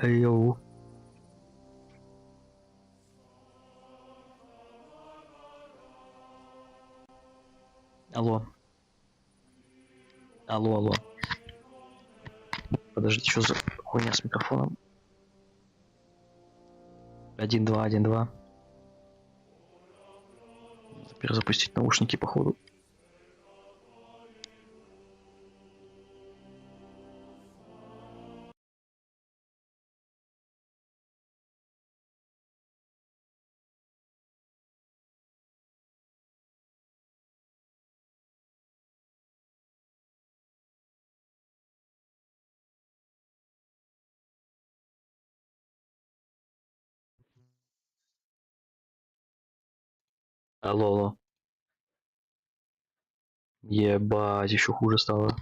Йоу. Алло. Алло, алло. Подожди, что за хуйня с микрофоном? 1-2, 1-2. Перезапустить наушники, походу. Алло, алло. Ебать, еще хуже стало.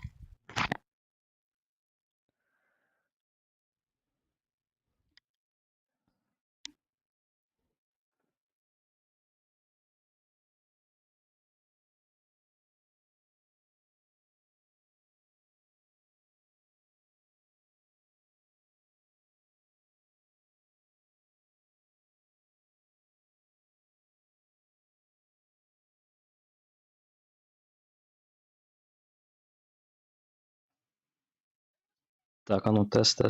Так, а ну тест.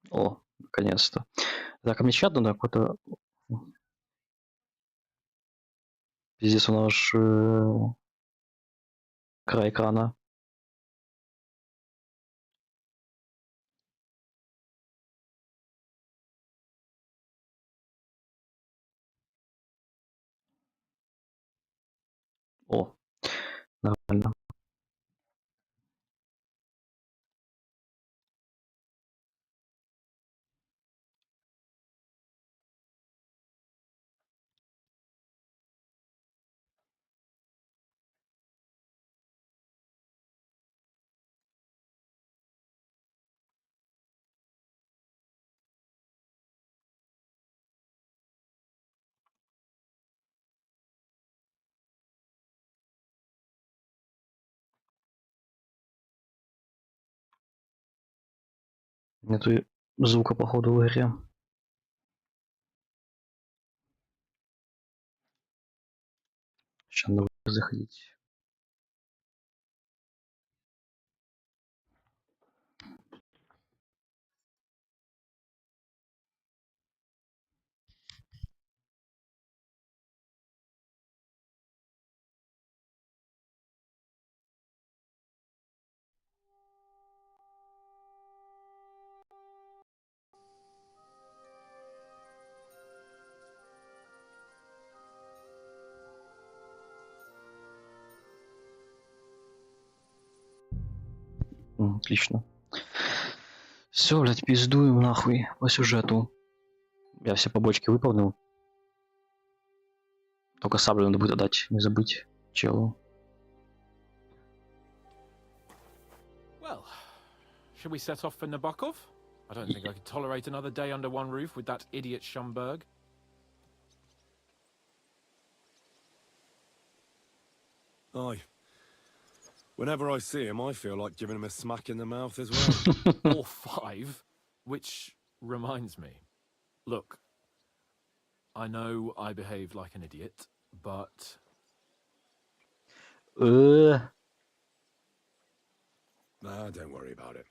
О, наконец-то. Так, а мне чат надо какой-то... Пиздец, у нас край экрана. О, нормально. Нету звука, походу, в игре. Сейчас надо заходить. Отлично. Все, блядь, пиздуем нахуй по сюжету. Я все побочки выполнил. Только саблю надо будет отдать, не забыть челу. Well, should we set off for Nabokov? I don't think I could tolerate another day under one roof with that idiot Schomburg. Aye. Whenever I see him, I feel like giving him a smack in the mouth as well. Or 5. Which reminds me. Look, I know I behaved like an idiot, but... Nah, don't worry about it.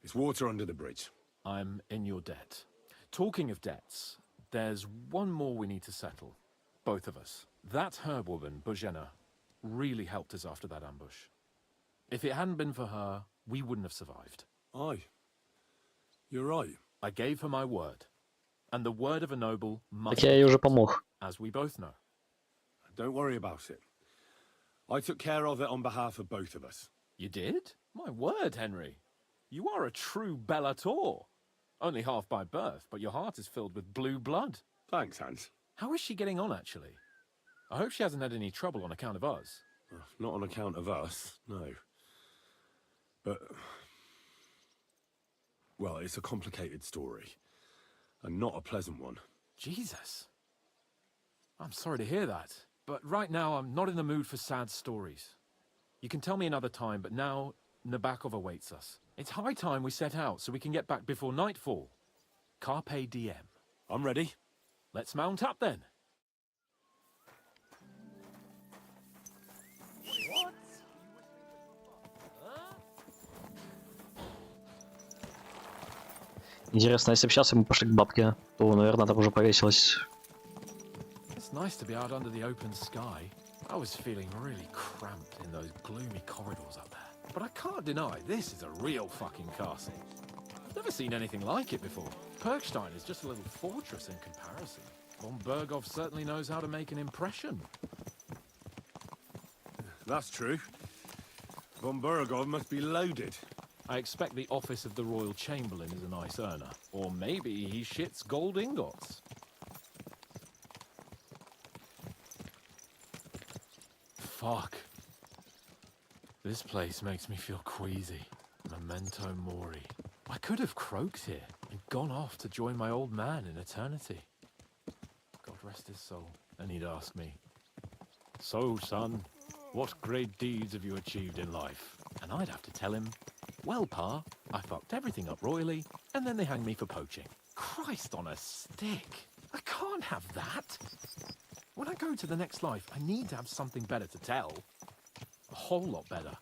It's water under the bridge. I'm in your debt. Talking of debts, there's one more we need to settle. Both of us. That herb-woman, Bozhena, really helped us after that ambush. If it hadn't been for her, we wouldn't have survived. Aye. You're right. I gave her my word. And the word of a noble must Так я ей уже помог. as we both know. Don't worry about it. I took care of it on behalf of both of us. You did? My word, Henry. You are a true Bellator. Only half by birth, but your heart is filled with blue blood. Thanks, Hans. How is she getting on, actually? I hope she hasn't had any trouble on account of us. Not on account of us, no. But... well, it's a complicated story. And not a pleasant one. Jesus. I'm sorry to hear that. But right now, I'm not in the mood for sad stories. You can tell me another time, but now Nabokov awaits us. It's high time we set out so we can get back before nightfall. Carpe diem. I'm ready. Let's mount up then. Интересно, если бы сейчас мы пошли к бабке, то, наверное, там уже повесилось. It's nice to be out under the open sky. I was feeling really cramped in those gloomy corridors up there. But I can't deny this is a real fucking castle. I've never seen anything like it before. Perkstein is just a little fortress in comparison. Von Berghoff certainly knows how to make an impression. That's true. Von Bergov must be loaded. I expect the office of the Royal Chamberlain is a nice earner. Or maybe he shits gold ingots. Fuck. This place makes me feel queasy. Memento mori. I could have croaked here and gone off to join my old man in eternity. God rest his soul. And he'd ask me, "So, son, what great deeds have you achieved in life?" And I'd have to tell him, "Well, Pa, I fucked everything up royally, and then they hanged me for poaching." Christ on a stick. I can't have that. When I go to the next life, I need to have something better to tell. A whole lot better.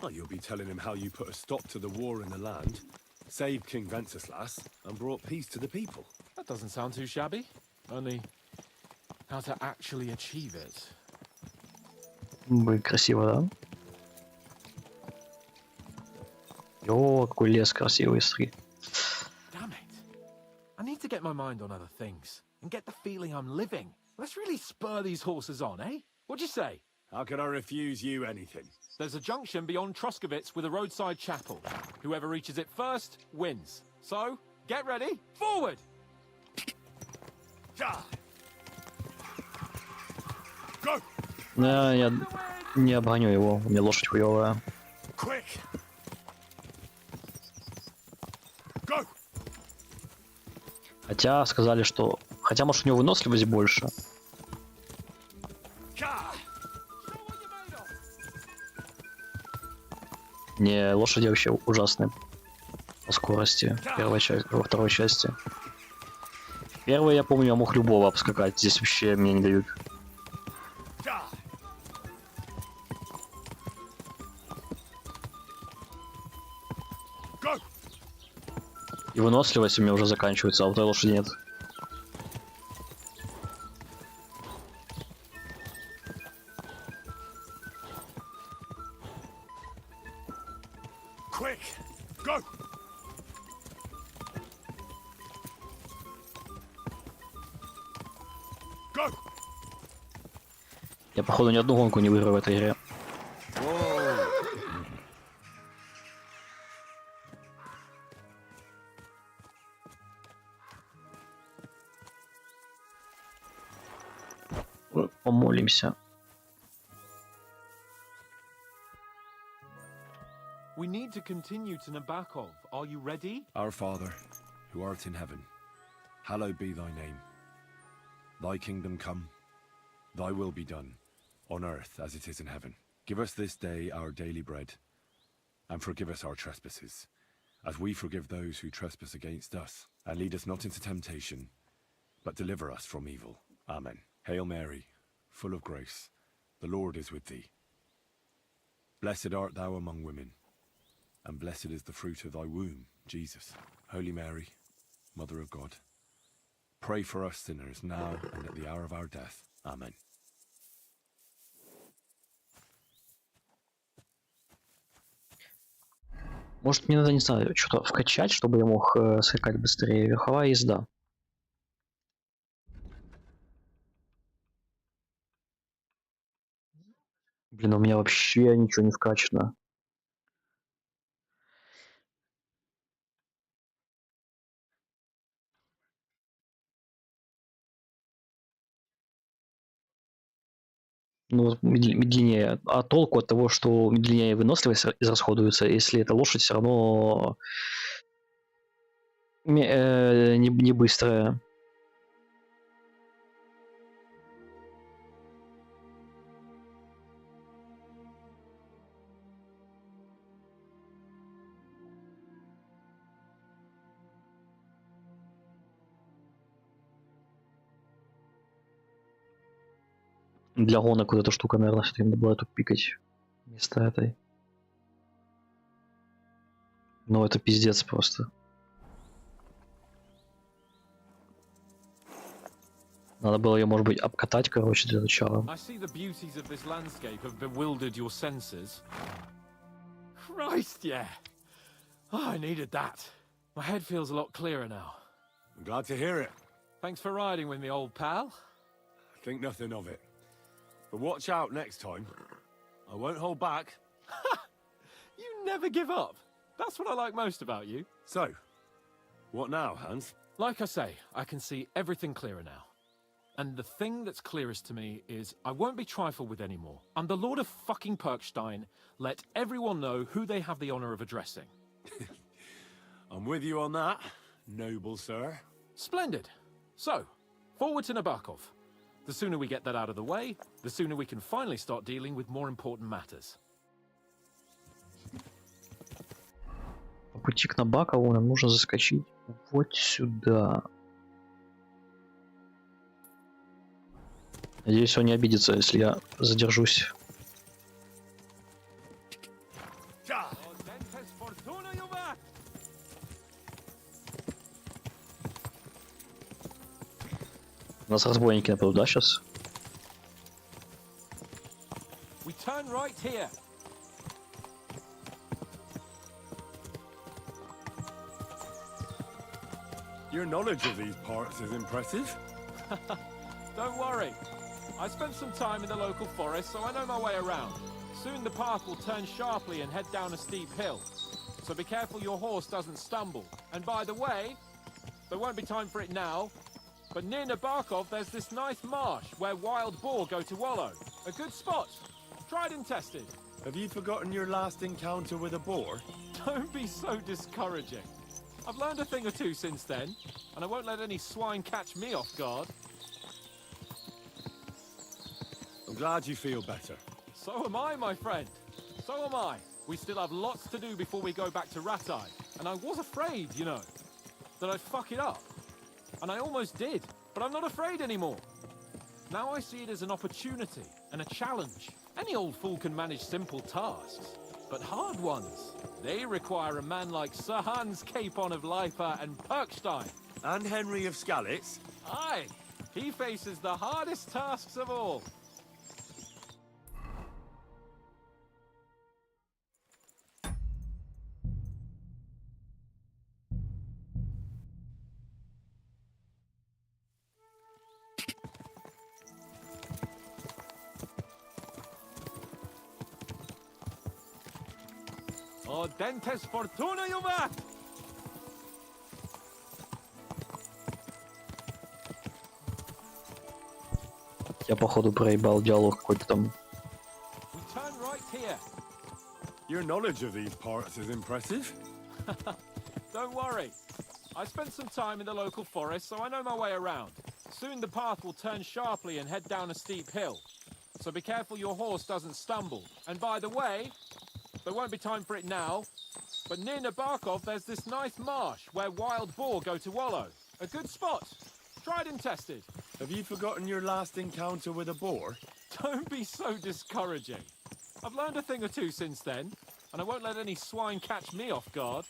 Oh, you'll be telling him how you put a stop to the war in the land, saved King Wenceslas, and brought peace to the people. That doesn't sound too shabby. Only how to actually achieve it. Будет красиво, да? О, какой лес красивый, смотри. Damn it. I need to get my mind on other things and get the feeling I'm living. Let's really spur these horses on, eh? What'd you say? How can I refuse you anything? There's a junction beyond Truskovitz with a roadside chapel. Whoever reaches it first wins. So, get ready. Forward! Go! Я не обгоню его, у меня лошадь хуёвая. Quick! Go! Хотя сказали, что... Хотя, может, у него выносливость больше. Не, лошади вообще ужасные. По скорости. Первой части, во второй части. Первый, я помню, я мог любого обскакать. Здесь вообще мне не дают. И выносливость у меня уже заканчивается, а у той лошади нет. Quick! Go! Go! Я, походу, ни одну гонку не выиграю в этой игре. Помолимся. We need to continue to Nabokov. Are you ready? Our Father, who art in heaven, hallowed be thy name. Thy kingdom come, thy will be done, on earth as it is in heaven. Give us this day our daily bread, and forgive us our trespasses, as we forgive those who trespass against us. And lead us not into temptation, but deliver us from evil. Amen. Hail Mary, full of grace, the Lord is with thee. Blessed art thou among women, and blessed is the fruit of thy womb, Jesus. Holy Mary, Mother of God, pray for us sinners now and at the hour of our death. Amen. Может, мне надо, не знаю, что-то вкачать, чтобы я мог скакать быстрее. Верховая езда. Блин, у меня вообще ничего не вкачано. Ну, вот медленнее. А толку от того, что медленнее выносливость израсходуется, если эта лошадь все равно не быстрая. Для гонок вот эта штука, наверное, все-таки надо было эту пикать вместо этой. Ну это пиздец просто. Надо было ее, может быть, обкатать, короче, для начала. I see the beauties of this landscape have bewildered your senses. Christ, yeah. Oh, I needed that. My head feels a lot clearer now. I'm glad to hear it. Thanks for riding with me, old pal. Think nothing of it. But watch out next time. I won't hold back. You never give up. That's what I like most about you. So, what now, Hans? Like I say, I can see everything clearer now. And the thing that's clearest to me is I won't be trifled with anymore. I'm the Lord of fucking Perkstein. Let everyone know who they have the honor of addressing. I'm with you on that, noble sir. Splendid. So, forward to Nabokov. The sooner we get that out of the way, the sooner we can finally start dealing with more important matters. По пути к Набакову нам нужно заскочить вот сюда. Надеюсь, он не обидится, если я задержусь. У нас разбойники нападут, да, сейчас? We turn right here. Your knowledge of these parts is impressive. Don't worry. I spent some time in the local forest, so I know my way around. Soon the path will turn sharply and head down a steep hill. So be careful your horse doesn't stumble. And by the way, there won't be time for it now, but near Nabokov there's this nice marsh where wild boar go to wallow. A good spot. Tried and tested. Have you forgotten your last encounter with a boar? Don't be so discouraging. I've learned a thing or two since then, and I won't let any swine catch me off guard. I'm glad you feel better. So am I, my friend. So am I. We still have lots to do before we go back to Ratai. And I was afraid, you know, that I'd fuck it up. And I almost did, but I'm not afraid anymore. Now I see it as an opportunity and a challenge. Any old fool can manage simple tasks, but hard ones, they require a man like Sir Hans Capon of Leipa and Perkstein. And Henry of Skalitz? Aye, he faces the hardest tasks of all. O dentes fortuna, Juvat! Я, походу, проебал диалог какой-то там. We turn right here. Your knowledge of these parts is impressive. Don't worry. I spent some time in the local forest, so I know my way around. Soon the path will turn sharply and head down a steep hill. So be careful your horse doesn't stumble. And by the way, there won't be time for it now, but near Nabokov there's this nice marsh where wild boar go to wallow. A good spot. Tried and tested. Have you forgotten your last encounter with a boar? Don't be so discouraging. I've learned a thing or two since then, and I won't let any swine catch me off guard.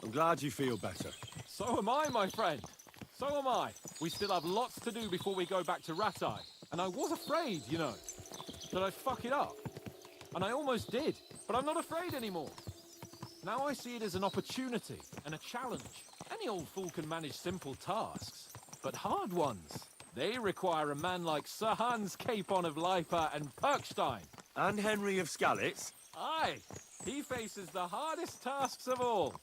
I'm glad you feel better. So am I, my friend. So am I. We still have lots to do before we go back to Ratai. And I was afraid, you know, that I'd fuck it up. And I almost did, but I'm not afraid anymore. Now I see it as an opportunity and a challenge. Any old fool can manage simple tasks, but hard ones, they require a man like Sir Hans Capon of Leipa and Perkstein. And Henry of Skalitz? Aye, he faces the hardest tasks of all.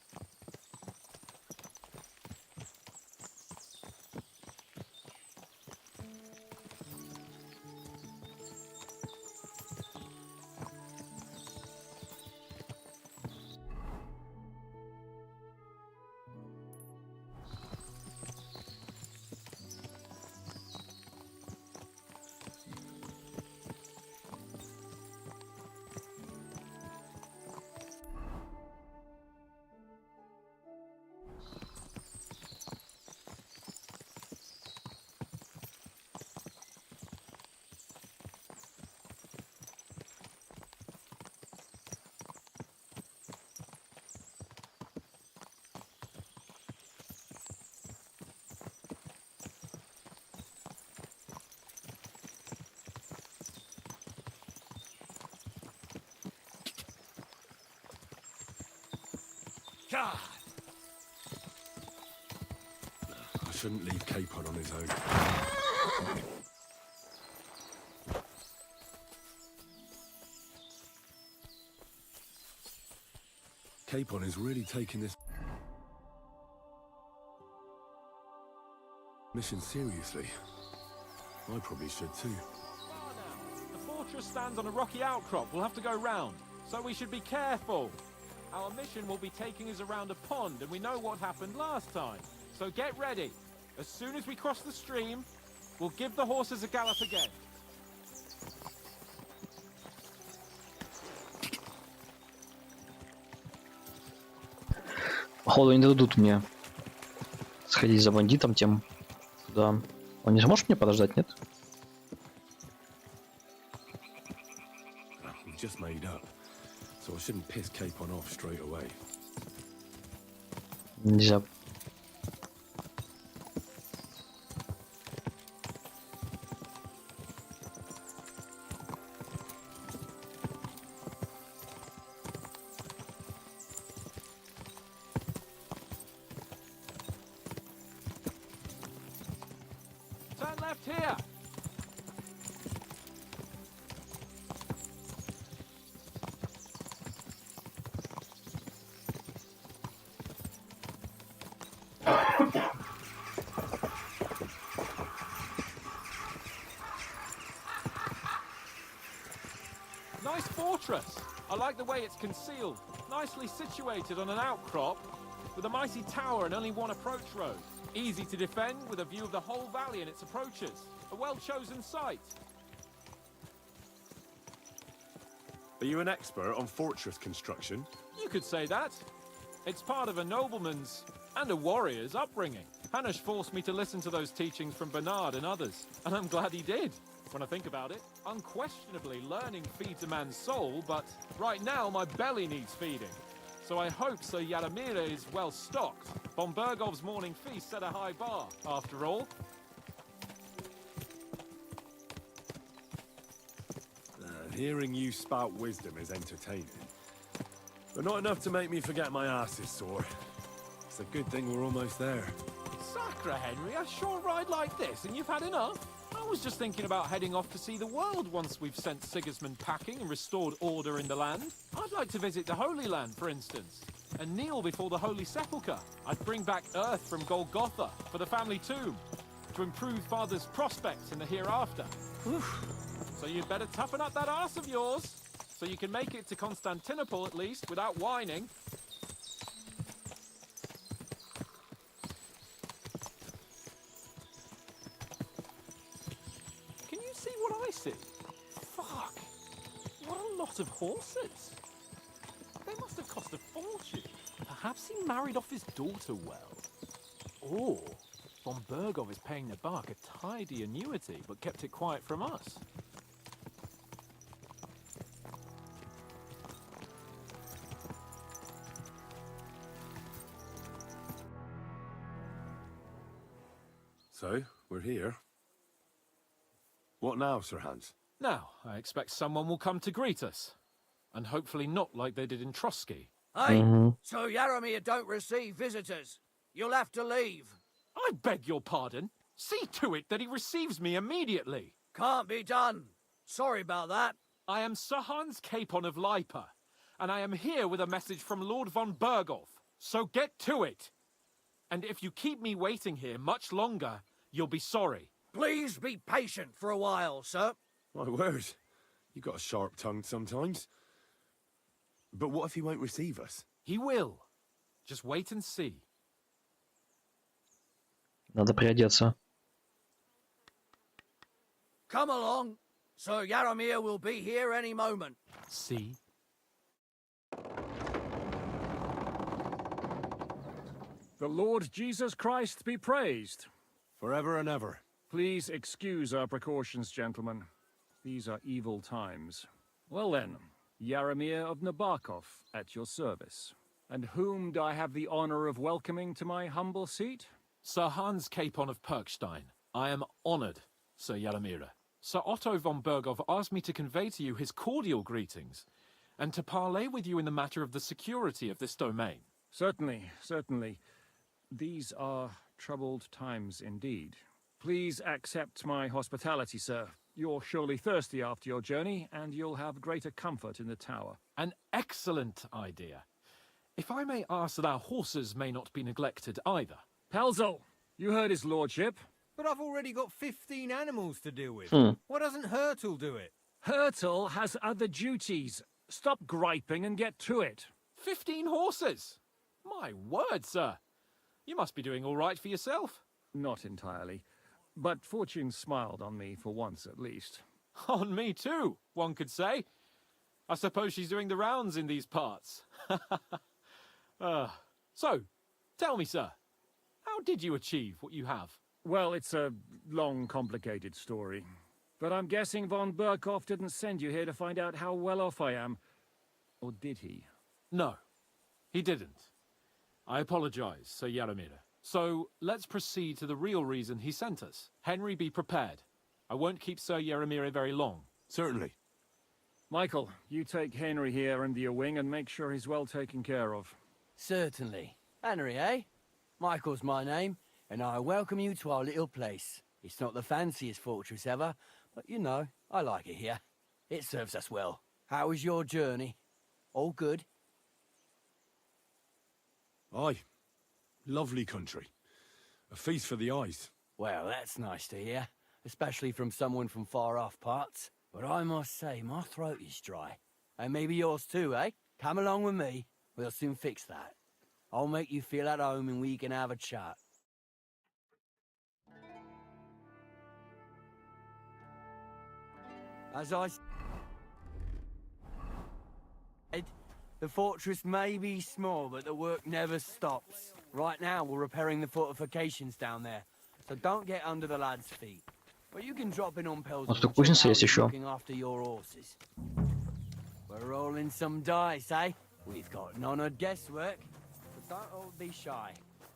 God! I shouldn't leave Capon on his own. Capon is really taking this mission seriously. I probably should too. The fortress stands on a rocky outcrop. We'll have to go round, so we should be careful. Our mission will be taking us around a pond, and we know what happened last time. So get ready. As soon as we cross the stream, we'll give the horses a gallop again. Походу не дадут мне сходить за бандитом тем туда. Он не сможет мне подождать, нет? We just made up, so I shouldn't piss Capon off straight away. Нельзя. Turn left here. Nice fortress. I like the way it's concealed. Nicely situated on an outcrop with a mighty tower and only one approach road. Easy to defend with a view of the whole valley and its approaches. A well-chosen site. Are you an expert on fortress construction? You could say that. It's part of a nobleman's and a warrior's upbringing. Hanush forced me to listen to those teachings from Bernard and others, and I'm glad he did. When I think about it, unquestionably learning feeds a man's soul, but right now my belly needs feeding. So I hope Sir Yaramira is well stocked. Von Bergov's morning feast set a high bar, after all. Hearing you spout wisdom is entertaining, but not enough to make me forget my ass is sore. It's a good thing we're almost there. Sacre, Henry, a short ride like this and you've had enough? I was just thinking about heading off to see the world once we've sent Sigismund packing and restored order in the land. I'd like to visit the Holy Land, for instance, and kneel before the Holy Sepulchre. I'd bring back earth from Golgotha for the family tomb, to improve Father's prospects in the hereafter. So you'd better toughen up that arse of yours, so you can make it to Constantinople at least without whining. Can you see what I see? Fuck! What a lot of horses! They must have cost a fortune. Perhaps he married off his daughter well. Or Von Bergov is paying the bark a tidy annuity, but kept it quiet from us. So, we're here. What now, Sir Hans? Now, I expect someone will come to greet us. And hopefully not like they did in Trotsky. Hey, so Yaramir don't receive visitors. You'll have to leave. I beg your pardon. See to it that he receives me immediately. Can't be done. Sorry about that. I am Sir Hans Capon of Lipa, and I am here with a message from Lord von Bergov. So get to it. And if you keep me waiting here much longer, you'll be sorry. Please be patient for a while, sir. My word, you got a sharp tongue sometimes. But what if he won't receive us? He will. Just wait and see. Надо приодеться. Come along. Sir Yaramir will be here any moment. See? The Lord Jesus Christ be praised. Forever and ever. Please excuse our precautions, gentlemen. These are evil times. Well then, Yaramir of Nabokov at your service. And whom do I have the honor of welcoming to my humble seat? Sir Hans Capon of Perkstein. I am honored, Sir Yaramira. Sir Otto von Bergov asked me to convey to you his cordial greetings, and to parley with you in the matter of the security of this domain. Certainly, certainly. These are troubled times indeed. Please accept my hospitality, sir. You're surely thirsty after your journey, and you'll have greater comfort in the tower. An excellent idea. If I may ask that our horses may not be neglected either. Pelzel, you heard his lordship. But I've already got 15 animals to deal with. Hmm. Why doesn't Hurtle do it? Hurtle has other duties. Stop griping and get to it. 15 horses! My word, sir. You must be doing all right for yourself. Not entirely. But fortune smiled on me for once at least. On me too, one could say. I suppose she's doing the rounds in these parts. So, tell me, sir, how did you achieve what you have? Well, it's a long, complicated story. But I'm guessing von Burkhoff didn't send you here to find out how well off I am. Or did he? No, he didn't. I apologize, Sir Yaromir. So, let's proceed to the real reason he sent us. Henry, be prepared. I won't keep Sir Yaromir very long. Certainly. Michael, you take Henry here under your wing and make sure he's well taken care of. Certainly. Henry, eh? Michael's my name, and I welcome you to our little place. It's not the fanciest fortress ever, but you know, I like it here. It serves us well. How was your journey? All good? Aye. Lovely country. A feast for the eyes. Well, that's nice to hear, especially from someone from far-off parts. But I must say, my throat is dry. And maybe yours too, eh? Come along with me. We'll soon fix that. I'll make you feel at home and we can have a chat. As I said, the fortress may be small, but the work never stops. Right now, we're repairing the fortifications down there, so don't get under the lads' feet. But you can drop in on Pelzel Может, у and check кузницы how есть he's еще? looking after your horses. We're rolling some dice, eh? We've got none of guesswork, but don't all be shy.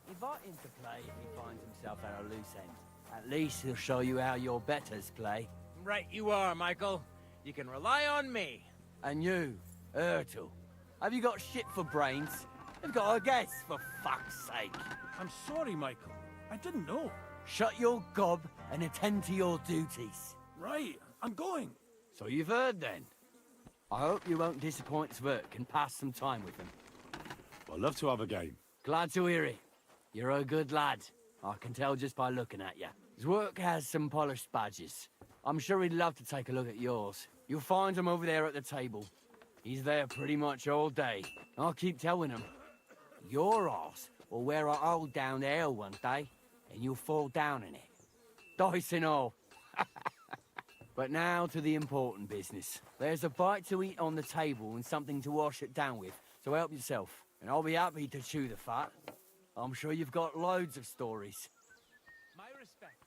Invite him to play if he finds himself at a loose end. At least he'll show you how your betters play. Right you are, Michael. You can rely on me. And you, Ertul, have you got shit for brains? You've got a guess, for fuck's sake. I'm sorry, Michael. I didn't know. Shut your gob and attend to your duties. Right, I'm going. So you've heard then. I hope you won't disappoint Sverk and pass some time with him. I'd love to have a game. Glad to hear it. You're a good lad. I can tell just by looking at you. Zwerk has some polished badges. I'm sure he'd love to take a look at yours. You'll find him over there at the table. He's there pretty much all day. I'll keep telling him. Your arse will wear a hole down there one day, and you'll fall down in it. Dice and all. But now to the important business. There's a bite to eat on the table and something to wash it down with, so help yourself. And I'll be happy to chew the fat. I'm sure you've got loads of stories. My respect.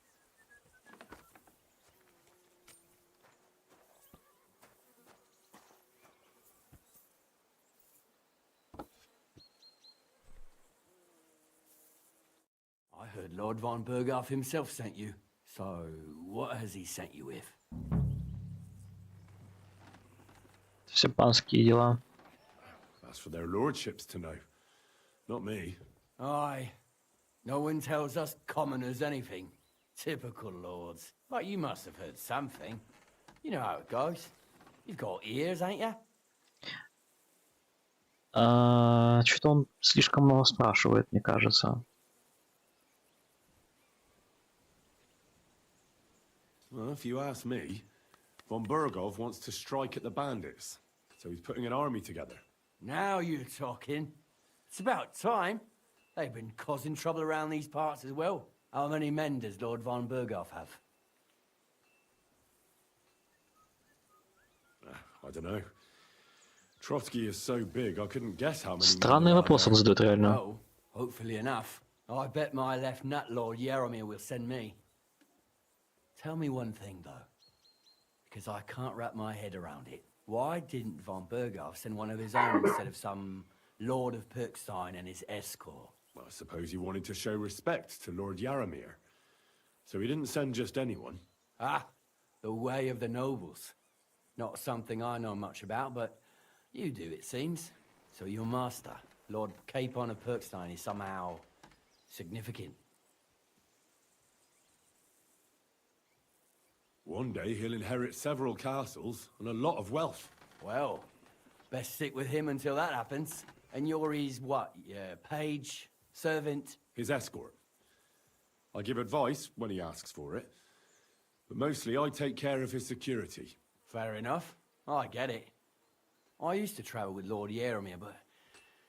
I heard Lord von Burghoff himself sent you. So, what has he sent you with? Все панские дела. That's for their lordships to know. Not me. Aye. No one tells us commoners anything. Typical lords. But you must have heard something. You know how it goes. You've got ears, ain't you? Что-то он слишком много спрашивает, мне кажется. Well, if you ask me, von Burgov wants to strike at the bandits. So he's putting an army together. Now you're talking. It's about time. They've been causing trouble around these parts as well. How many men does Lord von Burghoff have? I don't know. Trotsky is so big, I couldn't guess how many. Странные вопросы он задает, реально. Oh, hopefully enough. I bet my left nut Lord Yaromir will send me. Tell me one thing, though, because I can't wrap my head around it. Why didn't von Burghoff send one of his own instead of some Lord of Pirkstein and his escort? Well, I suppose he wanted to show respect to Lord Yaromir. So he didn't send just anyone. Ah, the way of the nobles. Not something I know much about, but you do, it seems. So your master, Lord Capon of Perkstein is somehow significant. One day he'll inherit several castles and a lot of wealth. Well, best stick with him until that happens. And you're his what? Yeah, page, servant? His escort. I give advice when he asks for it, but mostly I take care of his security. Fair enough. I get it. I used to travel with Lord Yaromir, but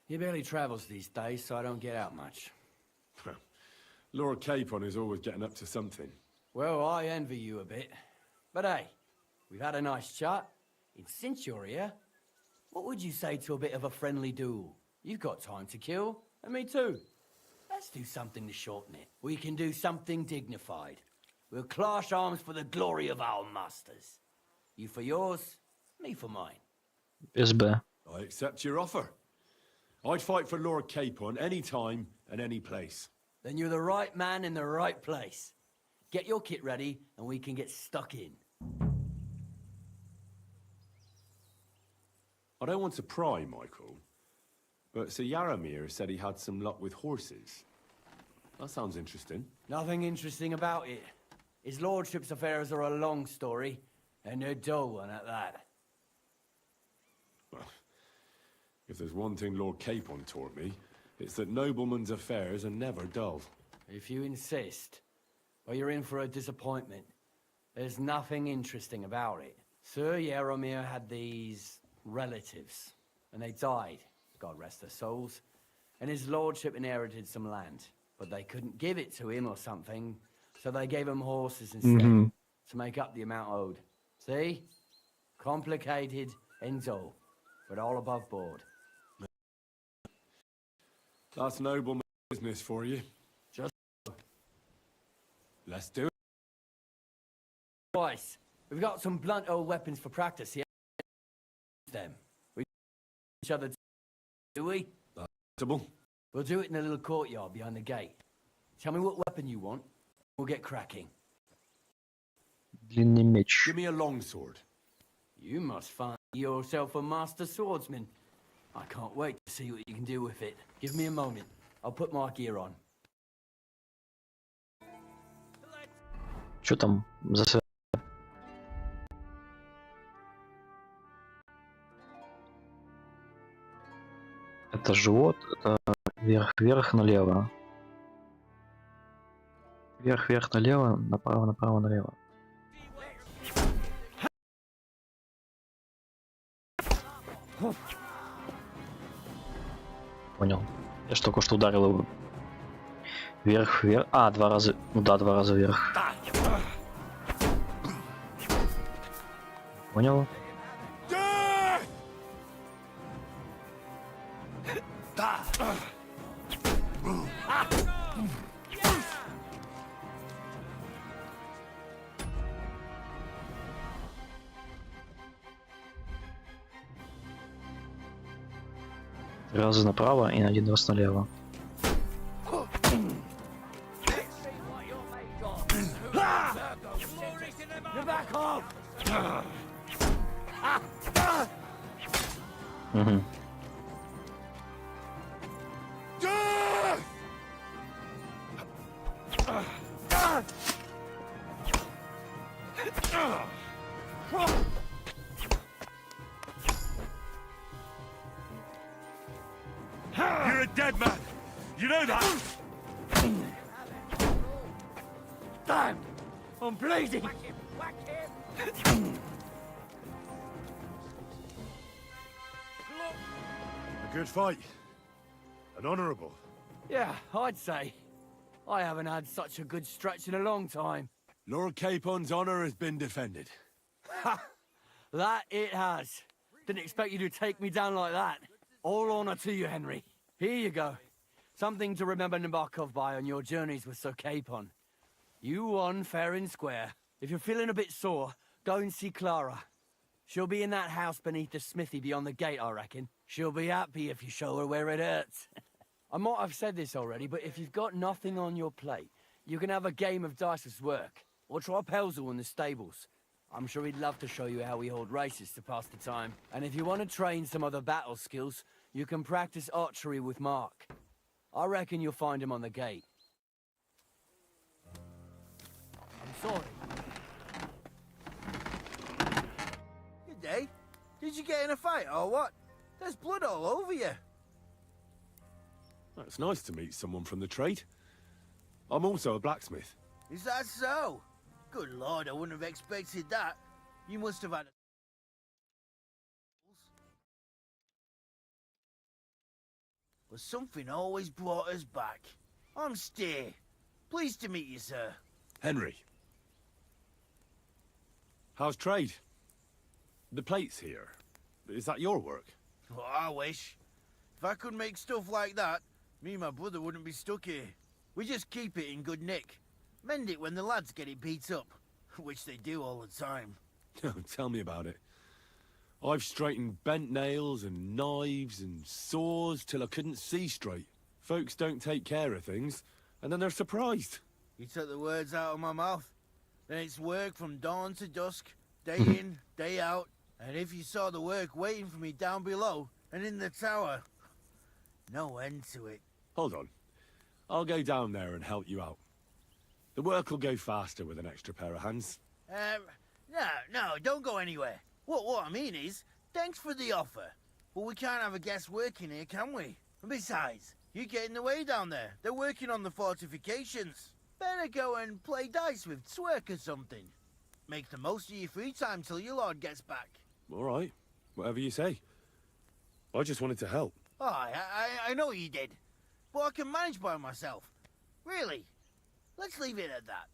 he barely travels these days, so I don't get out much. Lord Capon is always getting up to something. Well, I envy you a bit. But hey, we've had a nice chat. And since you're here, what would you say to a bit of a friendly duel? You've got time to kill, and me too. Let's do something to shorten it. We can do something dignified. We'll clash arms for the glory of our masters. You for yours, me for mine. СБ. I accept your offer. I'd fight for Lord Capon any time and any place. Then you're the right man in the right place. Get your kit ready, and we can get stuck in. I don't want to pry, Michael, but Sir Yaromir said he had some luck with horses. That sounds interesting. Nothing interesting about it. His lordship's affairs are a long story, and a dull one at that. Well, if there's one thing Lord Capon taught me, it's that noblemen's affairs are never dull. If you insist, well, you're in for a disappointment. There's nothing interesting about it. Sir Yaromir had these relatives, and they died, God rest their souls, and his lordship inherited some land, but they couldn't give it to him or something, so they gave him horses instead to make up the amount owed. See? Complicated and dull, but all above board. That's nobleman business for you. Just Let's do it. twice. We've got some blunt old weapons for practice here. Them. We each other, do we? Possible. We'll do it in a little courtyard behind the gate. Tell me what weapon you want. We'll get cracking. Длинный меч. Give me a longsword. You must find yourself a master swordsman. I can't wait to see what you can do with it. Give me a moment. I'll put my gear on. Что там за связь? Это живот, это вверх-вверх налево. Вверх-вверх налево, направо-направо налево. Понял. Я ж только что ударил его. Вверх-вверх. А, 2 раза. Ну да, 2 раза вверх. Понял. Раза направо и 1 раз налево. Угу. You're a dead man. You know that? Damn! I'm bleeding! A good fight. An honourable. Yeah, I'd say. I haven't had such a good stretch in a long time. Lord Capon's honour has been defended. Ha! That it has. Didn't expect you to take me down like that. All honour to you, Henry. Here you go. Something to remember Nabokov by on your journeys with Sir Capon. You won fair and square. If you're feeling a bit sore, go and see Clara. She'll be in that house beneath the smithy beyond the gate, I reckon. She'll be happy if you show her where it hurts. I might have said this already, but if you've got nothing on your plate, you can have a game of dice as work. Or try Pelzel in the stables. I'm sure he'd love to show you how we hold races to pass the time. And if you want to train some other battle skills, you can practice archery with Mark. I reckon you'll find him on the gate. I'm sorry. Good day. Did you get in a fight or what? There's blood all over you. Well, it's nice to meet someone from the trade. I'm also a blacksmith. Is that so? Good lord, I wouldn't have expected that. You must have had a... But something always brought us back. I'm Steer. Pleased to meet you, sir. Henry. How's trade? The plates here. Is that your work? Well, I wish. If I could make stuff like that, me and my brother wouldn't be stuck here. We just keep it in good nick. Mend it when the lads get it beat up, which they do all the time. Tell me about it. I've straightened bent nails and knives and saws till I couldn't see straight. Folks don't take care of things, and then they're surprised. You took the words out of my mouth. Then it's work from dawn to dusk, day in, day out. And if you saw the work waiting for me down below and in the tower, no end to it. Hold on. I'll go down there and help you out. The work will go faster with an extra pair of hands. No, don't go anywhere. What I mean is, thanks for the offer. But we can't have a guest working here, can we? And besides, you get in the way down there. They're working on the fortifications. Better go and play dice with Twerk or something. Make the most of your free time till your lord gets back. All right. Whatever you say. I just wanted to help. Oh, I know you did. But I can manage by myself. Really. Let's leave it at that.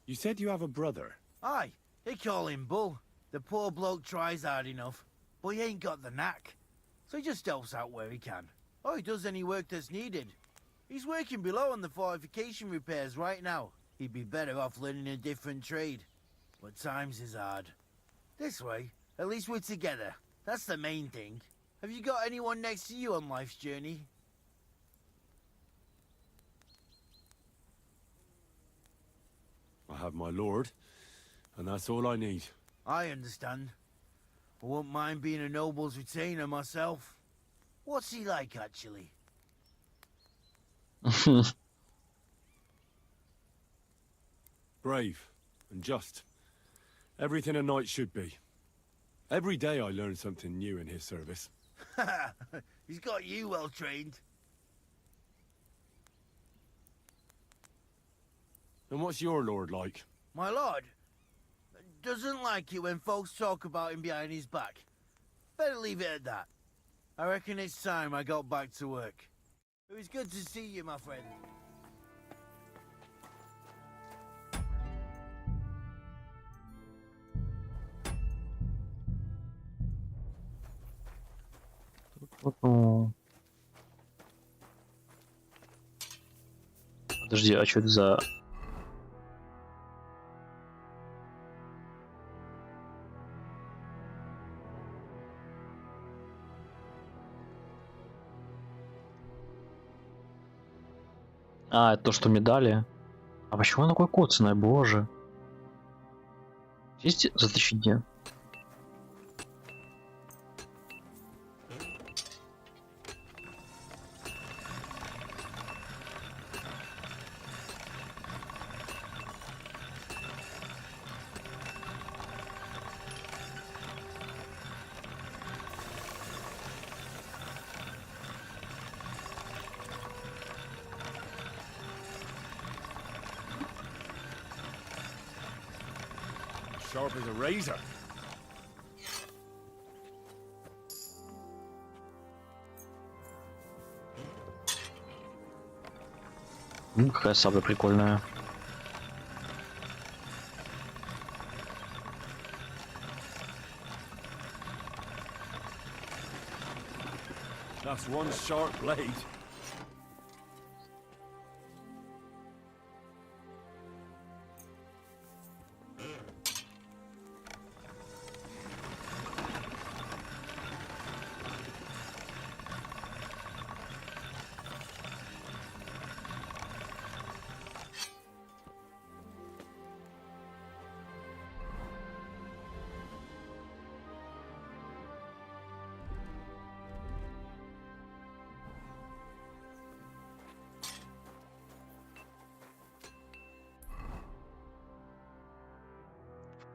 You said you have a brother. Aye, they call him Bull. The poor bloke tries hard enough, but he ain't got the knack. So he just helps out where he can. Or he does any work that's needed. He's working below on the fortification repairs right now. He'd be better off learning a different trade. But times is hard. This way, at least we're together. That's the main thing. Have you got anyone next to you on life's journey? I have my lord, and that's all I need. I understand. I wouldn't mind being a noble's retainer myself. What's he like, actually? Brave and just. Everything a knight should be. Every day I learn something new in his service. He's got you well trained. And what's your lord like? My lord doesn't like it when folks talk about him behind his back. Better leave it at that. I reckon it's time I got back to work. It was good to see you, my friend. Подожди, а что это за... А, это то, что мне дали. А почему оно такое коцаное, боже? Есть затащить? Sharp as a razor. Какая сабля прикольная. That's one sharp blade.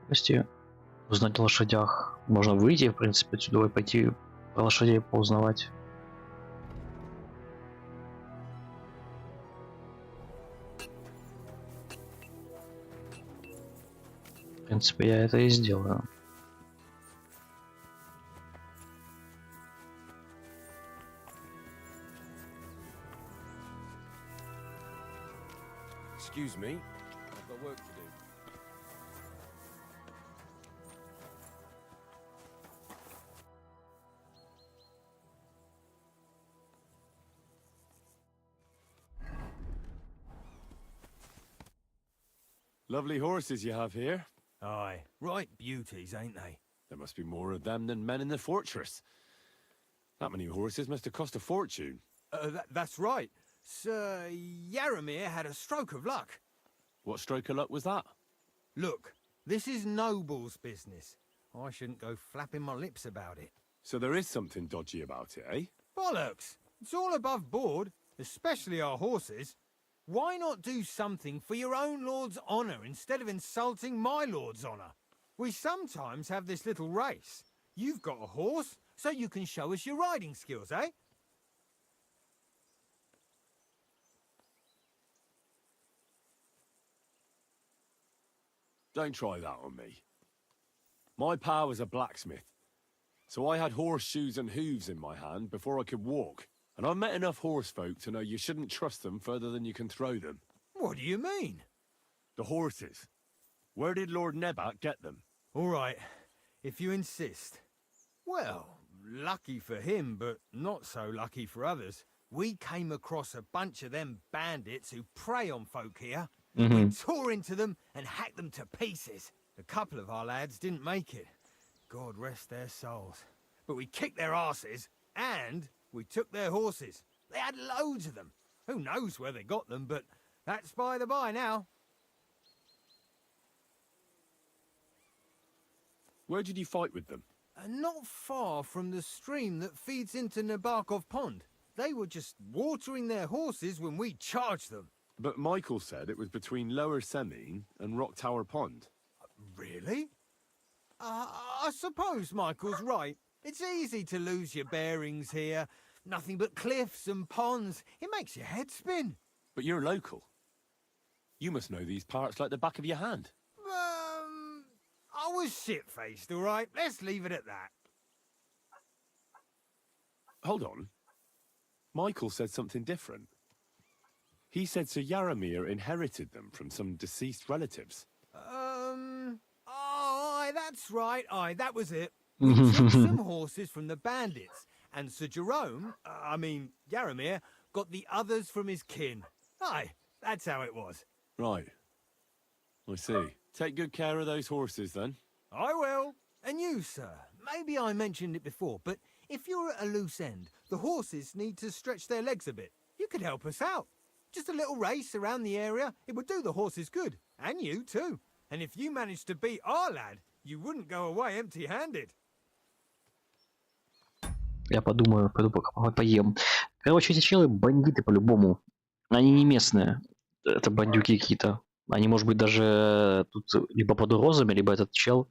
Кости. Узнать о лошадях. Можно выйти, в принципе, отсюда и пойти про лошадей поузнавать. В принципе, я это и сделаю. Excuse me, I've got work to do. Lovely horses you have here. Aye, right beauties, ain't they? There must be more of them than men in the fortress. That many horses must have cost a fortune. That's right. Sir Yaramir had a stroke of luck. What stroke of luck was that? Look, this is Noble's business. I shouldn't go flapping my lips about it. So there is something dodgy about it, eh? Bollocks! It's all above board, especially our horses. Why not do something for your own lord's honour instead of insulting my lord's honour? We sometimes have this little race. You've got a horse, so you can show us your riding skills, eh? Don't try that on me. My pa was a blacksmith, so I had horseshoes and hooves in my hand before I could walk. And I've met enough horse folk to know you shouldn't trust them further than you can throw them. What do you mean? The horses. Where did Lord Nebat get them? All right, if you insist. Well, lucky for him, but not so lucky for others. We came across a bunch of them bandits who prey on folk here. We tore into them and hacked them to pieces. A couple of our lads didn't make it. God rest their souls. But we kicked their asses, and we took their horses. They had loads of them. Who knows where they got them, but that's by the by now. Where did you fight with them? Not far from the stream that feeds into Nabokov Pond. They were just watering their horses when we charged them. But Michael said it was between Lower Semine and Rock Tower Pond. Really? I suppose Michael's right. It's easy to lose your bearings here. Nothing but cliffs and ponds. It makes your head spin. But you're local. You must know these parts like the back of your hand. I was shit-faced, all right? Let's leave it at that. Hold on. Michael said something different. He said Sir Yaramir inherited them from some deceased relatives. Aye, that's right. Aye, that was it. We took some horses from the bandits, and Sir Jerome, Yaramir, got the others from his kin. Aye, that's how it was. Right. I see. Take good care of those horses, then. I will. And you, sir, maybe I mentioned it before, but if you're at a loose end, the horses need to stretch their legs a bit. You could help us out. Just a little race around the area, it would do the horses good. And you, too. And if you managed to beat our lad, you wouldn't go away empty-handed. Я подумаю, пойду пока поем. Короче, эти челы бандиты по-любому. Они не местные. Это бандюки какие-то. Они, может быть, даже тут либо под угрозами, либо этот чел,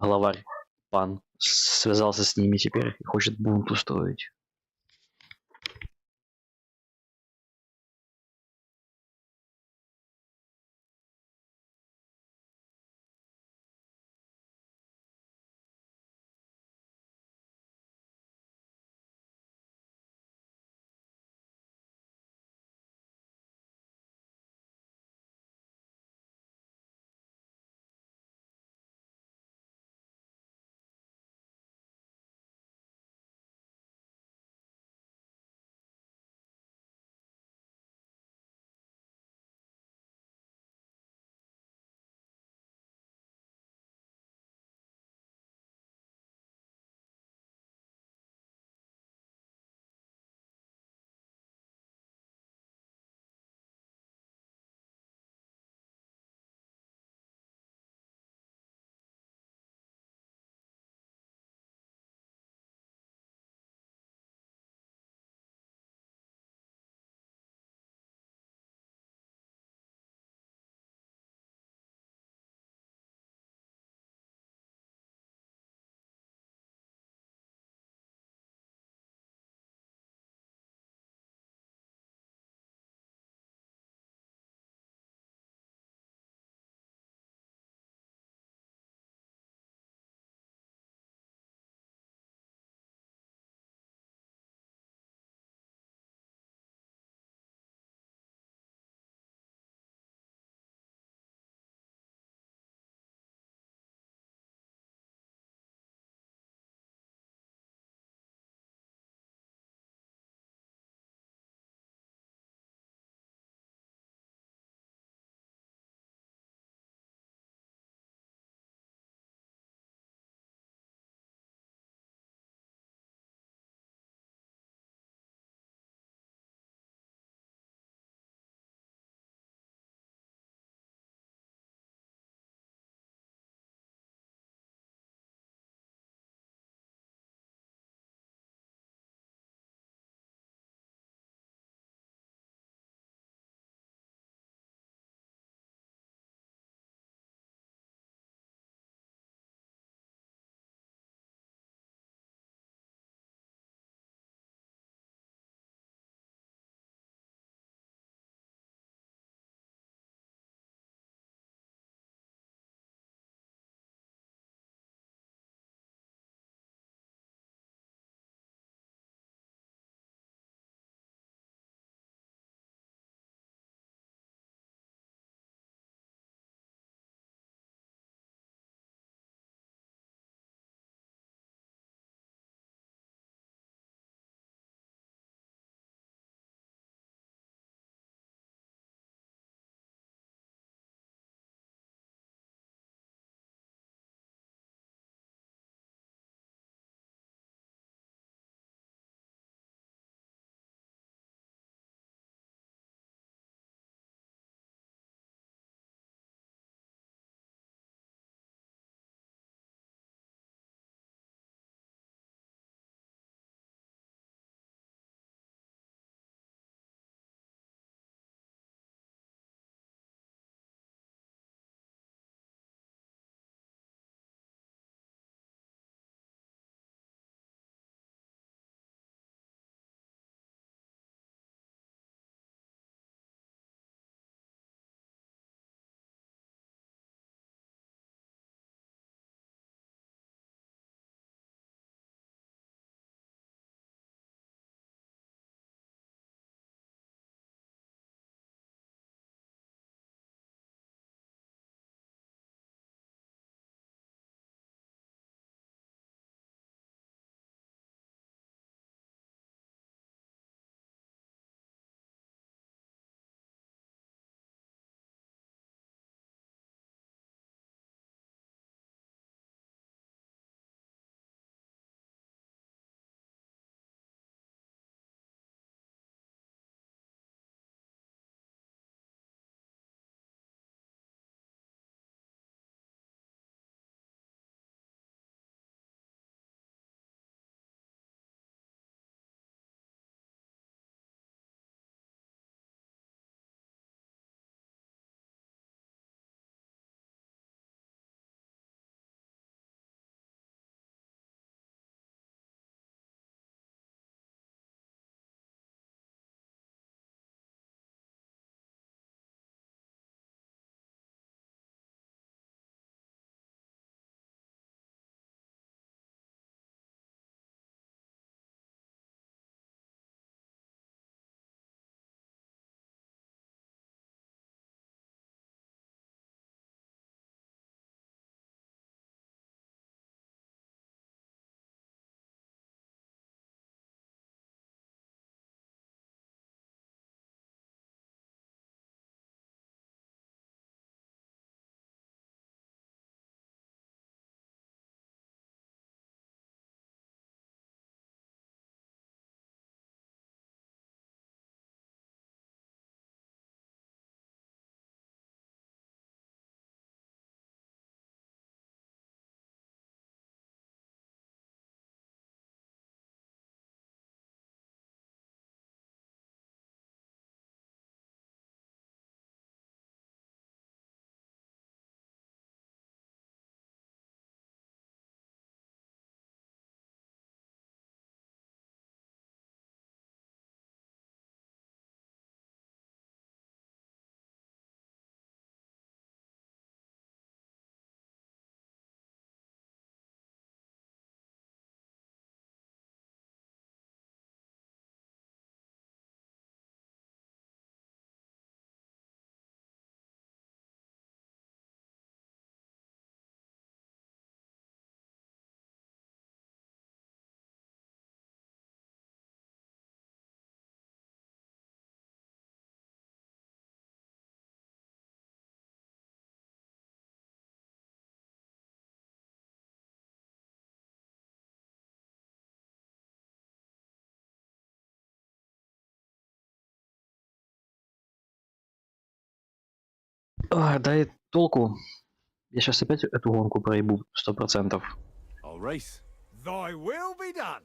главарь, пан, связался с ними теперь и хочет бунт устроить. Да и толку. Я сейчас опять эту гонку проебу 100%. I'll race. Thy will be done.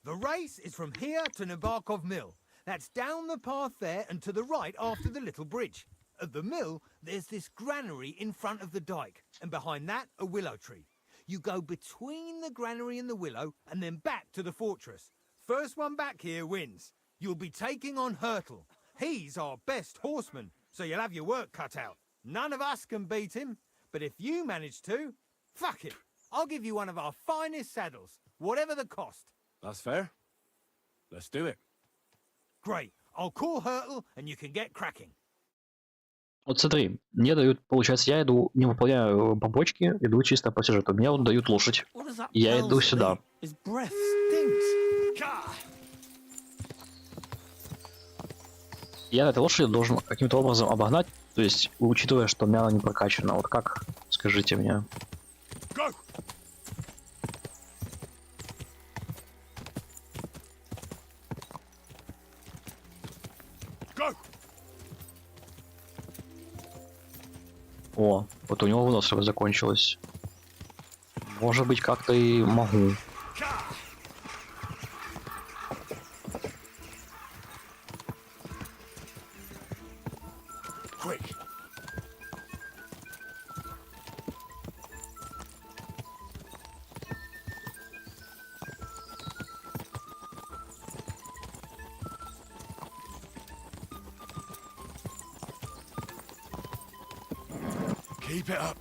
The race is from here to Nabokov Mill. That's down the path there and to the right after the little bridge. At the mill, there's this granary in front of the dike, and behind that, a willow tree. You go between the granary and the willow, and then back to the fortress. First one back here wins. You'll be taking on Hurtle. He's our best horseman, so you'll have your work cut out. None of us can beat him, but if you manage to, fuck it. I'll give you one of our finest saddles, whatever the cost. That's fair. Let's do it. Great. I'll call Hurtle, and you can get cracking. Вот смотри, мне дают, получается, я иду, не выполняю побочки, иду чисто по сюжету. Мне вот дают лошадь. What does that Я bell иду say? сюда. His breath stinks. Gah! Я этой лошади должен каким-то образом обогнать, то есть, учитывая, что у меня она не прокачана. Вот как? Скажите мне. Go! Go! О, вот у него выносливость закончилась. Может быть, как-то и могу. Quick! Keep it up.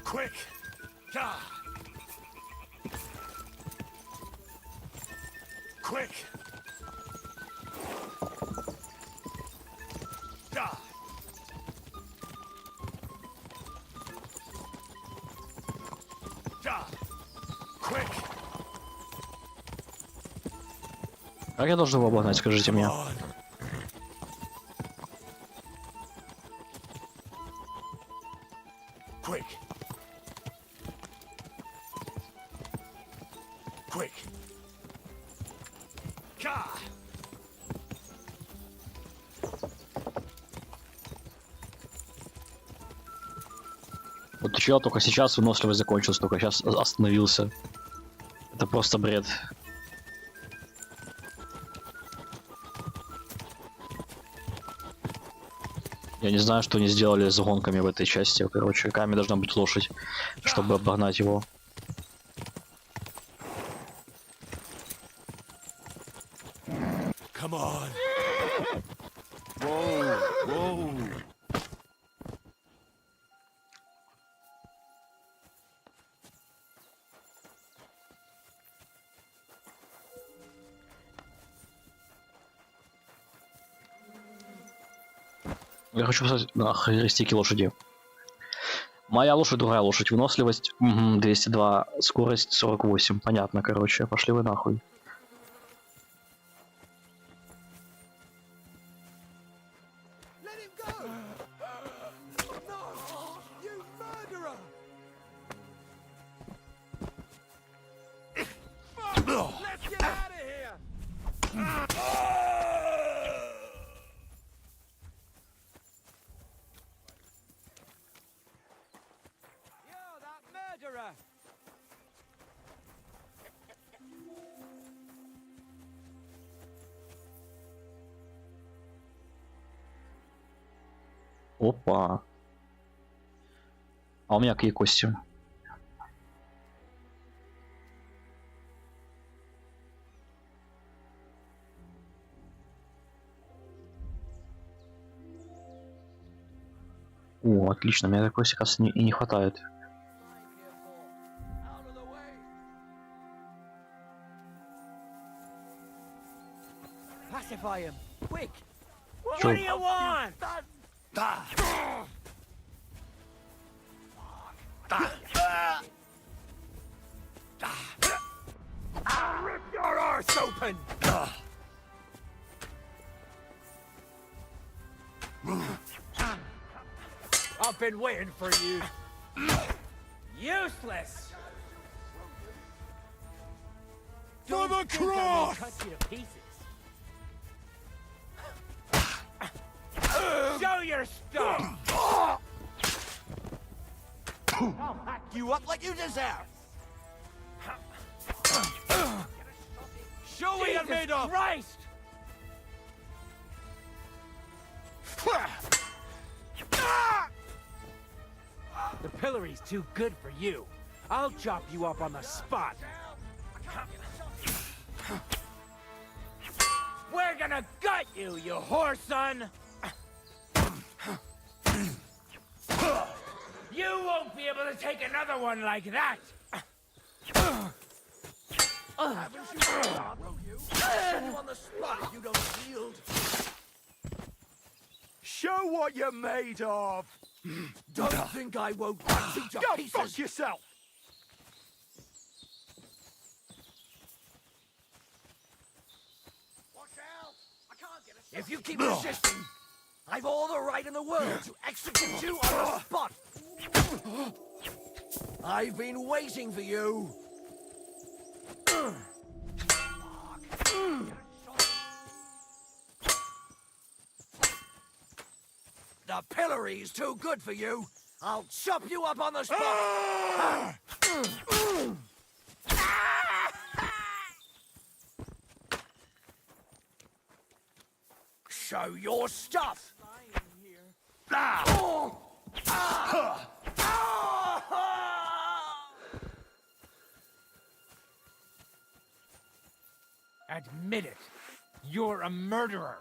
Quick! Gah! Quick! Gah! Gah! Quick! Как я должен его обогнать, скажите мне? On. Quick! Quick! Gah! Вот чел только сейчас выносливость закончилась, только сейчас остановился. Это просто бред. Я не знаю, что они сделали с гонками в этой части. Короче, какая должна быть лошадь, чтобы обогнать его. Come on! Whoa! Whoa! Я хочу посмотреть на характеристики лошади. Моя лошадь, другая лошадь. Выносливость 202, скорость 48. Понятно, короче. Пошли вы нахуй. Let him go! No! You murderer! Let's get out of here! You're that murderer! Опа. А у меня какие кости? О, отлично, мне такой сейчас и не хватает. Out of the way. Pacify him, quick! What Sure. do you want? I'll rip your arse open! I've been waiting for you. Useless! For the Don't think I won't cross! cut you to pieces. Show your stuff! I'll hack you up like you deserve! Show what you're made of! Christ! The pillory's too good for you. I'll chop you up on the spot. We're gonna gut you, you whore son! You won't be able to take another one like that! Haven't you got, will you? I'll set you on the spot if you don't yield. Show what you're made of! Don't think I won't cut you to Go pieces. fuck yourself! Watch out! I can't get a... If you keep resisting, I've all the right in the world to execute you on the spot. I've been waiting for you. The pillory's too good for you. I'll chop you up on the spot. Show your stuff. Admit it. You're a murderer.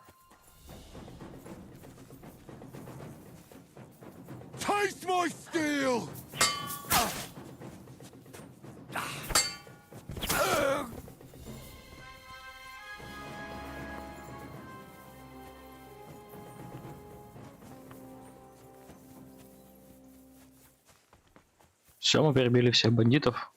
Taste my steel! Все, мы перебили всех бандитов.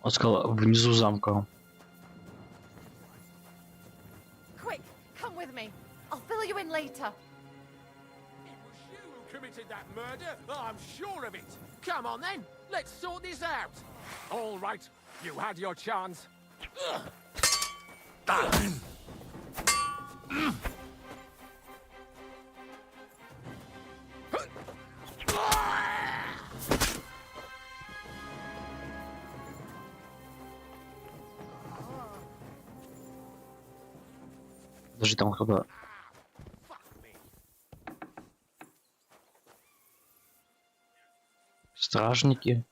Он сказал, внизу замка. Quick, come with me. I'll fill you in later. It was you who committed that murder. I'm sure of it. Come on then, let's sort this out. All right, you had your chance. Подожди, там кто-то... Стражники.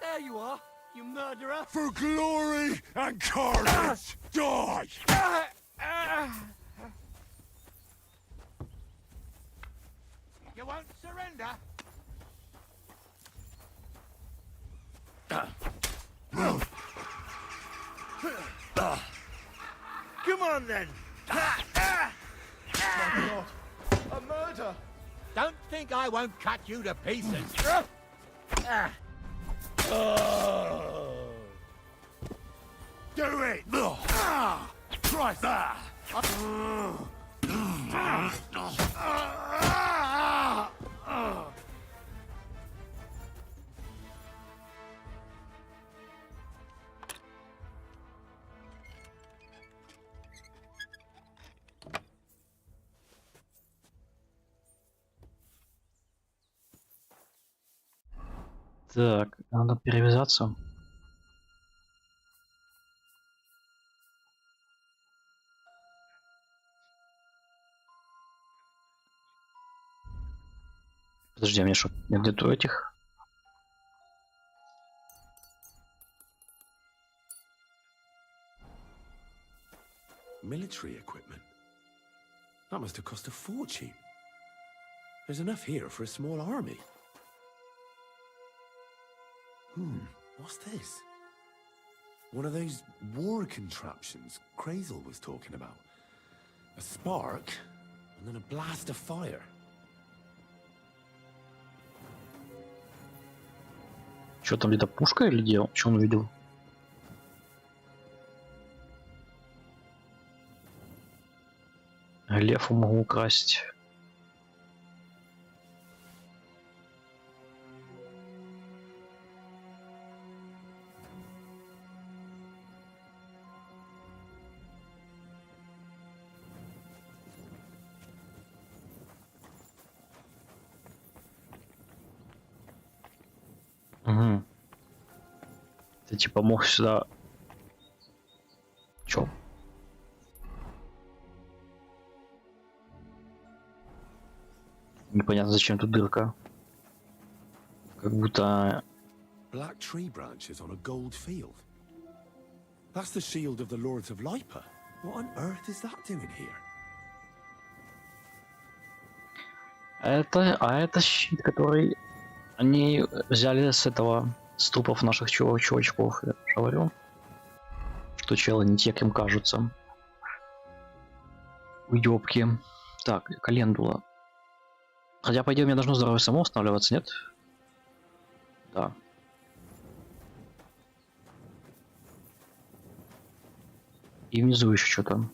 There you are, you murderer. For glory and carnage, die! You won't surrender? Come on then! A murder! Don't think I won't cut you to pieces. Do it! Christ! Так, надо перевязаться. Подожди, а мне что, нету этих? Military equipment. That must have cost a fortune. There's enough here for a small army. What's this? One of those war contraptions Crazel was talking about. A spark, and then a blast of fire. Что там, где-то пушка или где? Что он увидел? Лев могу украсть. Угу. Ты типа мог сюда... Чё? Непонятно, зачем тут дырка. Как будто... Black tree branches on a gold field. That's the shield of the Lords of Lipa. What on earth is that doing here? Это щит, который они взяли с этого, с трупов наших чувачков. Я говорю, что челы не те, кем кажутся. Уёбки. Так, календула. Хотя, по идее, мне должно здоровье само восстанавливаться, нет? Да. И внизу еще что-то.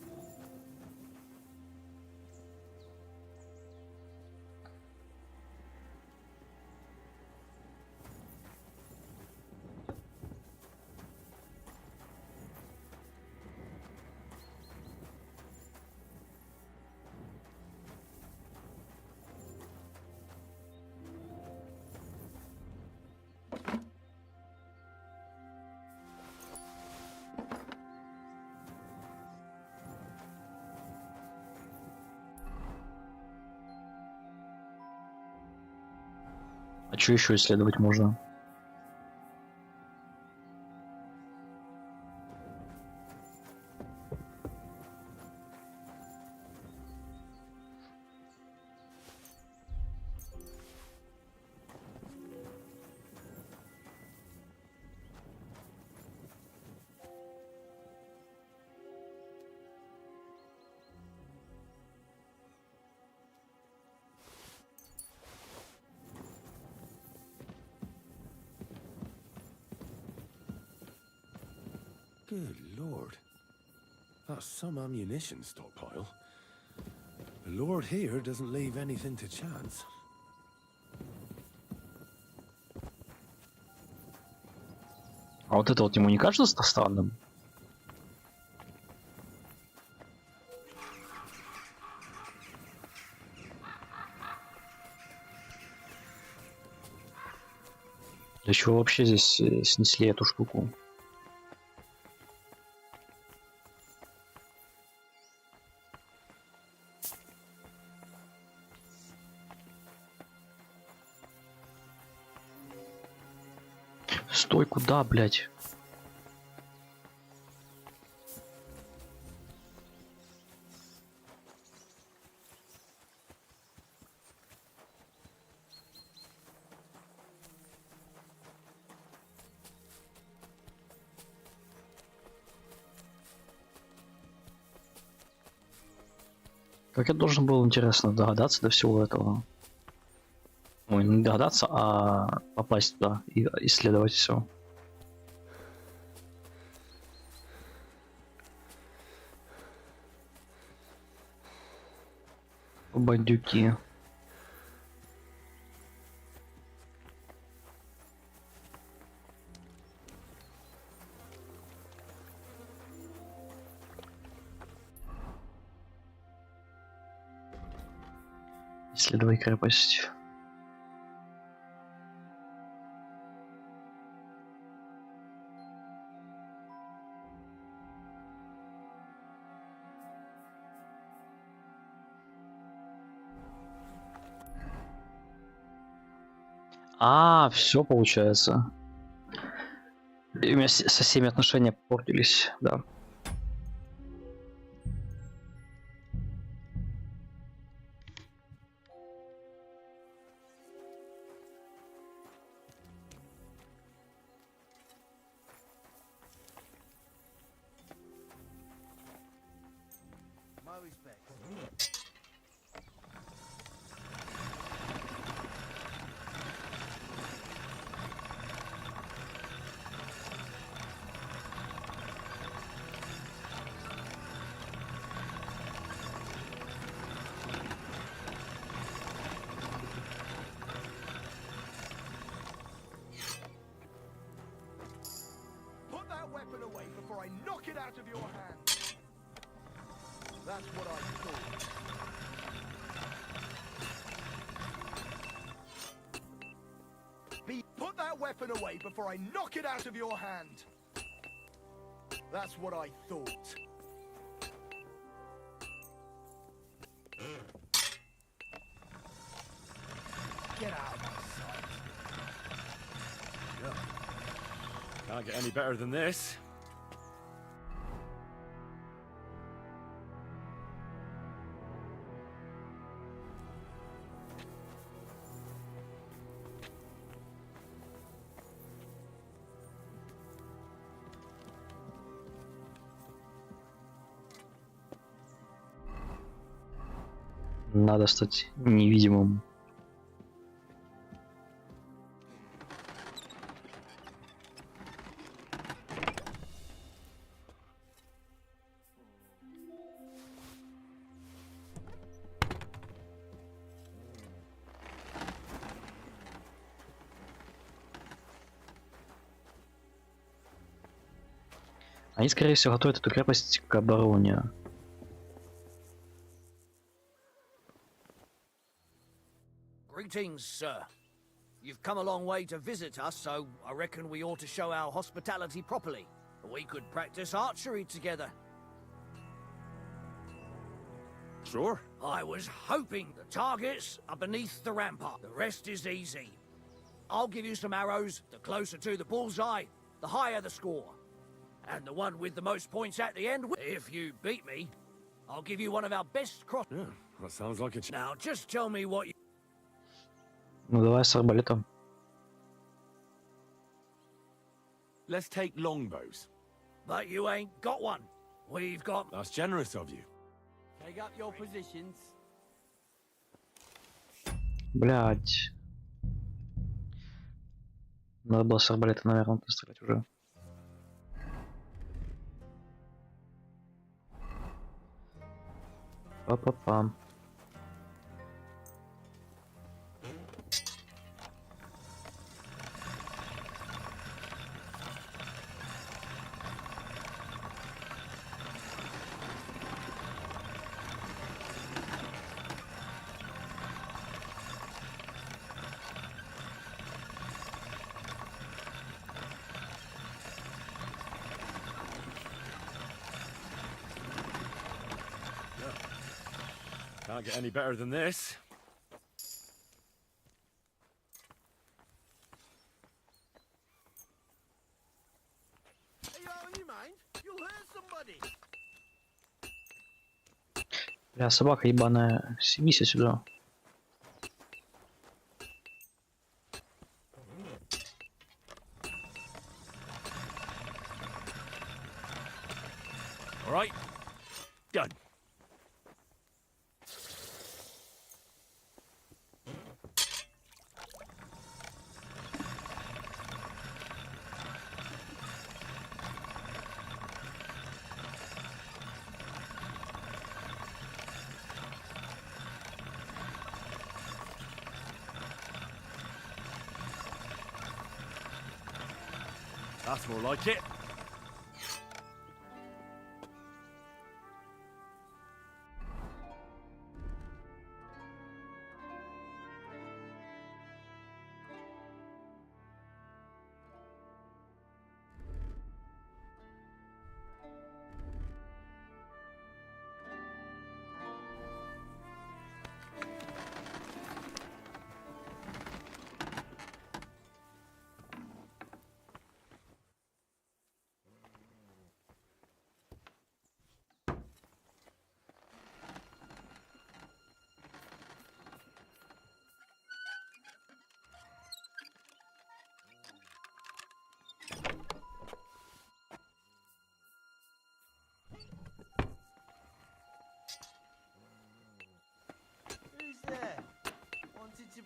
А что еще исследовать можно? Good lord. That's some ammunition stockpile. The lord here doesn't leave anything to chance. А вот это вот ему не кажется странным? Для чего вообще здесь снесли эту штуку? Стой, куда, блядь? Как я должен был, интересно, догадаться до всего этого? Ой, не догадаться, а попасть туда и исследовать все. Бандюки. Исследуй крепость. А, все получается. И у меня со всеми отношения портились, да. My respect. Put that weapon away before I knock it out of your hand. That's what I thought. Put that weapon away before I knock it out of your hand. That's what I thought. Get out of my sight. Can't get any better than this. Надо стать невидимым. Они, скорее всего, готовят эту крепость к обороне. Greetings, sir. You've come a long way to visit us, so I reckon we ought to show our hospitality properly. We could practice archery together. Sure. I was hoping the targets are beneath the rampart. The rest is easy. I'll give you some arrows. The closer to the bullseye, the higher the score. And the one with the most points at the end, if you beat me, I'll give you one of our best cross... Yeah, that sounds like a... Now, just tell me what you... Ну давай с арбалетом. Let's take longbows. But you ain't got one. We've got... That's generous of you. Take up your positions. Блять. Надо было с арбалета, наверное, пострелять уже. Па-па-пам. Can't get any better than this. Hey, yo, you mind? You'll hurt somebody. Бля, собака ебаная. Семися сюда. All right. Done. That's more like it.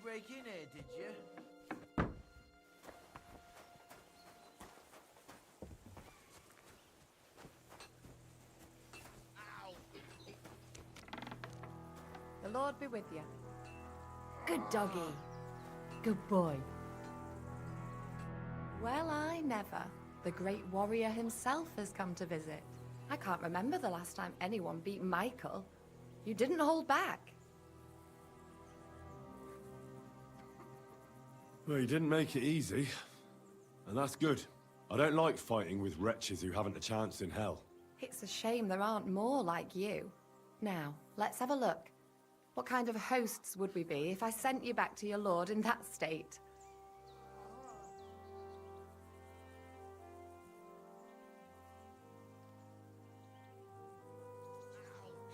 break in here, did you? The Lord be with you. Good doggy. Good boy. Well, I never. The great warrior himself has come to visit. I can't remember the last time anyone beat Michael. You didn't hold back. Well, you didn't make it easy. And that's good. I don't like fighting with wretches who haven't a chance in hell. It's a shame there aren't more like you. Now, let's have a look. What kind of hosts would we be if I sent you back to your lord in that state?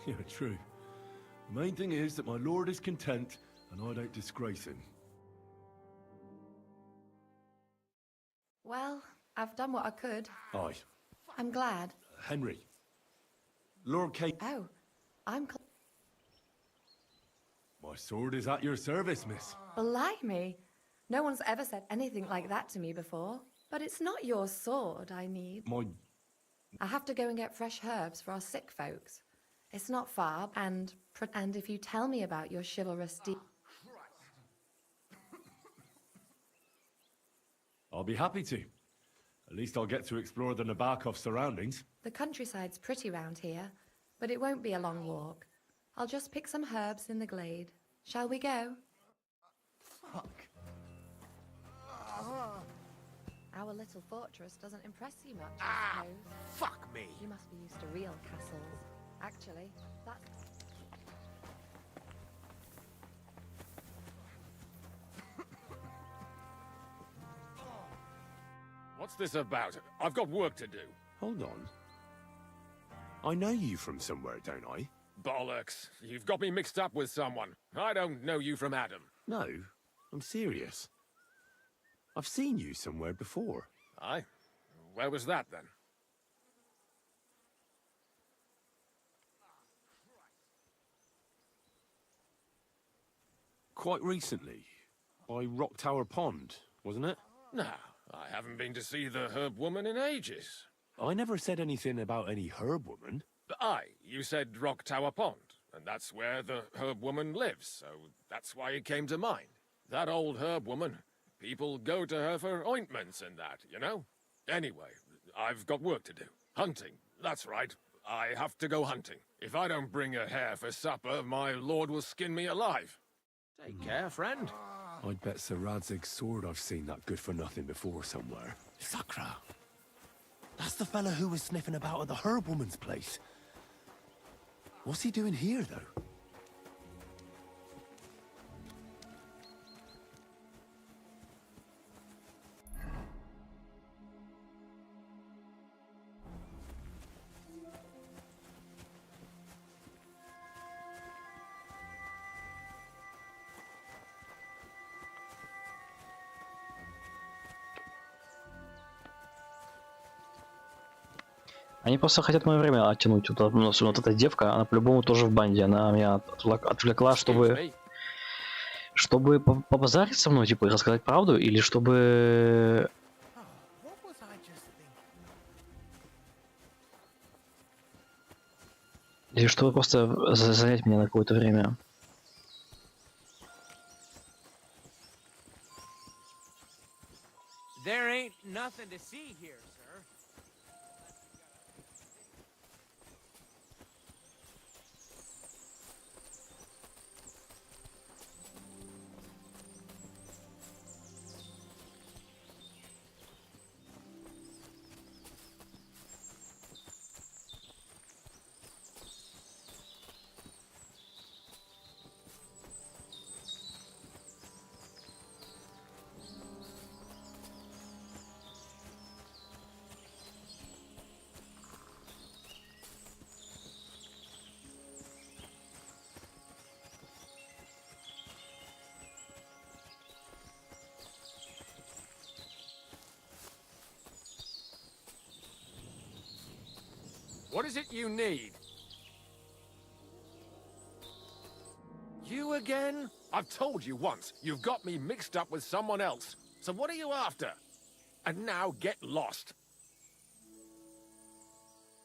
Yeah, true. The main thing is that my lord is content, and I don't disgrace him. Well, I've done what I could. Aye. I'm glad. Henry. Lord Kate. Oh, I'm My sword is at your service, miss. Blimey. No one's ever said anything like that to me before. But it's not your sword I need. I have to go and get fresh herbs for our sick folks. It's not far, and if you tell me about your chivalrous deed... I'll be happy to. At least I'll get to explore the Nabokov surroundings. The countryside's pretty round here, but it won't be a long walk. I'll just pick some herbs in the glade. Shall we go? Fuck. Our little fortress doesn't impress you much, I Ah, suppose. fuck me. You must be used to real castles. Actually, that's... What's this about? I've got work to do. Hold on. I know you from somewhere, don't I? Bollocks. You've got me mixed up with someone. I don't know you from Adam. No, I'm serious. I've seen you somewhere before. Aye? Where was that, then? Quite recently. By Rock Tower Pond, wasn't it? No, I haven't been to see the herb woman in ages. I never said anything about any herb woman. Aye, you said Rock Tower Pond, and that's where the herb woman lives, so that's why it came to mind. That old herb woman, people go to her for ointments and that, you know? Anyway, I've got work to do. Hunting, that's right. I have to go hunting. If I don't bring a hare for supper, my lord will skin me alive. Take care, friend. I'd bet Sir Radzig's sword I've seen that good for nothing before somewhere. Sakra! That's the fella who was sniffing about at the herb woman's place. What's he doing here, though? Они просто хотят мое время оттянуть. Вот эта девка, она по-любому тоже в банде. Она меня отвлекла, чтобы побазарить со мной, типа, и рассказать правду, или чтобы... Или чтобы просто занять меня на какое-то время. There ain't nothing to see here, sir. What is it you need? You You again? I've told you once, you've got me mixed up with someone else. So what are you after? And now get lost.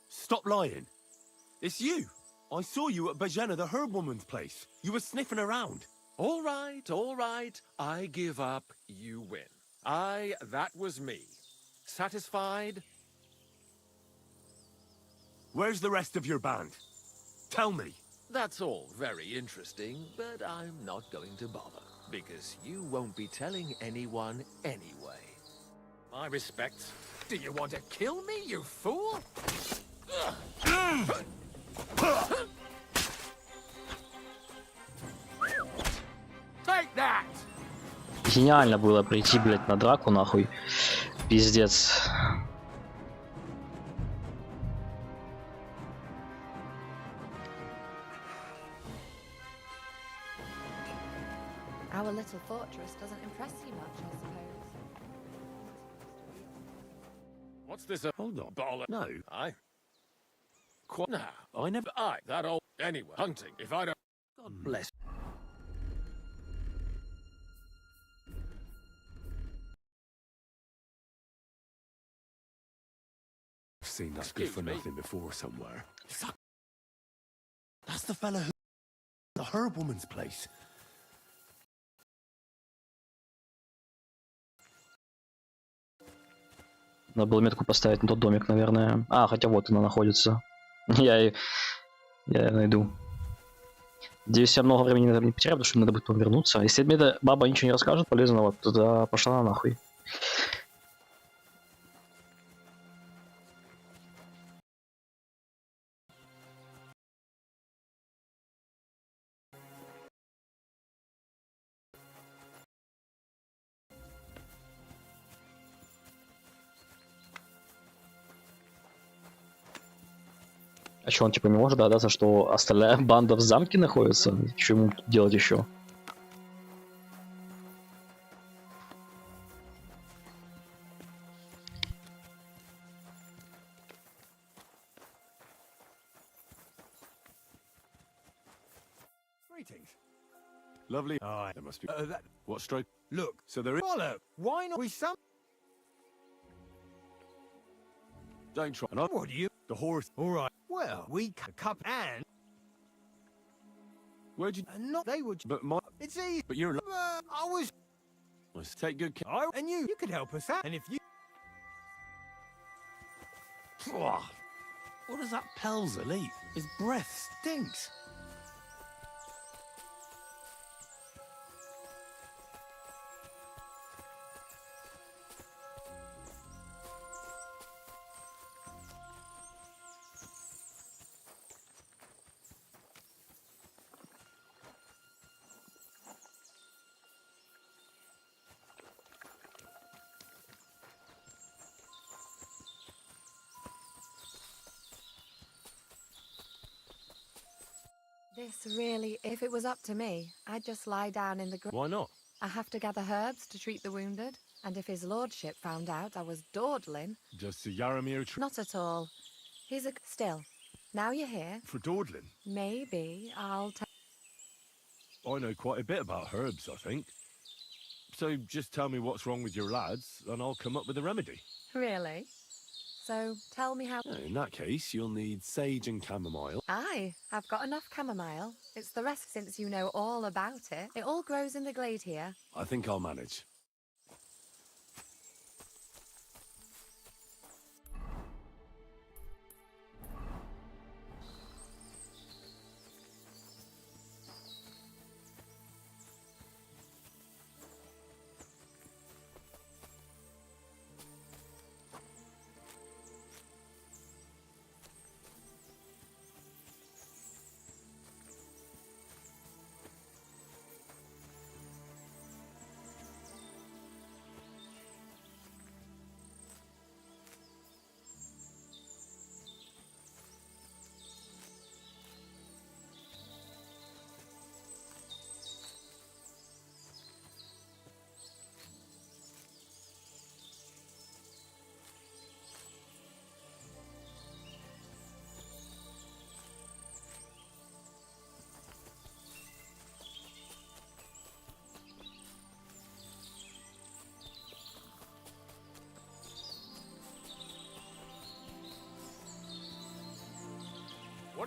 Stop lying. It's you. I saw you at Bajena, the herb woman's place. You were sniffing around. All right. I give up. You win. That was me. Satisfied? Where's the rest of your band? Tell me. That's all very interesting, but I'm not going to bother. Because you won't be telling anyone anyway. My respects. Do you want to kill me, you fool? Take that! Гениально было прийти, блядь, на драку, нахуй. Пиздец. Our little fortress doesn't impress you much, I suppose. What's this? Hold on. Ball? No. I. No. I never... That old. Anyway, hunting. If I don't. God bless. I've seen that good for Excuse me? nothing before somewhere. That's the fella who... The herb woman's place. Надо было метку поставить на тот домик, наверное. А, хотя вот она находится. Я найду. Здесь я много времени, наверное, не потеряю, потому что надо будет потом вернуться. Если мне эта баба ничего не расскажет полезного, тогда пошла она нахуй. А что, он типа не может догадаться, что остальная банда в замке находится? Что ему тут делать еще? Greetings. Lovely. Aye. There must be... That... What stroke? Look. So there is... Follow. Why not we some... Don't try. And I... What do you... The horse... All right. Well, we cup and... Where'd you... And not they would... But my... It's easy. But you're... I was... Let's take good care... And you could help us out. And if you... What does that Pelzer eat? His breath stinks. This really, if it was up to me, I'd just lie down in the Why not? I have to gather herbs to treat the wounded, and if his lordship found out I was dawdling... Just a Yaramir... Not at all. He's a... Still, now you're here, For dawdling? maybe I'll tell... I know quite a bit about herbs, I think. So just tell me what's wrong with your lads, and I'll come up with a remedy. Really? So, tell me how... In that case, you'll need sage and chamomile. Aye, I've got enough chamomile. It's the rest since you know all about it. It all grows in the glade here. I think I'll manage.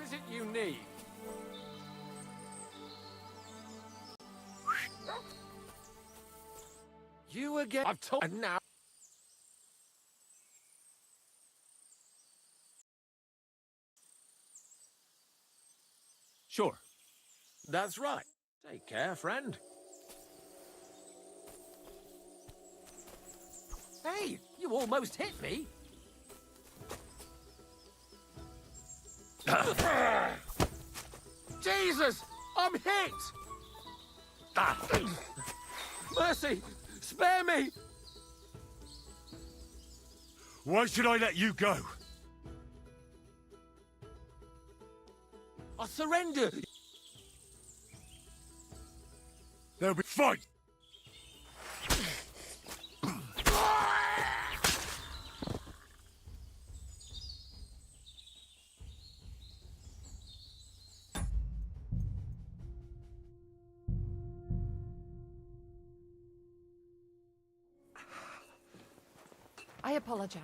What is it you need? You again? I've told and now. Sure. That's right. Take care, friend. Hey, you almost hit me. Jesus! I'm hit! Mercy! Spare me! Why should I let you go? I surrender! There'll be fight! I apologize.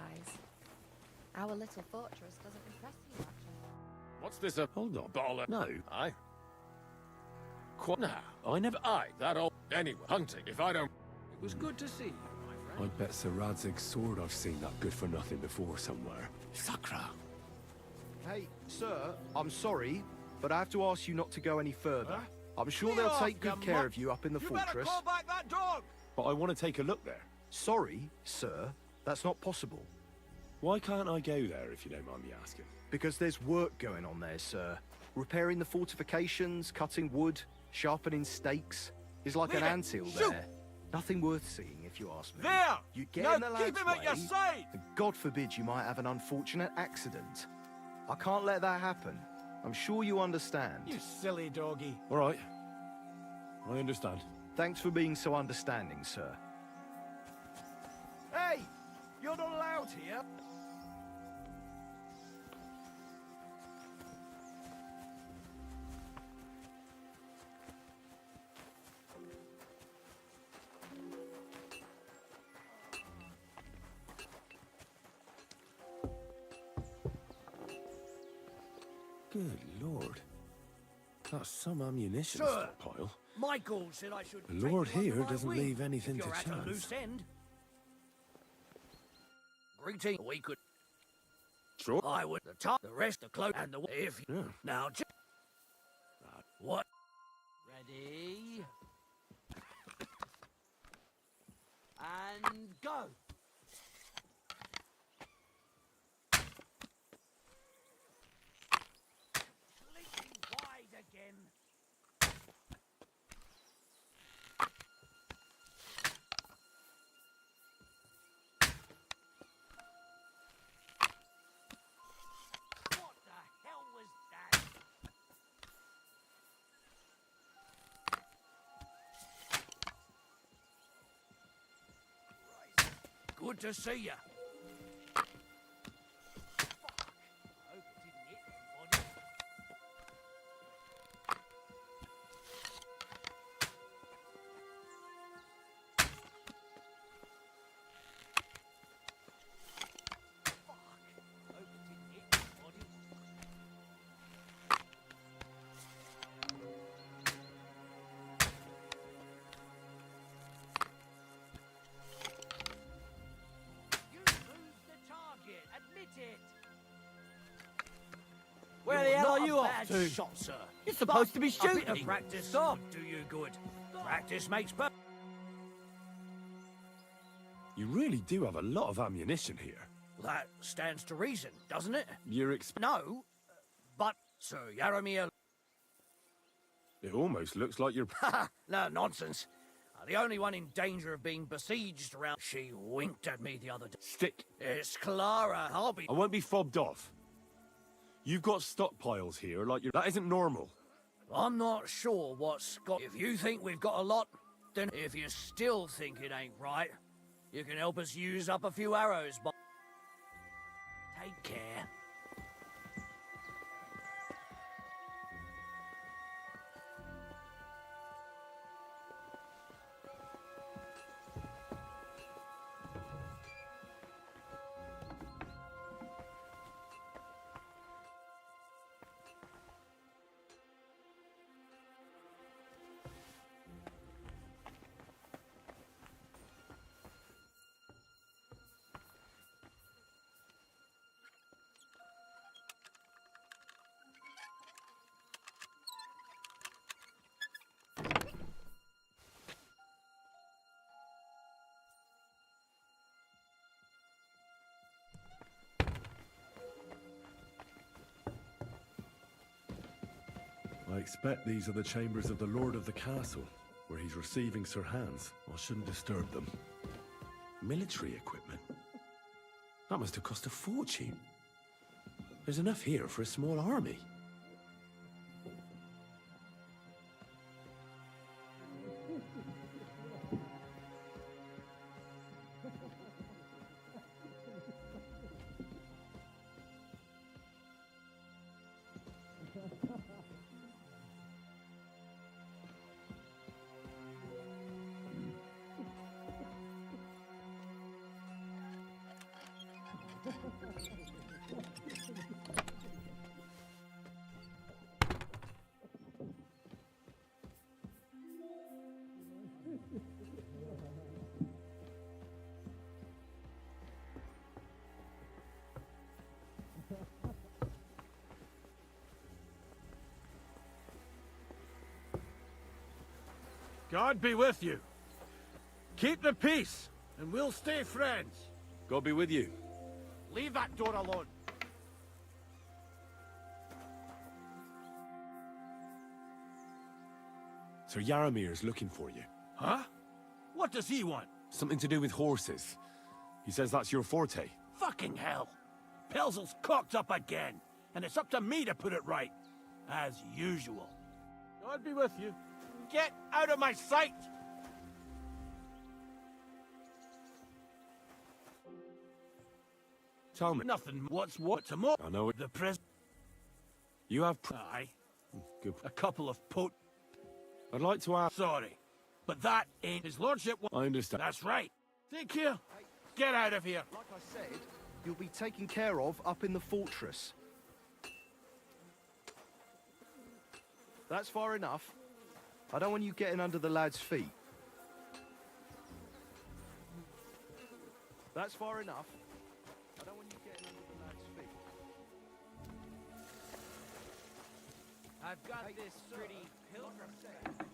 Our little fortress doesn't impress you, actually. What's this a hold on, baller? No, I. No, I never. That old. Anyway, hunting. If I don't. It was good to see you, my I friend. bet Sir Radzig's sword I've seen that good for nothing before somewhere. Sakra. Hey, sir, I'm sorry, but I have to ask you not to go any further. Huh? I'm sure Get they'll off, take good you care mutt. of you up in the You better fortress. call back that dog. But I want to take a look there. Sorry, sir, that's not possible. Why can't I go there if you don't mind me asking? Because there's work going on there, sir. Repairing the fortifications, cutting wood, sharpening stakes. There's like Leave an it. anthill Shoot. there. Nothing worth seeing, if you ask me. There! You get Now in the lad's keep him at your way, side! and God forbid you might have an unfortunate accident. I can't let that happen. I'm sure you understand. You silly doggy. All right. I understand. Thanks for being so understanding, sir. Hey! You're not allowed here. Good lord. That's some ammunition Sir. stockpile. Michael said I should. The take Lord you under here my doesn't wing leave anything if to you're at chance. a loose end. Greeting. We could. Sure. I would the top, the rest, the cloak, and the if you Yeah. now. What? Ready? And go. Sleeping wide again. What the hell was that? Good to see you. Fuck. I hope it didn't hit anybody. Fuck. I hope it didn't hit anybody. You moved the target. Admit it. Where the hell are you off Bad to? shot, sir. You're supposed to be A bit shooting. of practice would do you good. Practice makes perfect. You really do have a lot of ammunition here. That stands to reason, doesn't it? You're No, but Sir Yaramir. It almost looks like you're... No nonsense. The only one in danger of being besieged around. She winked at me the other day. Stick. It's Clara. I'll be. I won't be fobbed off. You've got stockpiles here like you're... That isn't normal. I'm not sure what's got. If you think we've got a lot, then if you still think it ain't right, you can help us use up a few arrows. But take care. expect these are the chambers of the Lord of the Castle, where he's receiving Sir Hans. I shouldn't disturb them. Military equipment? That must have cost a fortune. There's enough here for a small army. God be with you. Keep the peace, and we'll stay friends. God be with you. Leave that door alone. Sir Yaramir's looking for you. Huh? What does he want? Something to do with horses. He says that's your forte. Fucking hell. Pelzel's cocked up again, and it's up to me to put it right. As usual. God be with you. Get out of my sight! Tell me. Nothing. What's what tomorrow? I know it. The pres. You have... Aye. Good. A couple of I'd like to ask... Sorry. But that ain't his lordship. I understand. That's right. Take care. Get out of here. Like I said, you'll be taken care of up in the fortress. That's far enough. I don't want you getting under the lad's feet. That's far enough. I don't want you getting under the lad's feet. I've got this pretty pilgrim set.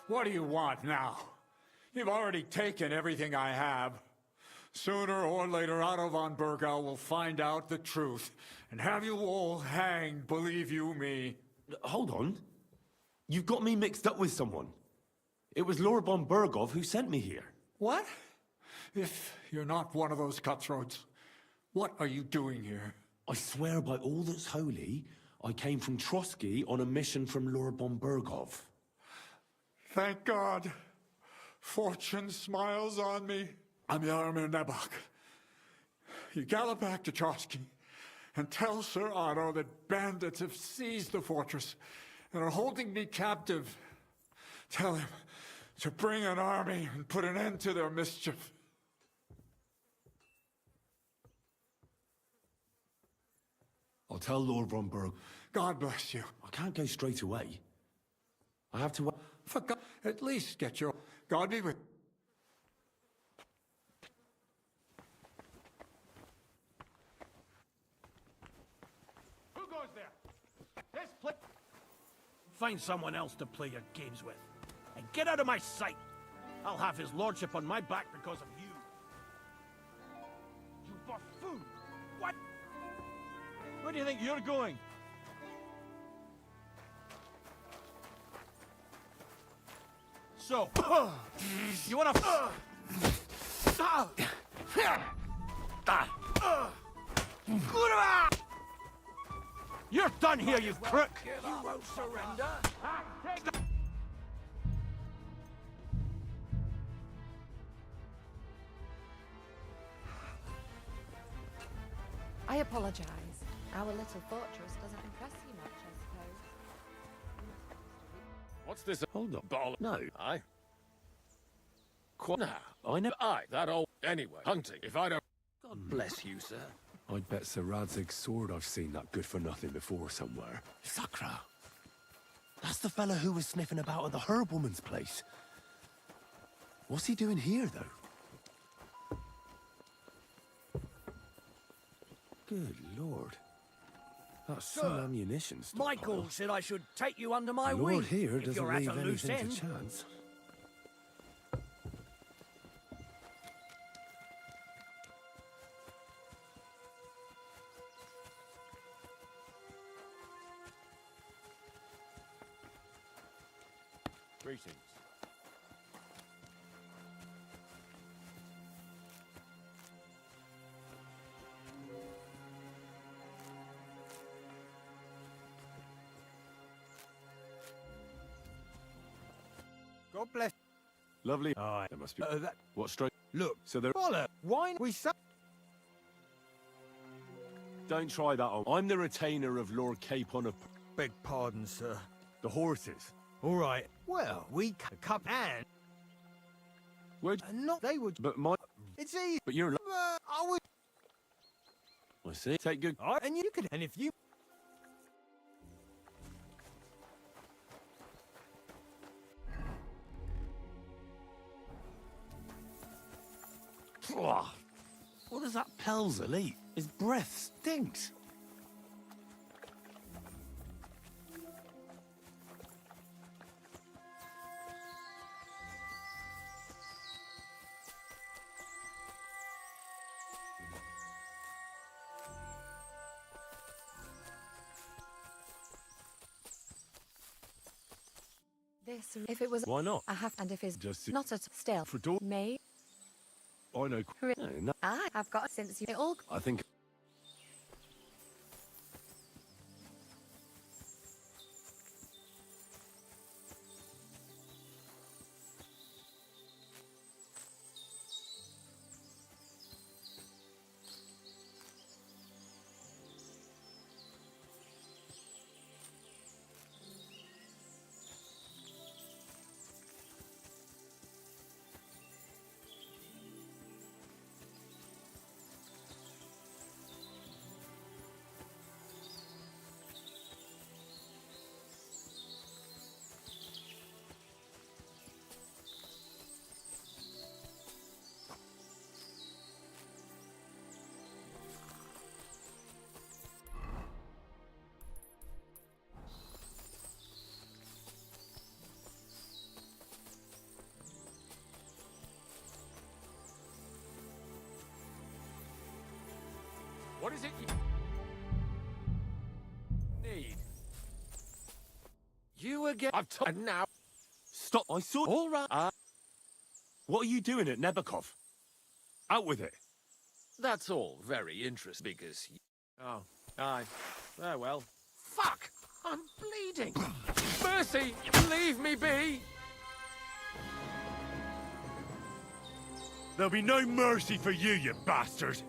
What do you want now? You've already taken everything I have. Sooner or later, Otto von Bergau will find out the truth and have you all hanged, believe you me. Hold on. You've got me mixed up with someone. It was Lord von Bergov who sent me here. What? If you're not one of those cutthroats, what are you doing here? I swear by all that's holy, I came from Trotsky on a mission from Lord von Bergov. Thank God. Fortune smiles on me. I'm Yarmir Nebok. You gallop back to Trotsky and tell Sir Otto that bandits have seized the fortress and are holding me captive. Tell him to bring an army and put an end to their mischief. I'll tell Lord von Berg. God bless you. I can't go straight away. I have to... For God, at least get your... God be with... Who goes there? This place. Find someone else to play your games with. And get out of my sight. I'll have his lordship on my back because of you. You buffoon! What? Where do you think you're going? So, you wanna... You're done here, you crook! You won't surrender. I apologize. Our little fortress doesn't impress you much, I suppose. What's this? Hold on. Ball? No. Aye. Now, I know. aye, that old... Anyway, hunting. If I don't... God bless you, sir. I'd bet Sir Radzig's sword I've seen that good for nothing before somewhere. Sakra. That's the fella who was sniffing about at the herb woman's place. What's he doing here, though? Good Lord. That's some ammunition stockpile. Michael said I should take you under my The wing Lord here if doesn't you're at leave a loose anything end. to chance. Greetings. God bless. Lovely. Aye. There must be. That. What strike? Look. So there. Bollocks. Why we say? Don't try that on. I'm the retainer of Lord Capon of. Beg pardon, sir. The horses. All right. Well, we cup and. Where'd. Not they would. But my. It's easy. But you're. I would. I see. Take good. All right, and you could. And if you. What does that Pelzel eat? His breath stinks. This, if it was. Why not? I have, and if it's Just not at still. for door. May. I know. No, I've got since you it all. I think. What is it you need? You again? I've told now. Stop! I saw. All right. What are you doing at Nebakov? Out with it. That's all very interesting because. Oh, aye. Oh well. Fuck! I'm bleeding. Mercy! Leave me be! There'll be no mercy for you, you bastard!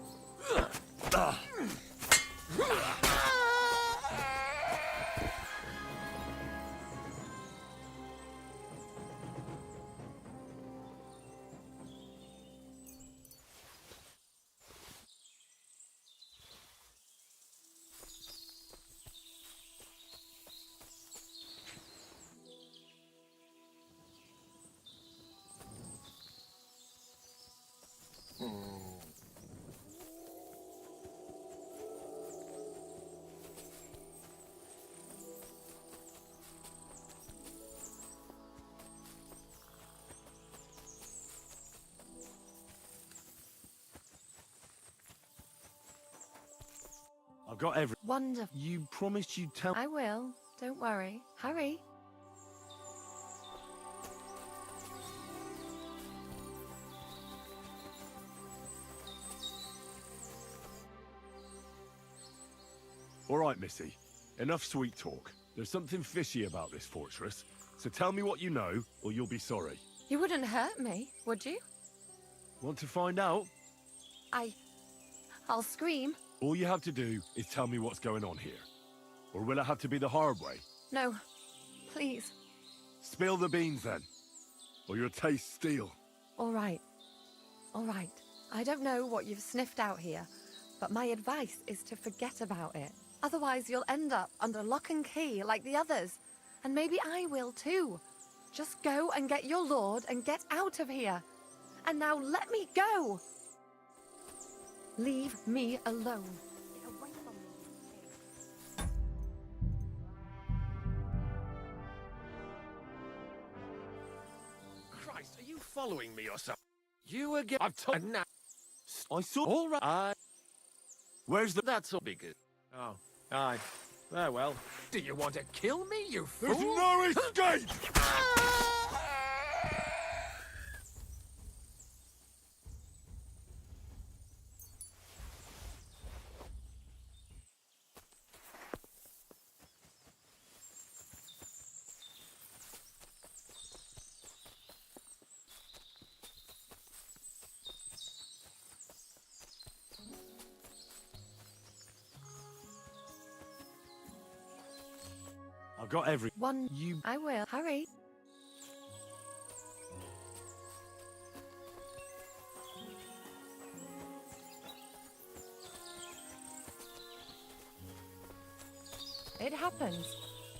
I've got every. Wonderful. You promised you'd tell. I will. Don't worry. Hurry. All right, Missy. Enough sweet talk. There's something fishy about this fortress. So tell me what you know, or you'll be sorry. You wouldn't hurt me, would you? Want to find out? I'll scream. All you have to do is tell me what's going on here. Or will it have to be the hard way? No. Please. Spill the beans then. Or your taste steel. All right. All right. I don't know what you've sniffed out here, but my advice is to forget about it. Otherwise, you'll end up under lock and key like the others. And maybe I will too. Just go and get your lord and get out of here. And now let me go! Leave me alone. Get away from me, you pig. following me or something? You again? I've told now. I saw. All right. Where's the... That's all be good. Oh, aye. Farewell. Do you want to kill me, you fool? There's no escape! I've got every... One. You. I will. Hurry. It happens.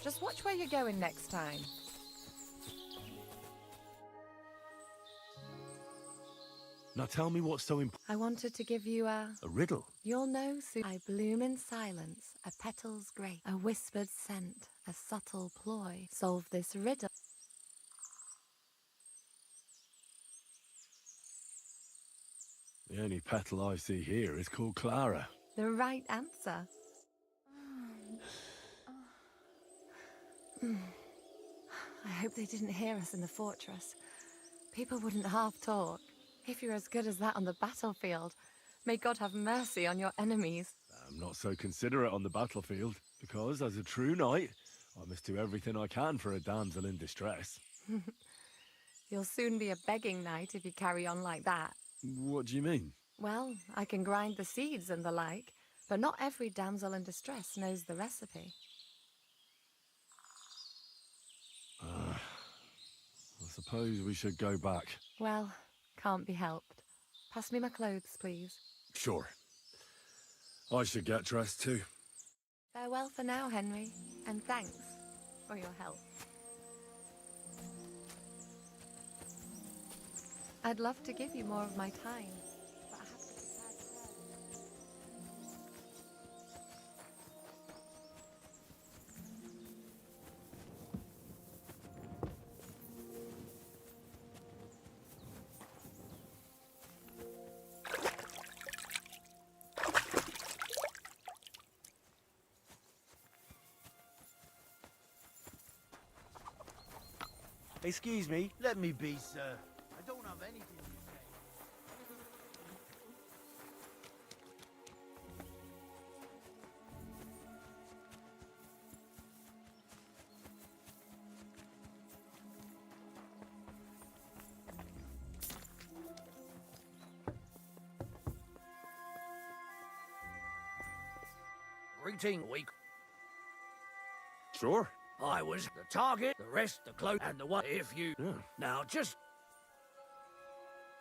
Just watch where you're going next time. Now tell me what's so important. I wanted to give you a riddle? You'll know soon. I bloom in silence, a petal's grace, a whispered scent, a subtle ploy. Solve this riddle. The only petal I see here is called Clara. The right answer. I hope they didn't hear us in the fortress. People wouldn't half talk. If you're as good as that on the battlefield, may God have mercy on your enemies. I'm not so considerate on the battlefield, because as a true knight, I must do everything I can for a damsel in distress. You'll soon be a begging knight if you carry on like that. What do you mean? Well, I can grind the seeds and the like, but not every damsel in distress knows the recipe. I suppose we should go back. Well, can't be helped. Pass me my clothes, please. Sure. I should get dressed too. Farewell for now, Henry, and thanks for your help. I'd love to give you more of my time, but I have to decide first. Excuse me, let me be, sir. I don't have anything to say. Greeting week. Sure. I was the target, the rest the cloak, and the one if you... Now just...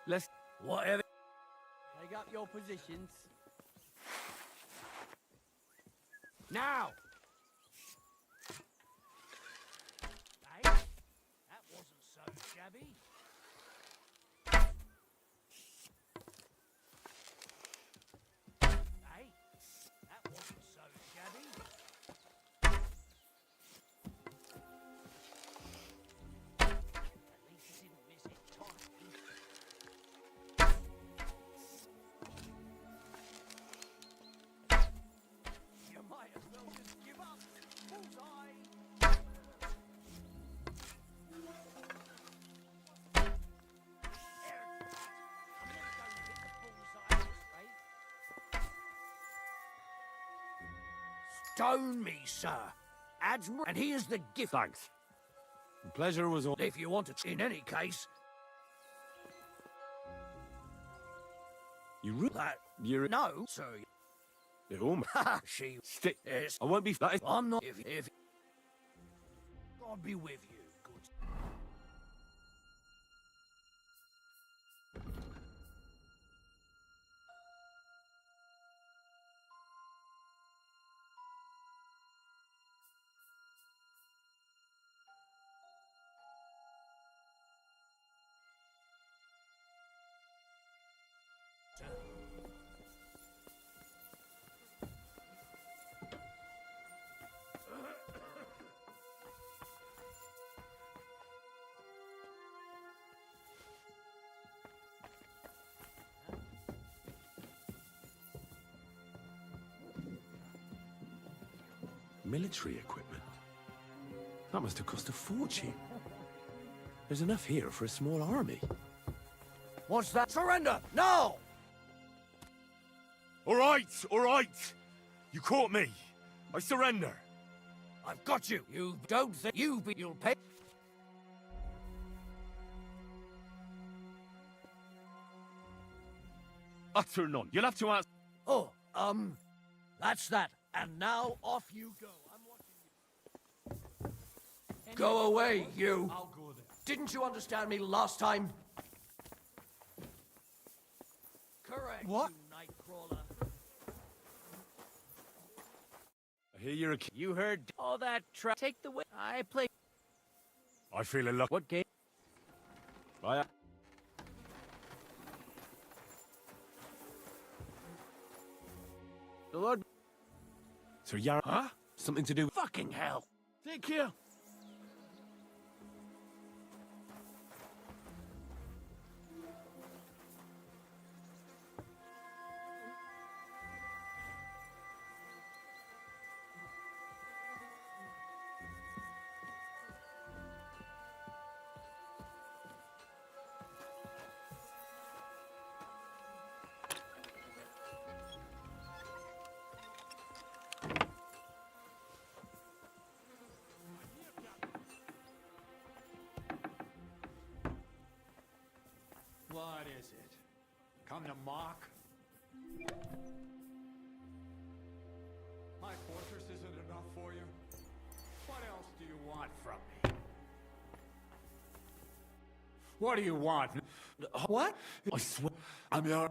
Let's... Whatever... Take up your positions. Now! Hey, that wasn't so shabby. Hey, that wasn't so shabby. At least you didn't miss it totally. You might as well just give up. Bullseye! Stone me, sir. Admiral, and here's the gift. Thanks. The pleasure was all... If you want to, in any case, You that You're... no, sir. It almost... She Stick... is. I won't be... That is... I'm not. If God be with you. Good. military equipment. That must have cost a fortune. There's enough here for a small army. What's that? Surrender! No! All right, all right. You caught me. I surrender. I've got you. You don't think you'll pay? Utter none. You'll have to ask. Oh, that's that. And now off you go. I'm watching you. Go away, you. I'll go there. Didn't you understand me last time? Correct. What? You nightcrawler. I hear you're a kid. You heard all that take the way. I play. I feel a luck. What game? I. The Lord. Sir Yara. Huh? Something to do. Fucking hell. Take care. What is it? Come to mock? My fortress isn't enough for you? What else do you want from me? What do you want? What? I swear. I'm your...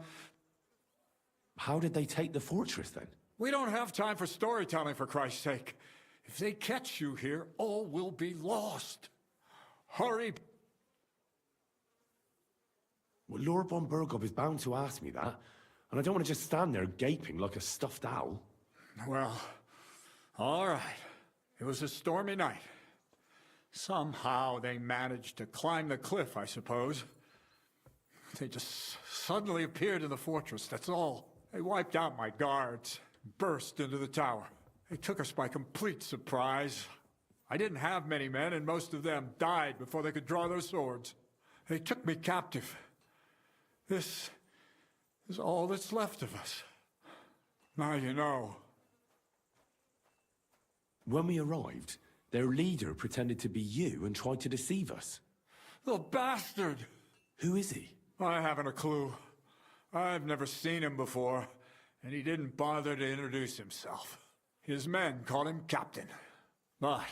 How did they take the fortress then? We don't have time for storytelling, for Christ's sake. If they catch you here, all will be lost. Hurry. Well, Lord von Burgov is bound to ask me that, and I don't want to just stand there gaping like a stuffed owl. Well, all right. It was a stormy night. Somehow they managed to climb the cliff, I suppose. They just suddenly appeared in the fortress, that's all. They wiped out my guards, burst into the tower. They took us by complete surprise. I didn't have many men, and most of them died before they could draw their swords. They took me captive. This is all that's left of us. Now you know. When we arrived, their leader pretended to be you and tried to deceive us. The bastard! Who is he? I haven't a clue. I've never seen him before, and he didn't bother to introduce himself. His men call him Captain. But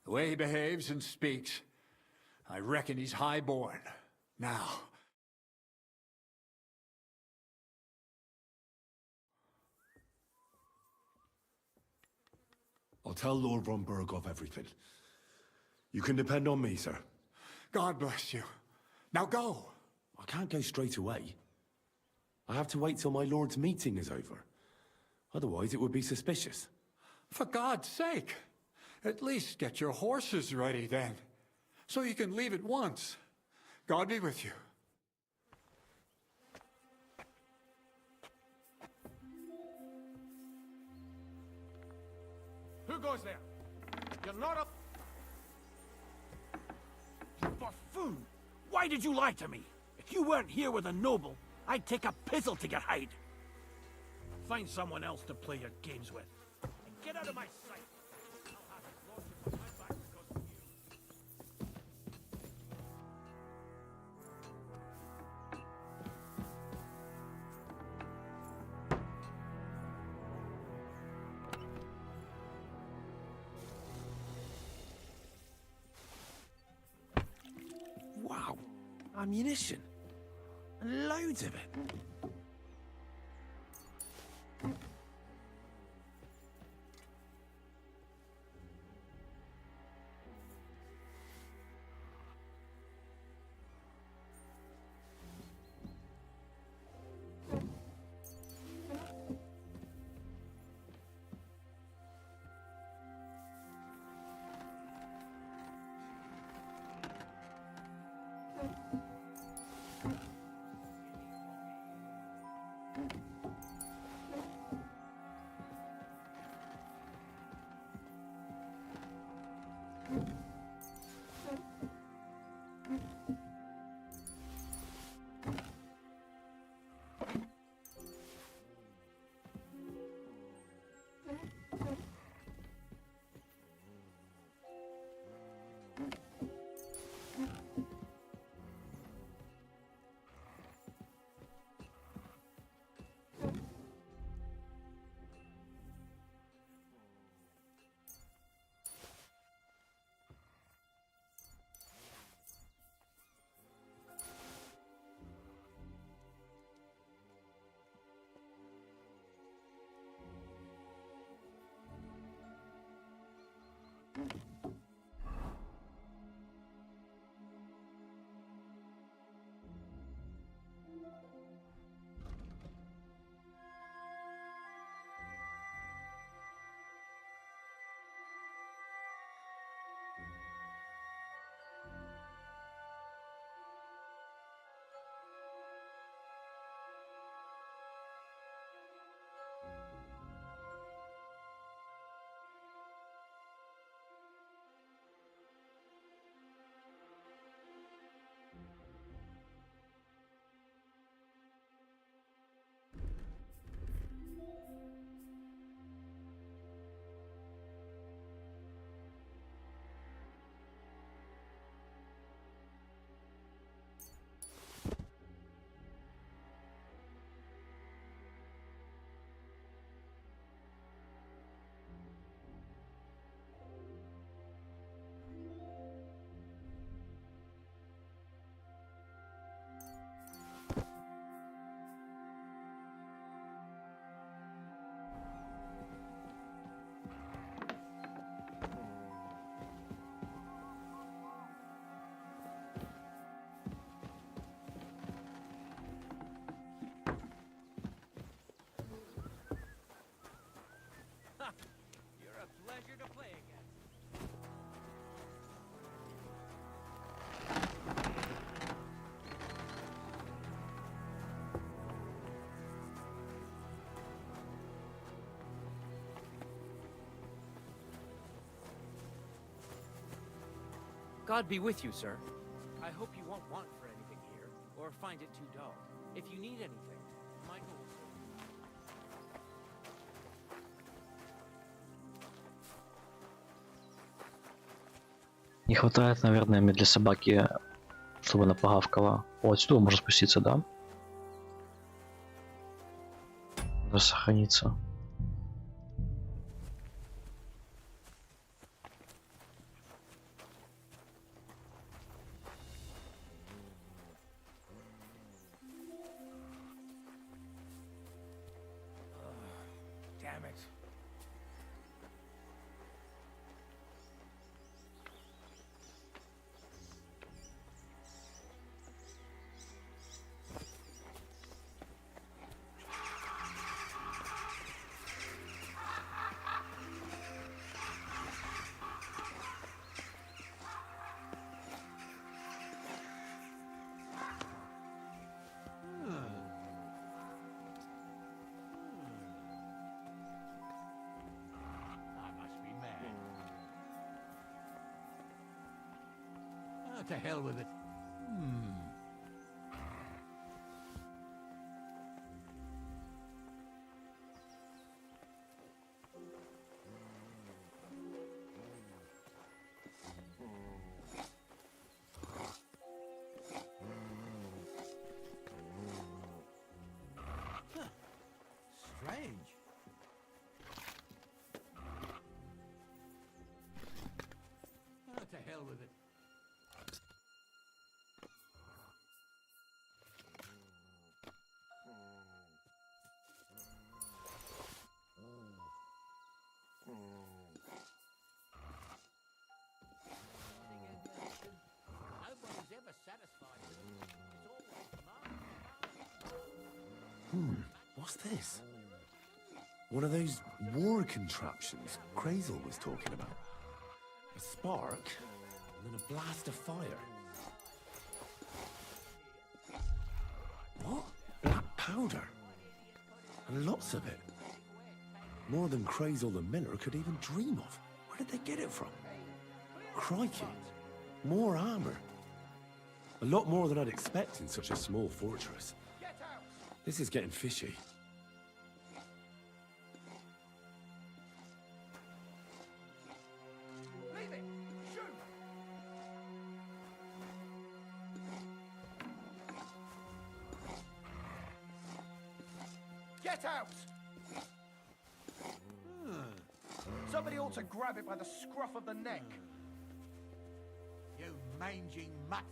the way he behaves and speaks, I reckon he's high-born. Now, I'll tell Lord von Burgov everything. You can depend on me, sir. God bless you. Now go! I can't go straight away. I have to wait till my lord's meeting is over. Otherwise, it would be suspicious. For God's sake! At least get your horses ready then, so you can leave at once. God be with you. Who goes there? You're not a... You buffoon! Why did you lie to me? If you weren't here with a noble, I'd take a pizzle to your hide. Find someone else to play your games with. And get out of my sight! I'll have his lordship on my back because of you. Wow. Ammunition. Loads of it. God be with you, sir. I hope you won't want for anything here, or find it too dull. If you need anything, Michael will... Не хватает, наверное, мне для собаки, чтобы она погавкала. О, отсюда можно спуститься, да? Надо сохраниться. Damn it. To hell with it. Strange. To hell with it. Nobody's ever satisfied with it. It's always What's this? One of those war contraptions Crazel was talking about. A spark, and then a blast of fire. What? Black powder? And lots of it. More than Crazel the Miller could even dream of. Where did they get it from? Crikey. More armor. A lot more than I'd expect in such a small fortress. This is getting fishy. Leave it! Shoot! Get out! Somebody ought to grab it by the scruff of the neck. You mangy mutt.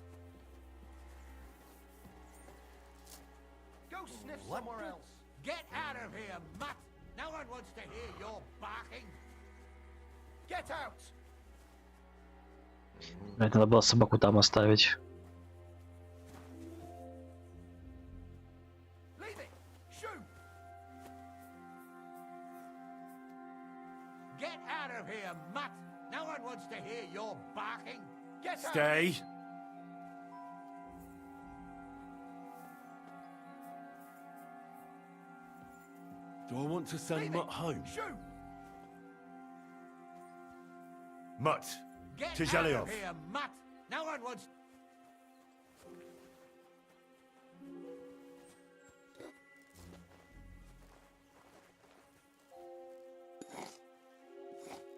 Go sniff somewhere else. Get out of here, mutt. No one wants to hear your barking. Get out! Блядь, надо было собаку там оставить. Leave it! Shoot! Get out of here, mutt. No one wants to hear your barking. Get out! Stay. Do I want to send Leave Mutt it. home? Shoot! Mutt, Get to out Zhelyov. of here, mutt. No one wants...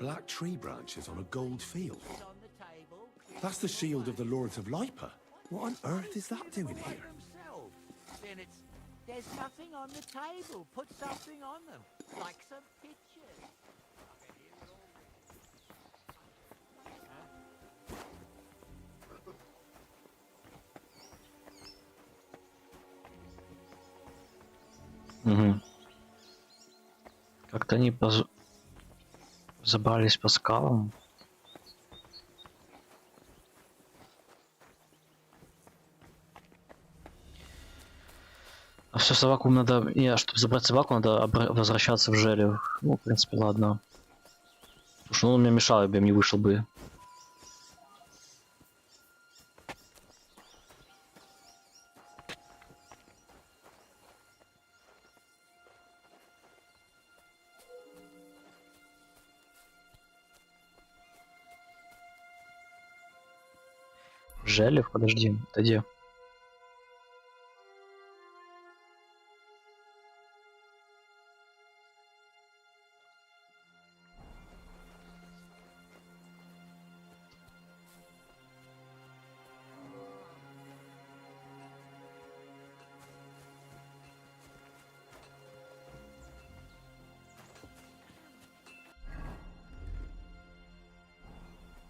Black tree branches on a gold field. That's the shield of the Lords of Lipa. What on earth is that doing here? Then it's... There's nothing on the table. Put something on them. Like some pictures. Угу. Как-то они забрались по скалам. А все, собаку надо... чтобы забрать собаку, надо возвращаться в Желю. Ну, в принципе, ладно. Потому что он мне мешал, я бы не вышел бы. Желев, подожди, это где?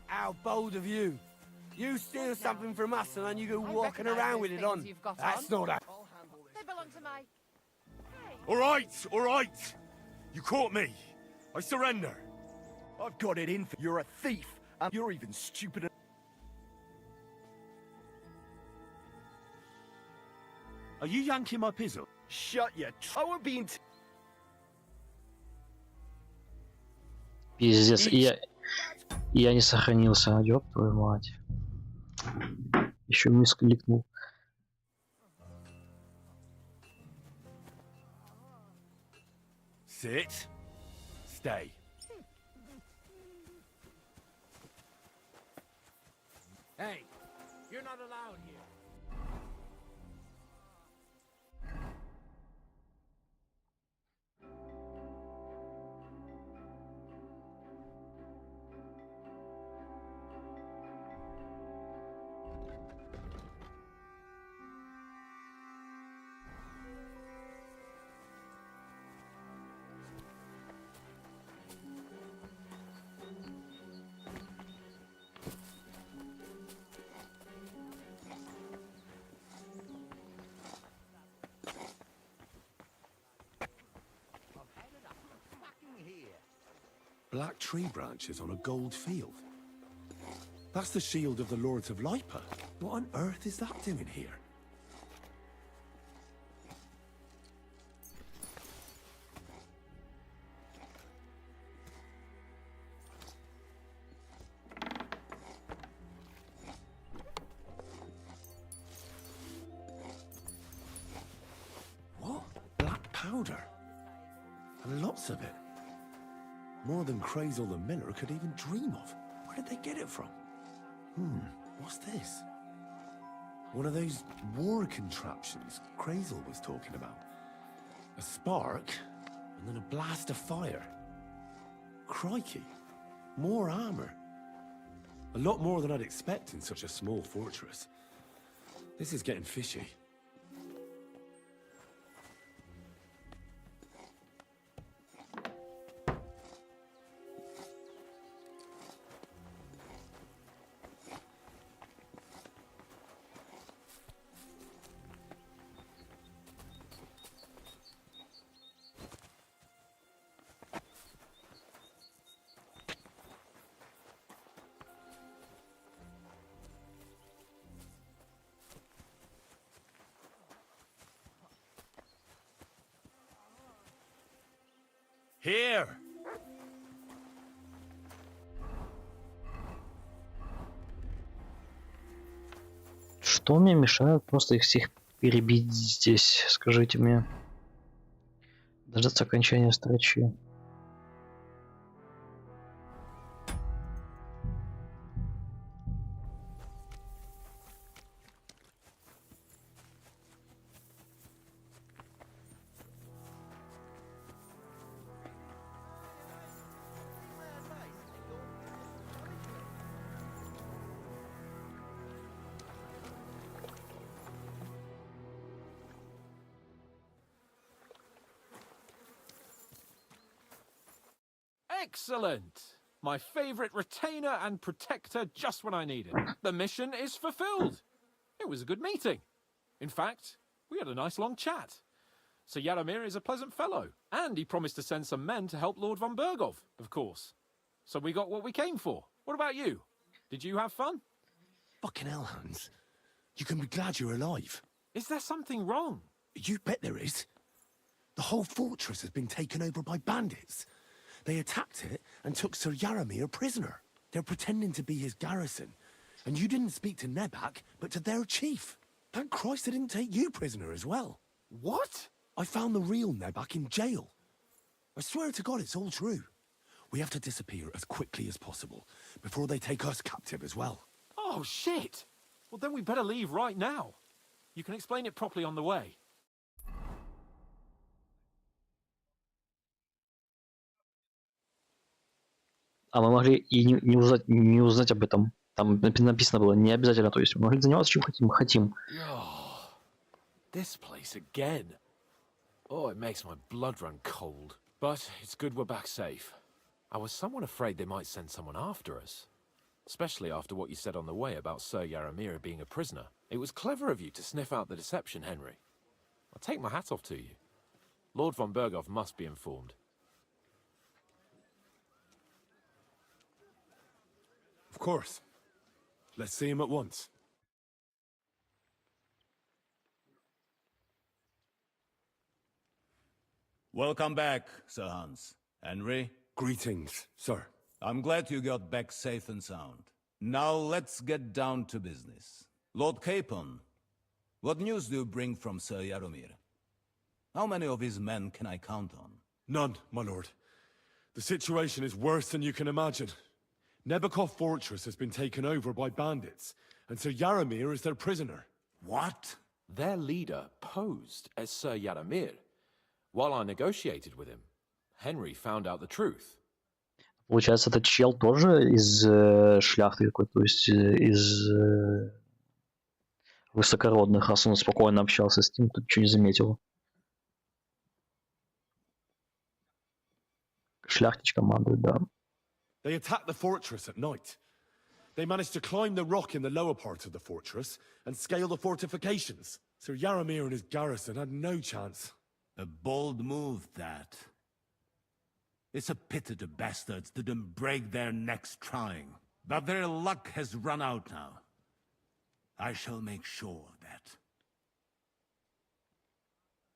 How bold of you! You steal something from us and then you go walking around with it on. That's not a... They belong to me. All right! You caught me. I surrender. I've got it in for you're a thief, and you're even stupider. Are you yanking my pizzle? Shut your I won't be in... Пиздец, я не сохранился, ёб твою мать. Еще мисс кликнул. Sit. Stay. Hey, you're not allowed here. Black tree branches on a gold field. That's the shield of the Lords of Lipa. What on earth is that doing here? What? Black powder? And lots of it. More than Crazel the Miller could even dream of. Where did they get it from? What's this? One of those war contraptions Crazel was talking about. A spark, and then a blast of fire. Crikey, more armor. A lot more than I'd expect in such a small fortress. This is getting fishy. Here! Что мне мешает просто их всех перебить здесь, скажите мне? Дождаться окончания встречи. Excellent! My favorite retainer and protector just when I need it. The mission is fulfilled. It was a good meeting. In fact, we had a nice long chat. Sir Yaramir is a pleasant fellow, and he promised to send some men to help Lord von Bergov, of course. So we got what we came for. What about you? Did you have fun? Fucking hell, Hans. You can be glad you're alive. Is there something wrong? You bet there is. The whole fortress has been taken over by bandits. They attacked it and took Sir Yaramir prisoner. They're pretending to be his garrison. And you didn't speak to Nebak, but to their chief. Thank Christ they didn't take you prisoner as well. What? I found the real Nebak in jail. I swear to God it's all true. We have to disappear as quickly as possible, before they take us captive as well. Oh, shit! Well, then we better leave right now. You can explain it properly on the way. А мы могли и не узнать об этом. Там написано было не обязательно, то есть мы могли заниматься чем хотим. Oh, this place again. Oh, it makes my blood run cold. But it's good we're back safe. I was somewhat afraid they might send someone after us. Especially after what you said on the way about Sir Yaramir being a prisoner. It was clever of you to sniff out the deception, Henry. I'll take my hat off to you. Lord von Berghoff must be informed. Of course. Let's see him at once. Welcome back, Sir Hans. Henry? Greetings, sir. I'm glad you got back safe and sound. Now let's get down to business. Lord Capon, what news do you bring from Sir Yaromir? How many of his men can I count on? None, my lord. The situation is worse than you can imagine. Nebakov Fortress has been taken over by bandits, and Sir Yaramir is their prisoner. What? Their leader posed as Sir Yaramir. While I negotiated with him, Henry found out the truth. Получается, этот чел тоже из шляхты какой-то, то есть из высокородных, раз он спокойно общался с тем, кто ничего не заметил. Шляхтич командует, да. They attacked the fortress at night. They managed to climb the rock in the lower part of the fortress and scale the fortifications. Sir Yaramir and his garrison had no chance. A bold move, that. It's a pity the bastards didn't break their necks trying. But their luck has run out now. I shall make sure of that.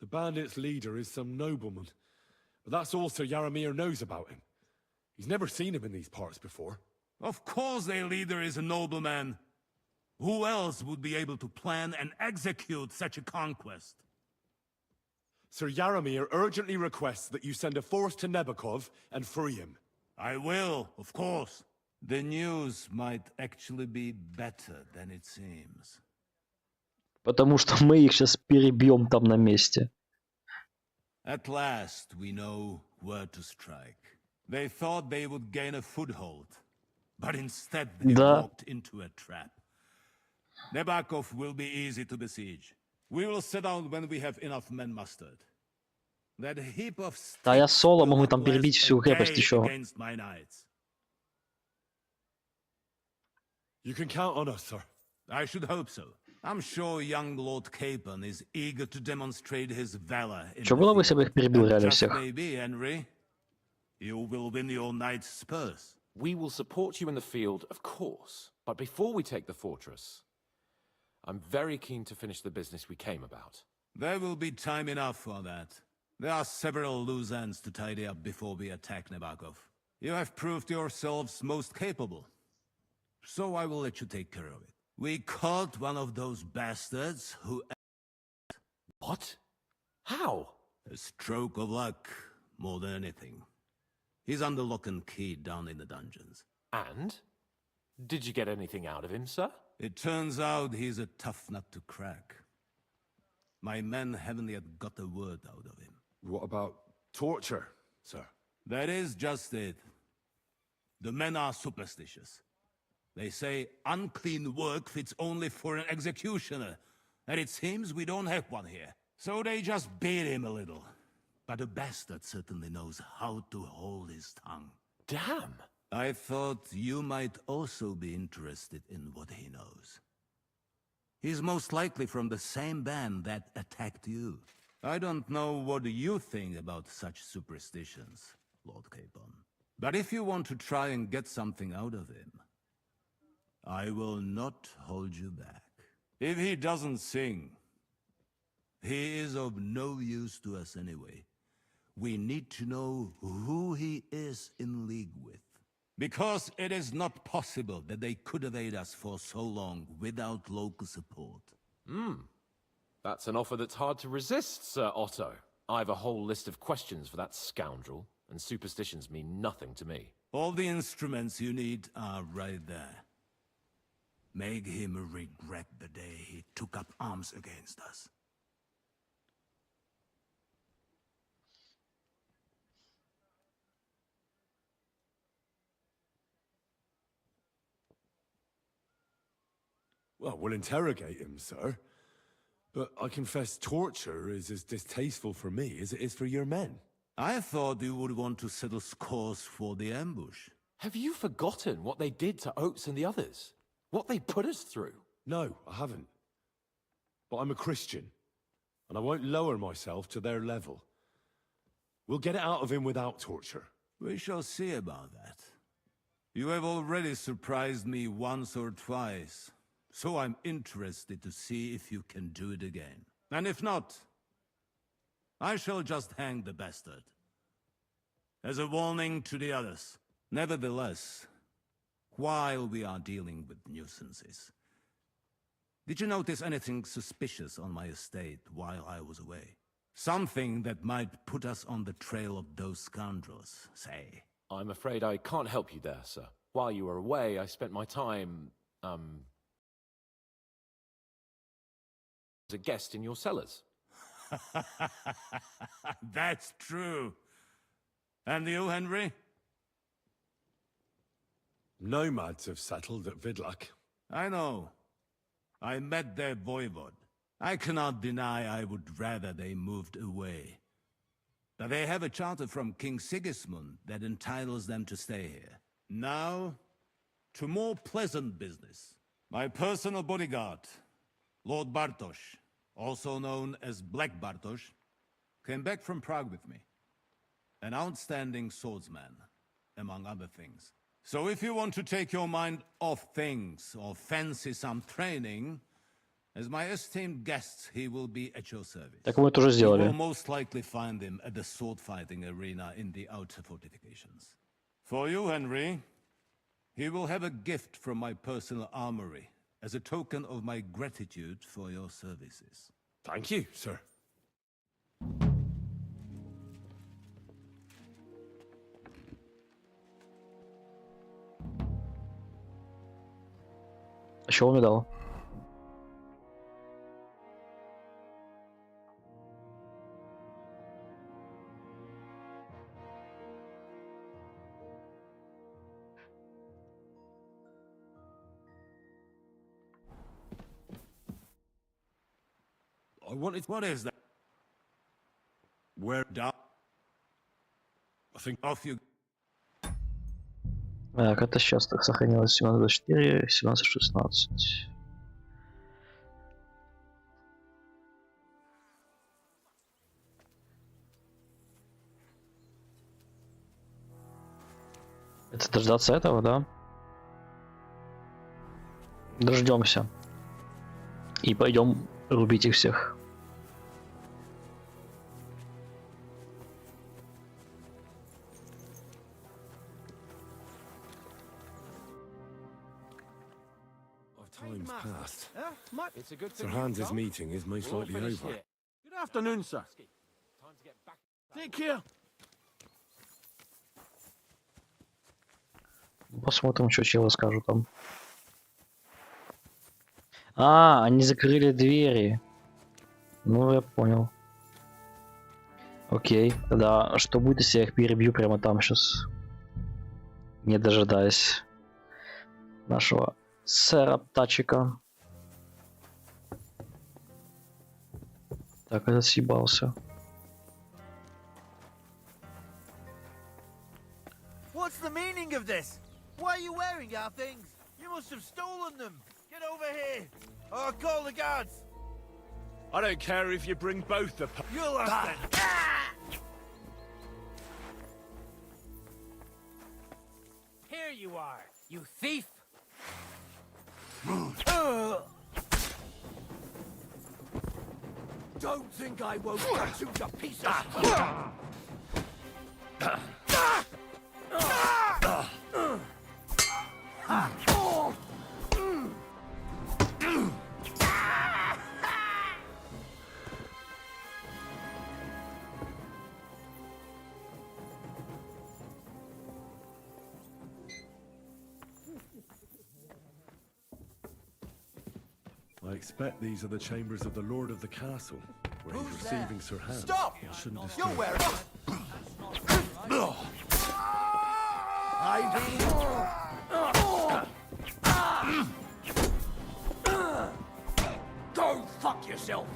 The bandits' leader is some nobleman, but that's all Sir Yaramir knows about him. He's never seen him in these parts before. Of course their leader is a nobleman. Who else would be able to plan and execute such a conquest? Sir Yaramir urgently requests that you send a force to Nebakov and free him. I will, of course. The news might actually be better than it seems. Потому что мы их сейчас перебьем там на месте. At last we know where to strike. They thought they would gain a foothold, but instead they walked into a trap. Nebakov will be easy to besiege. We will sit down when we have enough men mustered. That heap of Да, я соло могу там перебить всю крепость еще. against my knights. You can count on us, sir. I should hope so. I'm sure young Lord Capon is eager to demonstrate his valor in Что было бы, если бы их перебил реально всех? maybe, Henry, you will win your knight's spurs. We will support you in the field, of course. But before we take the fortress, I'm very keen to finish the business we came about. There will be time enough for that. There are several loose ends to tidy up before we attack Nebakov. You have proved yourselves most capable. So I will let you take care of it. We caught one of those bastards who... What? How? A stroke of luck, more than anything. He's under lock and key down in the dungeons. And? Did you get anything out of him, sir? It turns out he's a tough nut to crack. My men haven't yet got a word out of him. What about torture, sir? That is just it. The men are superstitious. They say unclean work fits only for an executioner, and it seems we don't have one here. So they just beat him a little. But the bastard certainly knows how to hold his tongue. Damn! I thought you might also be interested in what he knows. He's most likely from the same band that attacked you. I don't know what you think about such superstitions, Lord Capon. But if you want to try and get something out of him, I will not hold you back. If he doesn't sing, he is of no use to us anyway. We need to know who he is in league with. Because it is not possible that they could evade us for so long without local support. That's an offer that's hard to resist, Sir Otto. I have a whole list of questions for that scoundrel, and superstitions mean nothing to me. All the instruments you need are right there. Make him regret the day he took up arms against us. Well, we'll interrogate him, sir. But I confess torture is as distasteful for me as it is for your men. I thought you would want to settle scores for the ambush. Have you forgotten what they did to Oates and the others? What they put us through? No, I haven't. But I'm a Christian, and I won't lower myself to their level. We'll get it out of him without torture. We shall see about that. You have already surprised me once or twice, so I'm interested to see if you can do it again. And if not, I shall just hang the bastard. As a warning to the others. Nevertheless, while we are dealing with nuisances, did you notice anything suspicious on my estate while I was away? Something that might put us on the trail of those scoundrels, say. I'm afraid I can't help you there, sir. While you were away, I spent my time, as a guest in your cellars. That's true. And you, Henry? Nomads have settled at Vidlak. I know. I met their voivod. I cannot deny I would rather they moved away. But they have a charter from King Sigismund that entitles them to stay here. Now, to more pleasant business. My personal bodyguard, Lord Bartosz, also known as Black Bartosz, came back from Prague with me. An outstanding swordsman, among other things. So if you want to take your mind off things or fancy some training, as my esteemed guest, he will be at your service. Так мы тоже You сделали. will most likely find him at the sword-fighting arena in the outer fortifications. For you, Henry, he will have a gift from my personal armory as a token of my gratitude for your services. Thank you, sir. А что он мне дал? I wanted... What is that? Where down? I think... Off you. Так, это сейчас так сохранилось 17.24, 17.16. Это дождаться этого, да? Дождемся. И пойдем рубить их всех. Time's passed. It's a good Sir thing Hans's meeting is most likely over. Good afternoon, sir. Take care. Посмотрим, что челы скажут там. А, они закрыли двери. Ну, я понял. Окей, тогда что будет, если я их перебью прямо там сейчас? Не дожидаясь нашего сэра Тачика. Так, этот съебался. What's the meaning of this? Why are you wearing our things? You must have stolen them. Get over here. Or call the guards. I don't care if you bring both the... You'll have to... Here you are, you thief! Don't think I won't cut you to pieces! I expect these are the chambers of the Lord of the Castle, where he's Who's receiving there? Sir Hans. Stop! I shouldn't You're disturb. wearing Go fuck yourself!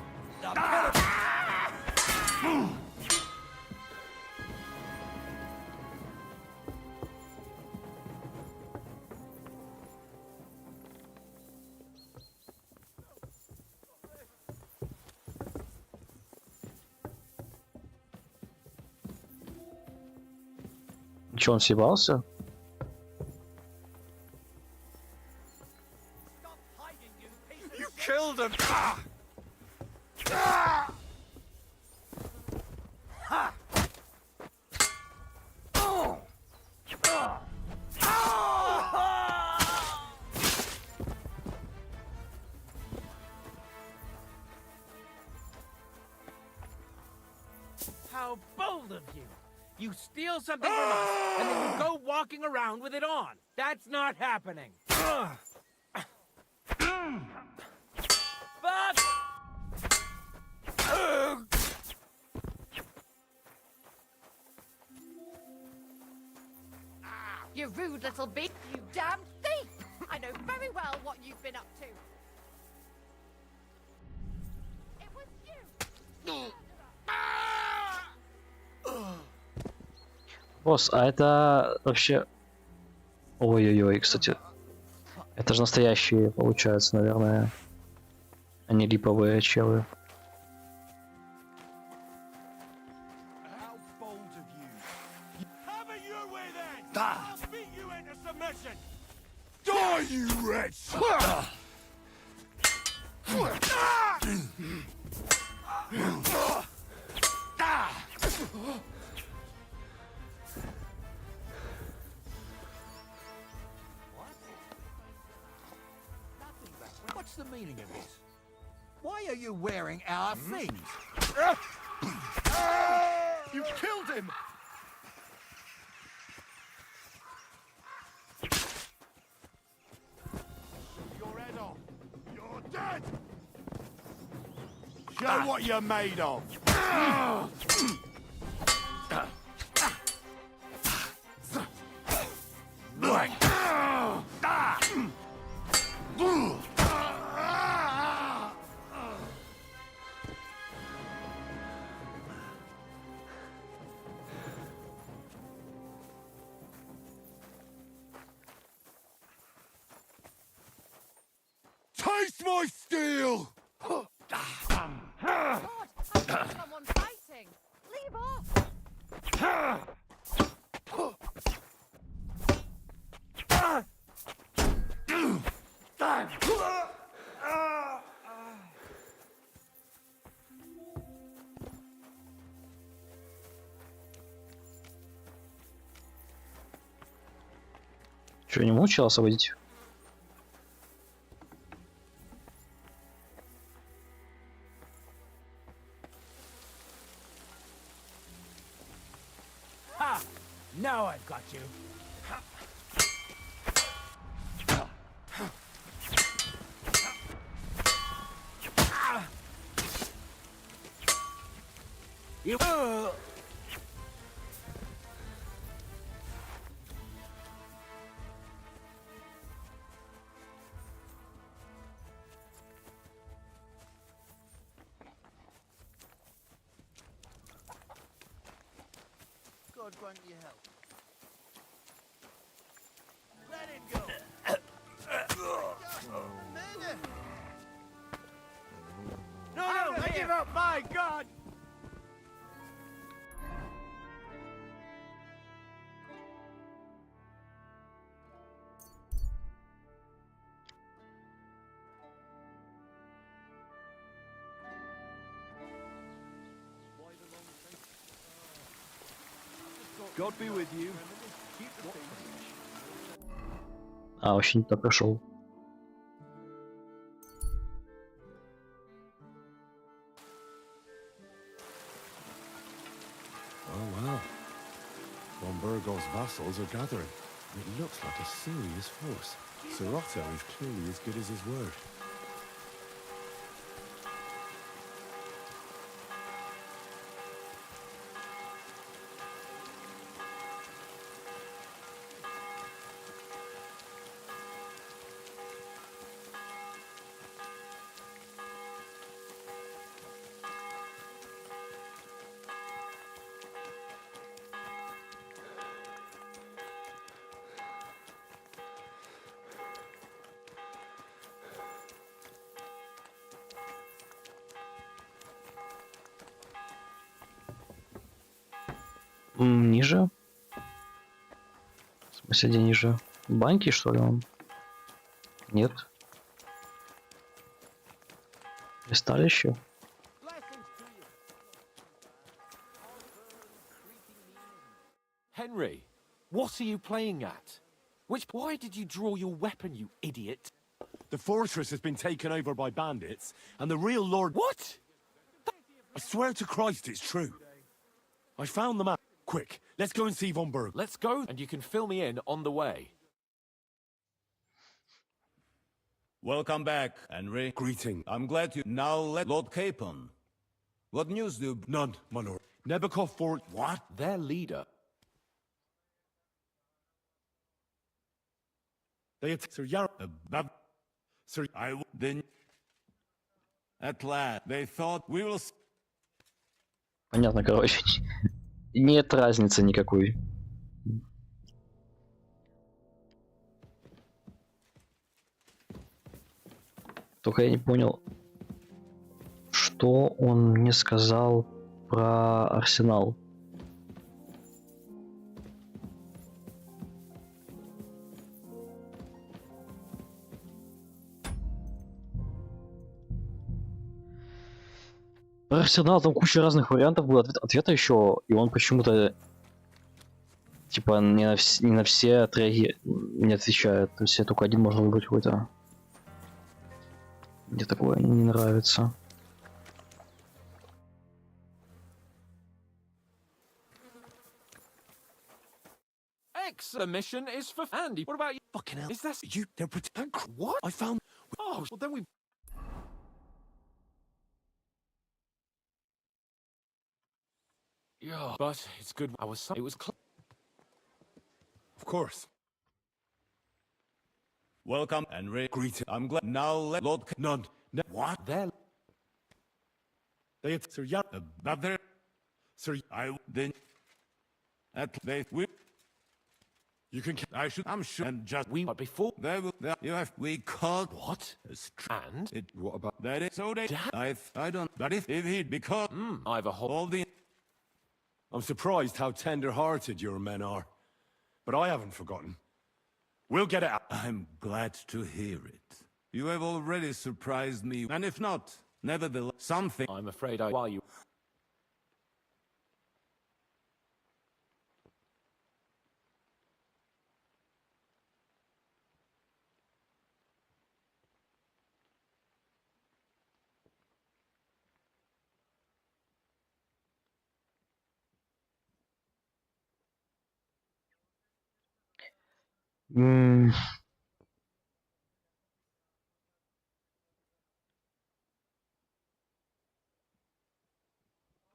Че, он съебался? You killed him! How bold of you! You steal something from us, and then you go walking around with it on. That's not happening. Fuck! You rude little bitch, you damned thief! I know very well what you've been up to. It was you! Босс, а это вообще... Ой-ой-ой, кстати. Это же настоящие, получается, наверное. А не липовые челы. Die, you wretch! What's the meaning of this? Why are you wearing our things? You killed him! Your head off. You're dead. Show what you're made of. Taste my steel! God, I saw someone fighting. Leave off! Че, не мучил освободить? Ha! Now I've got you. You. God grant you help. Let him go. Murder. No, I give up, my God! God be with you. А, вообще не так прошел. Oh wow. Von Burgos' vassals are gathering. It looks like a serious force. Sir Otto is clearly as good as his word. Ниже? В смысле, где ниже? Баньки, что ли, он? Нет. Листалище? Henry, what are you playing at? Why did you draw your weapon, you idiot? The fortress has been taken over by bandits, and the real lord... What? I swear to Christ it's true. I found the map. Quick, let's go and see Von Berg. Let's go, and you can fill me in on the way. Welcome back, Henry. Greeting. I'm glad you... Now let Lord Capon. What news do you... None, my lord. Nebukov Fort... What? Their leader. They had... Sir Yar... Sir... Then... At last, they thought we will... Понятно, короче. Нет разницы никакой. Только я не понял, что он мне сказал про Арсенал. Про Арсенал там куча разных вариантов было ответа еще, и он почему-то типа не на все треги не отвечает. То есть только один можно выбрать какой-то. Мне такое не нравится. Excellent mission is for Andy. What about you? Fucking hell. Is that You... They're pretending... What? I found... Oh, well then we... Yeah, but it's good. It was Of course. Welcome, Henry. Greeting. I'm glad... Now let Lord... None. What? there. They had... Sir Yar... But there... Sir... Then... At... They... We... You can... I should... I'm sure... And just... But before... They will... You have... We called... What? And? It... What about... That is... So they... I don't... But if he'd... Because... I've a whole... All the... I'm surprised how tender-hearted your men are. But I haven't forgotten. We'll get it out. I'm glad to hear it. You have already surprised me. And if not, nevertheless, something... I'm afraid I... While you...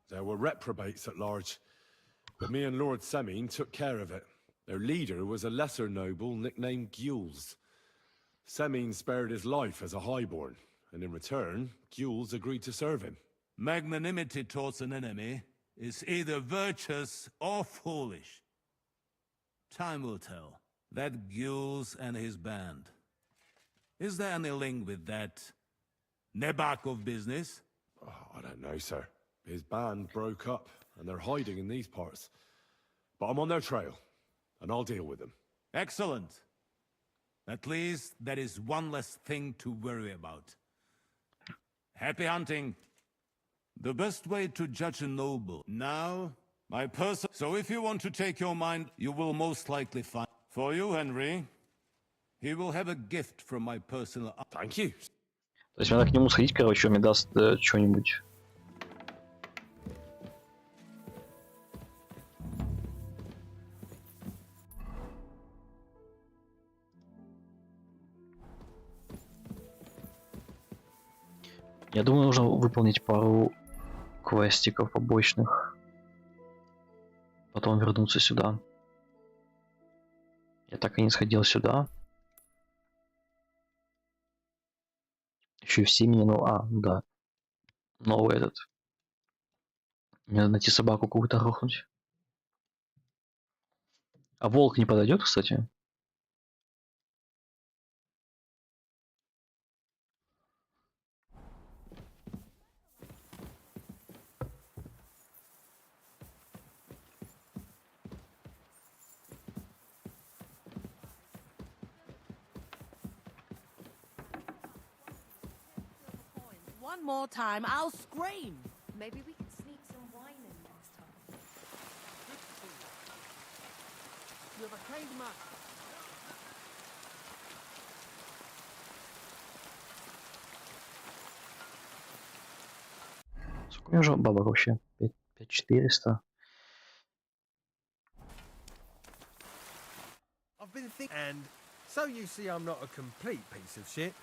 There were reprobates at large, but me and Lord Semine took care of it. Their leader was a lesser noble nicknamed Gules. Semine spared his life as a highborn, and in return, Gules agreed to serve him. Magnanimity towards an enemy is either virtuous or foolish. Time will tell. That Gules and his band. Is there any link with that Nebakov business? Oh, I don't know, sir. His band broke up, and they're hiding in these parts. But I'm on their trail, and I'll deal with them. Excellent. At least there is one less thing to worry about. Happy hunting. The best way to judge a noble. Now, my person... So if you want to take your mind, you will most likely find... For you, Henry, he will have a gift from my personal... Thank you. То есть мне надо к нему сходить, короче, он мне даст что-нибудь. Я думаю, нужно выполнить пару квестиков побочных. Потом вернуться сюда. Я так и не сходил сюда. Еще и в семье, ну, да. Новый этот. Мне надо найти собаку какую-то грохнуть. А волк не подойдет, кстати? One more time, I'll scream. Maybe we could sneak some wine in next time. You have a kind man. Сколько у меня уже бабок вообще? 5400. I've been thinking, and so you see I'm not a complete piece of shit.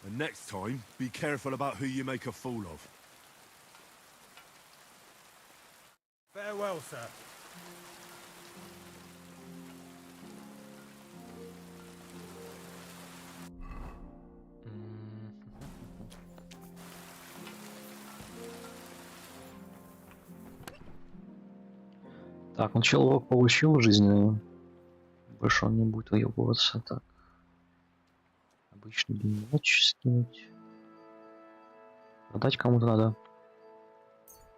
And next time, be careful about who you make a fool of. Farewell, sir. Так, он челок получил жизненную. Больше он не будет выебываться. Так. Обычный меч скинуть. Продать кому-то надо.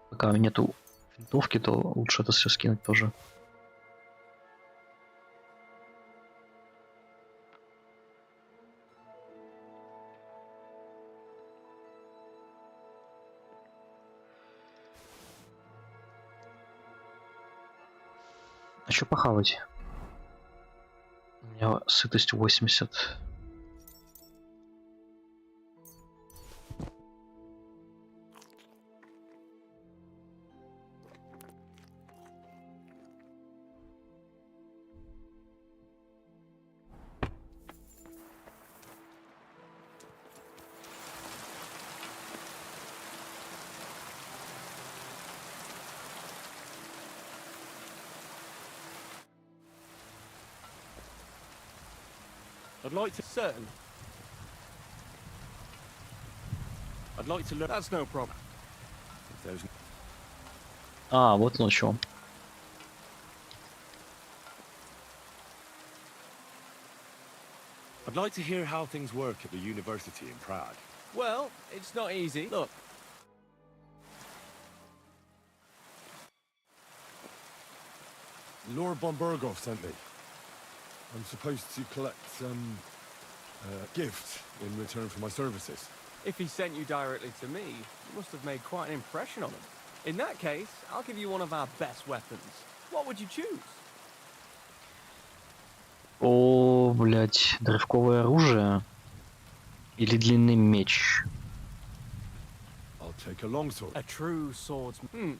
Пока у меня нету винтовки, то лучше это все скинуть тоже. А что похавать? У меня сытость 80. I'd like to... Certain. I'd like to learn... That's no problem. If there's А, вот он что. I'd like to hear how things work at the university in Prague. Well, it's not easy. Look. Lord von Berghoff sent me. I'm supposed to collect some gift in return for my services. If he sent you directly to me, you must have made quite an impression on him. In that case, I'll give you one of our best weapons. What would you choose? О, блять, древковое оружие или длинный меч? I'll take a longsword. A true swordsman.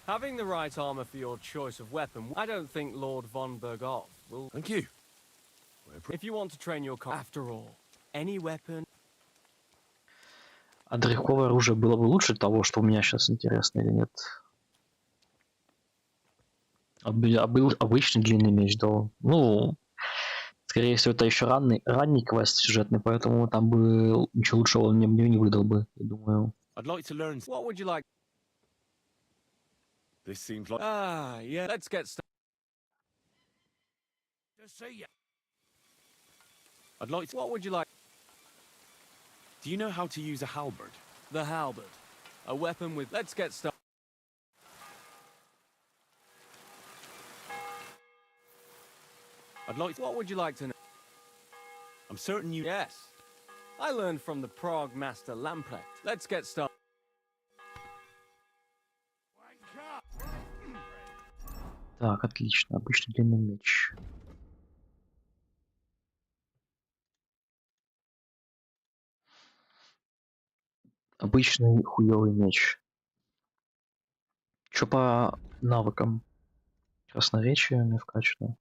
Having the right armor for your choice of weapon, I don't think Lord von Berghoff will... Thank you. If you want to train your... After all, any weapon... А древковое оружие было бы лучше того, что у меня сейчас, интересно или нет? А был обычный длинный меч, да. Ну, скорее всего, это еще ранний квест сюжетный, поэтому там бы ничего лучшего он мне не выдал бы, я думаю. I'd like to learn... What would you like? This seems like... Ah, yeah. Let's get started. To see you. I'd like to... What would you like? Do you know how to use a halberd? The halberd. A weapon with... Let's get started. I'd like to... What would you like to know? I'm certain you... Yes. I learned from the Prague master Lamprecht. Let's get started. Так, отлично. Обычный длинный меч. Обычный хуёвый меч. Чё по навыкам? Красноречие мне вкачано.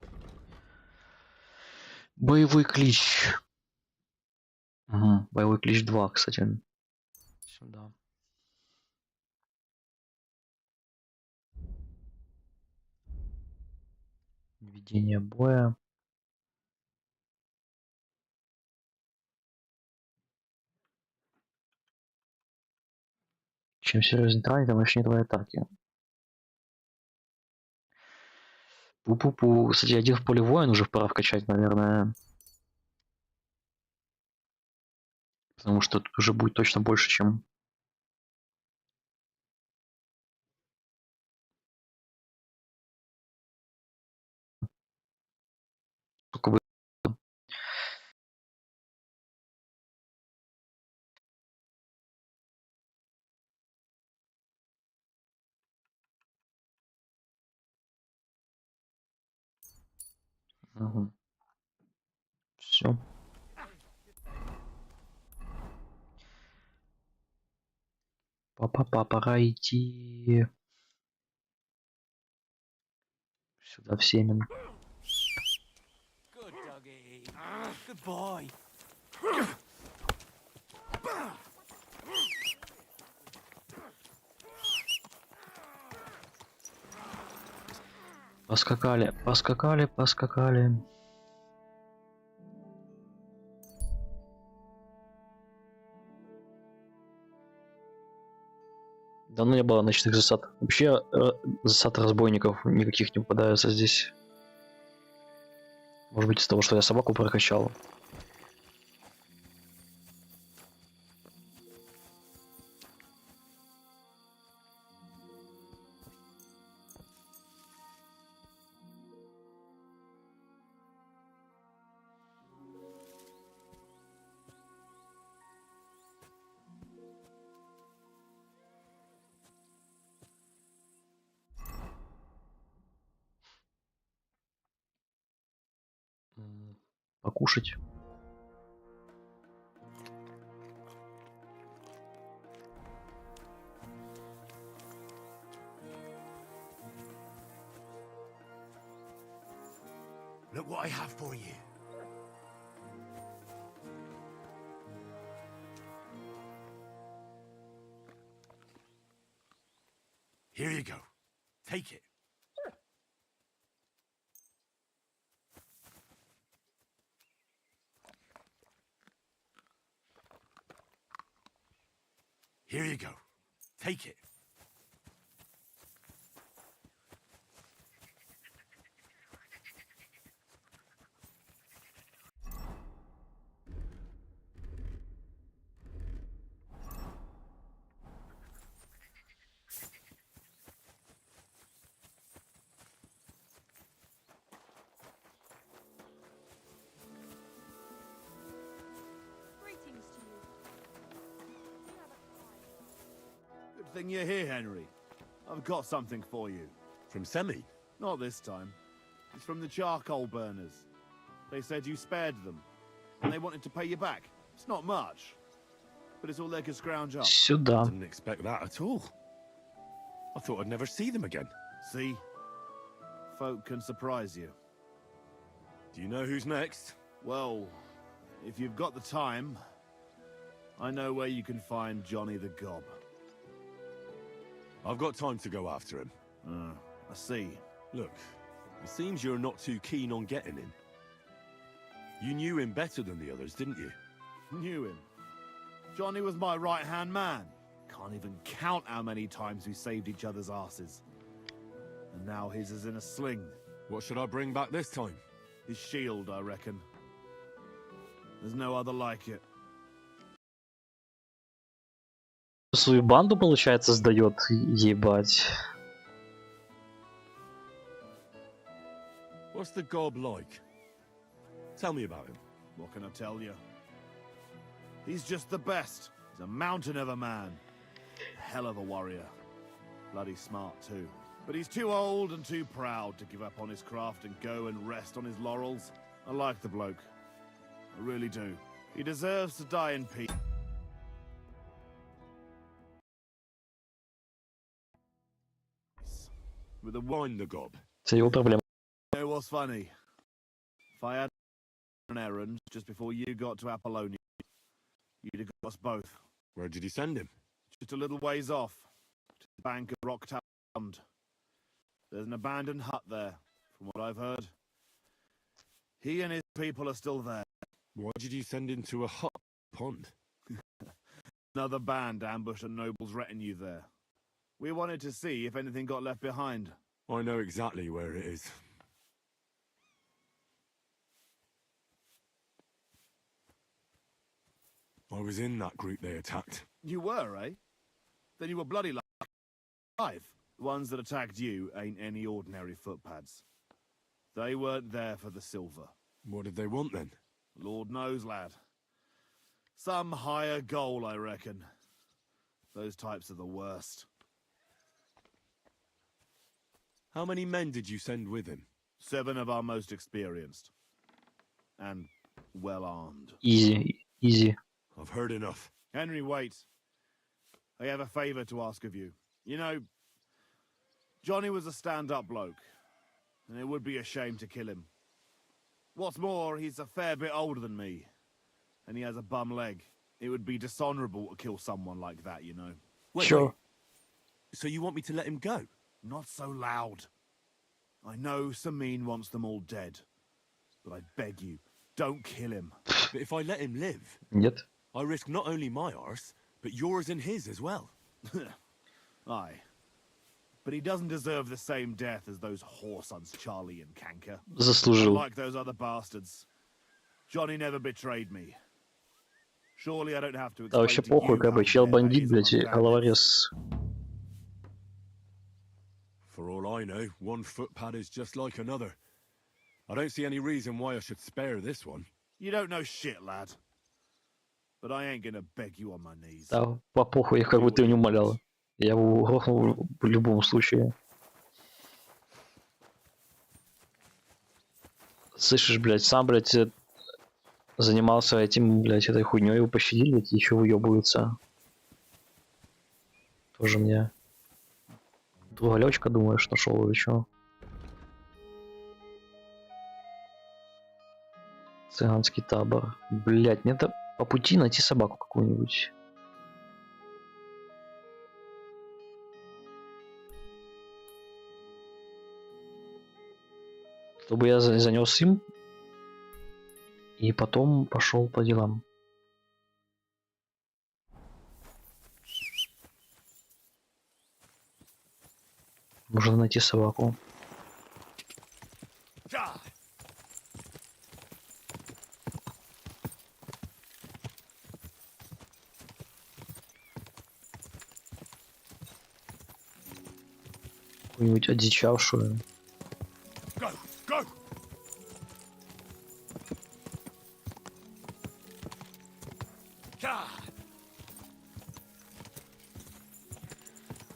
Боевой клич. Угу. Боевой клич 2, кстати. Сюда. Ведение боя. Чем серьезнее ранее, тем мощнее твои атаки. Пу-пу-пу. Кстати, один в поле воин уже пора вкачать, наверное. Потому что тут уже будет точно больше, чем... Сколько бы Угу. Все. Папа, пора идти сюда в семен. Good doggy. Good boy. Поскакали, поскакали, поскакали. Давно не было ночных засад. Вообще засад разбойников никаких не попадаются здесь. Может быть из-за того, что я собаку прокачал. Покушать. Look what I have for you. Here you go. Take it. Here you go. Take it. Greetings to you. Good thing you're here, Henry. I've got something for you. From Semi? Not this time. It's from the charcoal burners. They said you spared them, and they wanted to pay you back. It's not much, but it's all they could scrounge up. Сюда. Didn't expect that at all. I thought I'd never see them again. See? Folk can surprise you. Do you know who's next? Well, if you've got the time, I know where you can find Johnny the Gob. I've got time to go after him. I see. Look, it seems you're not too keen on getting him. You knew him better than the others, didn't you? Knew him. Johnny was my right-hand man. Can't even count how many times we saved each other's asses. And now his is in a sling. What should I bring back this time? His shield, I reckon. There's no other like it. Свою банду, получается, сдает, ебать. What's the gob like? Tell me about him. What can I tell you? He's just the best. He's a mountain of a man. A hell of a warrior. Bloody smart too. But he's too old and too proud to give up on his craft and go and rest on his laurels. I like the bloke. I really do. He deserves to die in peace. With a wine the gob. Это его проблема. You know what's funny? If I had an errand just before you got to Apollonia, you'd have got us both. Where did he send him? Just a little ways off, to the bank of Rocktown Pond. There's an abandoned hut there, from what I've heard. He and his people are still there. Why did you send him to a hut pond? Another band ambushed a noble's retinue there. We wanted to see if anything got left behind. I know exactly where it is. I was in that group they attacked. You were, eh? Then you were bloody alive. The ones that attacked you ain't any ordinary footpads. They weren't there for the silver. What did they want then? Lord knows, lad. Some higher goal, I reckon. Those types are the worst. How many men did you send with him? 7 of our most experienced. And well armed. Easy, easy. I've heard enough. Henry, wait. I have a favor to ask of you. You know, Johnny was a stand-up bloke, and it would be a shame to kill him. What's more, he's a fair bit older than me, and he has a bum leg. It would be dishonorable to kill someone like that, you know. Sure. So you want me to let him go? Not so loud. I know Samin wants them all dead, but I beg you, don't kill him. But if I let him live, Нет. I risk not only my arse, but yours and his as well. Aye. But he doesn't deserve the same death as those whoresons Charlie and Kanker. Заслужил. Like those other bastards. Johnny never betrayed me. Surely I don't have to Да вообще explain to похуй, you как бы how чел fair that бандит, is блядь, among и bandits. головорез. For all I know, one footpad is just like another. I don't see any reason why I should spare this one. You don't know shit, lad. But I ain't gonna beg you on my knees. Да, по похуй, как бы ты не умолял. Я его грохнул в любом случае. Слышишь, блядь, сам, блядь, занимался этим, блядь, этой хуйней, его пощадили, блядь, еще выебываются. Тоже мне другалечка, думаешь, нашел или чё? Цыганский табор. Блядь, мне это по пути найти собаку какую-нибудь. Чтобы я занес им и потом пошел по делам. Нужно найти собаку. Какую-нибудь одичавшую. Go, go!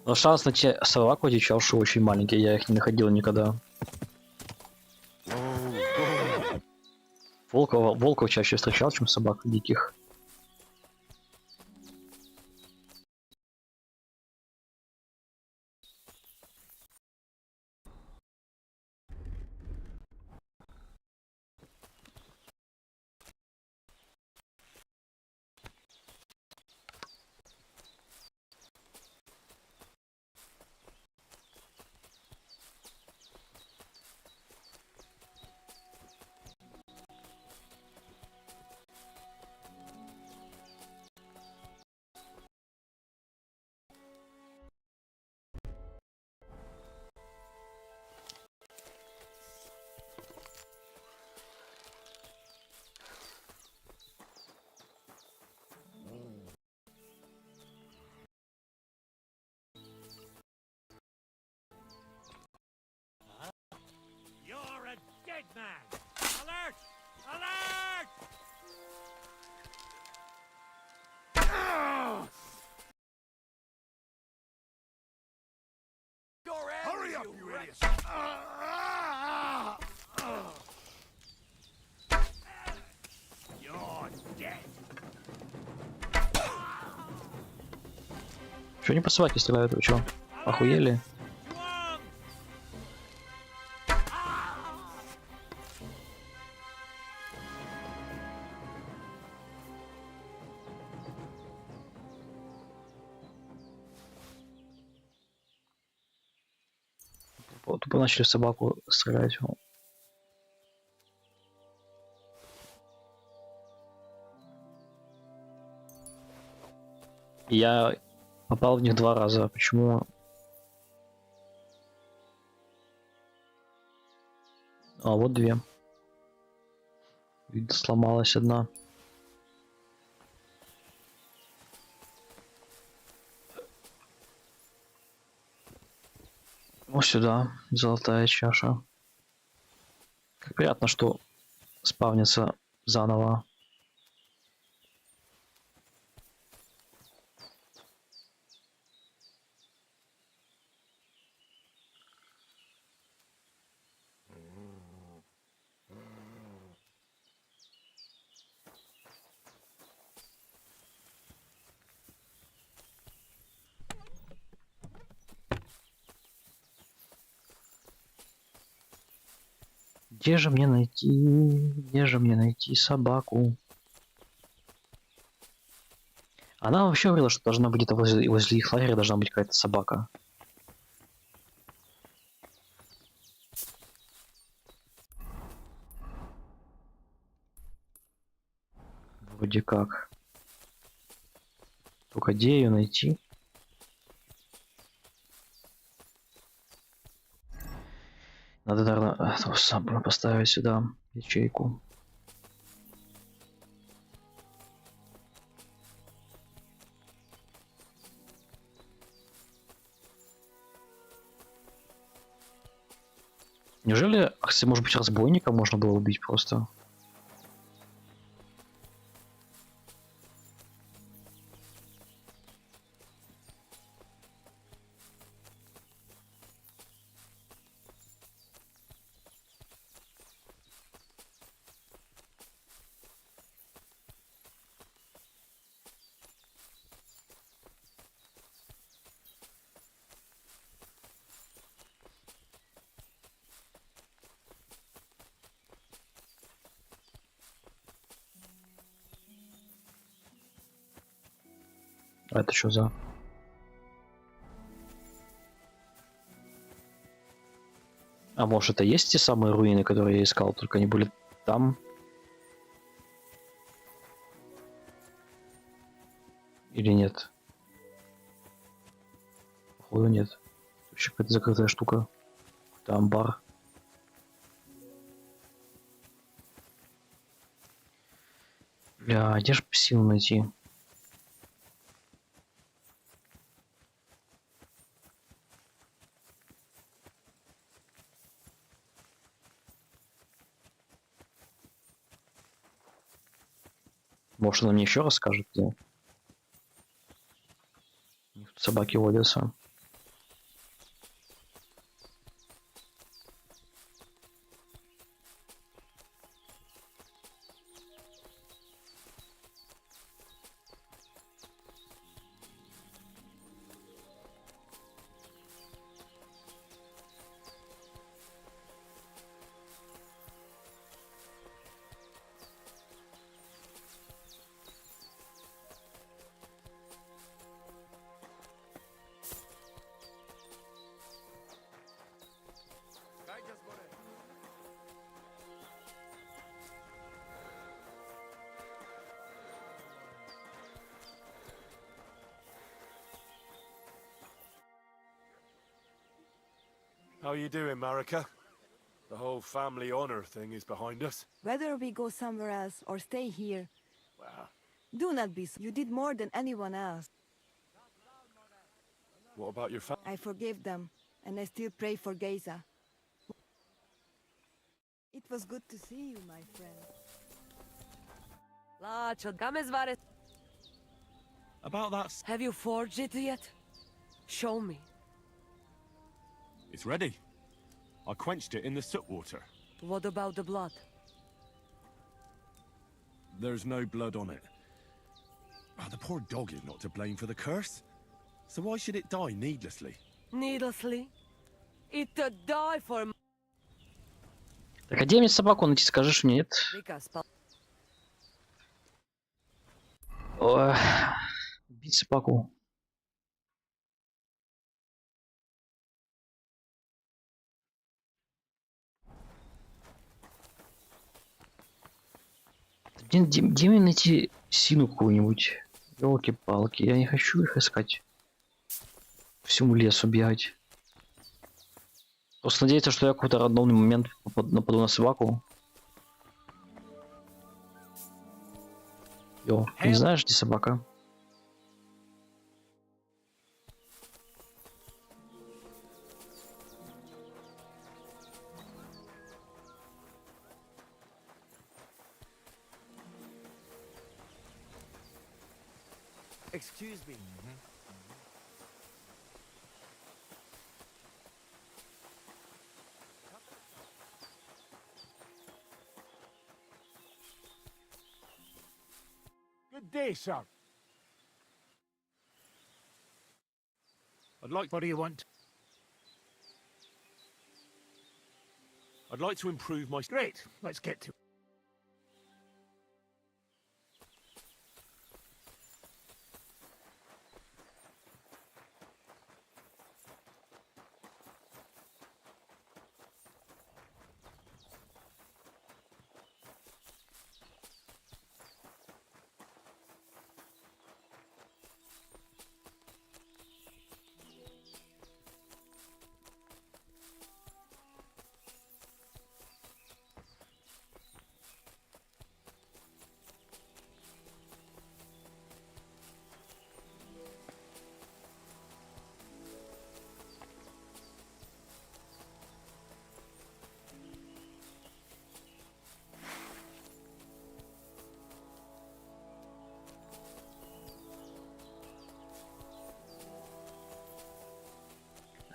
Но шанс найти собаку одичавшую очень маленький, я их не находил никогда. Волков чаще встречал, чем собак диких. You're a dead man! Alert! Alert! Hurry up, you idiot! You're dead! Чё они по собаке стреляют, вы чё? Охуели? Тупо начали в собаку стрелять. Я попал в них 2 раза. Почему? А вот 2. Видно, сломалась одна. Вот сюда, золотая чаша. Как приятно, что спавнится заново. Где же мне найти собаку? Она вообще говорила, что должна быть где-то возле их лагеря должна быть какая-то собака. Вроде как. Только где ее найти? Надо, наверное, сам поставить сюда ячейку. Неужели, кстати, может быть, разбойника можно было убить просто? А это что за... А может, это есть те самые руины, которые я искал, только они были там? Или нет? Походу нет. Вообще какая-то закрытая штука. Какой-то амбар. Бля, где же силу найти? Может, она мне еще расскажет, где? У них тут собаки водятся. How you doing, Marika? The whole family honor thing is behind us. Whether we go somewhere else or stay here, Well, do not be so. You did more than anyone else. what about your family? I forgive them, and I still pray for Geza. It was good to see you, my friend. About that... Have you forged it yet? Show me. It's ready. I quenched it in the soot water. What about the blood? There's no blood on it. Oh, the poor dog is not to blame for the curse. So why should it die needlessly? Needlessly? It to die for... Так, а где мне собаку найти? Скажешь мне, нет? Ой, убить собаку. Где мне найти сину какую-нибудь? Ёлки-палки, я не хочу их искать. Всему лесу бегать. Просто надеяться, что я в какой-то рандомный момент нападу на собаку. Йо, ты не знаешь, где собака? Excuse me. Good day, sir. I'd like... What do you want? I'd like to improve my... Great. Let's get to...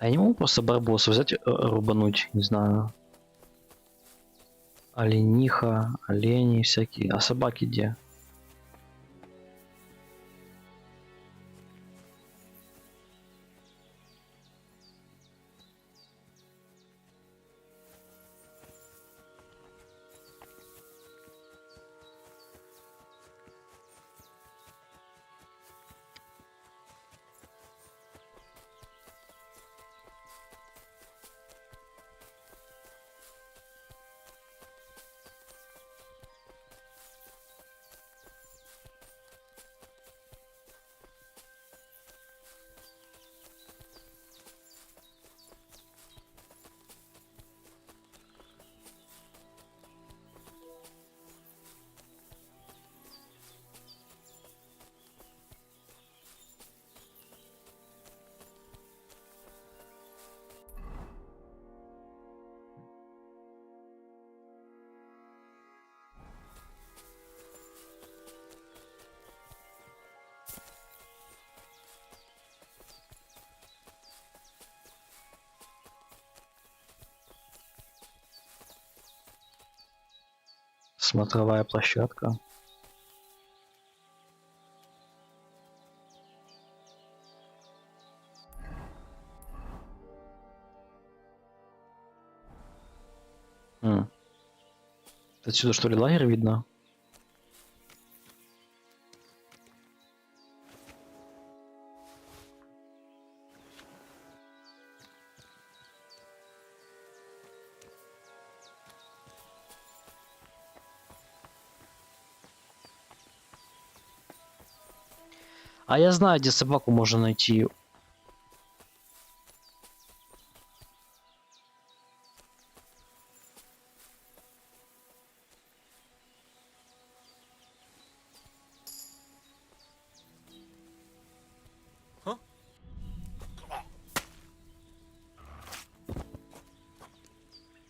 А я не могу просто барбоса взять, рубануть, не знаю. Олениха, олени всякие. А собаки где? Смотровая площадка. Отсюда что ли лагерь видно? А я знаю, где собаку можно найти.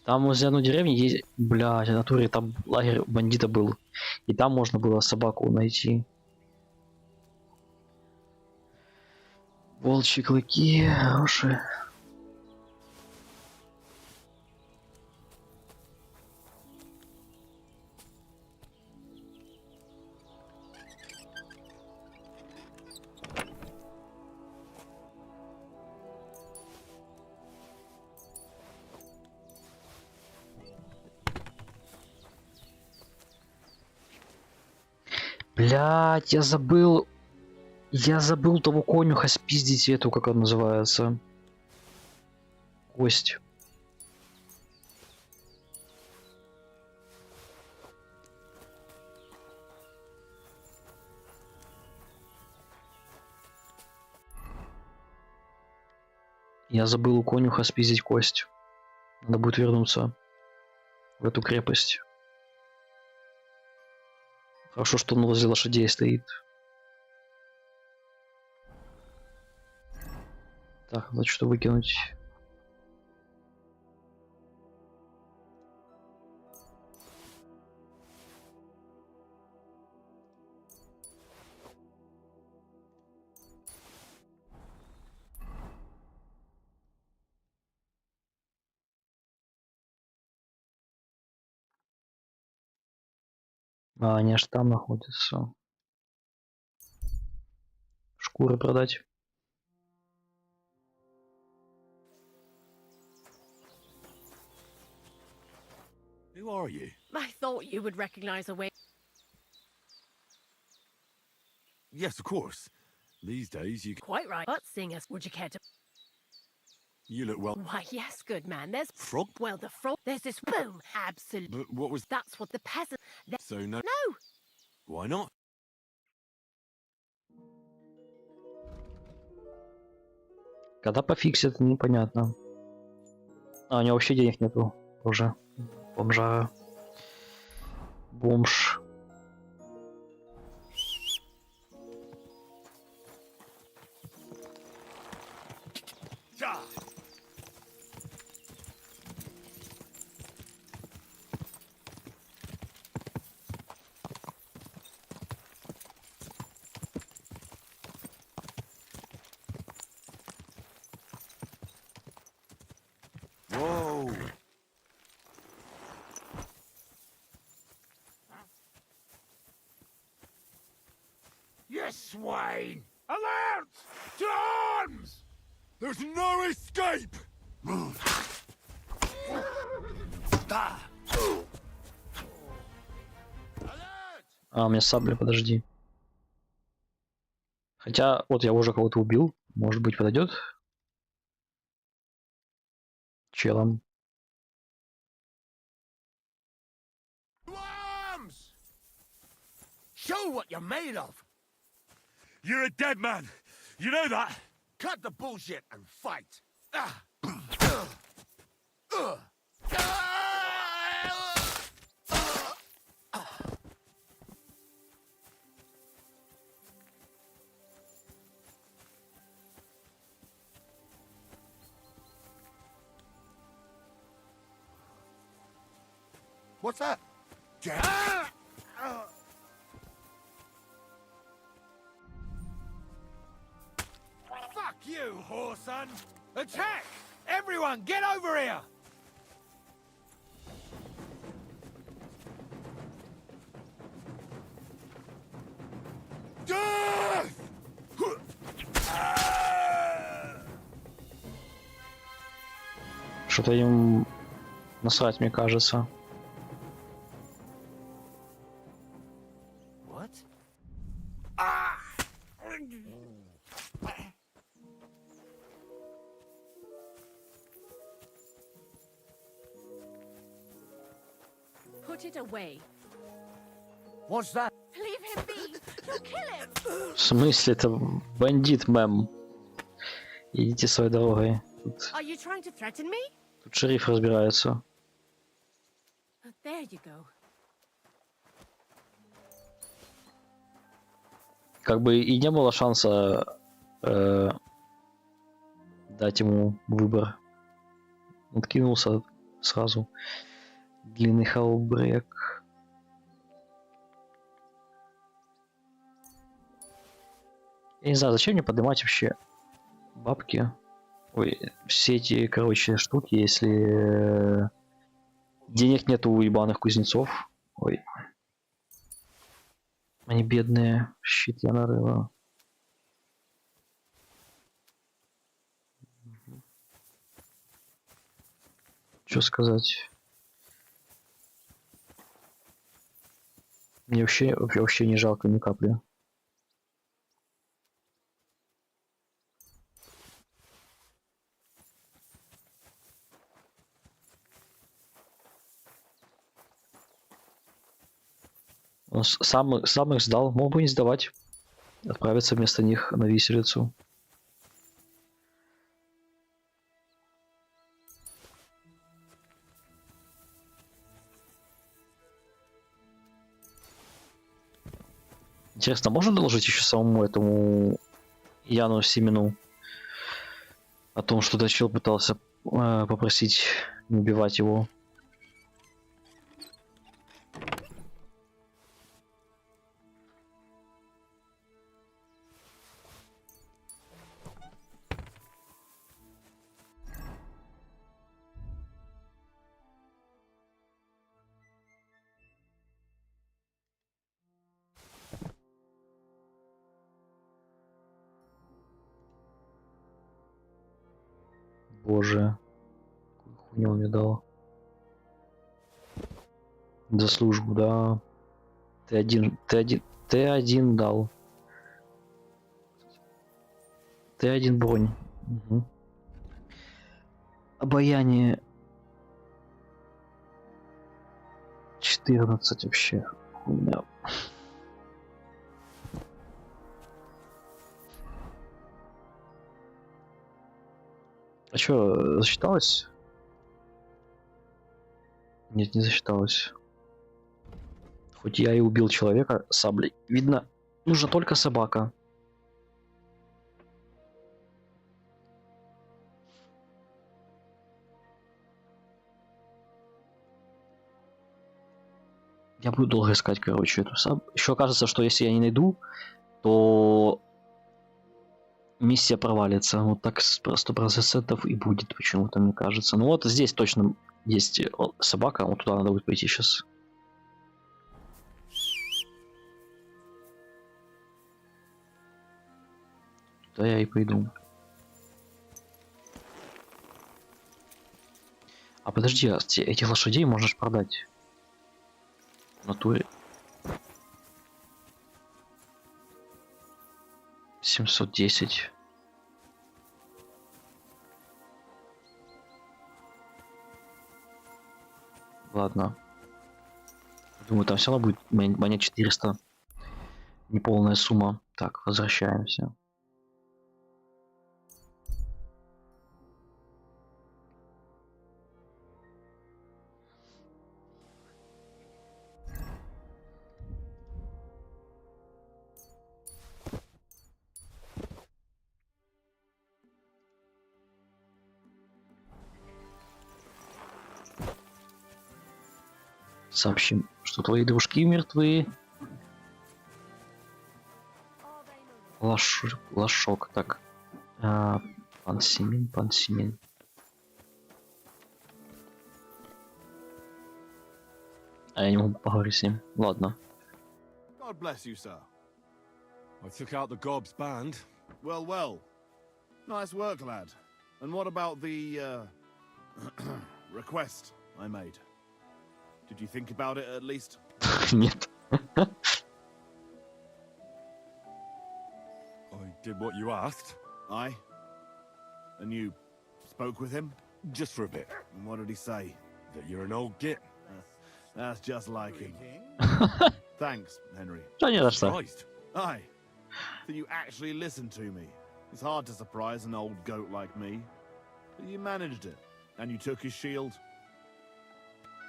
Там возле одной деревни есть... Блядь, в натуре там лагерь бандита был. И там можно было собаку найти. Волчьи клыки, уши. Блядь, я забыл... Я забыл того конюха спиздить эту, как она называется. Кость. Я забыл у конюха спиздить кость. Надо будет вернуться в эту крепость. Хорошо, что он возле лошадей стоит. Так, надо что выкинуть. А, они аж там находятся. Шкуры продать. Who are you? I thought you would recognize a way. Yes, of course. These days you Quite right. But sing us. Would you care to? you look well. Why, yes, good man. There's Frog? Well, the frog. There's this boom. Absolutely. But what was That's what the peasant. so no? No. Why not? Когда пофиксит, непонятно. А, у него вообще денег нету уже. Бомжара. Бомж. Whoa! You swine! Alert! To arms! There's no escape! А, у меня сабля, подожди. Хотя, вот я уже кого-то убил. Может быть, подойдет? Челом. Arms! Show what you're made of! You're a dead man! You know that? Cut the bullshit and fight! What's that? Fuck you, whoreson! Attack! Everyone, get over here! Death! Что-то им насрать, мне кажется. What? Put it away. What's that? Leave him be. You'll kill him. В смысле, это бандит, мэм. Идите своей дорогой. Are you trying to threaten me? Тут шериф разбирается. There you go. Как бы и не было шанса дать ему выбор. Откинулся сразу. Длинный хаубрек. Я не знаю, зачем мне поднимать вообще бабки. Ой, все эти, короче, штуки, если денег нету у ебаных кузнецов. Ой. Они бедные. Щит я нарыла. Что сказать? Мне вообще не жалко ни капли. Он сам их сдал, мог бы не сдавать. Отправиться вместо них на виселицу. Интересно, можно доложить еще самому этому Яну Симину о том, что Дачил пытался попросить не убивать его? Боже, какую хуйню он мне дал. За службу, да. Ты один дал. Ты1 бронь. Угу. Обаяние 14 вообще. Хуйня. А чё, засчиталось? Нет, не засчиталось. Хоть я и убил человека саблей. Видно, нужна только собака. Я буду долго искать, короче, эту саб. Еще кажется, что если я не найду, то миссия провалится. Вот так просто 100% и будет почему-то, мне кажется. Ну вот здесь точно есть собака, вот туда надо будет пойти сейчас. Туда я и пойду. А подожди, а этих лошадей можешь продать? В натуре. 710. Ладно. Думаю, там все равно будет монет 400. Неполная сумма. Так, возвращаемся. Сообщим, что твои дружки мертвы. Лошок, так. Пан Семен. А я не могу поговорить с ним. Ладно. God bless you, sir. I took out the gob's band. Well, well. Nice work, lad. And what about the, request I made? Did you think about it at least? Нет. I did what you asked. Aye. And you spoke with him? Just for a bit. And what did he say? That you're an old git. That's just like him. Thanks, Henry. Surprised. Aye. That you actually listened to me. It's hard to surprise an old goat like me. But you managed it. And you took his shield.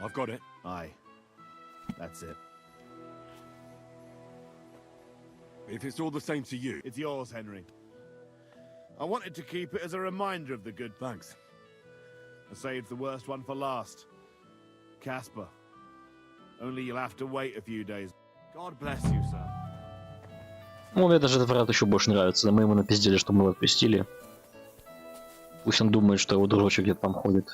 I've got it. Aye. That's it. If it's all the same to you. It's yours, Henry. I wanted to keep it as a reminder of the good. Thanks. I saved the worst one for last. Casper. Only you'll have to wait a few days. God bless you, sir. Ну, мне даже этот вариант еще больше нравится. Мы ему напиздили, что мы его отпустили. Пусть он думает, что его дружочек где-то там ходит.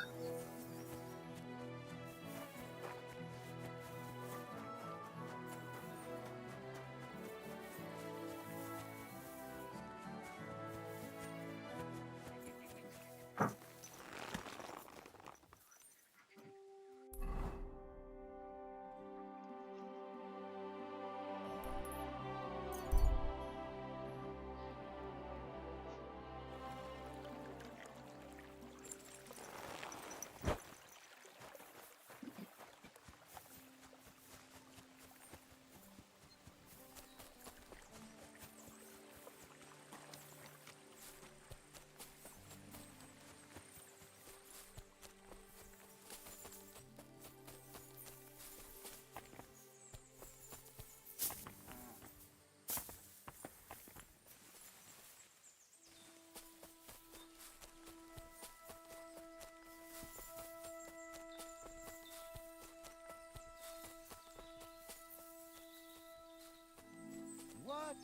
What?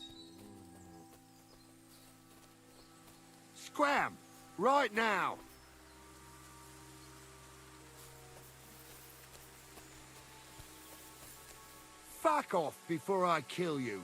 Scram! Right now! Fuck off before I kill you.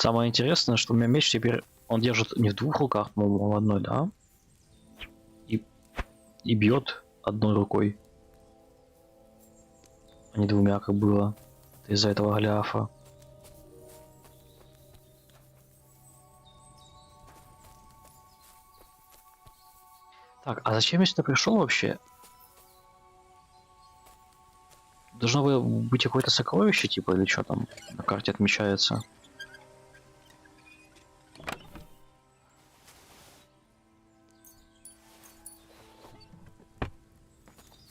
Самое интересное, что у меня меч теперь он держит не в двух руках, по-моему, а в одной, да? И бьет одной рукой, а не двумя, как было. Это из-за этого Голиафа. Так, а зачем я сюда пришел вообще? Должно быть какое-то сокровище, типа, или что там на карте отмечается?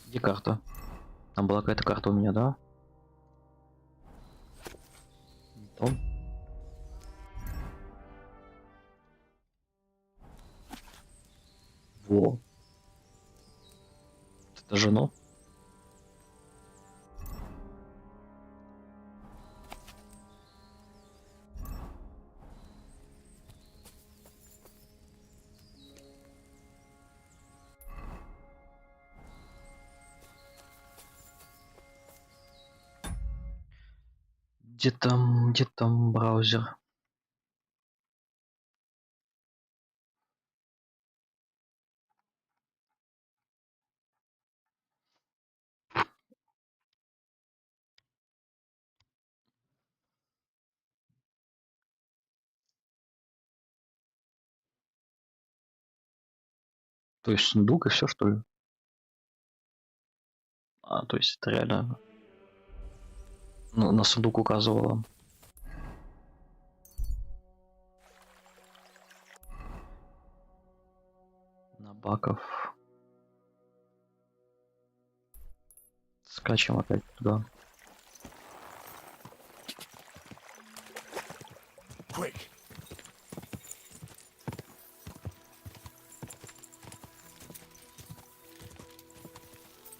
Где карта? Там была какая-то карта у меня, да? Не то. Во. Это же оно. Где там браузер? То есть сундук и все, что ли? А, то есть это реально на сундук указывало. На баков. Скачем опять туда. Quick!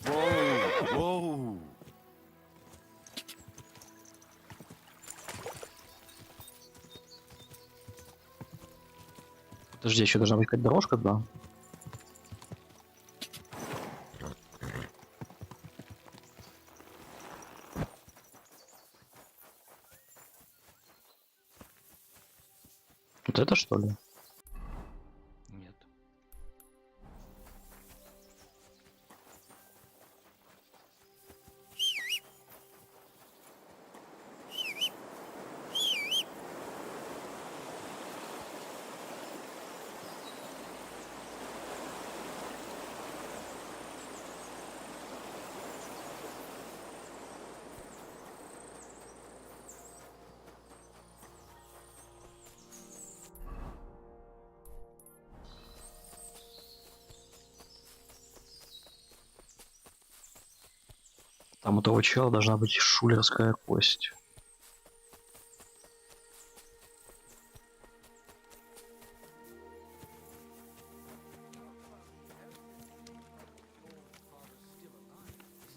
Whoa! Whoa! Подожди, еще должна быть какая-то дорожка туда. Вот это что ли? Нет. Там у того чела должна быть шулерская кость.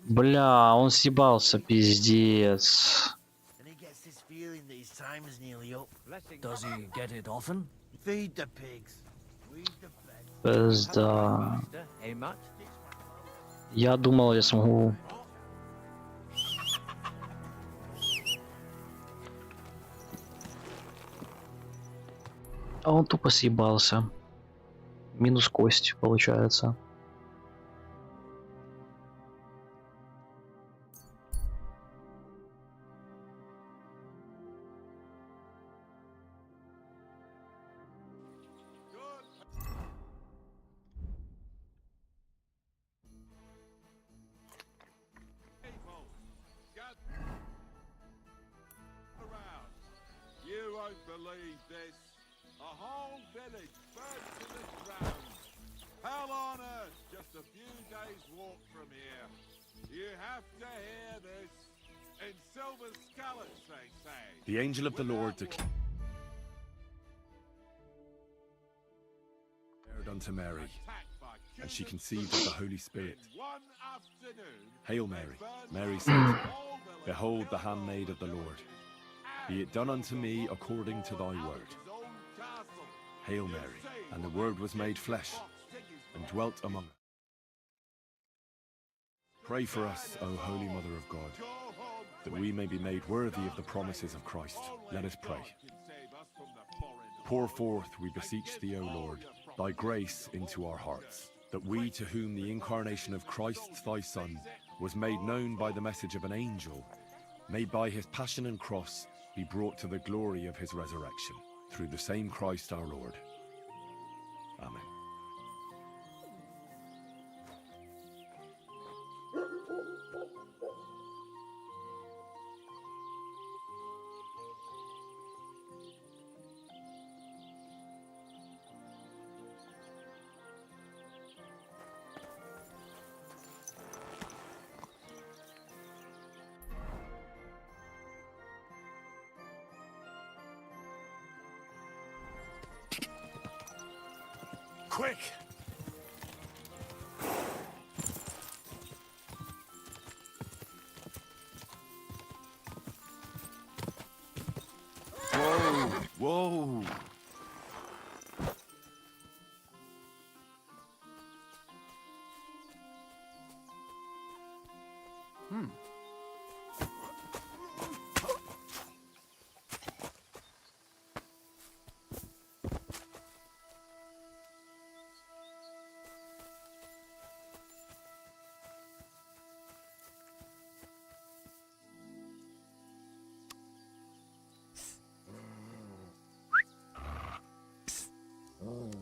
Бля, он съебался, пиздец. And he gets this feeling that his time is nearly up. Does he get it often? Feed the pigs. Read the bed. Пизда. Hey, Matt? Я думал, я смогу. А он тупо съебался. Минус кость, получается. You won't believe this. A whole village burnt to the ground. Hell on earth, just a few days' walk from here. You have to hear this. In silver scallops, they say. The angel of the Lord declared unto Mary, and she conceived of the Holy Spirit. One afternoon, Hail Mary, Mary said, Behold the handmaid of the Lord. Be it done unto me according to thy word. Hail Mary, and the Word was made flesh, and dwelt among us. Pray for us, O Holy Mother of God, that we may be made worthy of the promises of Christ. Let us pray. Pour forth, we beseech thee, O Lord, thy grace into our hearts, that we, to whom the incarnation of Christ thy Son was made known by the message of an angel, may by his passion and cross be brought to the glory of his resurrection, through the same Christ our Lord. Amen. Quick! Whoa! Whoa!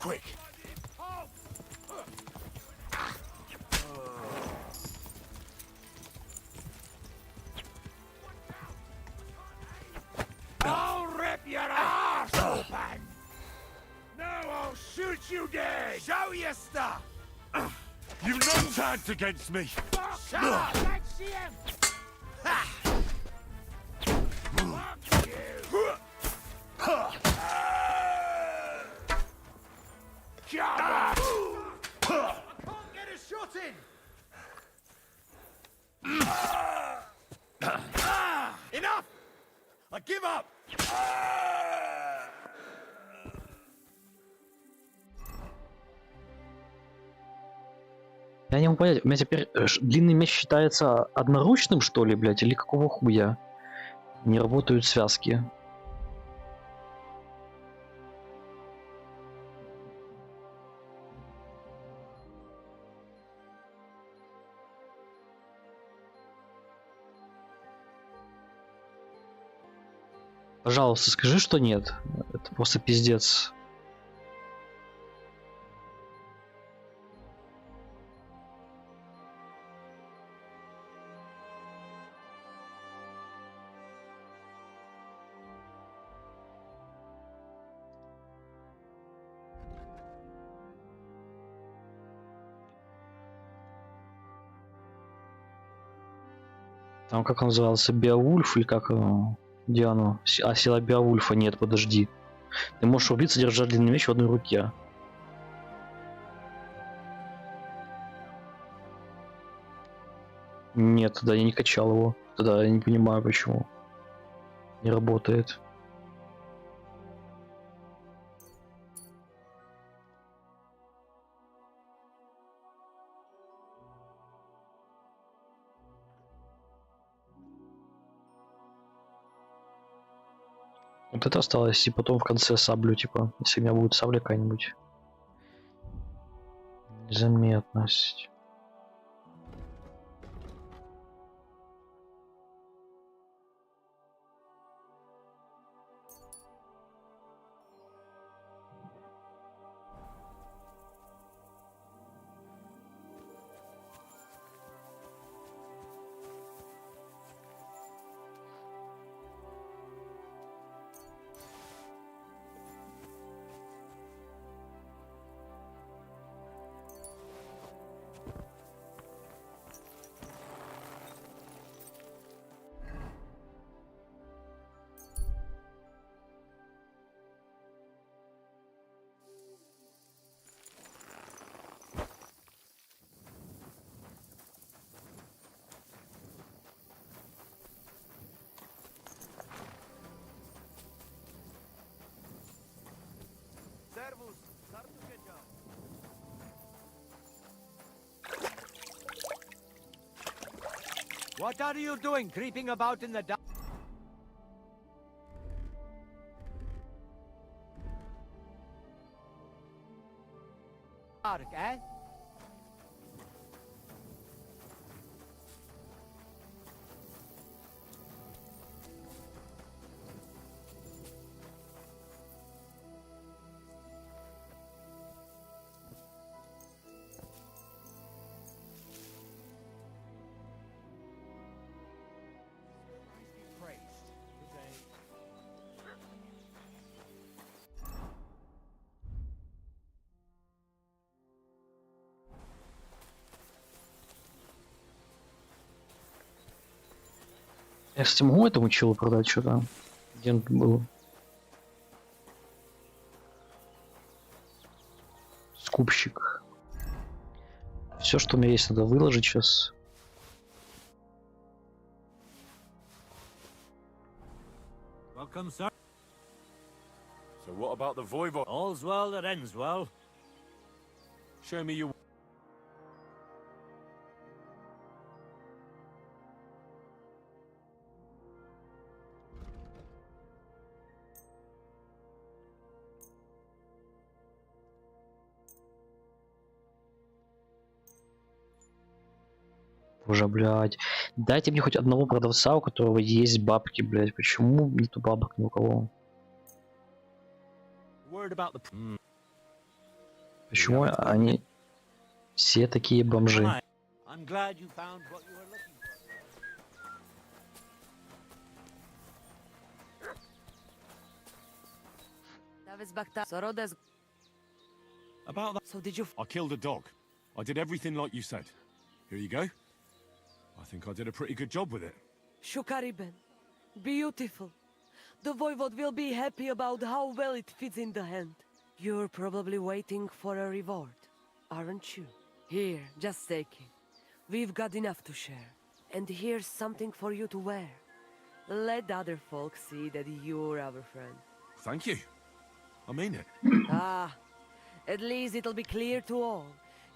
Quick! I'll rip your arse open! Now I'll shoot you dead! Show your stuff! You've no chance against me! Shut up! Let's see him! Ha! Fuck you! I can't get a shot in! Enough! I give up! Я не могу понять, у меня теперь длинный меч считается одноручным, что ли, блядь, или какого хуя? Не работают связки. Пожалуйста, скажи, что нет. Это просто пиздец. Там как он назывался? Беовульф или как? Где оно? А, сила Беовульфа. Нет, подожди. Ты можешь убиться, держа длинный меч в одной руке. Нет, тогда я не качал его. Тогда я не понимаю, почему. Не работает. Вот это осталось, и потом в конце саблю, типа, если у меня будет сабля какая-нибудь. Незаметность. What are you doing creeping about in the dark? Eh? Я, кстати, могу этому челу продать что-то? Где он был? Скупщик. Все, что у меня есть, надо выложить сейчас. Welcome, sir. So what about the voivod? All's well that ends well. Show me your... Уже, блядь. Дайте мне хоть одного продавца, у которого есть бабки, блядь. Почему нету бабок ни у кого? Word about the... Почему они все такие бомжи? I'm glad you found what you were looking for. About that. So did you... I killed a dog. I did everything like you said. Here you go. I think I did a pretty good job with it. Shukariben. Beautiful. The voivod will be happy about how well it fits in the hand. You're probably waiting for a reward, aren't you? Here, just take it. We've got enough to share. And here's something for you to wear. Let other folks see that you're our friend. Thank you. I mean it. Ah, at least it'll be clear to all.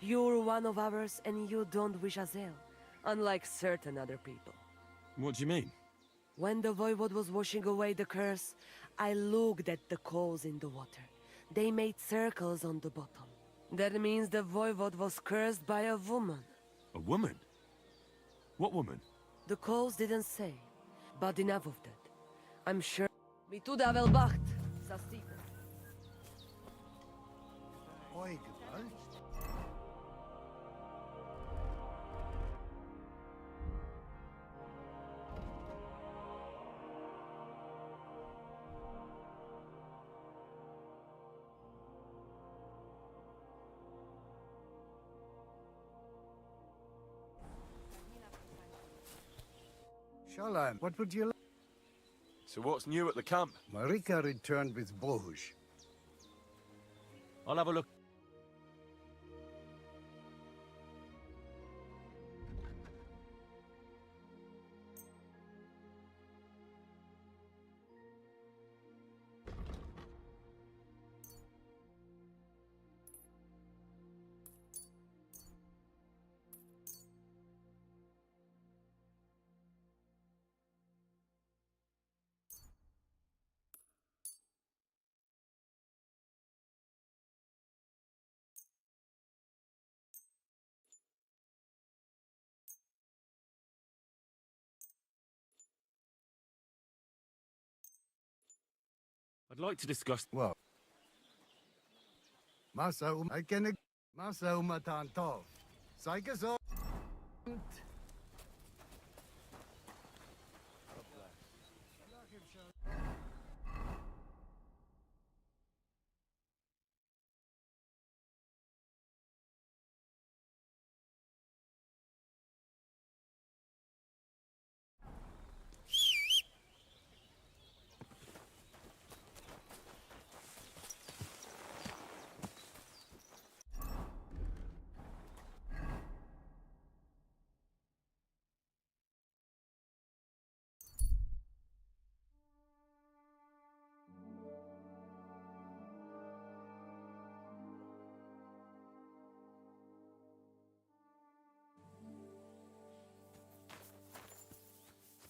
You're one of ours and you don't wish us ill, unlike certain other people. What do you mean? When the voivod was washing away the curse, I looked at the coals in the water. They made circles on the bottom. That means the voivod was cursed by a woman. A woman? What woman? The coals didn't say, but enough of that. I'm sure... Mituda vel bacht, Sastiko. Oi, Shalom, what would you like? So what's new at the camp? Marika returned with Bohuj. I'll have a look. I'd like to discuss. Well, Masa I can Masa Matantov. Psycho.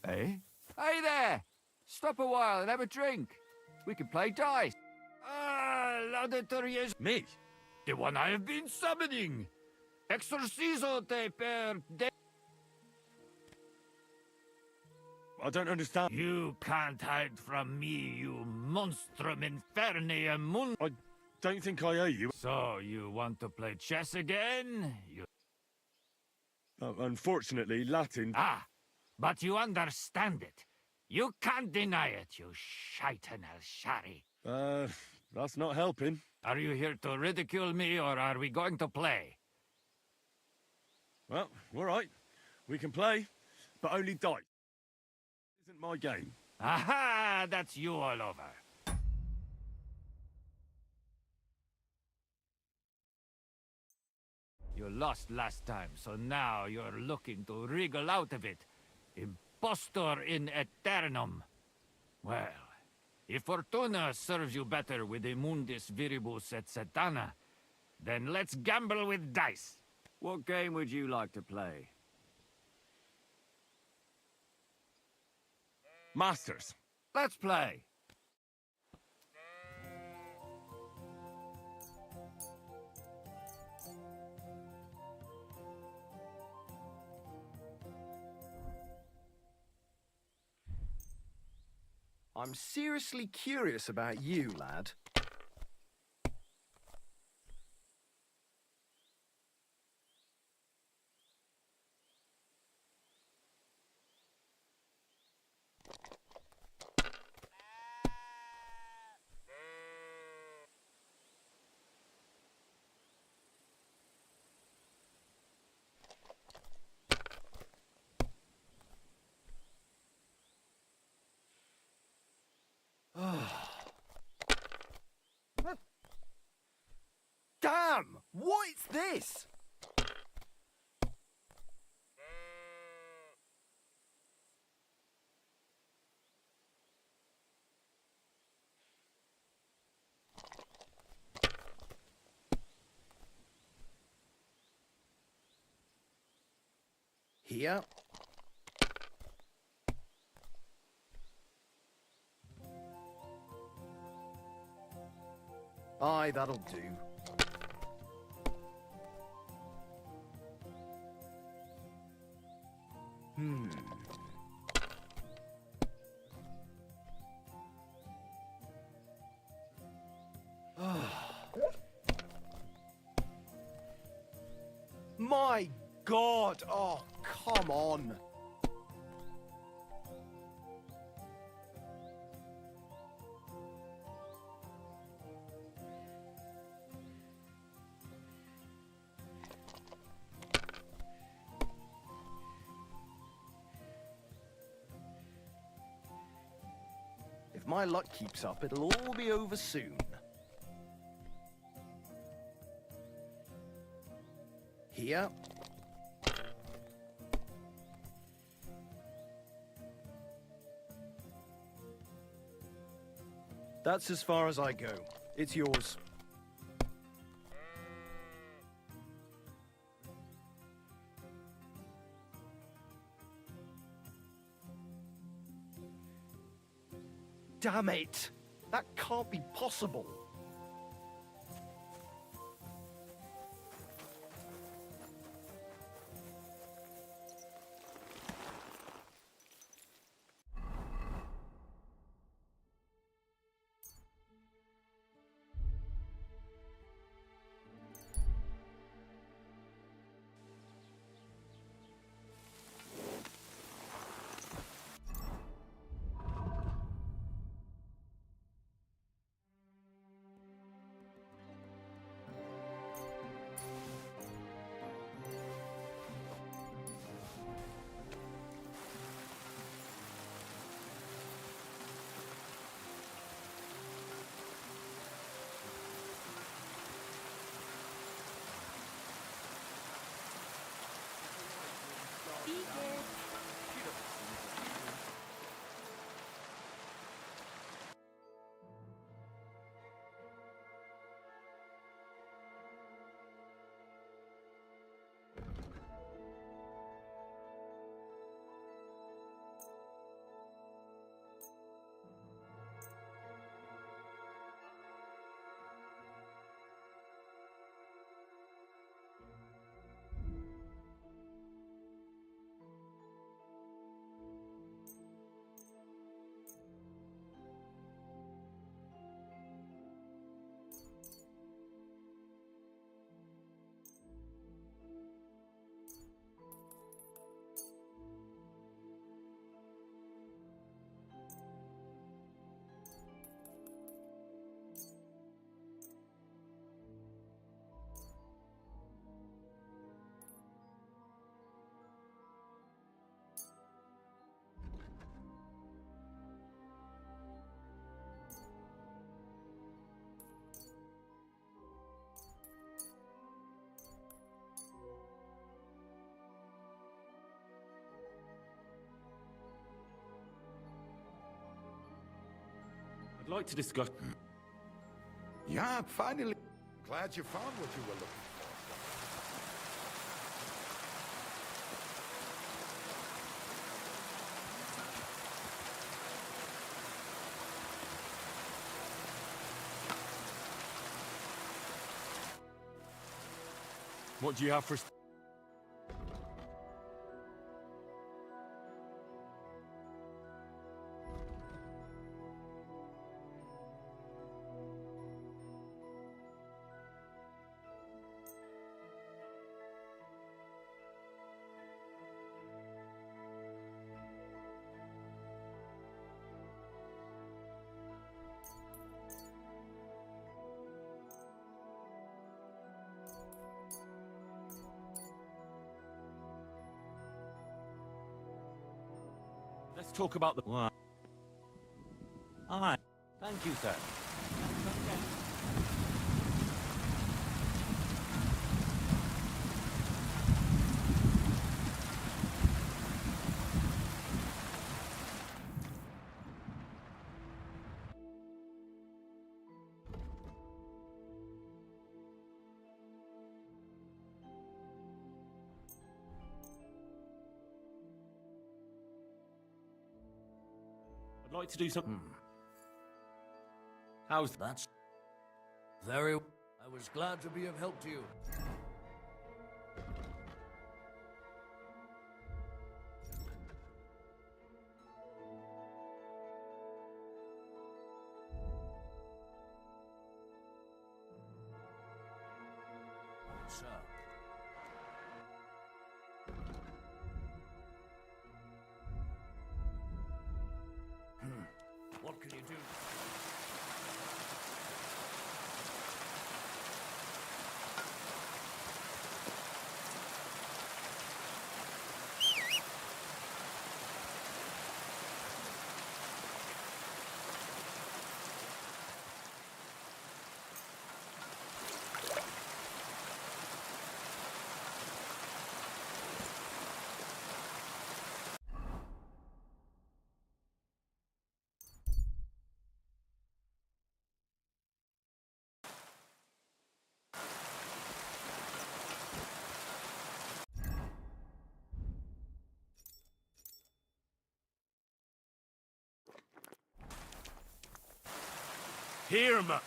Eh? Hey there! Stop a while and have a drink. We can play dice. Ah, laudatorious. Me? The one I have been summoning. Exorcizo te per de... I don't understand. You can't hide from me, you monstrum infernium mun... I don't think I owe you. So, you want to play chess again? You... Unfortunately, Latin... Ah, but you understand it. You can't deny it, you shaitan al-shari. That's not helping. Are you here to ridicule me, or are we going to play? Well, all right. We can play, but only dice. Isn't my game. Aha! That's you all over. You lost last time, so now you're looking to wriggle out of it. Impostor in aeternum. Well, if Fortuna serves you better with the mundus viribus et satana, then let's gamble with dice. What game would you like to play? Masters. Let's play. I'm seriously curious about you, lad. Damn! What's this? Here. Aye, that'll do. My God! Oh, come on! If my luck keeps up, it'll all be over soon. Here. That's as far as I go. It's yours. Damn it! That can't be possible. I'd like to discuss... Yeah, finally. Glad you found what you were looking for. What do you have for... Let's talk about the... What? Aye. Thank you, sir. I'd like to do something... How's that? Very. I was glad to be of help to you. Sir. What can you do? Hermit!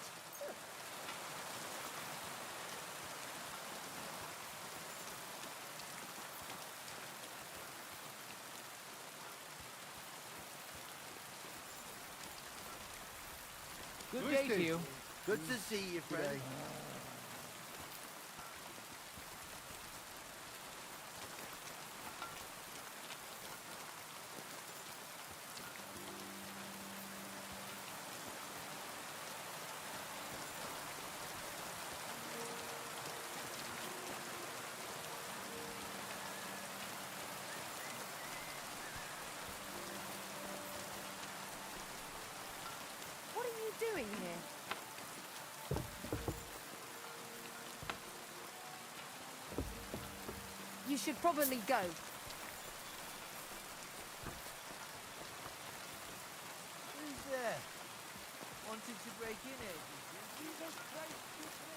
Good day to you. Good to see you, friend. What are you doing here? You should probably go. Who's there? Wanted to break in here, did you? Jesus Christ, good me.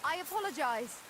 I apologize.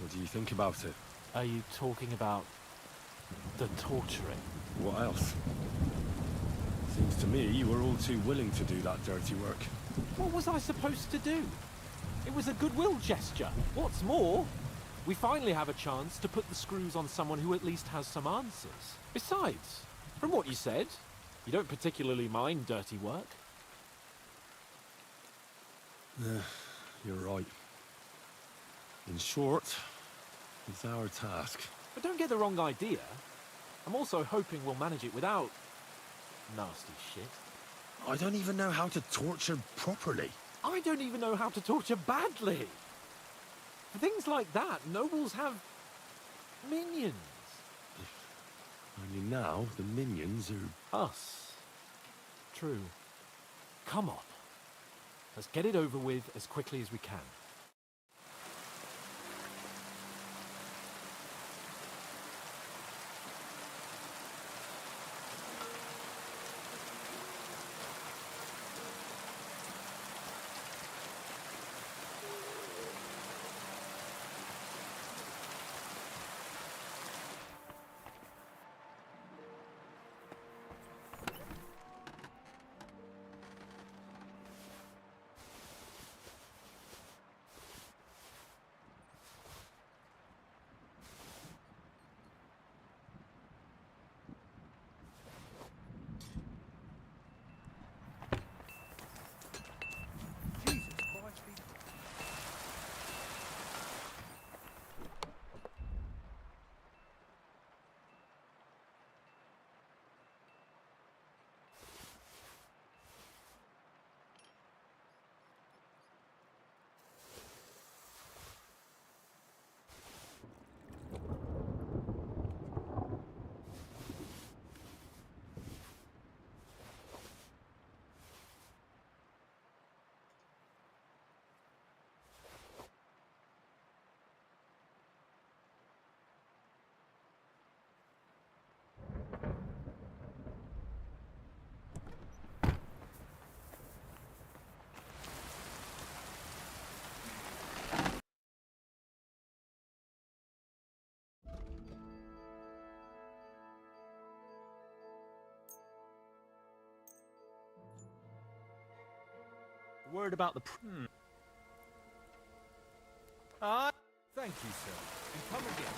What do you think about it? Are you talking about the torturing? What else? Seems to me you were all too willing to do that dirty work. What was I supposed to do? It was a goodwill gesture. What's more, we finally have a chance to put the screws on someone who at least has some answers. Besides, from what you said, you don't particularly mind dirty work. You're right. In short, it's our task. But don't get the wrong idea. I'm also hoping we'll manage it without nasty shit. I don't even know how to torture properly. I don't even know how to torture badly. For things like that, nobles have minions. Only now, the minions are... Us. True. Come on. Let's get it over with as quickly as we can. Word about the... Thank you, sir. And come again.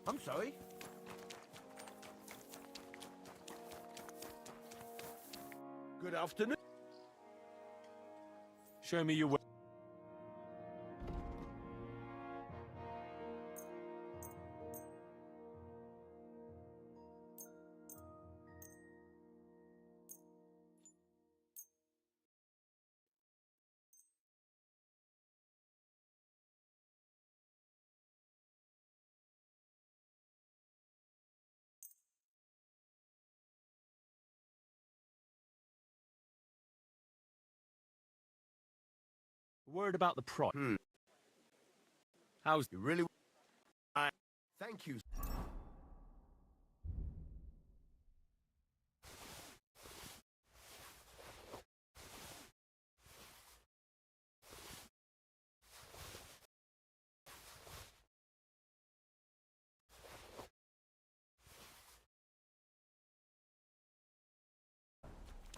I'm sorry. Good afternoon. Show me your way. Word about the price. How's you really? Thank you.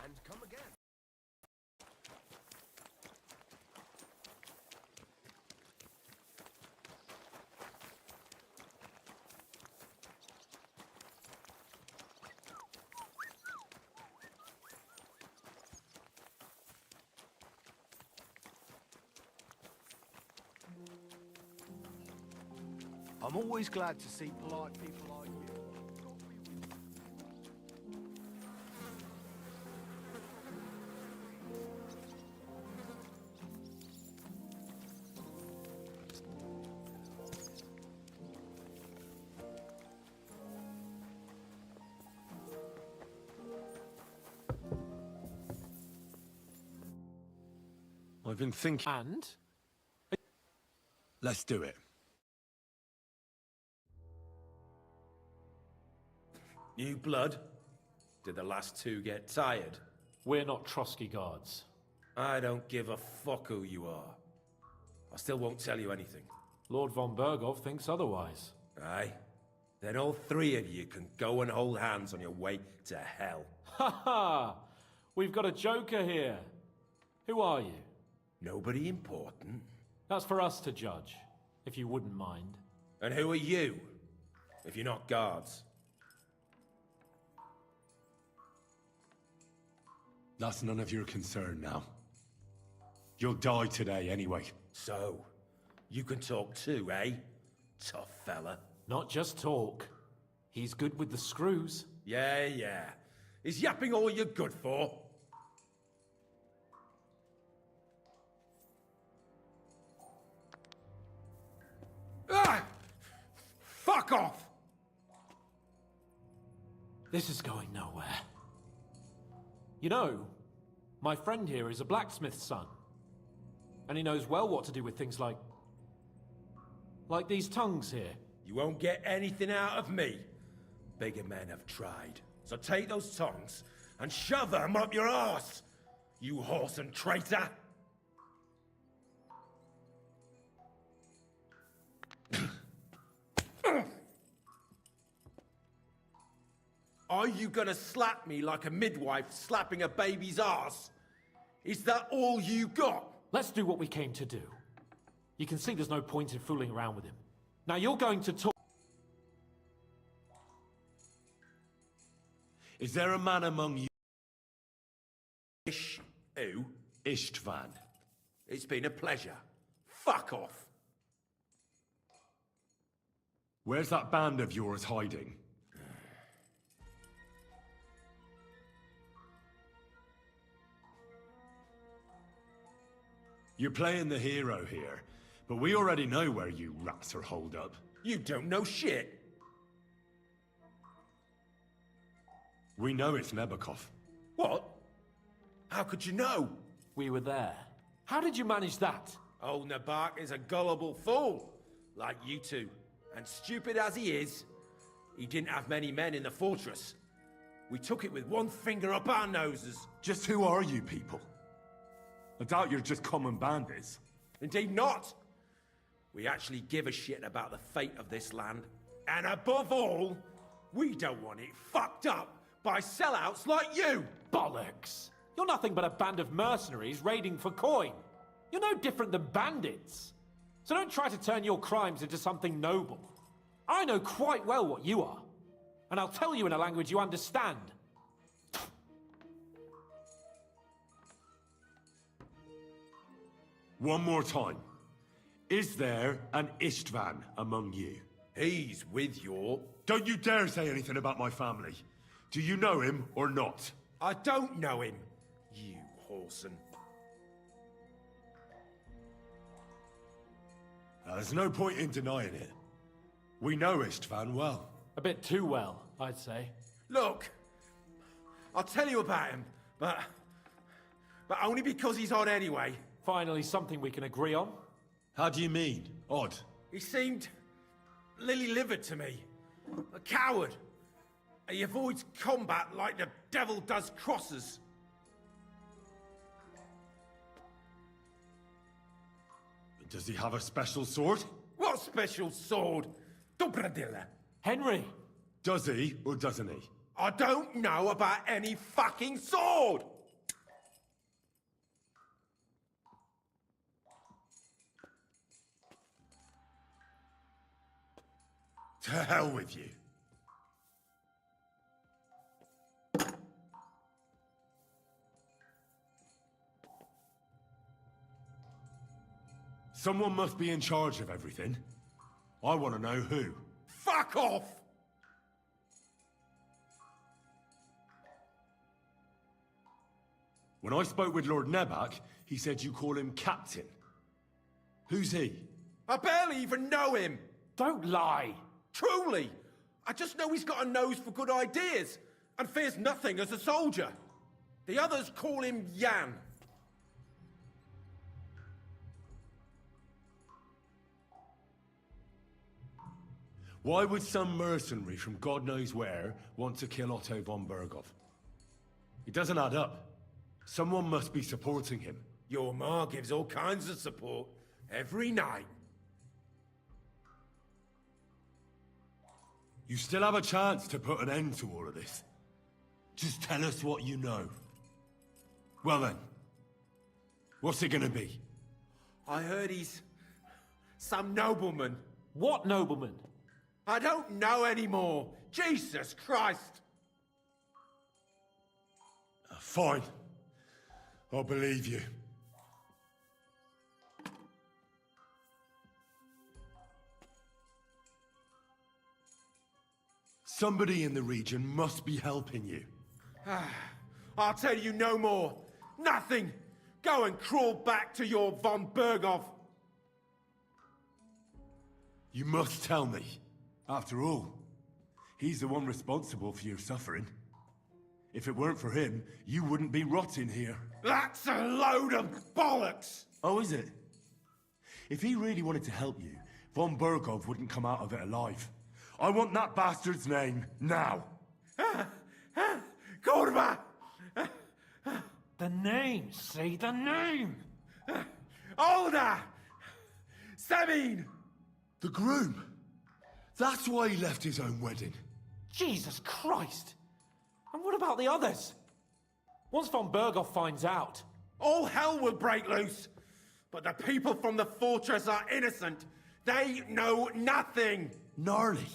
And come again. I'm always glad to see polite people like you. I've been thinking. And? Let's do it. New blood? Did the last two get tired? We're not Trotsky guards. I don't give a fuck who you are. I still won't tell you anything. Lord von Bergov thinks otherwise. Aye? Then all three of you can go and hold hands on your way to hell. Ha ha! We've got a joker here. Who are you? Nobody important. That's for us to judge, if you wouldn't mind. And who are you, if you're not guards? That's none of your concern now. You'll die today anyway. So, you can talk too, eh? Tough fella. Not just talk. He's good with the screws. Yeah. Is yapping all you're good for? Ah! Fuck off! This is going nowhere. You know, my friend here is a blacksmith's son. And he knows well what to do with things like these tongues here. You won't get anything out of me. Bigger men have tried. So take those tongues and shove them up your arse, you horse and traitor! Are you gonna slap me like a midwife slapping a baby's arse? Is that all you got? Let's do what we came to do. You can see there's no point in fooling around with him. Now you're going to talk... Is there a man among you? Who? Istvan. It's been a pleasure. Fuck off. Where's that band of yours hiding? You're playing the hero here, but we already know where you rats are holed up. You don't know shit. We know it's Nebakov. What? How could you know? We were there. How did you manage that? Old Nabak is a gullible fool, like you two. And stupid as he is, he didn't have many men in the fortress. We took it with one finger up our noses. Just who are you people? I doubt you're just common bandits. Indeed not. We actually give a shit about the fate of this land. And above all, we don't want it fucked up by sellouts like you! Bollocks! You're nothing but a band of mercenaries raiding for coin. You're no different than bandits. So don't try to turn your crimes into something noble. I know quite well what you are. And I'll tell you in a language you understand. One more time. Is there an Istvan among you? He's with your... Don't you dare say anything about my family. Do you know him or not? I don't know him, you whoreson. There's no point in denying it. We know Istvan well. A bit too well, I'd say. Look, I'll tell you about him, but only because he's odd anyway. Finally, something we can agree on. How do you mean, odd? He seemed lily-livered to me. A coward. He avoids combat like the devil does crosses. Does he have a special sword? What special sword? Dobradilla. Henry! Does he or doesn't he? I don't know about any fucking sword! To hell with you. Someone must be in charge of everything. I want to know who. Fuck off! When I spoke with Lord Nebak, he said you call him Captain. Who's he? I barely even know him! Don't lie! Truly! I just know he's got a nose for good ideas, and fears nothing as a soldier. The others call him Jan. Why would some mercenary from God knows where want to kill Otto von Berghoff? It doesn't add up. Someone must be supporting him. Your ma gives all kinds of support every night. You still have a chance to put an end to all of this. Just tell us what you know. Well then, what's it gonna be? I heard he's some nobleman. What nobleman? I don't know anymore. Jesus Christ! Fine. I'll believe you. Somebody in the region must be helping you. I'll tell you no more. Nothing. Go and crawl back to your von Berghoff. You must tell me. After all, he's the one responsible for your suffering. If it weren't for him, you wouldn't be rotting here. That's a load of bollocks! Oh, is it? If he really wanted to help you, von Berghoff wouldn't come out of it alive. I want that bastard's name, now! Kurva! The name, say the name! Older! Sabine! The groom! That's why he left his own wedding. Jesus Christ! And what about the others? Once von Berghoff finds out... All hell will break loose! But the people from the fortress are innocent! They know nothing! Gnarly.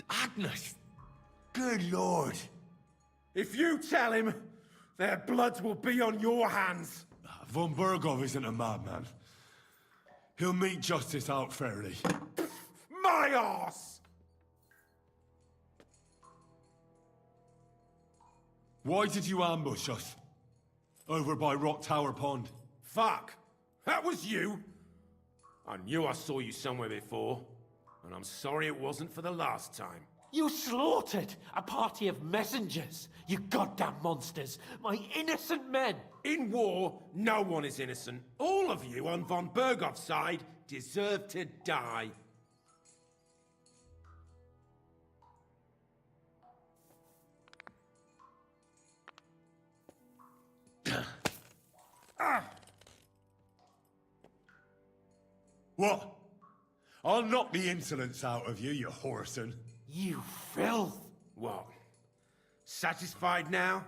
Agnes. Good lord. If you tell him, their bloods will be on your hands. Von Berghoff isn't a madman. He'll meet justice out fairly. My arse! Why did you ambush us? Over by Rock Tower Pond. Fuck! That was you? I knew I saw you somewhere before, and I'm sorry it wasn't for the last time. You slaughtered a party of messengers, you goddamn monsters, my innocent men! In war, no one is innocent. All of you on von Bergov's side deserve to die. What? I'll knock the insolence out of you, you whoreson. You filth! What? Satisfied now?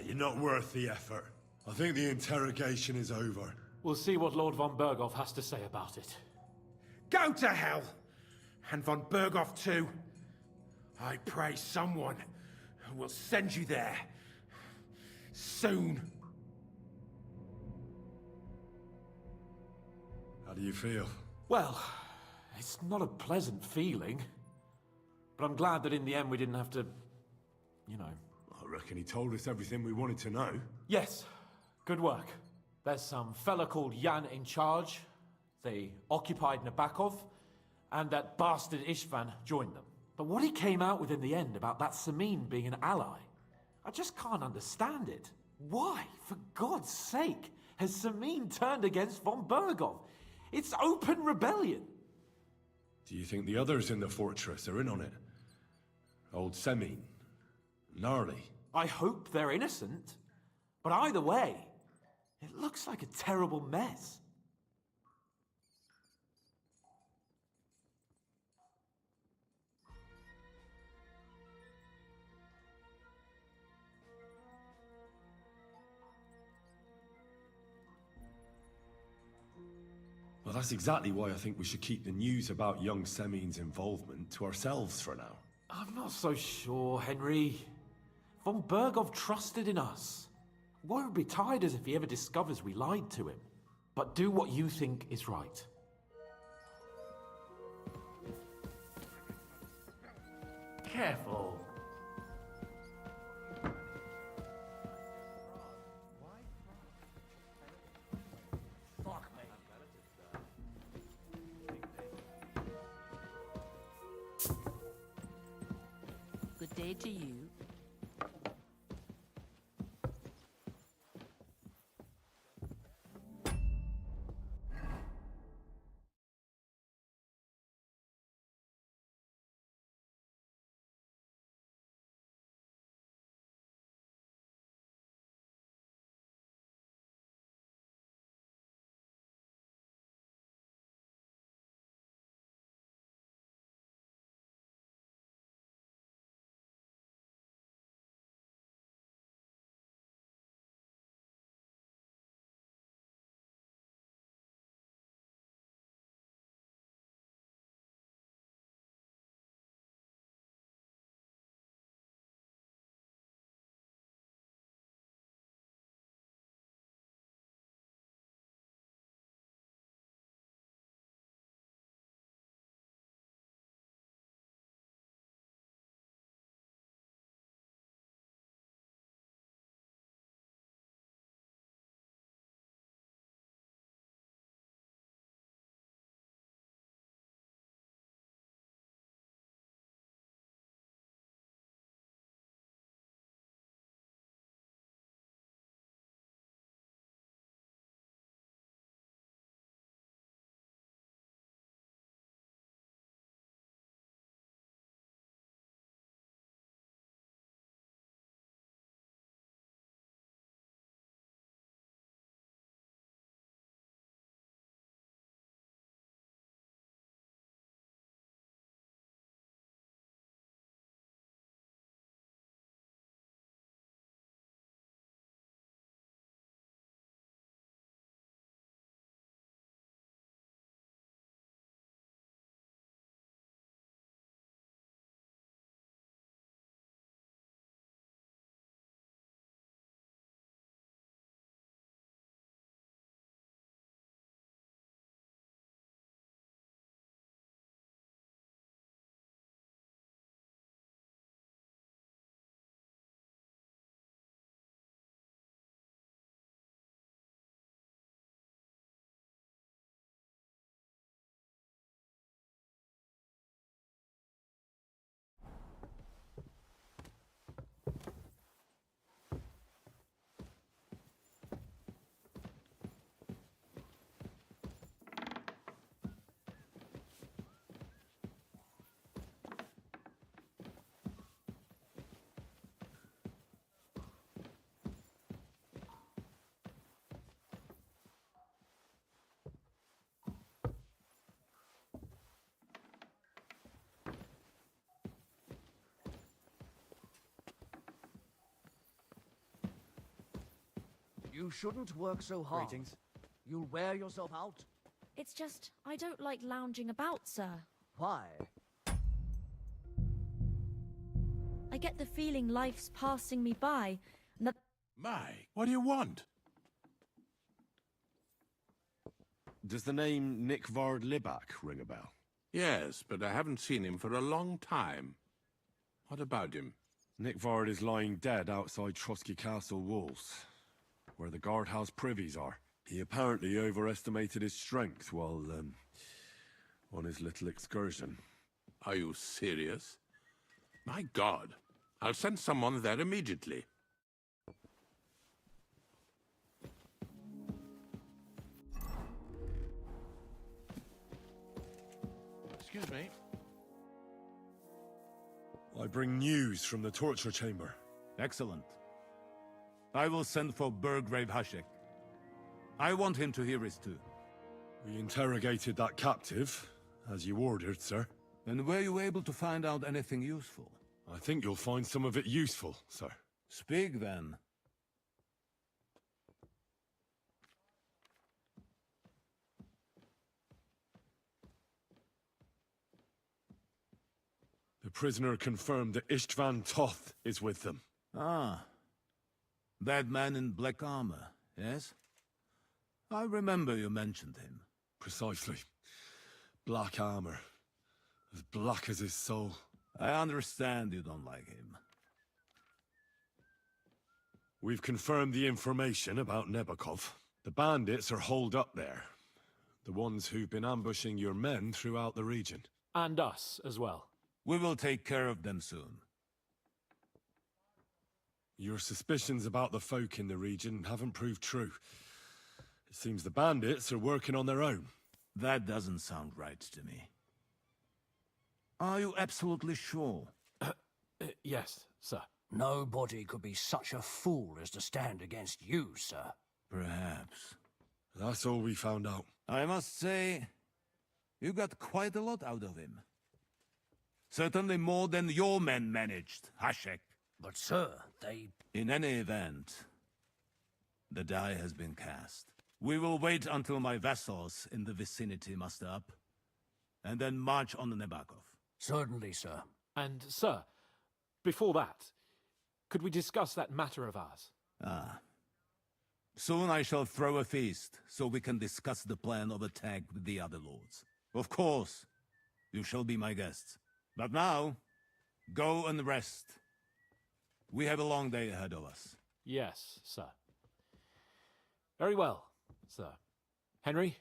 You're not worth the effort. I think the interrogation is over. We'll see what Lord von Berghoff has to say about it. Go to hell! And von Berghoff too. I pray someone will send you there. Soon. How do you feel? Well, it's not a pleasant feeling. But I'm glad that in the end we didn't have to, you know. I reckon he told us everything we wanted to know. Yes, good work. There's some fella called Jan in charge. They occupied Nabokov, and that bastard Istvan joined them. But what he came out with in the end about that Samin being an ally, I just can't understand it. Why, for God's sake, has Samin turned against von Berghoff? It's open rebellion. Do you think the others in the fortress are in on it? Old Semin? Gnarly? I hope they're innocent. But either way, it looks like a terrible mess. Well, that's exactly why I think we should keep the news about young Semin's involvement to ourselves for now. I'm not so sure, Henry. Von Berghoff trusted in us. Won't be tired as if he ever discovers we lied to him. But do what you think is right. Careful. Good day to you. You shouldn't work so hard. Greetings. You'll wear yourself out. It's just, I don't like lounging about, sir. Why? I get the feeling life's passing me by, and that... My, what do you want? Does the name Nick Vard Libak ring a bell? Yes, but I haven't seen him for a long time. What about him? Nick Vard is lying dead outside Trotsky Castle walls, where the guardhouse privies are. He apparently overestimated his strength while, on his little excursion. Are you serious? My God. I'll send someone there immediately. Excuse me. I bring news from the torture chamber. Excellent. I will send for Burgrave Hashek. I want him to hear it too. We interrogated that captive, as you ordered, sir. And were you able to find out anything useful? I think you'll find some of it useful, sir. Speak then. The prisoner confirmed that Istvan Toth is with them. Ah. That man in black armor, yes? I remember you mentioned him. Precisely. Black armor. As black as his soul. I understand you don't like him. We've confirmed the information about Nebakov. The bandits are holed up there. The ones who've been ambushing your men throughout the region. And us as well. We will take care of them soon. Your suspicions about the folk in the region haven't proved true. It seems the bandits are working on their own. That doesn't sound right to me. Are you absolutely sure? Yes, sir. Nobody could be such a fool as to stand against you, sir. Perhaps. That's all we found out. I must say, you got quite a lot out of him. Certainly more than your men managed, Hashek. But, sir, they... In any event, the die has been cast. We will wait until my vassals in the vicinity muster up, and then march on the Nebakov. Certainly, sir. And, sir, before that, could we discuss that matter of ours? Ah. Soon I shall throw a feast, so we can discuss the plan of attack with the other lords. Of course, you shall be my guests. But now, go and rest. We have a long day ahead of us. Yes, sir. Very well, sir. Henry,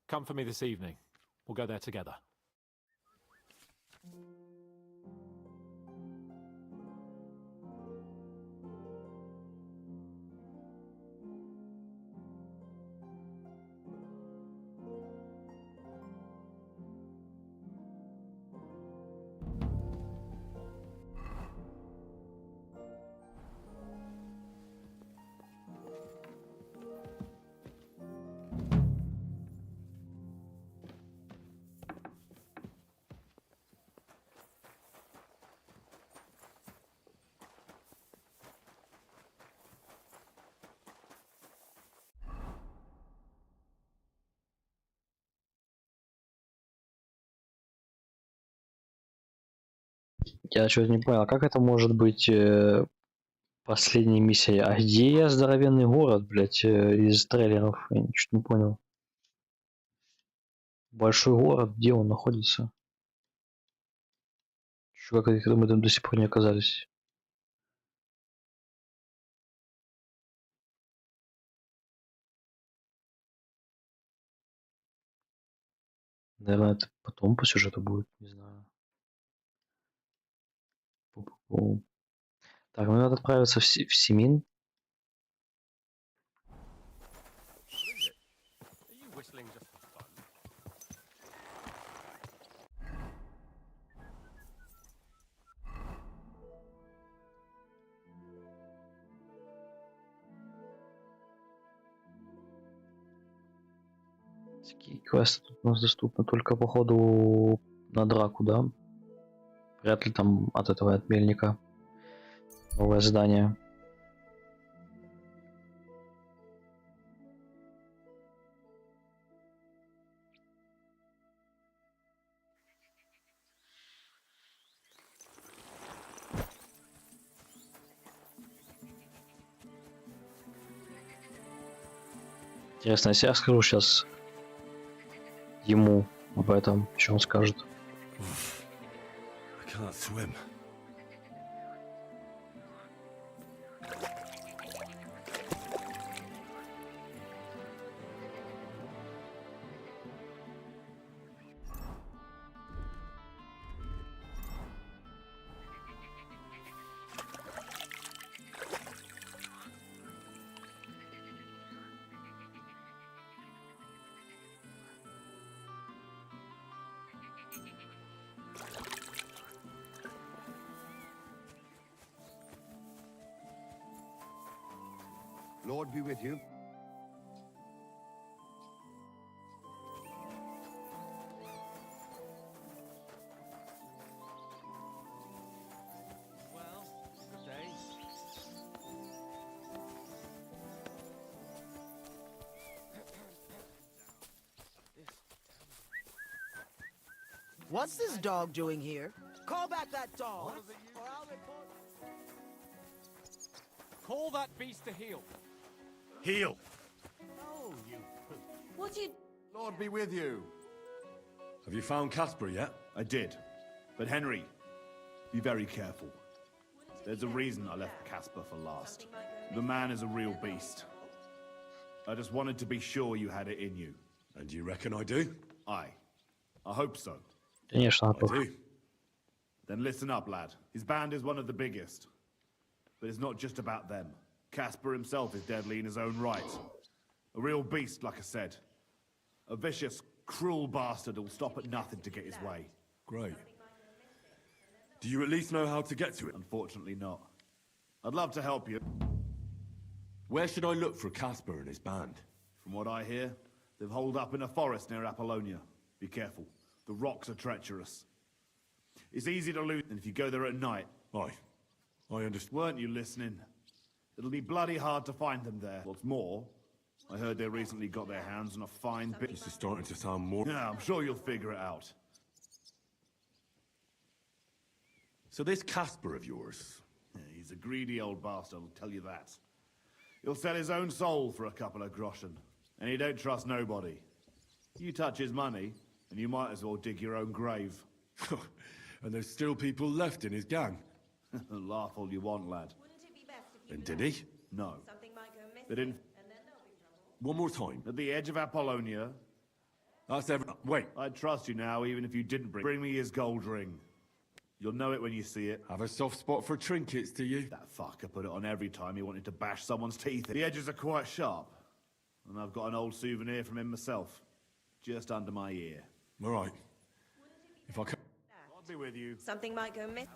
come for me this evening. We'll go there together. Я что-то не понял, как это может быть последней миссией? А где я здоровенный город, блядь, из трейлеров? Я что-то не понял. Большой город, где он находится? Чё, как мы там до сих пор не оказались? Наверное, это потом по сюжету будет, не знаю. Пу-пу-пу. Так, мне надо отправиться в Семин. Такие квесты тут у нас доступны только по ходу на драку, да? Вряд ли там от этого от мельника новое здание. Интересно, если я скажу сейчас ему об этом, что он скажет? I can't swim. Lord be with you. Well, good day. What's this dog doing here? Call back that dog, or I'll report. Call that beast to heel. Heel. Oh, you. What do you... Lord be with you. Have you found Casper yet? I did. But Henry, be very careful. There's a reason I left Casper for last. The man is a real beast. I just wanted to be sure you had it in you. And you reckon I do? I hope so. Конечно, I Апох. do. Then listen up, lad. His band is one of the biggest. But it's not just about them. Casper himself is deadly in his own right. A real beast, like I said. A vicious, cruel bastard who'll stop at nothing to get his way. Great. Do you at least know how to get to it? Unfortunately not. I'd love to help you. Where should I look for Casper and his band? From what I hear, they've holed up in a forest near Apollonia. Be careful. The rocks are treacherous. It's easy to lose, and if you go there at night... I understand. Weren't you listening? It'll be bloody hard to find them there. What's more, I heard they recently got their hands on a fine bit... This is starting to sound more... Yeah, I'm sure you'll figure it out. So this Casper of yours... Yeah, he's a greedy old bastard, I'll tell you that. He'll sell his own soul for a couple of groschen. And he don't trust nobody. You touch his money, and you might as well dig your own grave. And there's still people left in his gang? Laugh all you want, lad. And did he? No. They didn't... One more time. At the edge of Apollonia... That's every... Wait. I'd trust you now, even if you didn't bring me his gold ring. You'll know it when you see it. Have a soft spot for trinkets, do you? That fucker put it on every time he wanted to bash someone's teeth in. The edges are quite sharp. And I've got an old souvenir from him myself. Just under my ear. All right. If I can... I'll be with you. Something might go missing.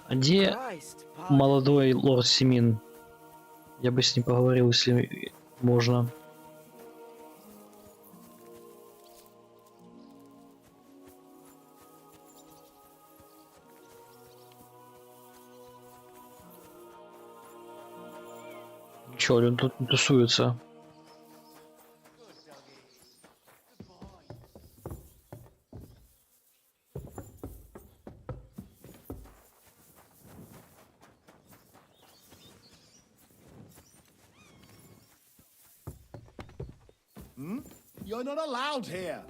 А где молодой лорд Семин? Я бы с ним поговорил, если можно. Чё, он тут тусуется? You're not allowed here.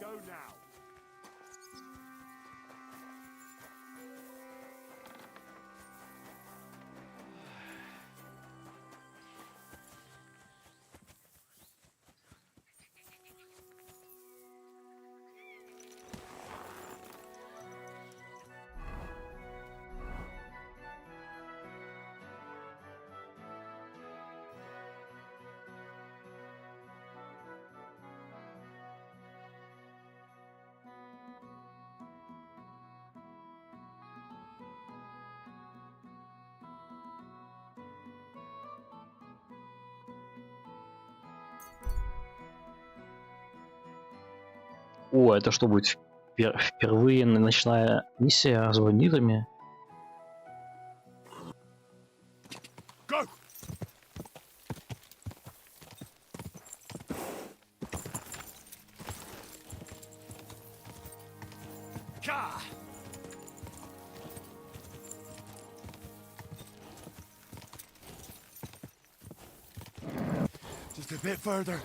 Go now. О, это что будет впервые ночная миссия с бандитами? Go! Just a bit further.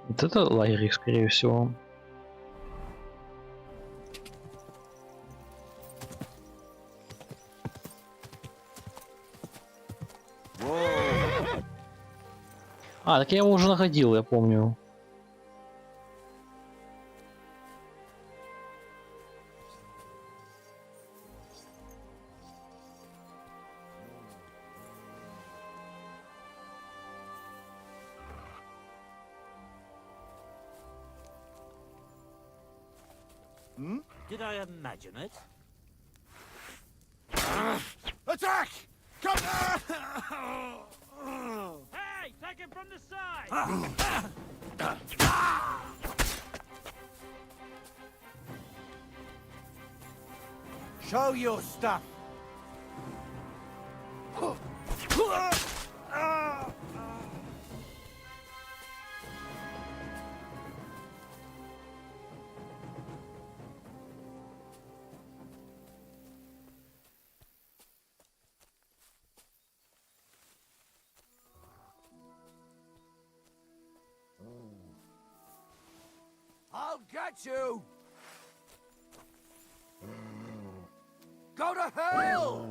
Вот это лагерь, скорее всего. А, так я его уже находил, я помню. Did I imagine it? Attack! Come! Hey, take him from the side! Show your stuff. I'll get you! Go to hell!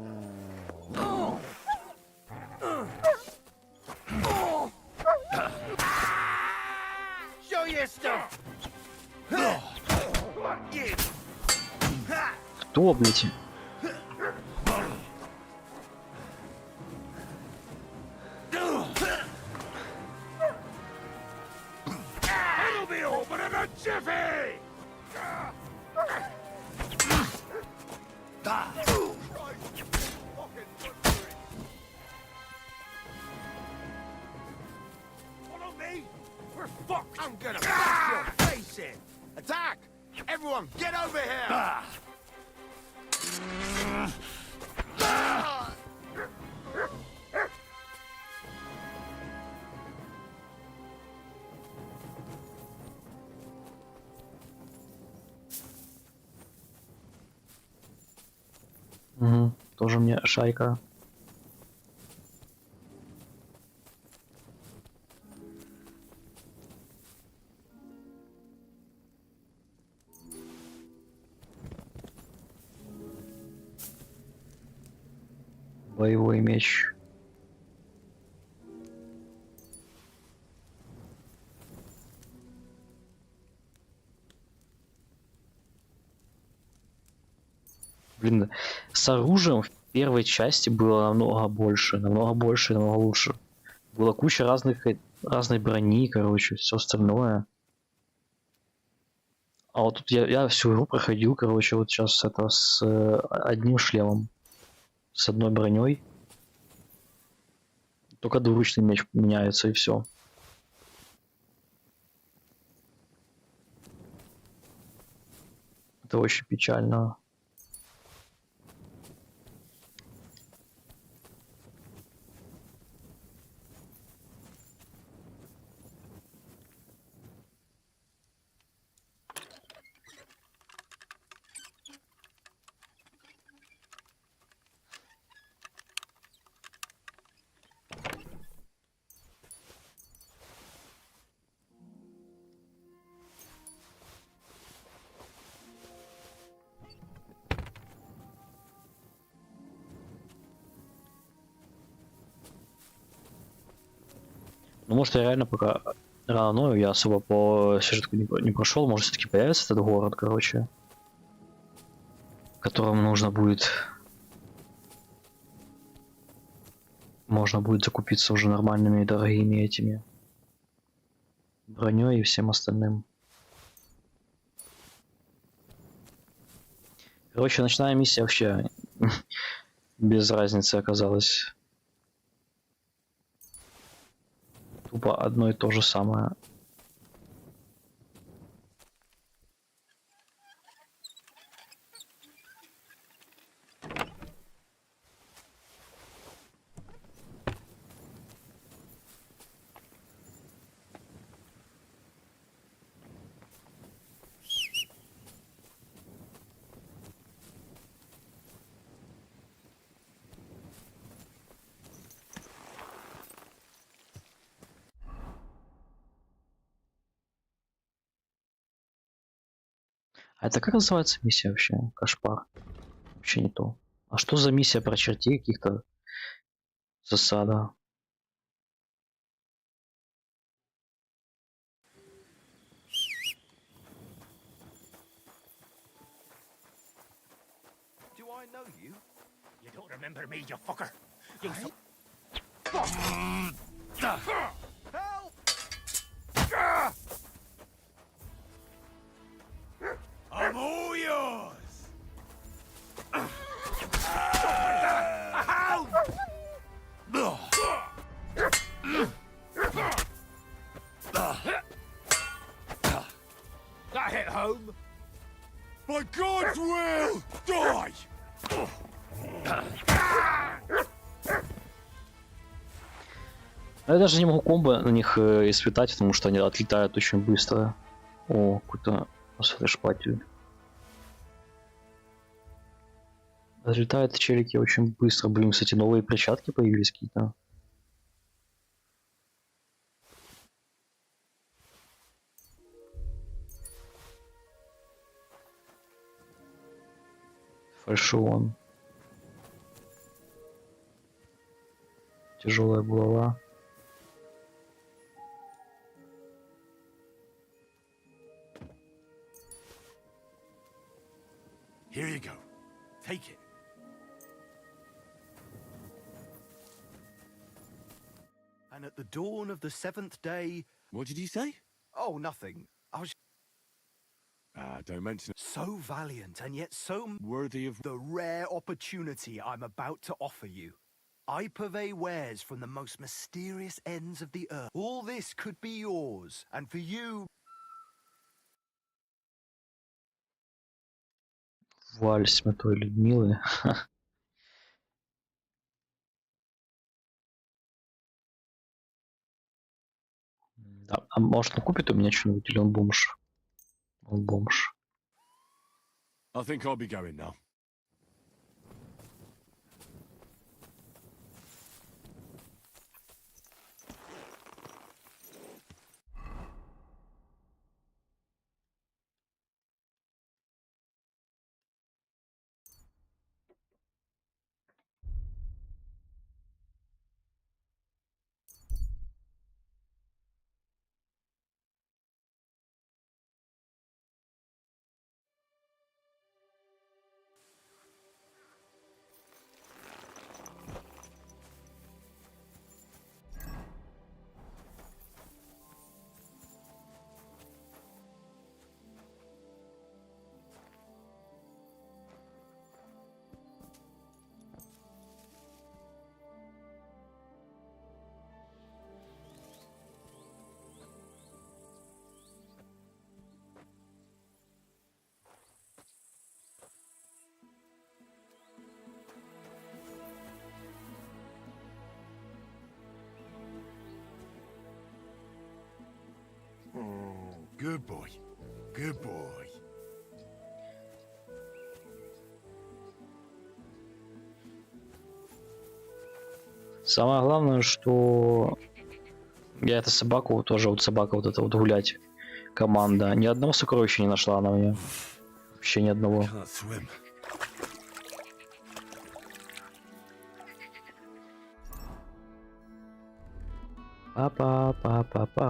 Show your stuff! Кто, блядь? It'll be over in a jiffy! Follow me! We're fucked! I'm gonna bash your face in! Attack! Everyone, get over here! Угу. Тоже мне шайка. Боевой меч. Блин, с оружием в первой части было намного больше, намного лучше. Была куча разной брони, короче, все остальное. А вот тут я всю игру проходил, короче, вот сейчас это с одним шлемом, с одной броней. Только двуручный меч меняется и все. Это очень печально. Ну, может, я реально пока рано, я особо по сюжетку не прошел, может, все-таки появится этот город, короче, в котором нужно будет, можно будет закупиться уже нормальными и дорогими этими броней и всем остальным. Короче, ночная миссия вообще без разницы оказалась. Тупо одно и то же самое. А это как называется миссия вообще? Кошмар. Вообще не то. А что за миссия про чертей каких-то? Засада. Do I know you? You don't remember me, you fucker. You so Help! I'm all yours! that hit home. By God's will, die! Я даже не могу комбо на них испытать, потому что они отлетают очень быстро. О, какой-то шпатель. Отлетают челики очень быстро. Блин, кстати, новые перчатки появились какие-то. Фальшион. Тяжелая булава. Here you go. Take it. And at the dawn of the seventh day... What did you say? Oh, nothing. I was... Don't mention it. So valiant and yet so... Worthy of... The rare opportunity I'm about to offer you. I purvey wares from the most mysterious ends of the earth. All this could be yours, and for you... Вальс Святой Людмилы. Да. А может он купит у меня что-нибудь, или он бомж? Он бомж. I think I'll be going now. Good boy. Good boy. Самое главное, что я эту собаку, тоже вот собака вот эта вот гулять, команда, ни одного сокровища не нашла она мне. Вообще ни одного. Па-па-па-па-па.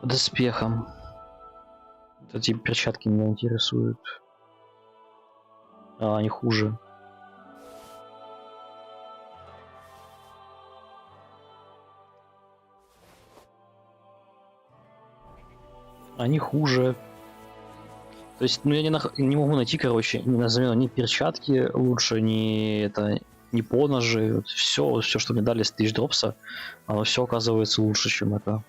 Доспехом. Вот эти перчатки меня интересуют. А, они хуже. Они хуже. То есть, ну я не могу найти, короче, на замену ни перчатки лучше, ни это, ни поножи. Вот все, что мне дали с 1000 дропса, оно все оказывается лучше, чем это.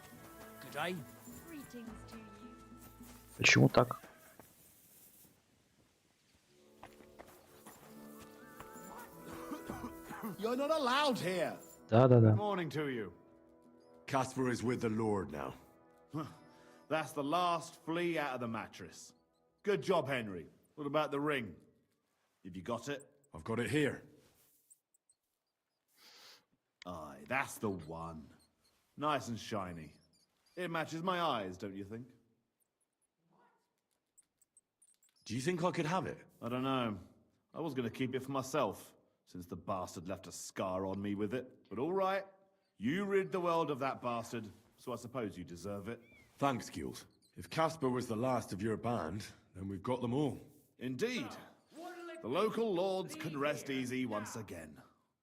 Почему так? You're not allowed here. Да-да-да. Good morning to you. Caspar is with the Lord now. That's the last flea out of the mattress. Good job, Henry. What about the ring? Have you got it? I've got it here. Aye, that's the one. Nice and shiny. It matches my eyes, don't you think? Do you think I could have it? I don't know. I was going to keep it for myself, since the bastard left a scar on me with it. But all right, you rid the world of that bastard, so I suppose you deserve it. Thanks, Gules. If Caspar was the last of your band, then we've got them all. Indeed. The local lords can rest easy once again.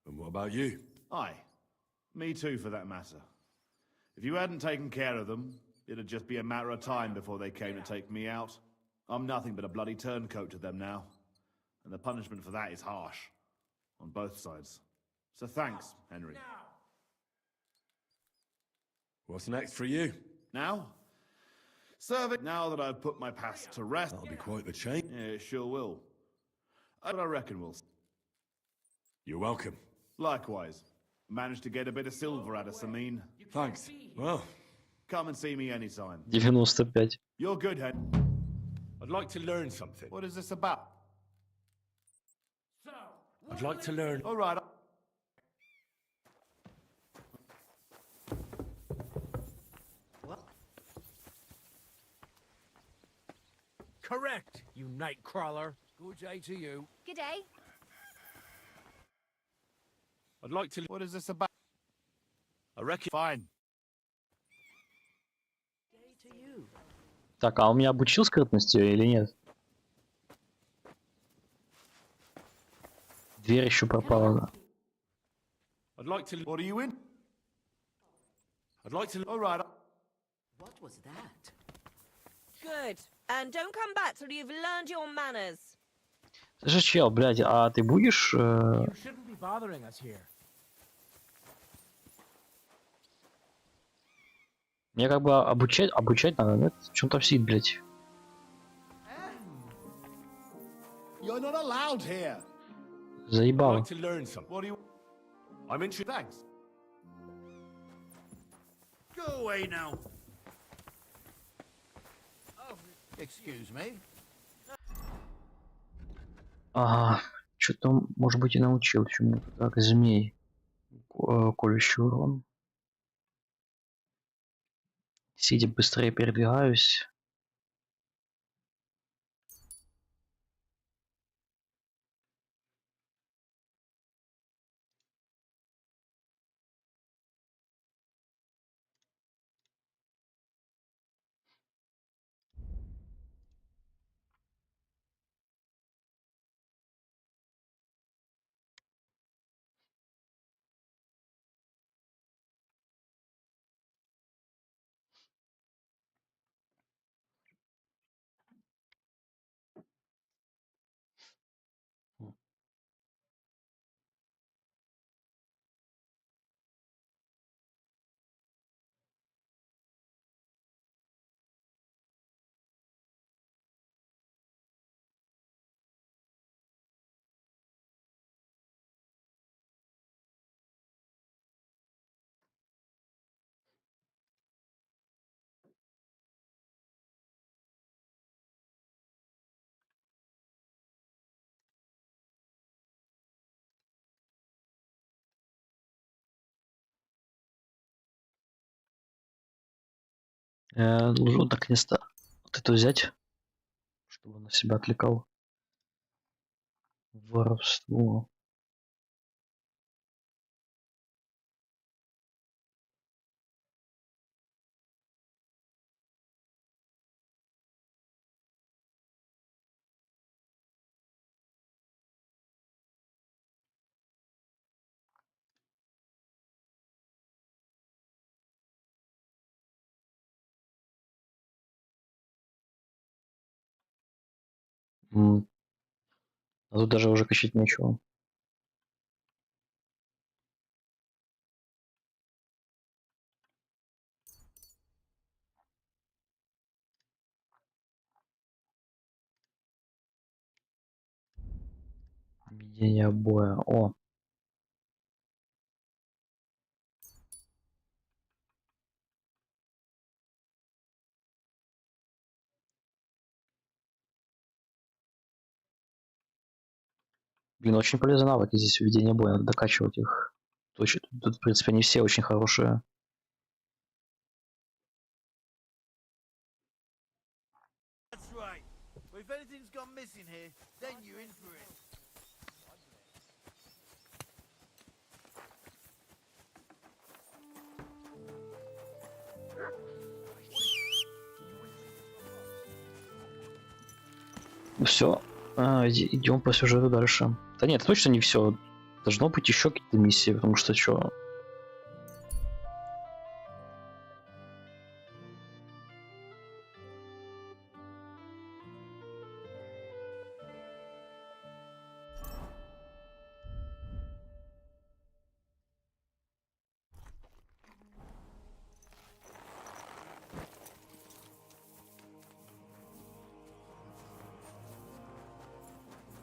And what about you? Aye. Me too, for that matter. If you hadn't taken care of them, it'd just be a matter of time before they came to take me out. I'm nothing but a bloody turncoat to them now. And the punishment for that is harsh. On both sides. So thanks, Henry. What's next for you? Now? Serving now that I've put my past to rest. That'll be quite the change. Yeah, it sure will. But I reckon we'll... You're welcome. Likewise. Managed to get a bit of silver out of Samin. Thanks. Well... Come and see me anytime. 95. You're good, Hen. I'd like to learn something. What is this about? I'd like to learn... All right. Correct, you nightcrawler. Good day to you. Good day. I'd like to... What is this about? I reckon... Fine. Так, а он меня обучил скрытности или нет? Дверь еще пропала. I'd like to... What are you in? I'd like to... All right. What was that? Good. And don't come back till you've learned your manners. Слушай, чел, блядь, а ты будешь... You shouldn't be bothering us here. Мне как бы обучать надо, нет? В чем там сидит, блядь? You're not allowed here. I'd Заебало. like to learn something. What do you... I'm interested... Thanks. Go away now. Oh, excuse me. Ага, что-то, может быть, и научил чему-то. Так, змей. Колющий урон. Сидя быстрее передвигаюсь. Нужно наконец-то вот это взять, чтобы на себя отвлекал. Воровство. А тут даже уже качать нечего. Ведение боя. О, Блин, очень полезный навык здесь введение боя, надо докачивать их. Тут, в принципе, они все очень хорошие. That's right. Well, if anything's gone missing here, then you're in for it. Все, идем по сюжету дальше. Да нет, точно не все. Должно быть еще какие-то миссии, потому что что.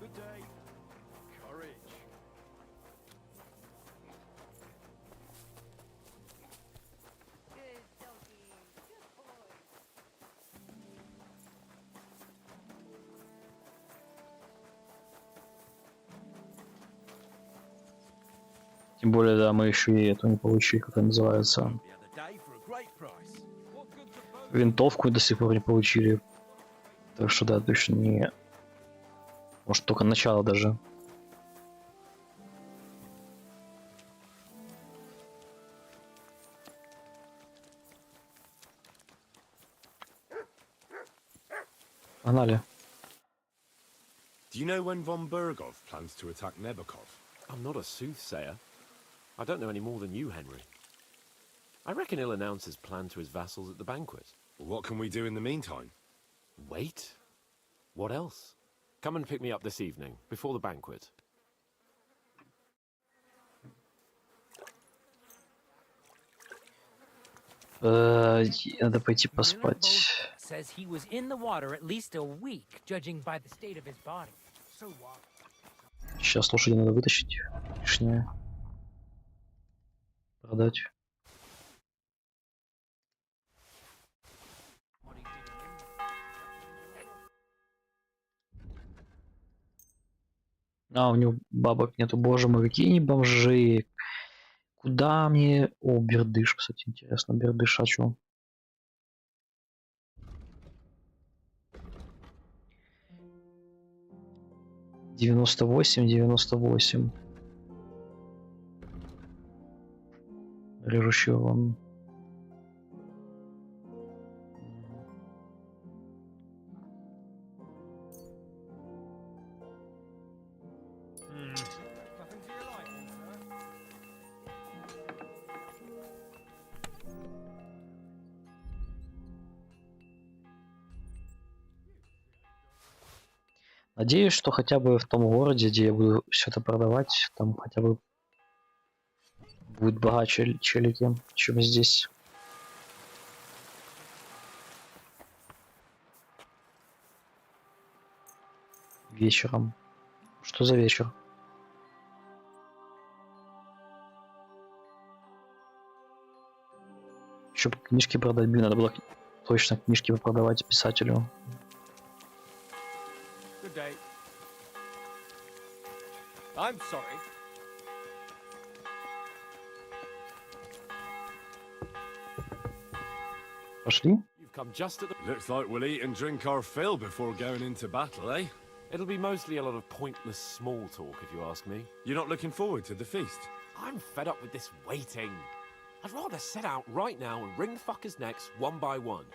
Good day. Courage. Good doggy. Good boy. Тем более, да, мы еще и эту не получили, как она называется. Винтовку до сих пор не получили. Так что да, точно не. Может, только начало даже. Погнали. Do you know when von Bergov plans to attack Nebakov? I'm not a soothsayer. I don't know any more than you, Henry. I reckon he'll announce his plan to his vassals at the banquet. What can we do in the meantime? Wait? What else? Come and pick me up this evening, before the banquet. Надо пойти поспать. Says he was in the water at least a week, judging by the state of his body. So what? Сейчас лошади надо вытащить. Лишнее. Продать. А, у него бабок нету. Боже мой, какие они бомжи. Куда мне... О, бердыш, кстати, интересно. Бердыш, а чё? $98. Режущий урон. Надеюсь, что хотя бы в том городе, где я буду все это продавать, там хотя бы будет богаче челики, чем здесь. Вечером. Что за вечер? Еще книжки продать, блин, надо было точно книжки продавать писателю. Good day. I'm sorry. Пошли? You've come just at the... Looks like we'll eat and drink our fill before going into battle, eh? It'll be mostly a lot of pointless small talk, if you ask me. You're not looking forward to the feast? I'm fed up with this waiting. I'd rather set out right now and wring fuckers' necks one by one.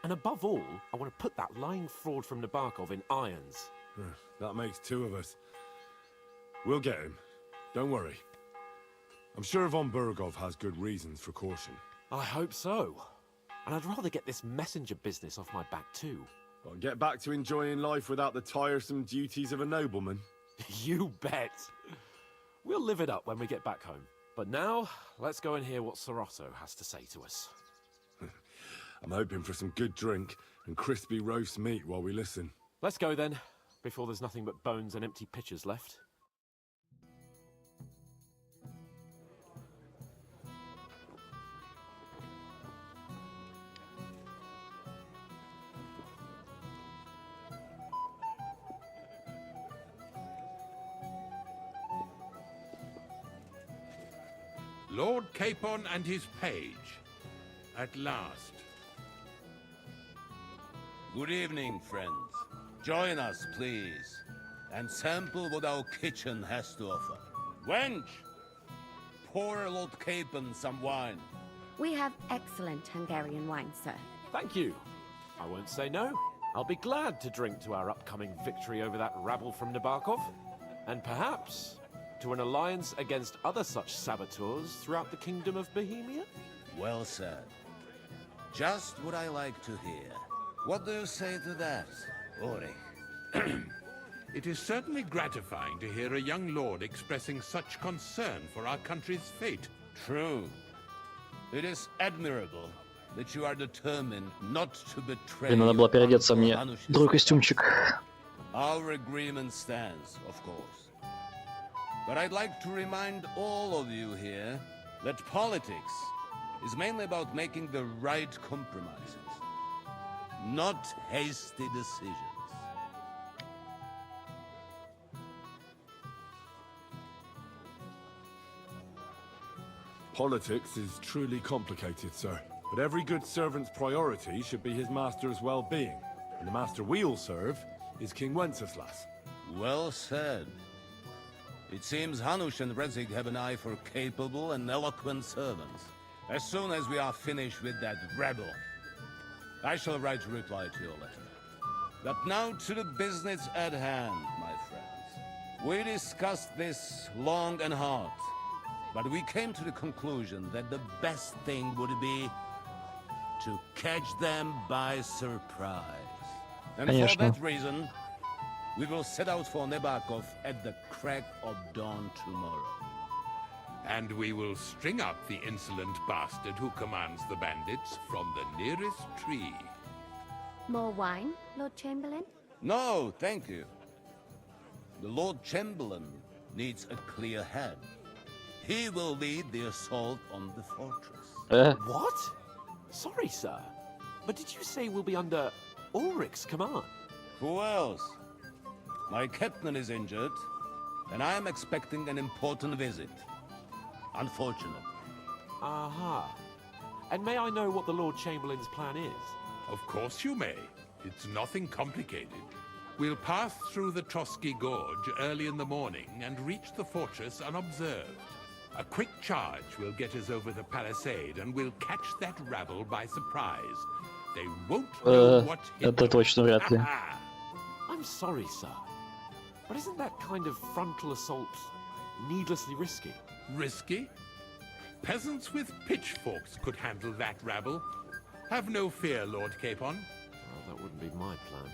And above all, I want to put that lying fraud from Nabokov in irons. That makes two of us. We'll get him. Don't worry. I'm sure von Bergov has good reasons for caution. I hope so. And I'd rather get this messenger business off my back too. But get back to enjoying life without the tiresome duties of a nobleman. You bet. We'll live it up when we get back home. But now, let's go and hear what Serato has to say to us. I'm hoping for some good drink and crispy roast meat while we listen. Let's go then, before there's nothing but bones and empty pitchers left. Lord Capon and his page. At last. Good evening, friends. Join us, please, and sample what our kitchen has to offer. Wench, pour Lord Capon some wine. We have excellent Hungarian wine, sir. Thank you. I won't say no. I'll be glad to drink to our upcoming victory over that rabble from Nabokov, and perhaps to an alliance against other such saboteurs throughout the kingdom of Bohemia? Well said. Just what I like to hear. What do you say to that, Ori? It is certainly gratifying to hear a young lord expressing such concern for our country's fate. True. It is admirable that you are determined not to betray. Блин, надо было переодеться мне. Другой костюмчик. Our agreement stands, of course. But I'd like to remind all of you here that politics is mainly about making the right compromises, not hasty decisions. Politics is truly complicated, sir. But every good servant's priority should be his master's well-being. And the master we'll serve is King Wenceslas. Well said. It seems Hanush and Rezig have an eye for capable and eloquent servants. As soon as we are finished with that rebel, I shall write a reply to your letter. But now to the business at hand, my friends. We discussed this long and hard, but we came to the conclusion that the best thing would be to catch them by surprise. And for that reason, we will set out for Nebakov at the crack of dawn tomorrow. And we will string up the insolent bastard who commands the bandits from the nearest tree. More wine, Lord Chamberlain? No, thank you. The Lord Chamberlain needs a clear head. He will lead the assault on the fortress. What? Sorry, sir. But did you say we'll be under Ulrich's command? Who else? My captain is injured, and I am expecting an important visit. Unfortunate. Aha. And may I know what the Lord Chamberlain's plan is? Of course you may. It's nothing complicated. We'll pass through the Trotsky Gorge early in the morning and reach the fortress unobserved. A quick charge will get us over the palisade, and we'll catch that rabble by surprise. They won't know what hit Это точно вряд ли. I'm sorry, sir. But isn't that kind of frontal assault needlessly risky? Risky? Peasants with pitchforks could handle that rabble. Have no fear, Lord Capon. Well, that wouldn't be my plan.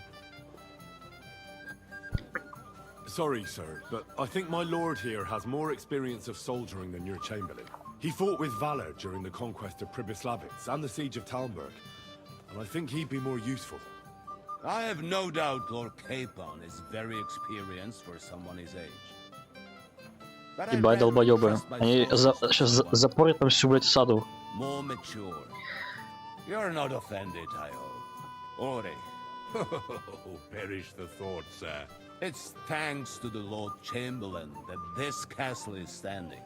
Sorry, sir, but I think my lord here has more experience of soldiering than your chamberlain. He fought with valor during the conquest of Pribyslavitz and the siege of Talmberg, and I think he'd be more useful. I have no doubt Lord Capon is very experienced for someone his age. Ебать, долбоёбы. Они сейчас запорят там всю, блядь, саду. More mature. You're not offended, I hope. Ori. Oh, perish the thought, sir. It's thanks to the Lord Chamberlain that this castle is standing.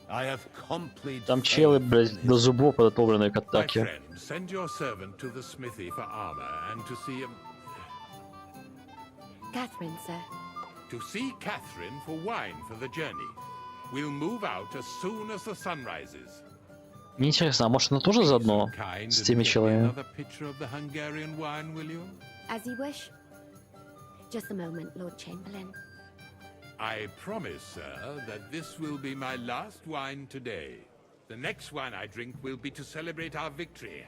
I have complete. Там челы, блядь, до зубов подготовленные к My атаке. friend, send your servant to the smithy for armor and to see Catherine, sir. To see Catherine for wine for the journey. We'll move out as soon as the sun rises. Мне интересно, а может она тоже заодно с теми челами? Another pitcher of the Hungarian wine, will you? As you wish. Just a moment, Lord Chamberlain. I promise, sir, that this will be my last wine today. The next wine I drink will be to celebrate our victory.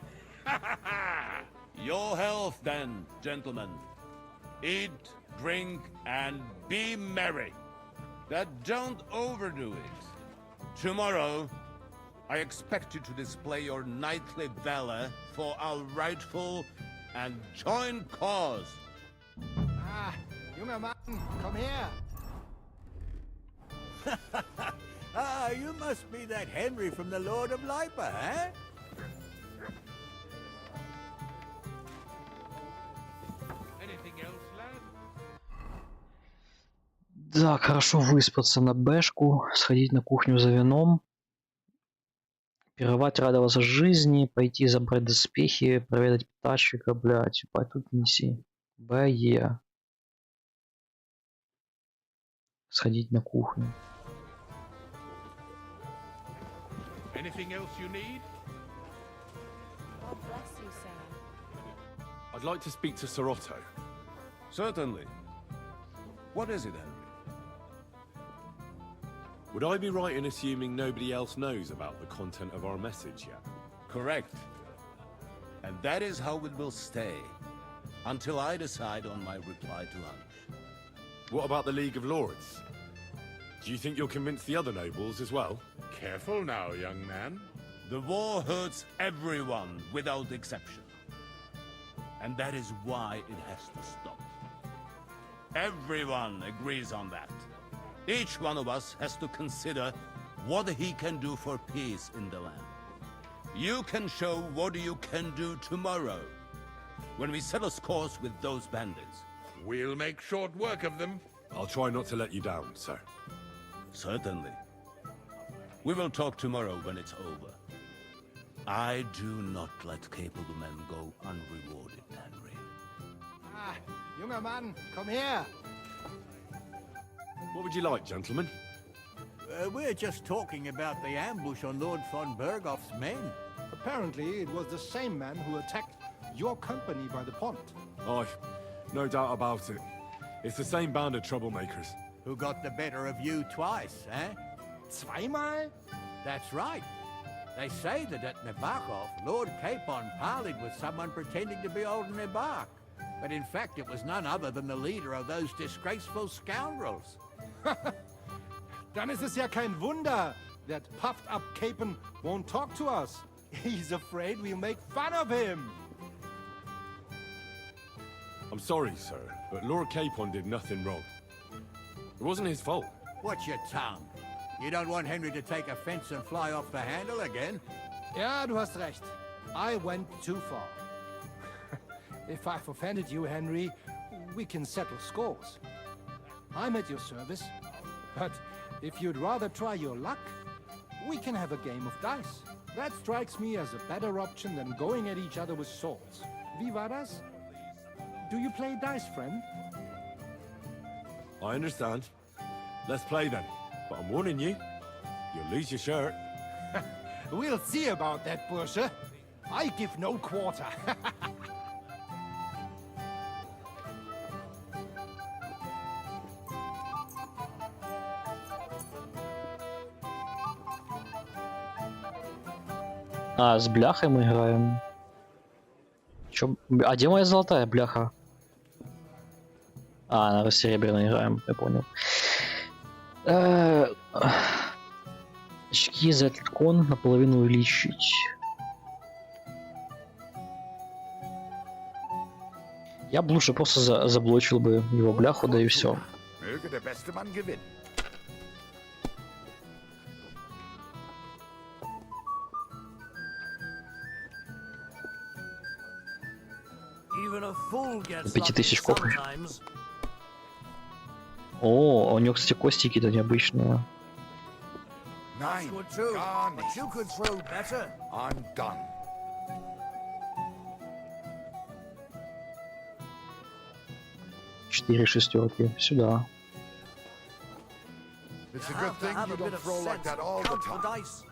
Your health, then, gentlemen. Eat, drink, and be merry. But don't overdo it. Tomorrow, I expect you to display your knightly valor for our rightful and joint cause. Ah, junger Mann, komm her! Ah, you must be that Henry from the Lord of Lipa, eh? Anything else, lad? Так, хорошо выспаться на бэшку, сходить на кухню за вином. Пировать, радоваться жизни, пойти забрать доспехи, проведать птачика, блядь, тут неси. Б.Е. Сходить на кухню. Anything else you need? God bless you, sir. I'd like to speak to Sir Otto. Certainly. What is it, Henry? Would I be right in assuming nobody else knows about the content of our message yet? Correct. And that is how it will stay, until I decide on my reply to Hanush. What about the League of Lords? Do you think you'll convince the other nobles as well? Careful now, young man. The war hurts everyone without exception. And that is why it has to stop. Everyone agrees on that. Each one of us has to consider what he can do for peace in the land. You can show what you can do tomorrow, when we settle scores with those bandits. We'll make short work of them. I'll try not to let you down, sir. Certainly. We will talk tomorrow when it's over. I do not let capable men go unrewarded, Henry. Ah, junger Mann, komm her! What would you like, gentlemen? We're just talking about the ambush on Lord von Bergoff's men. Apparently, it was the same man who attacked your company by the pond. Aye, no doubt about it. It's the same band of troublemakers. Who got the better of you twice, eh? Zweimal? That's right. They say that at Nabokov, Lord Capon parleyed with someone pretending to be old Nabok. But in fact, it was none other than the leader of those disgraceful scoundrels. Dann ist es ja kein Wunder that puffed-up Capon won't talk to us. He's afraid we'll make fun of him. I'm sorry, sir, but Lord Capon did nothing wrong. It wasn't his fault. Watch your tongue. You don't want Henry to take offense and fly off the handle again. Ja, du hast recht. I went too far. If I've offended you, Henry, we can settle scores. I'm at your service. But if you'd rather try your luck, we can have a game of dice. That strikes me as a better option than going at each other with swords. Wie war das? Do you play dice, friend? I understand. Let's play then. But I'm warning you, you'll lose your shirt. We'll see about that, Bursche. I give no quarter. А, с бляхой мы играем. Чё? А где моя золотая бляха? А, на серебряной играем, я понял. Очки за этот кон наполовину увеличить. Я бы лучше просто заблочил бы его бляху, да и все. Möge der beste Mann gewinnen. Even a fool gets 5000 lucky копий. sometimes. О, у него, кстати, кости какие-то необычные. Nein, Good too, gar but nicht. you could throw better. I'm done. Четыре шестерки. Сюда. It's a You good have to thing have you a bit don't of throw like sense that to all the count the time. dice.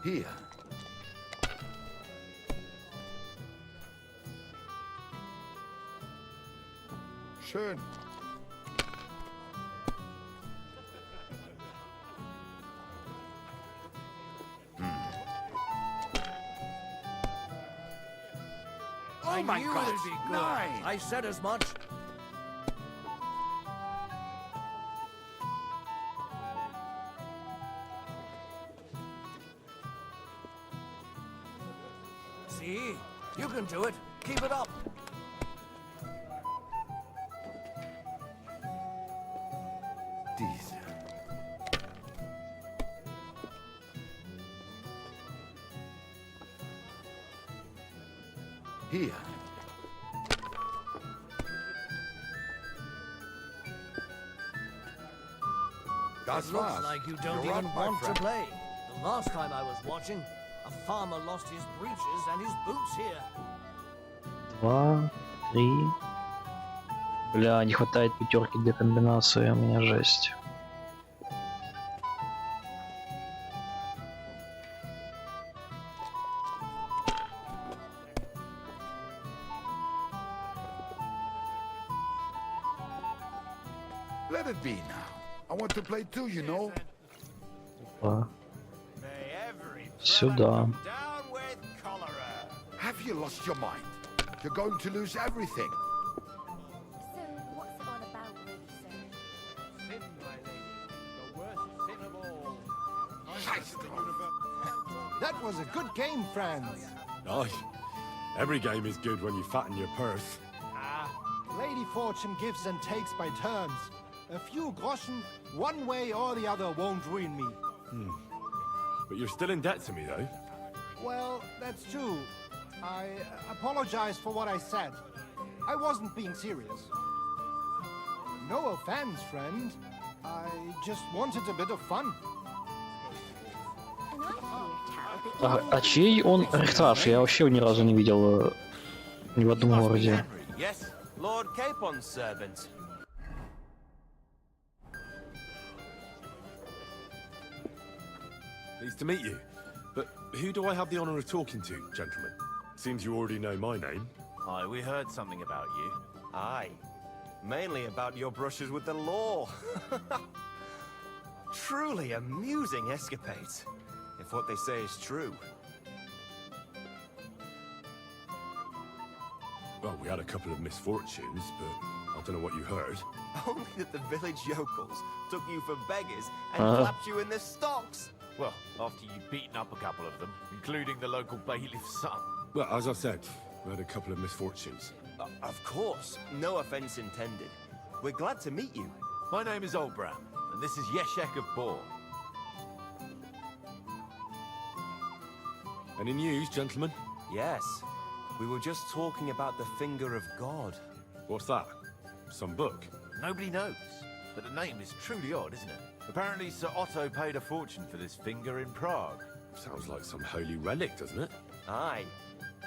Here. Schön. I my knew God, it'd be good. 9. I said as much. See? You can do it. Keep it up. Diese. Hier. Das It looks war's. like you don't You're even up, my want to friend. play. The last time I was watching, a farmer lost his breeches and his boots here. 2, 3. Бля, не хватает пятерки для комбинации, у меня жесть. Let it be now. I want to play too, you know. Опа. Сюда. Have you lost your mind? You're going to lose everything. So, what's it all about, really, sir? Sin, my lady. The worst sin of all. That was a good game, friends. Aye. Every game is good when you fatten your purse. Lady Fortune gives and takes by turns. A few groschen, one way or the other, won't ruin me. But you're still in debt to me, though. Well, that's true. I apologize for what I said. I wasn't being serious. No offense, friend. I just wanted a bit of fun. А чей он рехтаж? Я вообще его ни разу не видел ни в одном городе. Yes, Lord Capon's servant. Pleased to meet you. But who do I have the honor of talking to, gentlemen? Seems you already know my name. Aye, we heard something about you. Aye. Mainly about your brushes with the law. Truly amusing escapades, if what they say is true. Well, we had a couple of misfortunes, but I don't know what you heard. Only that the village yokels took you for beggars and Uh-huh. clapped you in the stocks. Well, after you'd beaten up a couple of them, including the local bailiff's son. Well, as I said, we had a couple of misfortunes. Of course, no offense intended. We're glad to meet you. My name is Oldbram, and this is Yeshek of Bor. Any news, gentlemen? Yes. We were just talking about the Finger of God. What's that? Some book? Nobody knows, but the name is truly odd, isn't it? Apparently Sir Otto paid a fortune for this finger in Prague. Sounds like some holy relic, doesn't it? Aye.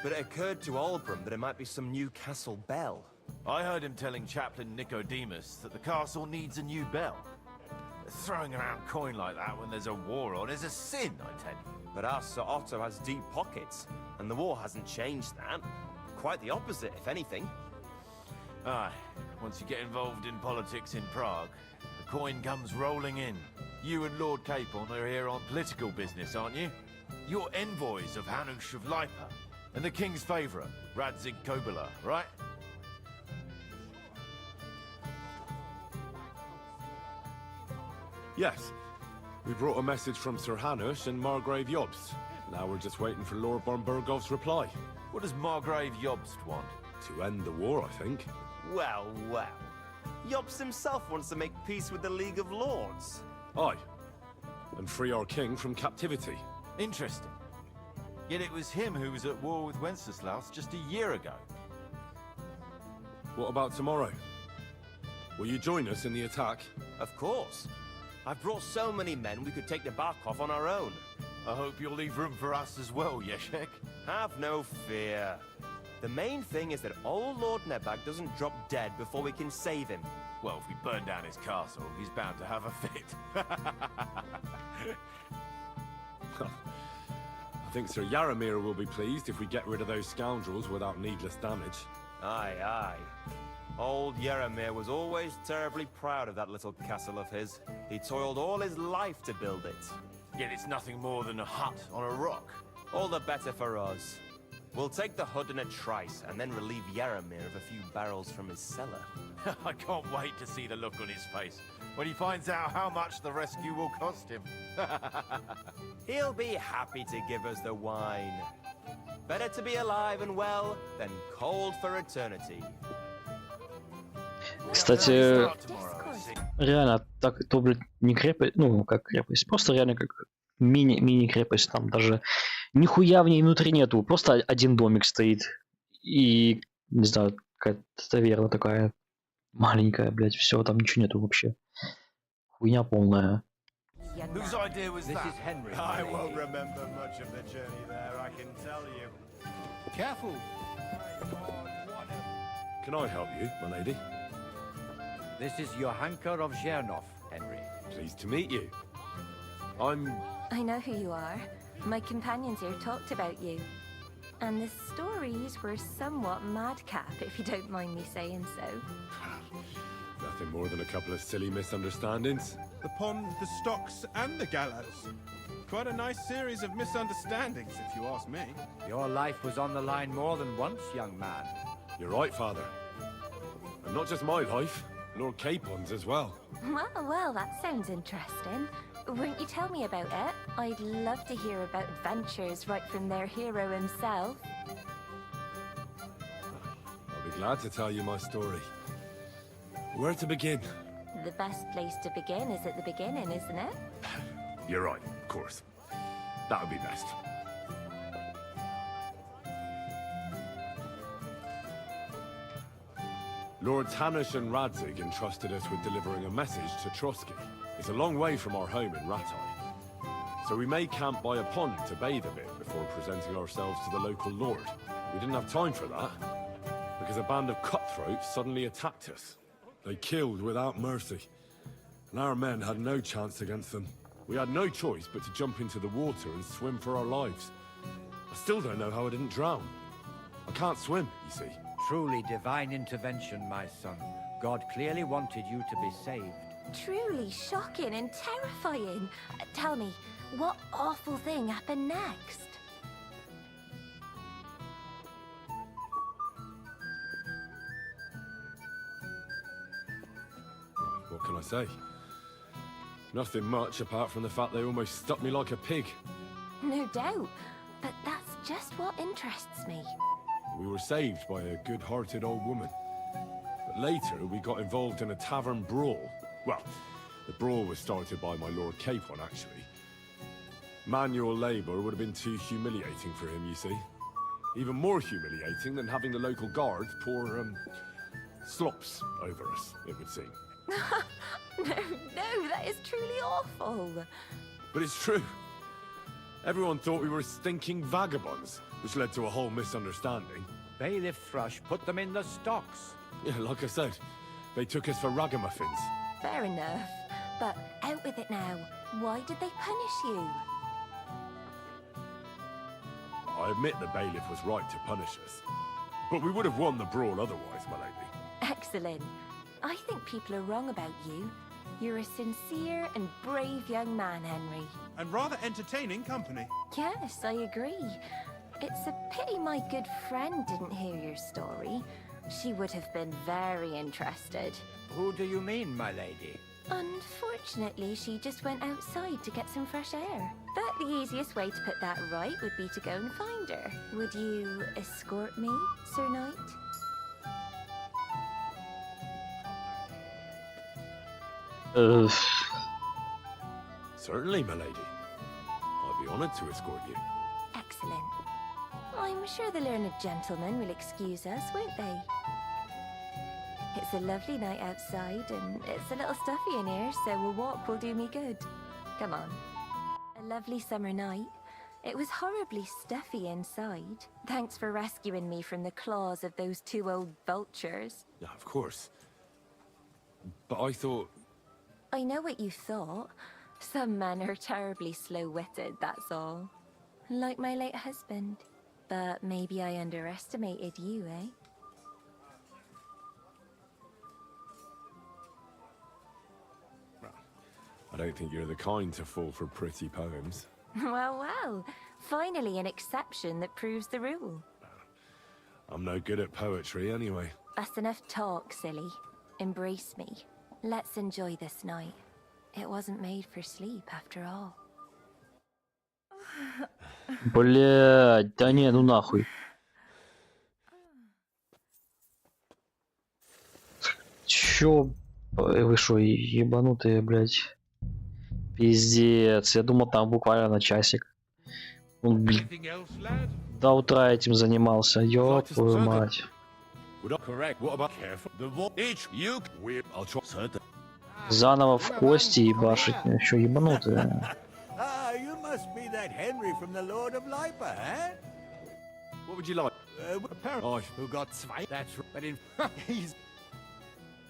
But it occurred to Olbram that it might be some new castle bell. I heard him telling Chaplain Nicodemus that the castle needs a new bell. Throwing around coin like that when there's a war on is a sin, I tell you. But our Sir Otto has deep pockets, and the war hasn't changed that. Quite the opposite, if anything. Aye, once you get involved in politics in Prague, the coin comes rolling in. You and Lord Capon are here on political business, aren't you? You're envoys of Hanush of Lipa, and the king's favourite, Radzig Kobyla, right? Yes. We brought a message from Sir Hanush and Margrave Jobst. Now we're just waiting for Lord Bornbergov's reply. What does Margrave Jobst want? To end the war, I think. Well, well. Jobst himself wants to make peace with the League of Lords. Aye. And free our king from captivity. Interesting. Yet it was him who was at war with Wenceslaus just a year ago. What about tomorrow? Will you join us in the attack? Of course. I've brought so many men we could take the Barkov on our own. I hope you'll leave room for us as well, Yeshek. Have no fear. The main thing is that old Lord Nebag doesn't drop dead before we can save him. Well, if we burn down his castle, he's bound to have a fit. I think Sir Yaramir will be pleased if we get rid of those scoundrels without needless damage. Aye, aye. Old Yaramir was always terribly proud of that little castle of his. He toiled all his life to build it. Yet it's nothing more than a hut on a rock. All the better for us. We'll take the hood in a trice and then relieve Yaramir of a few barrels from his cellar. I can't wait to see the look on his face when he finds out how much the rescue will cost him. He'll be happy to give us the wine. Better to be alive and well than cold for eternity. Кстати, реально, так то, блядь, не крепость, ну, как крепость, просто реально как мини-крепость, там даже нихуя в ней внутри нету, просто один домик стоит, и, не знаю, какая-то таверна такая маленькая, блядь, все, там ничего нету вообще. Хуйня полная. Whose idea was This that? is Henry, I my won't lady. remember much of the journey there, I can tell you. Careful. Can I help you, my lady? This is Johanka of Zhernov, Henry. Pleased to meet you. I'm... I know who you are. My companions here talked about you. And the stories were somewhat madcap, if you don't mind me saying so. Nothing more than a couple of silly misunderstandings. The pond, the stocks, and the gallows. Quite a nice series of misunderstandings, if you ask me. Your life was on the line more than once, young man. You're right, Father. And not just my life, Lord Capon's as well. Well, that sounds interesting. Won't you tell me about it? I'd love to hear about adventures right from their hero himself. I'll be glad to tell you my story. Where to begin? The best place to begin is at the beginning, isn't it? You're right, of course. That would be best. Lords Hanush and Radzig entrusted us with delivering a message to Trotsky. It's a long way from our home in Ratai. So we made camp by a pond to bathe a bit before presenting ourselves to the local lord. We didn't have time for that, because a band of cutthroats suddenly attacked us. They killed without mercy, and our men had no chance against them. We had no choice but to jump into the water and swim for our lives. I still don't know how I didn't drown. I can't swim, you see. Truly divine intervention, my son. God clearly wanted you to be saved. Truly shocking and terrifying. Tell me, what awful thing happened next? What can I say? Nothing much apart from the fact they almost stuck me like a pig. No doubt, but that's just what interests me. We were saved by a good-hearted old woman. But later, we got involved in a tavern brawl. Well, the brawl was started by my Lord Capon, actually. Manual labor would have been too humiliating for him, you see. Even more humiliating than having the local guards pour, slops over us, it would seem. No, that is truly awful. But it's true. Everyone thought we were stinking vagabonds, which led to a whole misunderstanding. Bailiff Thrush put them in the stocks. Yeah, like I said, they took us for ragamuffins. Fair enough, but out with it now. Why did they punish you? I admit the bailiff was right to punish us. But we would have won the brawl otherwise, my lady. Excellent. I think people are wrong about you. You're a sincere and brave young man, Henry. And rather entertaining company. Yes, I agree. It's a pity my good friend didn't hear your story. She would have been very interested. Who do you mean, my lady? Unfortunately, she just went outside to get some fresh air. But the easiest way to put that right would be to go and find her. Would you escort me, Sir Knight? Certainly, my lady. I'd be honored to escort you. Excellent. I'm sure the learned gentlemen will excuse us, won't they? It's a lovely night outside, and it's a little stuffy in here, so a walk will do me good. Come on. A lovely summer night. It was horribly stuffy inside. Thanks for rescuing me from the claws of those two old vultures. Yeah, of course. But I thought... I know what you thought. Some men are terribly slow-witted, that's all. Like my late husband. But maybe I underestimated you, eh? I don't think you're the kind to fall for pretty poems. Well. Finally an exception that proves the rule. I'm no good at poetry anyway. That's enough talk, silly. Embrace me. Let's enjoy this night. It wasn't made for sleep, after all. Блядь, да не, ну нахуй. Чё? Вы шо, ебанутые, блядь? Пиздец, я думал там буквально на часик. Он, блин, до утра этим занимался, ёб твою мать. Заново в кости ебашить, еще ебанутые. Ah, you must be that Henry from the Lord of Lipa, eh? What would you like? Oh, who got zwei? That's right. But in he's.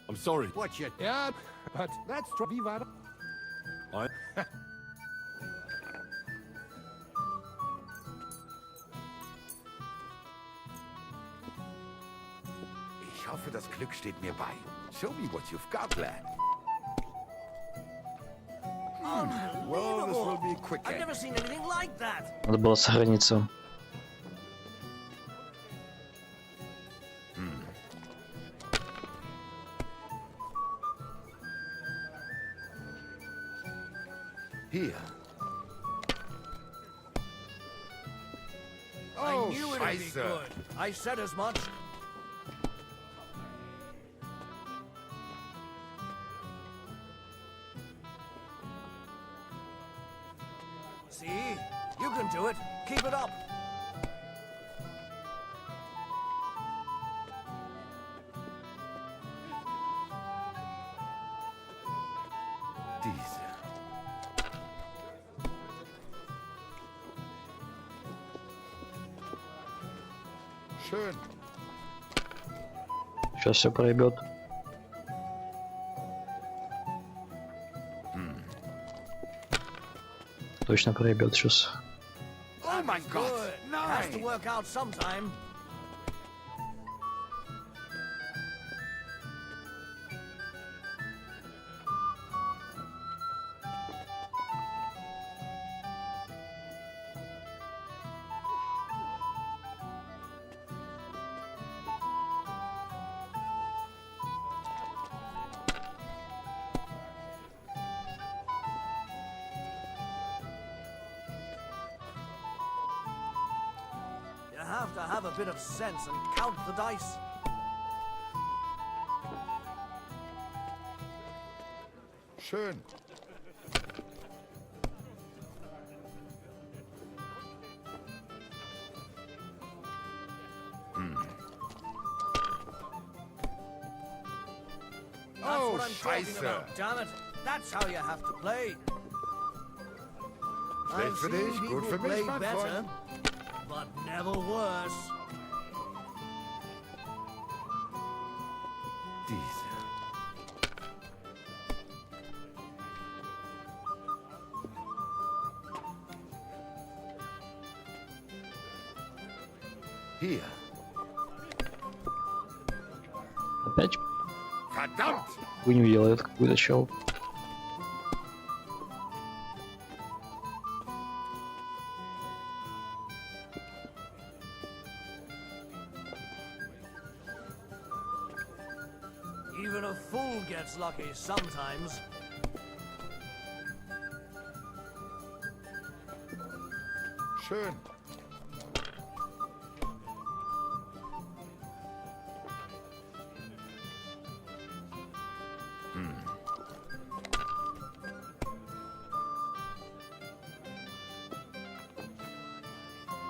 I'm sorry. What you? Yeah, but that's wie war das? I... Ich hoffe, das Glück steht mir bei. Show me what you've got, lad. Well, this will be a quick I've end. never seen anything like that. Надо было сохраниться. Here. I Oh, knew it'd be Scheiße. good. I said as much. See? You can do it. Keep it up. Diese. Schön. Сейчас все проебет. Точно проебет сейчас. Oh my God. Good. Has to work out sometime. You have to have a bit of sense and count the dice. Schön. That's Oh, what I'm talking Scheiße. about, damn it. That's how you have to play. Schlecht I've für seen dich, people gut für mich, play mein better, Freund. but never worse. Diese. Hier. Опять Verdammt! хуйню делает какой-то чел. Even a fool gets lucky sometimes. Schön.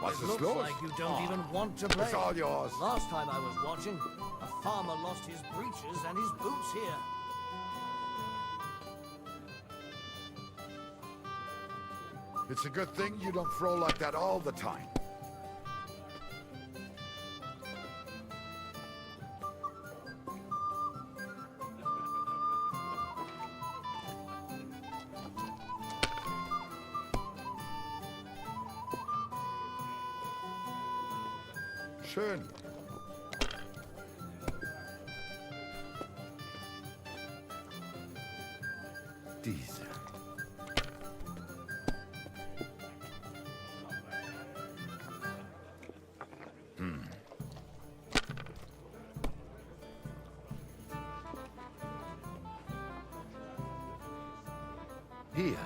Was It ist looks los? like you don't even want to play. It's all yours. Last time I was watching, a farmer lost his breeches and his boots here. It's a good thing you don't throw like that all the time. Schön. Diese. Hier.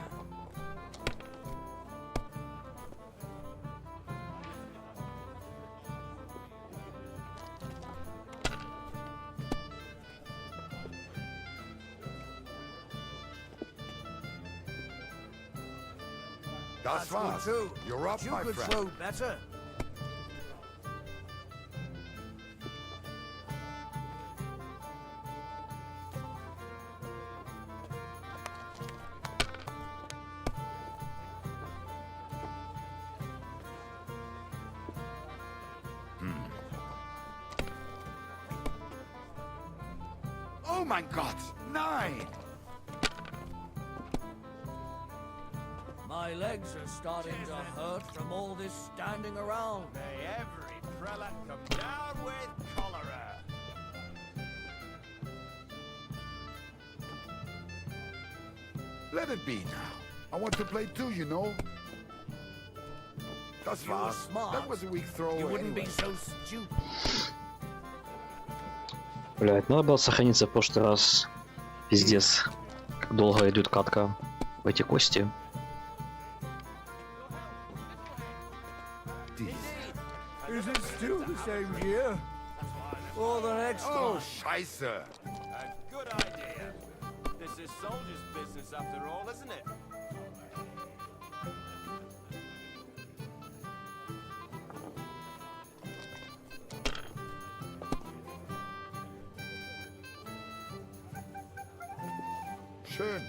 Das That's war's. good too. You're up, You my could friend. throw better. Oh mein Gott, nein! My legs are starting to hurt from all this standing around. May every prelate come down with cholera. Let it be now. I want to play too, you know. Das You were war's. smart. That was a weak throw. You wouldn't be anyway. so stupid. Блять, надо было сохраниться в прошлый раз. Пиздец. Как долго идет катка в эти кости. Is it still the same year? Or the next Oh, one? scheiße. A good idea. This is soldiers' business after all, isn't it? Schön.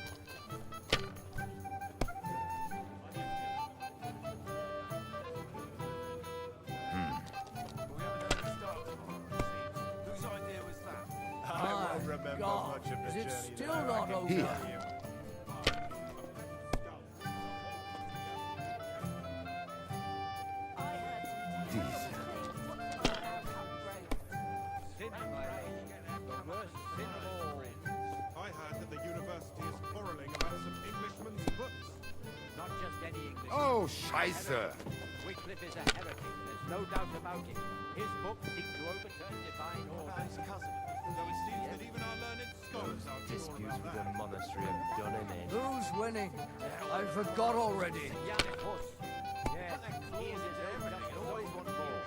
Whose idea was that? I My won't remember God, much of the is it journey still there. not over? Here. Dies. I heard that the university is quarreling about some Englishman's books. Not just any English. Oh, scheiße. Wycliffe is a heretic, there's no doubt about it. His books seek to overturn divine order. His cousin. Though it seems that even our learned scholars are Disputes with the monastery have done him in. Who's winning? I forgot already. Yes, he is his own just always one more.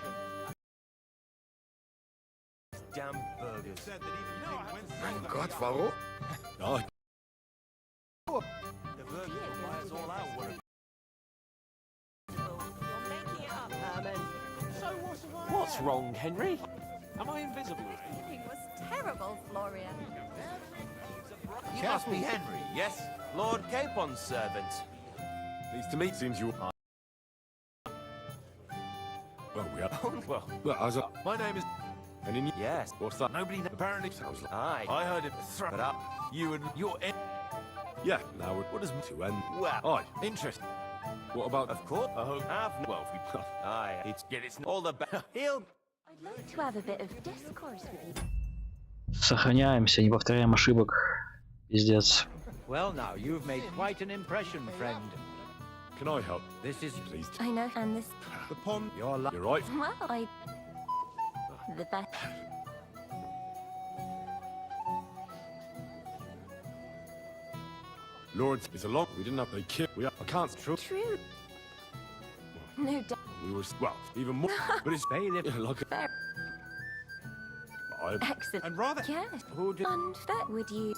Damn burgers. said that even King Winston... Mein Gott, warum? Oh, The burgers will buy us all out, wouldn't You're making it up, Herman. So what am I? What's wrong, Henry? Am I invisible? It was terrible, Florian. You must be Henry, yes? Lord Capon's servant. pleased to meet. Seems you. Well, we are. Well, as a. My name is... And in. Yes. What's that? Nobody apparently... Sounds like. Aye. I heard it but up. You and your... Yeah. Now What does... to end. Well, Aye. interesting. What about? Of course. Well, if we... Aye. It's all the better. He'll... I'd like to have a bit of discourse with you. Сохраняемся, не повторяем ошибок. Пиздец. Well, now, you've made quite an impression, friend. Can I help? This is Please. I know, and this... The pond... your life. You're right. Well, the best... Lords, it's a long. We didn't have a kid. I can't. True. True. No doubt. We were well, even more. But it's Bailiff. yeah, like. Fair. I. Excellent. And rather... Yes. Who did... And that would you...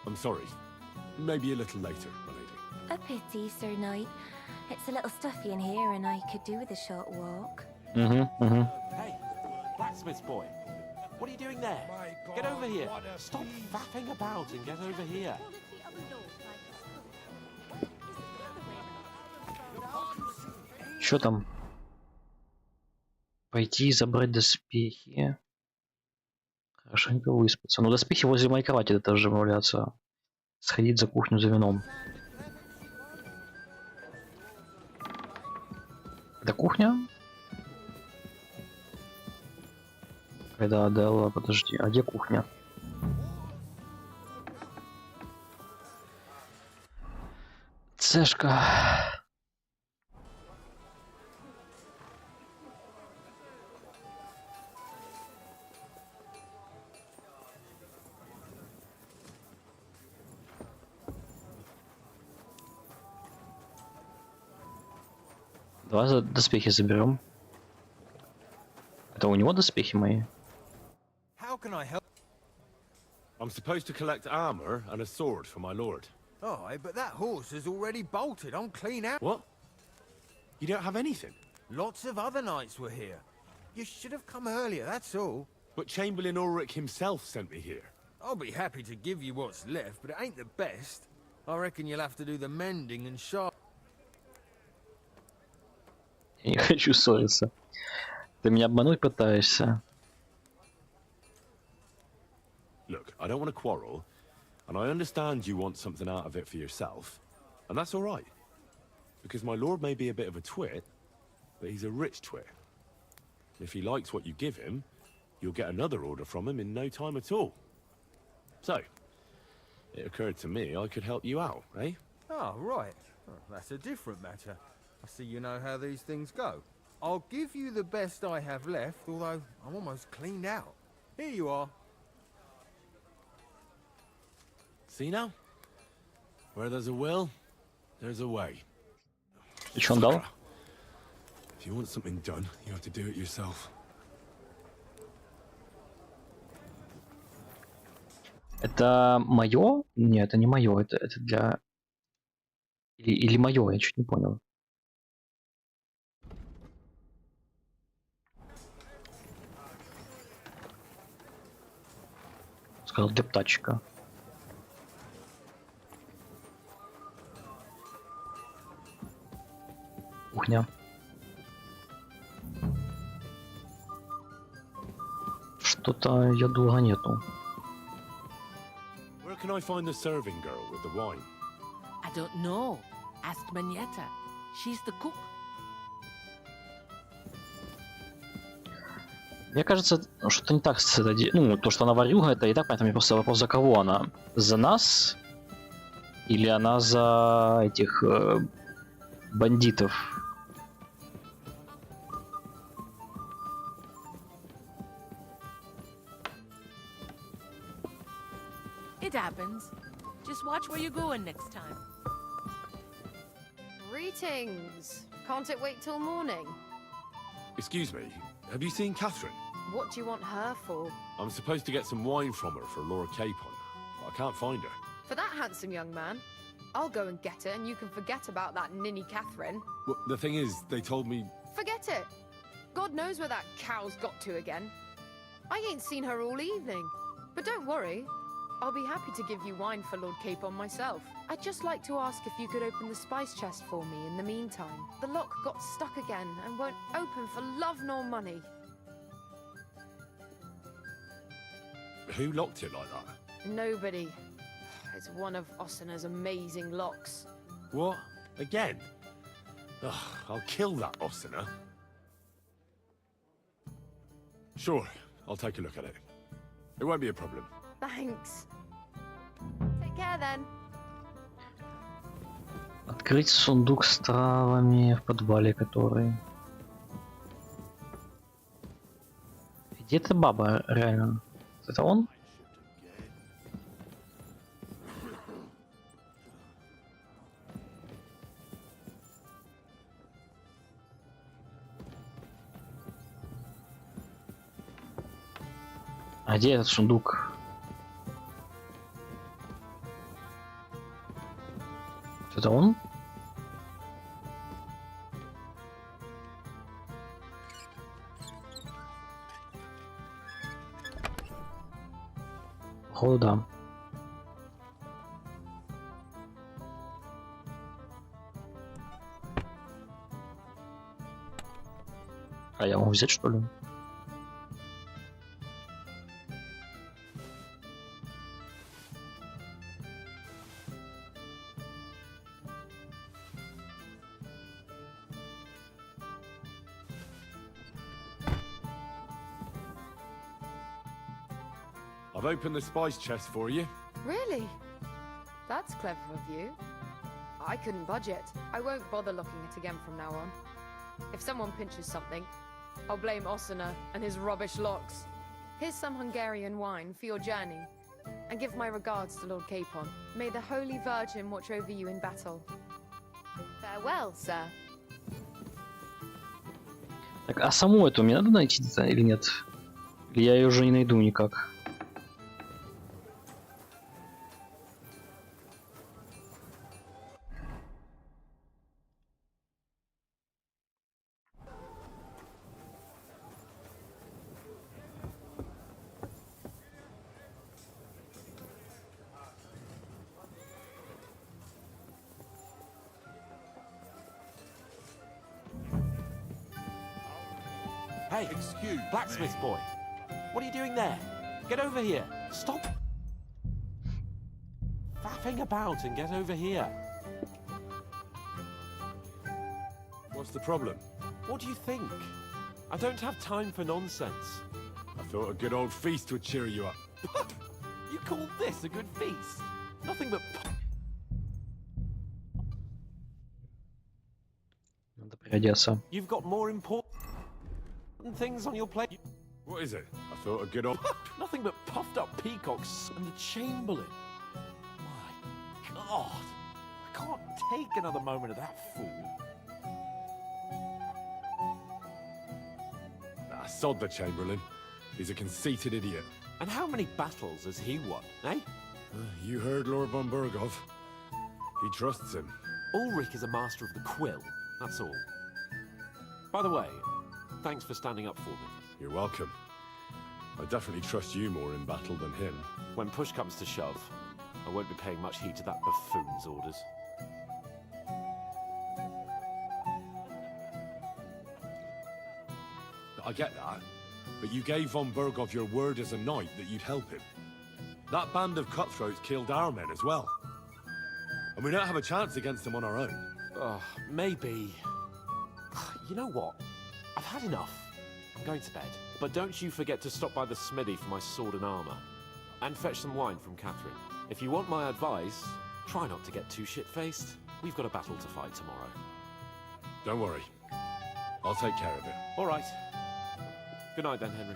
I'm sorry. Maybe a little later, my lady. A pity, Sir Knight. It's a little stuffy in here, and I could do with a short walk. Hey, blacksmith's boy. What are you doing there? Get over here. Stop faffing about and get over here. Что там? Пойти и забрать доспехи. Хорошенько выспаться. Ну, доспехи возле моей кровати тоже валяться. Сходить за кухню за вином. Это кухня? Когда Аделла, подожди, а где кухня? Цешка. Давай доспехи заберем. Это у него доспехи мои? How can I help? I'm supposed to collect armor and a sword for my lord. Oh, but that horse is already bolted. I'm clean out. What? You don't have anything? Lots of other knights were here. You should have come earlier, that's all. But Chamberlain Ulrich himself sent me here. I'll be happy to give you what's left, but it ain't the best. I reckon you'll have to do the mending and sharp. Я не хочу ссориться. Ты меня обмануть пытаешься? Look, I don't want to quarrel, and I understand you want something out of it for yourself, and that's all right. Because my lord may be a bit of a twit, but he's a rich twit. If he likes what you give him, you'll get another order from him in no time at all. So, it occurred to me I could help you out, eh? Oh, right. Oh, that's a different matter. I see you know how these things go. I'll give you the best I have left, although I'm almost cleaned out. Here you are. See now? Where there's a will, there's a way. И что он дал? If you want something done, you have to do it yourself. Это мое? Нет, это не мое, это для... Или мое, я чуть не понял. Сказал для птачка. Кухня. Что-то я долго нету. Where can I find the serving girl with the wine? I don't know. Ask Manietta. She's the cook. Мне кажется, что-то не так с этой... Ну, то, что она варюга, это и так, поэтому просто вопрос, за кого она? За нас? Или она за этих бандитов? It happens. Just watch where you're going next time. Greetings. Can't it wait till morning? Excuse me, have you seen Catherine? What do you want her for? I'm supposed to get some wine from her for Lord Capon, but I can't find her. For that handsome young man? I'll go and get it, and you can forget about that ninny Catherine. Well, the thing is, they told me... Forget it. God knows where that cow's got to again. I ain't seen her all evening. But don't worry. I'll be happy to give you wine for Lord Capon myself. I'd just like to ask if you could open the spice chest for me in the meantime. The lock got stuck again and won't open for love nor money. Who locked it like that? Nobody. It's one of Ossina's amazing locks. What? Again? Ugh, I'll kill that Ossina. Sure, I'll take a look at it. It won't be a problem. Thanks. Take care then. Открыть сундук с травами в подвале, который... Где эта баба, реально? Это он? А где этот сундук? Это он? О, да. А я могу взять, что ли? I've opened the spice chest for you. Really? That's clever of you. I couldn't budge it. I won't bother looking it again from now on. If someone pinches something, I'll blame Ossina and his rubbish locks. Here's some Hungarian wine for your journey. And give my regards to Lord Capon. May the Holy Virgin watch over you in battle. Farewell, sir. Так, а саму эту мне надо найти или нет? Или я ее уже не найду никак? Hey, Excuse blacksmith me. boy. What are you doing there? Get over here. Stop faffing about and get over here. What's the problem? What do you think? I don't have time for nonsense. I thought a good old feast would cheer you up. You call this a good feast? Nothing but... Надо переодеться. You've got more important things on your plate. What is it? I thought a good old... Nothing but puffed up peacocks and the Chamberlain. My God. I can't take another moment of that fool. Ah, sod the Chamberlain. He's a conceited idiot. And how many battles has he won, eh? You heard Lord von Burgov. He trusts him. Ulrich is a master of the quill, that's all. By the way, thanks for standing up for me. You're welcome. I definitely trust you more in battle than him. When push comes to shove, I won't be paying much heed to that buffoon's orders. I get that, but you gave von Burgov your word as a knight that you'd help him. That band of cutthroats killed our men as well. And we don't have a chance against them on our own. Maybe. You know what? I've had enough. I'm going to bed. But don't you forget to stop by the smithy for my sword and armor. And fetch some wine from Catherine. If you want my advice, try not to get too shit-faced. We've got a battle to fight tomorrow. Don't worry. I'll take care of it. All right. Good night then, Henry.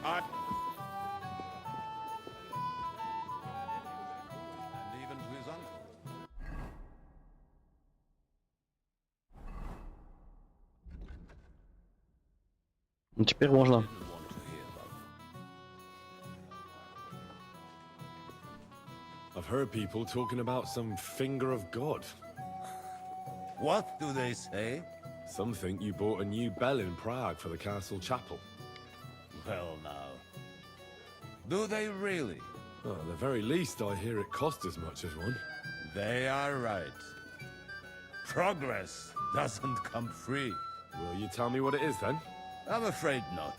And even to his uncle. Ну, теперь можно. I've heard people talking about some finger of God. What do they say? Some think you bought a new bell in Prague for the castle chapel. Well, now. Do they really? Well, at the very least, I hear it cost as much as one. They are right. Progress doesn't come free. Will you tell me what it is, then? I'm afraid not.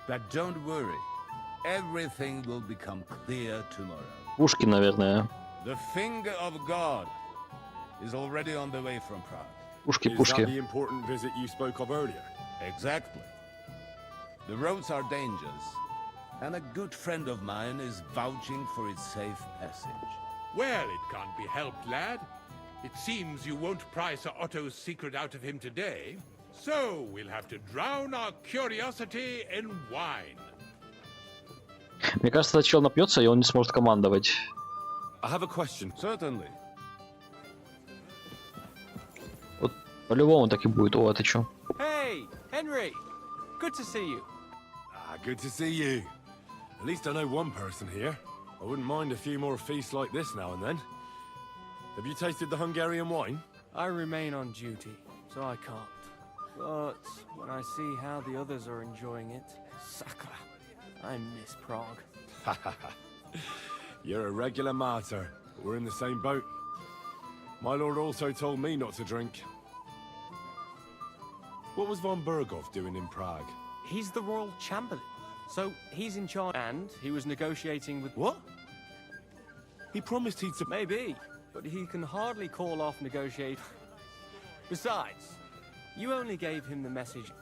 But don't worry. Everything will become clear tomorrow. Пушки, наверное. The finger of God is already on the way from Prague. Пушки, Is пушки. that the important visit you spoke of earlier? Exactly. The roads are dangerous, and a good friend of mine is vouching for its safe passage. Well, it can't be helped, lad. It seems you won't pry Sir Otto's secret out of him today, so we'll have to drown our curiosity in wine. Мне кажется, этот чел напьется, и он не сможет командовать. I have a question. Certainly. Вот по-любому так и будет. О, это чё? Hey, Henry! Good to see you. Ah, good to see you. At least I know one person here. I wouldn't mind a few more feasts like this now and then. Have you tasted the Hungarian wine? I remain on duty, so I can't. But when I see how the others are enjoying it, sacre, I miss Prague. You're a regular martyr, but we're in the same boat. My lord also told me not to drink. What was von Burgov doing in Prague? He's the royal chamberlain, so he's in charge. And he was negotiating with... What? He promised he'd... Maybe, but he can hardly call off negotiate. Besides, you only gave him the message.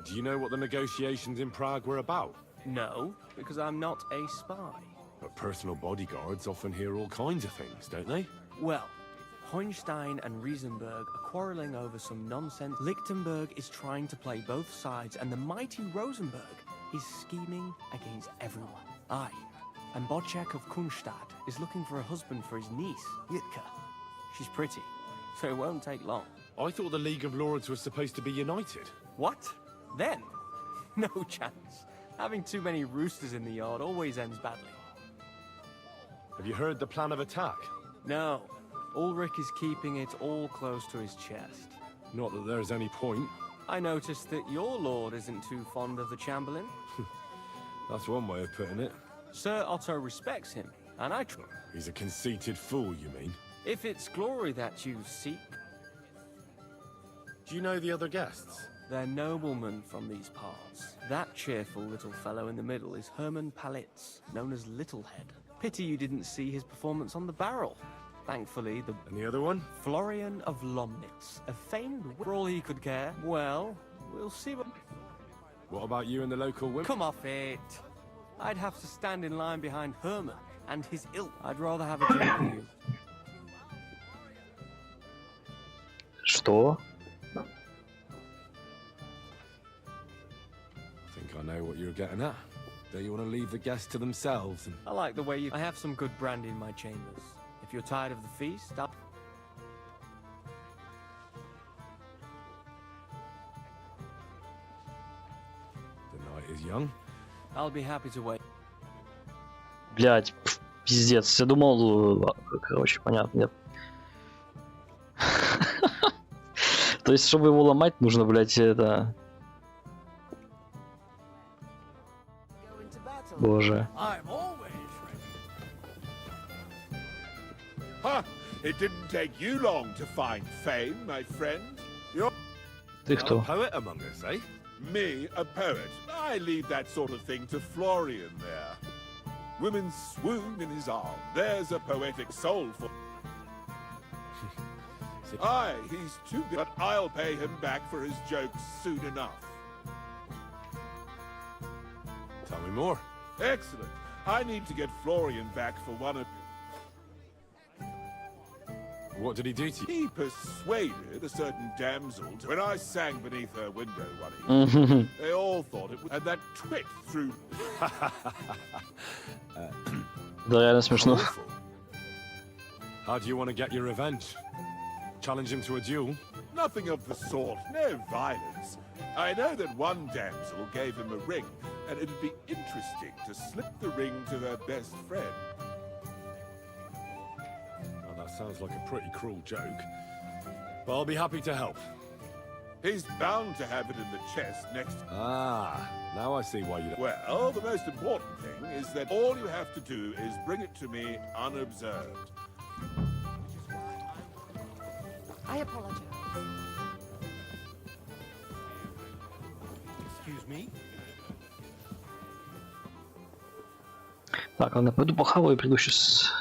Do you know what the negotiations in Prague were about? No, because I'm not a spy. But personal bodyguards often hear all kinds of things, don't they? Well, Hohenstein and Riesenberg are quarreling over some nonsense. Lichtenberg is trying to play both sides, and the mighty Rosenberg is scheming against everyone. Aye, and Bocek of Kunstadt is looking for a husband for his niece, Yitka. She's pretty, so it won't take long. I thought the League of Lords was supposed to be united. What? Then? No chance. Having too many roosters in the yard always ends badly. Have you heard the plan of attack? No. Ulrich is keeping it all close to his chest. Not that there's any point. I noticed that your lord isn't too fond of the Chamberlain. That's one way of putting it. Sir Otto respects him, and I trust. He's a conceited fool, you mean? If it's glory that you seek... Do you know the other guests? They're noblemen from these parts. That cheerful little fellow in the middle is Herman Palitz, known as Littlehead. Pity you didn't see his performance on the barrel. Thankfully, the... And the other one? Florian of Lomnitz, a famed... For all he could care. Well, we'll see what... What about you and the local women? Come off it. I'd have to stand in line behind Herman and his ilk. I'd rather have a drink with you. Что? I think I know what you're getting at. Don't you want to leave the guests to themselves? And... I like the way you... I have some good brandy in my chambers. If you're tired of the feast, I'll... The night is young. I'll be happy to wait. Блять, пиздец. Я думал... Короче, понятно, нет. То есть, чтобы его ломать, нужно, блять, это... Боже. I'm always ready. Ha! It didn't take you long to find fame, my friend. You're Ты кто? A poet among us, eh? me, a poet. I leave that sort of thing to Florian there. Women swoon in his arms. There's a poetic soul for... Aye, he's too good, but I'll pay him back for his jokes soon enough. Tell me more. Excellent. I need to get Florian back for one of... What did he do to you? He persuaded a certain damsel to... When I sang beneath her window one Mhm. evening, they all thought it was... And that twit through... Да, реально смешно. How do you want to get your revenge? Challenge him to a duel? Nothing of the sort. No violence. I know that one damsel gave him a ring, and it'd be interesting to slip the ring to her best friend. Well, that sounds like a pretty cruel joke. But I'll be happy to help. He's bound to have it in the chest next... Ah, now I see why you... Well, the most important thing is that all you have to do is bring it to me unobserved. I apologize. Excuse me? Так, ладно, пойду похаваю и приду сейчас.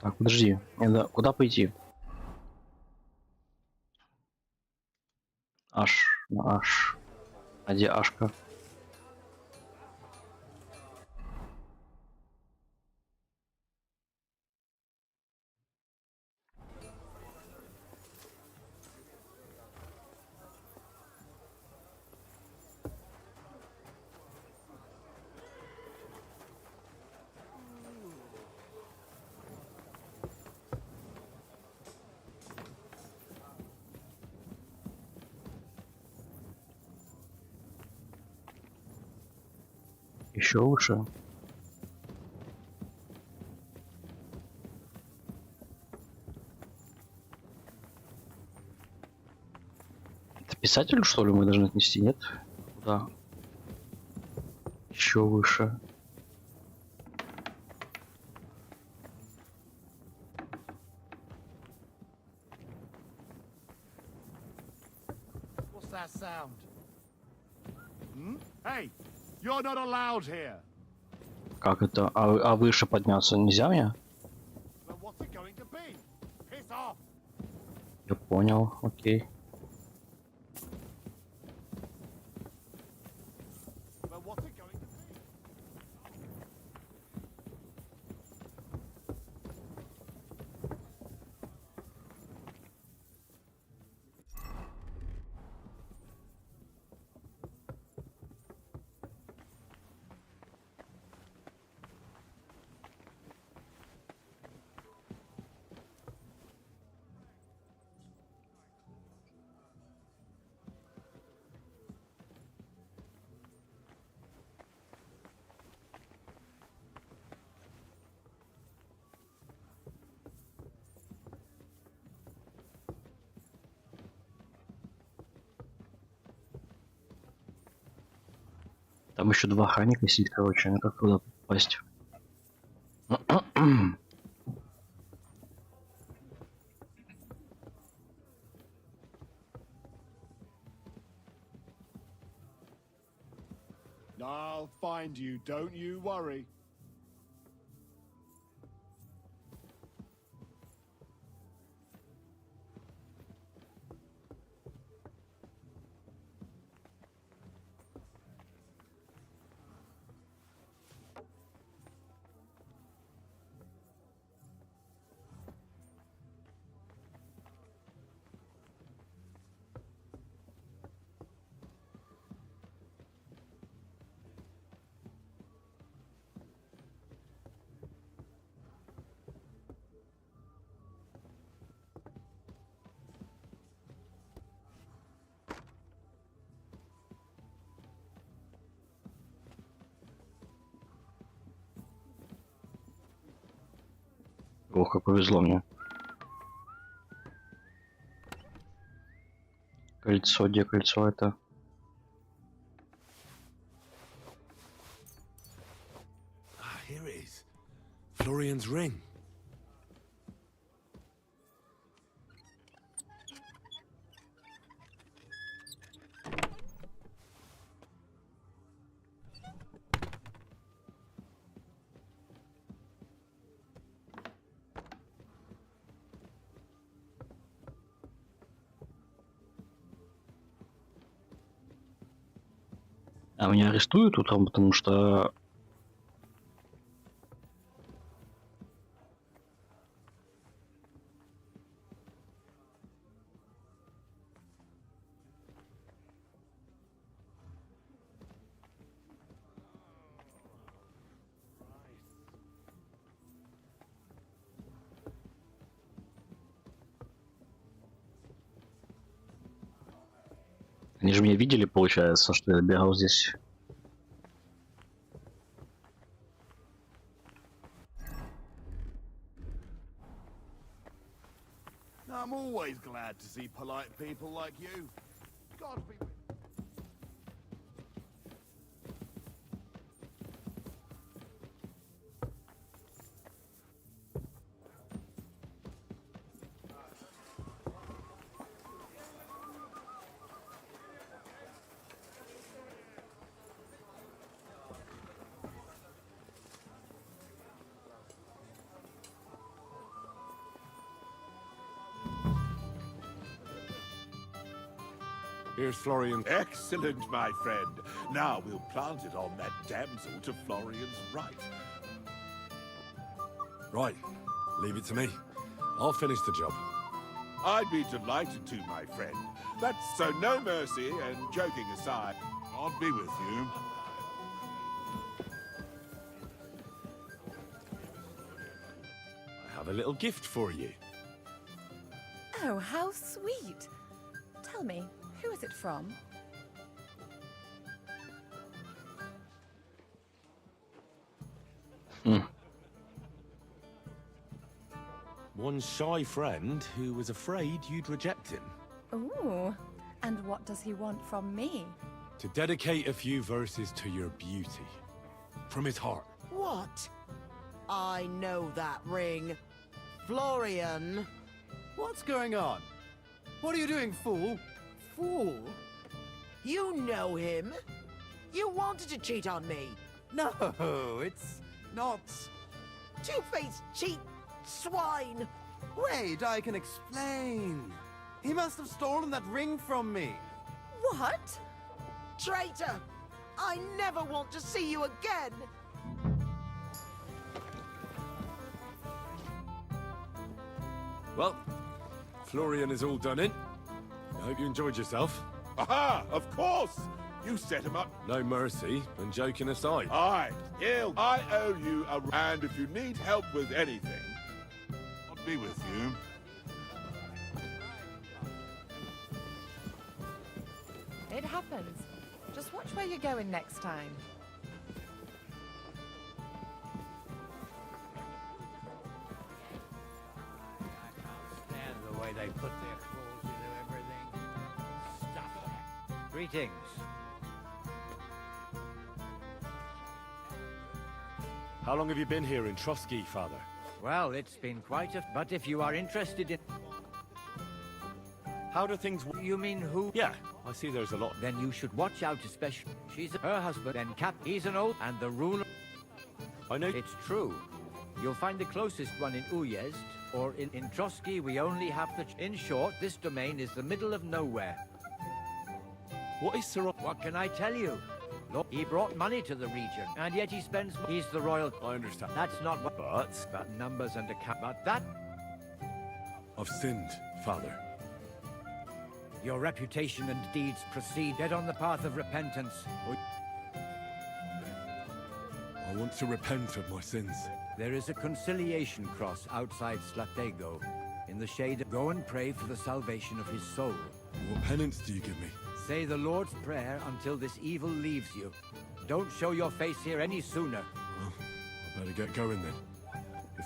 Так, подожди. Куда пойти? Аш. Аш. А где Ашка? Еще лучше. Это писателю, что ли, мы должны отнести, нет? Да. Еще выше. What's that sound? Hmm? Hey, you're not allowed here. Как это? А выше подняться нельзя мне? But what's it going to be? Piss off. Я понял, окей. But what's it going to be? Там еще 2 охранника сидит, короче, ну как туда попасть? I'll find you, don't you worry. Ох, как повезло мне. Кольцо, где кольцо это? Here it is. Florian's ring. А меня арестуют утром, потому что... Они же меня видели, получается, что я бегал здесь. I'm always glad to see polite people like you. God be with you. Here's Florian. Excellent, my friend. Now we'll plant it on that damsel to Florian's right. Right, leave it to me. I'll finish the job. I'd be delighted to, my friend. That's so no mercy, and joking aside, God be with you. I have a little gift for you. Oh, how sweet. Tell me, who is it from? One shy friend who was afraid you'd reject him. Ooh, and what does he want from me? To dedicate a few verses to your beauty. From his heart. What? I know that ring. Florian. What's going on? What are you doing, fool? Fool? You know him. You wanted to cheat on me. No, it's not... Two-faced cheat swine. Wait, I can explain. He must have stolen that ring from me. What? Traitor! I never want to see you again! Well, Florian is all done in. I hope you enjoyed yourself. Aha! Of course! You set him up. No mercy, and joking aside. Aye, I owe you a... And if you need help with anything, I'll be with you. It happens. Just watch where you're going next time. Stand the way they put their claws into everything. Stuff. Greetings. How long have you been here in Trotsky, Father? Well, it's been quite a... But if you are interested in... How do things... You mean who? Yeah, I see there's a lot. Then you should watch out especially. She's her husband, then Cap. He's an old... And the ruler... I know... It's true. You'll find the closest one in Uyezd, or in Trotsky we only have the... In short, this domain is the middle of nowhere. What is Sir... What can I tell you? Look, he brought money to the region, and yet he spends... He's the royal... I understand. That's not what... But... But numbers and account... But that... I've sinned, Father. Your reputation and deeds proceed dead on the path of repentance. I want to repent of my sins. There is a conciliation cross outside Slatego. In the shade, go and pray for the salvation of his soul. What penance do you give me? Say the Lord's Prayer until this evil leaves you. Don't show your face here any sooner. Well, I better get going then.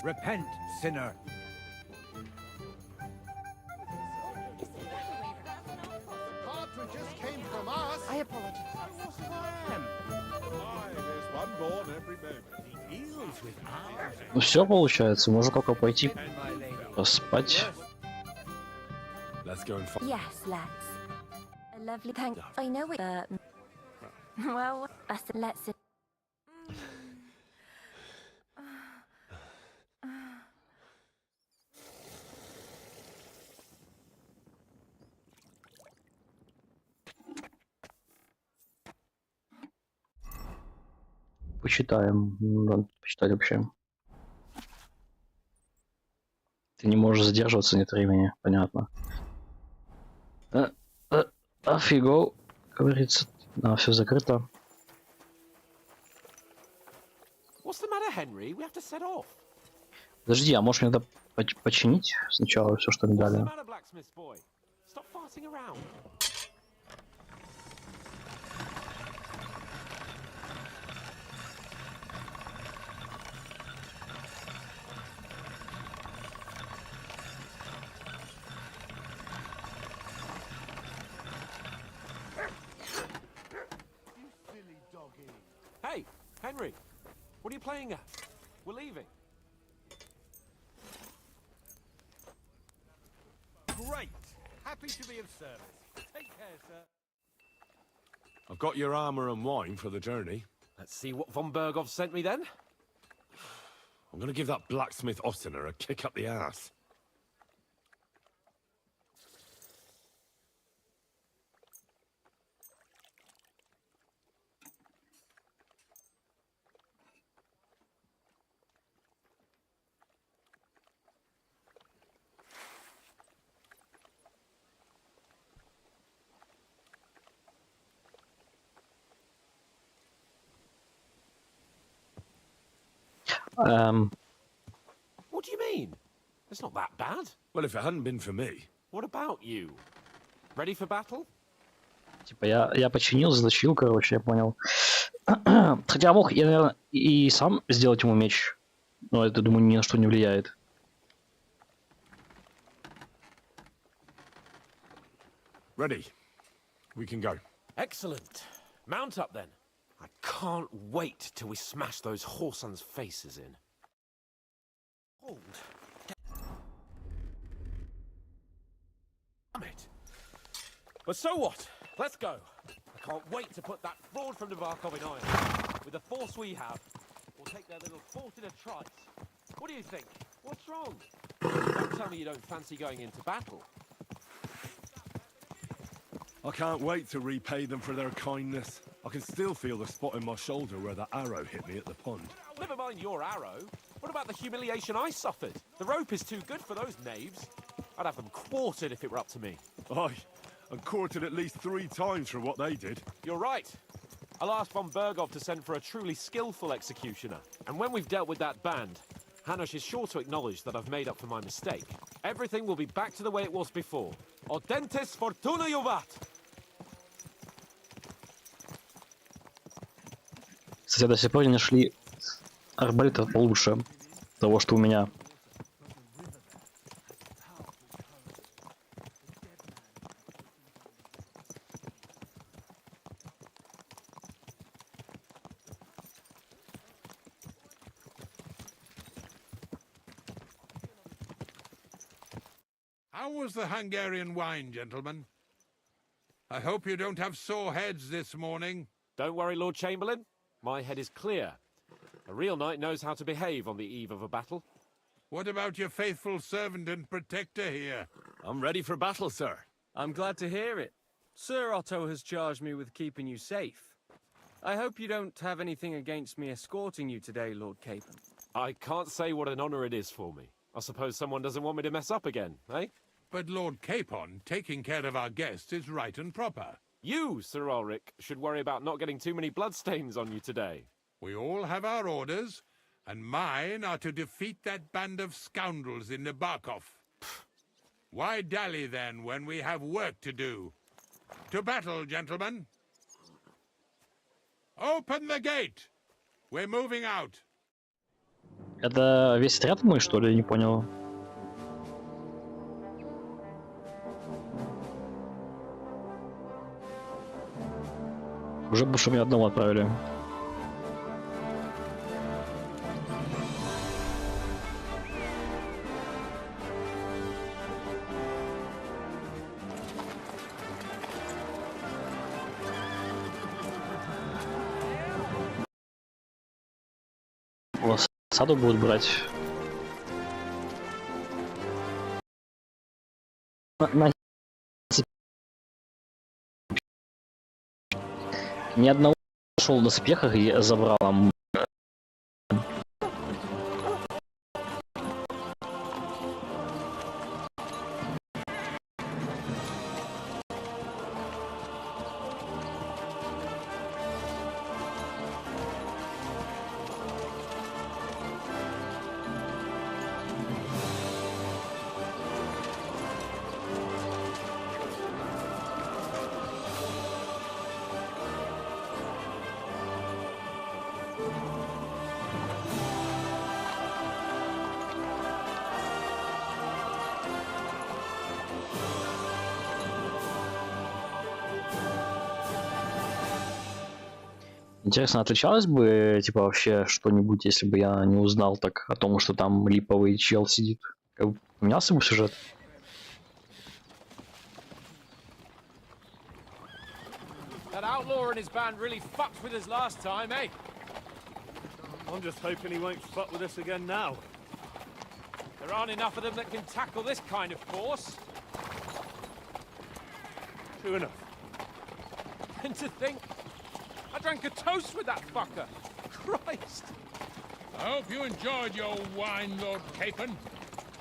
Repent, sinner. Partridges came from us. I apologize. There's one born every moment. Ну все получается, можно только пойти поспать. Let's go and find... Yes, let's. A lovely thank. I know it. Well, let's. Почитаем. Надо почитать вообще. Ты не можешь задерживаться, нет времени, понятно. Офиго, говорится. Все закрыто. What's the matter, Henry? We have to set off. Подожди, а можешь мне тогда починить сначала все, что мне дали? What's the matter, blacksmith boy? Stop farting around. Hey, Henry, what are you playing at? We're leaving. Great! Happy to be of service. Take care, sir. I've got your armor and wine for the journey. Let's see what von Berghoff sent me then. I'm gonna give that blacksmith Ostener a kick up the ass. What do you mean? It's not that bad. Well, if it hadn't been for me. What about you? Ready for battle? Типа я починил, заточил, короче, я понял. Хотя мог я, наверное, и сам сделать ему меч. Но это, думаю, ни на что не влияет. Ready. We can go. Excellent. Mount up then. I can't wait till we smash those whoresons' faces in. Hold. Damn it. But so what? Let's go. I can't wait to put that fraud from Navarkov in irons. With the force we have, we'll take their little fort in a trice. What do you think? What's wrong? Don't tell me you don't fancy going into battle. I can't wait to repay them for their kindness. I can still feel the spot in my shoulder where that arrow hit me at the pond. Never mind your arrow. What about the humiliation I suffered? The rope is too good for those knaves. I'd have them quartered if it were up to me. Aye, and quartered at least 3 times for what they did. You're right. I'll ask von Bergov to send for a truly skillful executioner. And when we've dealt with that band, Hanush is sure to acknowledge that I've made up for my mistake. Everything will be back to the way it was before. Audentes fortuna juvat! Кстати, до сих пор не нашли арбалета получше того, что у меня. How was the Hungarian wine, gentlemen? I hope you don't have sore heads this morning. Don't worry, Lord Chamberlain. My head is clear. A real knight knows how to behave on the eve of a battle. What about your faithful servant and protector here? I'm ready for battle, sir. I'm glad to hear it. Sir Otto has charged me with keeping you safe. I hope you don't have anything against me escorting you today, Lord Capon. I can't say what an honor it is for me. I suppose someone doesn't want me to mess up again, eh? But Lord Capon, taking care of our guests is right and proper. You, Sir Ulrich, should worry about not getting too many bloodstains on you today. We all have our orders, and mine are to defeat that band of scoundrels in Nabarkov. Why dally then when we have work to do? To battle, gentlemen! Open the gate! We're moving out. Это весь отряд мой, что ли? Я не понял. Уже больше меня одного отправили. Саду будут брать. Ни одного шел на спехах и забрал. Интересно, отличалось бы, типа, вообще что-нибудь, если бы я не узнал так о том, что там липовый чел сидит? Как бы поменялся бы сюжет? That outlaw and his band really fucked with us last time, eh? I'm just hoping he won't fuck with us again now. There aren't enough of them that can tackle this kind of force. True enough. And to think, I drank a toast with that fucker. Christ. I hope you enjoyed your wine, Lord Capon,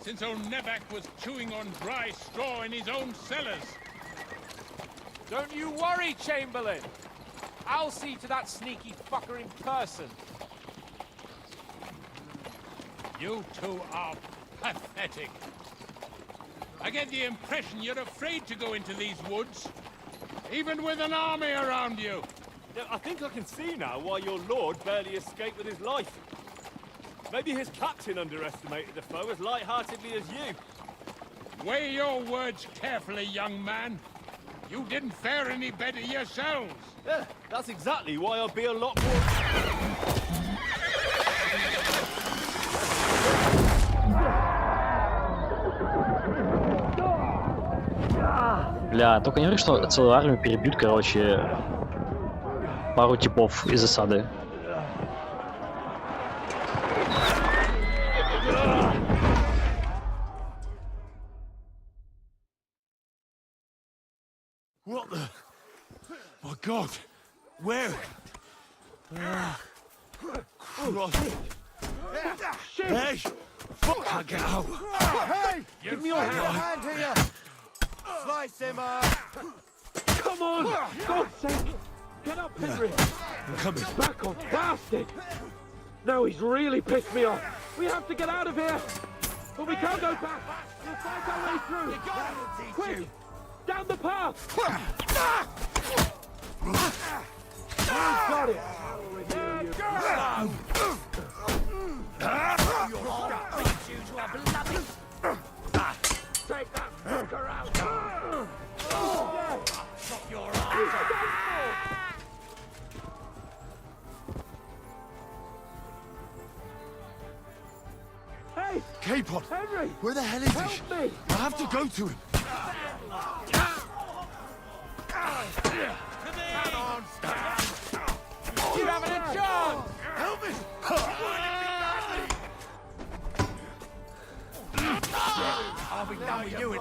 since old Nevak was chewing on dry straw in his own cellars. Don't you worry, Chamberlain. I'll see to that sneaky fucker in person. You two are pathetic. I get the impression you're afraid to go into these woods, even with an army around you. Yeah, I think I can see now why your lord barely escaped with his life. Maybe his captain underestimated the foe as light-heartedly as you. Weigh your words carefully, young man. You didn't fare any better yourselves. Yeah, that's exactly why I'll be a lot more... Бля, только не говори, что целую армию перебьют, короче, пару типов из засады. What the? My God! Where? Christ! Hey! Fuck! Can't get out! Hey! Give me your hand here! Slice him up! Come on! God's sake! Get up, Henry! I'm coming. Back off, bastard! Now he's really pissed me off. We have to get out of here! But we can't go back! We'll fight our way through! Quick! Down the path! Got it! Take that fucker out! Stop your Hey! K-Pod! Henry! Where the hell is he? Help me! I have to go to him. Come on, Stan! You haven't a chance! Help me! I'll be done with you in...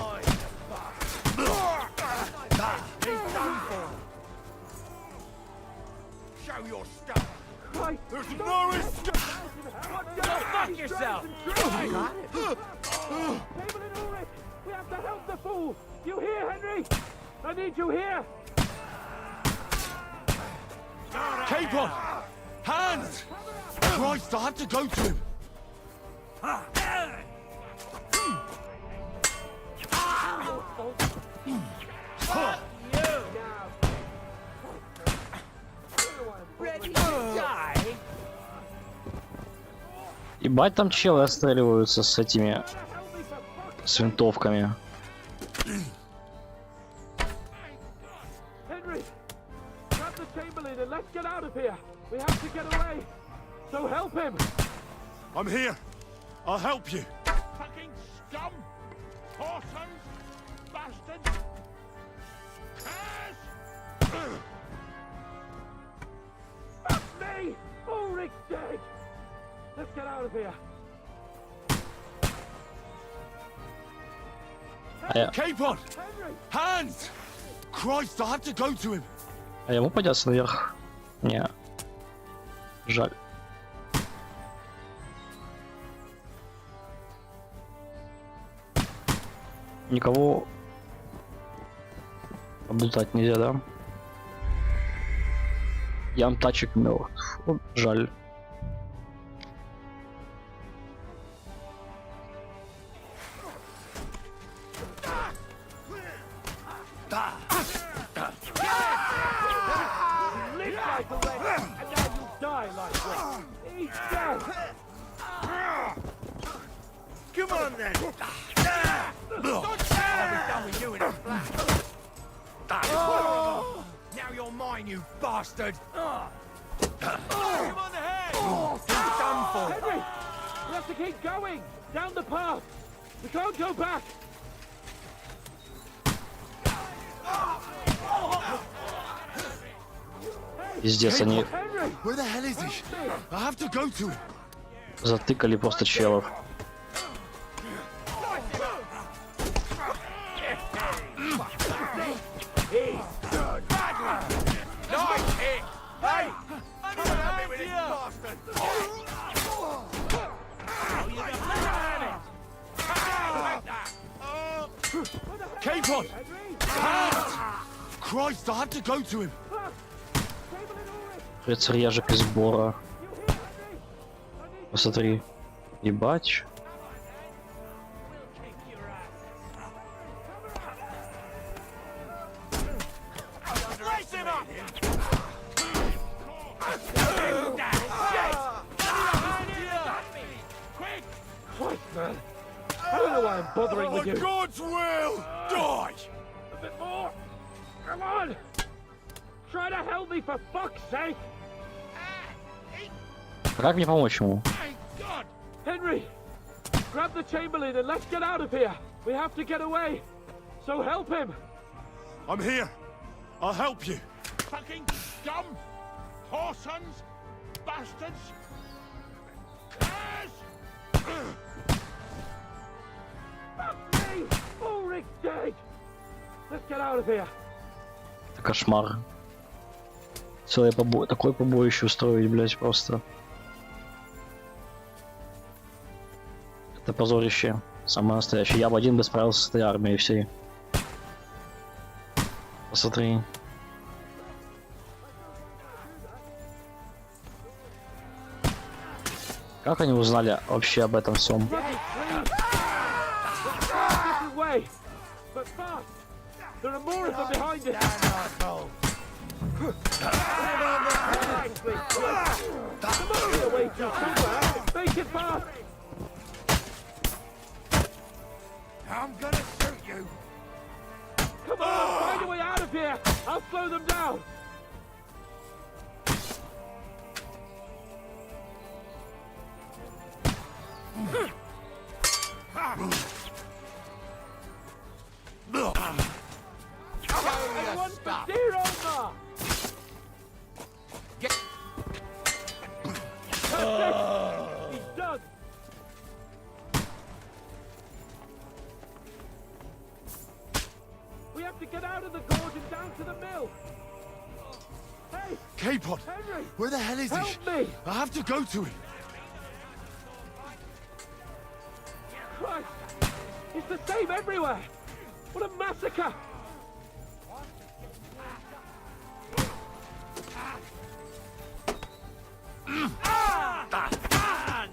He's done for! Show your stuff! There's no escape! Go fuck yourself! I got it! Table and Ulrich! We have to help the fool! You hear, Henry? I need you here! K-Pod! Hands! Christ, I have to go to him. Ready to die? Ебать, там челы отстреливаются с этими... с винтовками. Henry! Grab the Chamberlain and let's get out of here! We have to get away! So help him! I'm here. I'll help you. Fucking scum! Whoreson! Bastards! Curse! That's me! Ulrich's dead! Let's get out of here! K-Pod! Hands! Christ, I have to go to him. А ему подняться наверх? Не. Жаль. Никого облутать нельзя, да? Ян тачек мертв. Вот, жаль. Live like a wreck, and now you die like one! He's dead! Come on then! I'll be done with you in a flash! Now you're mine, you bastard! Come on the head! He's done for! Henry! We have to keep going! Down the path! We can't go back! Пиздец, они Where the hell is he? I have to go to him. затыкали просто челов. K-Pod! Hands! Christ, I have to go to him. Рыцарь яжек из Бора. Посмотри. Ебать. Lace him up! Christ, man. I don't know why I'm bothering with you. God's will! Die! A bit more. Come on. Try to help me for fuck's sake. Как мне помочь ему? Henry, grab the Chamberlain and let's get out of here. We have to get away. So help him. I'm here. I'll help you. Fucking scum! Whoresons! Bastards! Yes! Fuck me! Ulrich's dead. Let's get out of here. Это кошмар. Целое такое побоище устроить, блять, просто. Это позорище. Самое настоящее. Я бы один бы справился с этой армией всей. Посмотри. Как они узнали вообще об этом всем? I'm gonna shoot you. Come on, find a way out of here. I'll slow them down. Everyone for dear Omar! He's done! We have to get out of the gorge and down to the mill! Hey! Capon! Henry! Where the hell is he? Help me! I have to go to him. Christ! It's the same everywhere! What a massacre!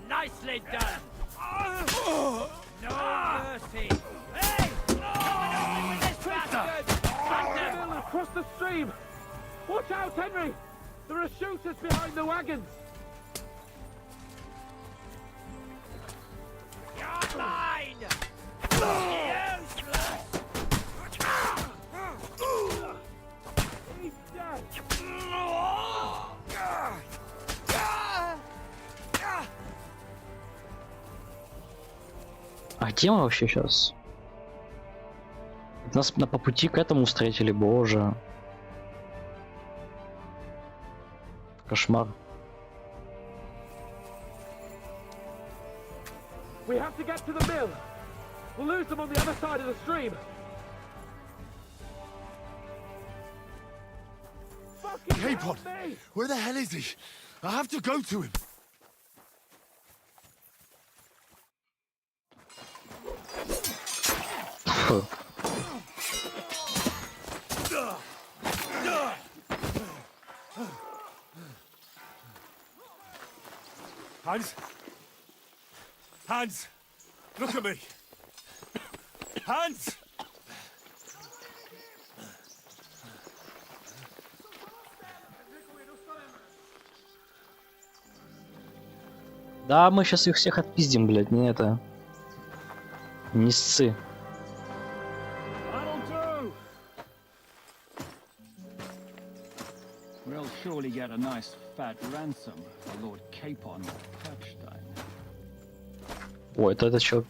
Nicely done! No mercy! Hey! Mill across the stream! Watch out, Henry! There are shooters behind the wagons! You're mine! Useless! He's dead! А где мы вообще сейчас? Нас по пути к этому встретили, боже. Кошмар. We have to get to the mill! We'll lose them on the other side of the stream! Fucking Capon! help me! Where the hell is he? I have to go to him. Hans? Hans! Look at me! Hans! Да, мы сейчас их всех отпиздим, блядь, не это. Не сцы. We'll surely get a nice fat ransom for Lord Capon of Kirkstein. О, это этот чё?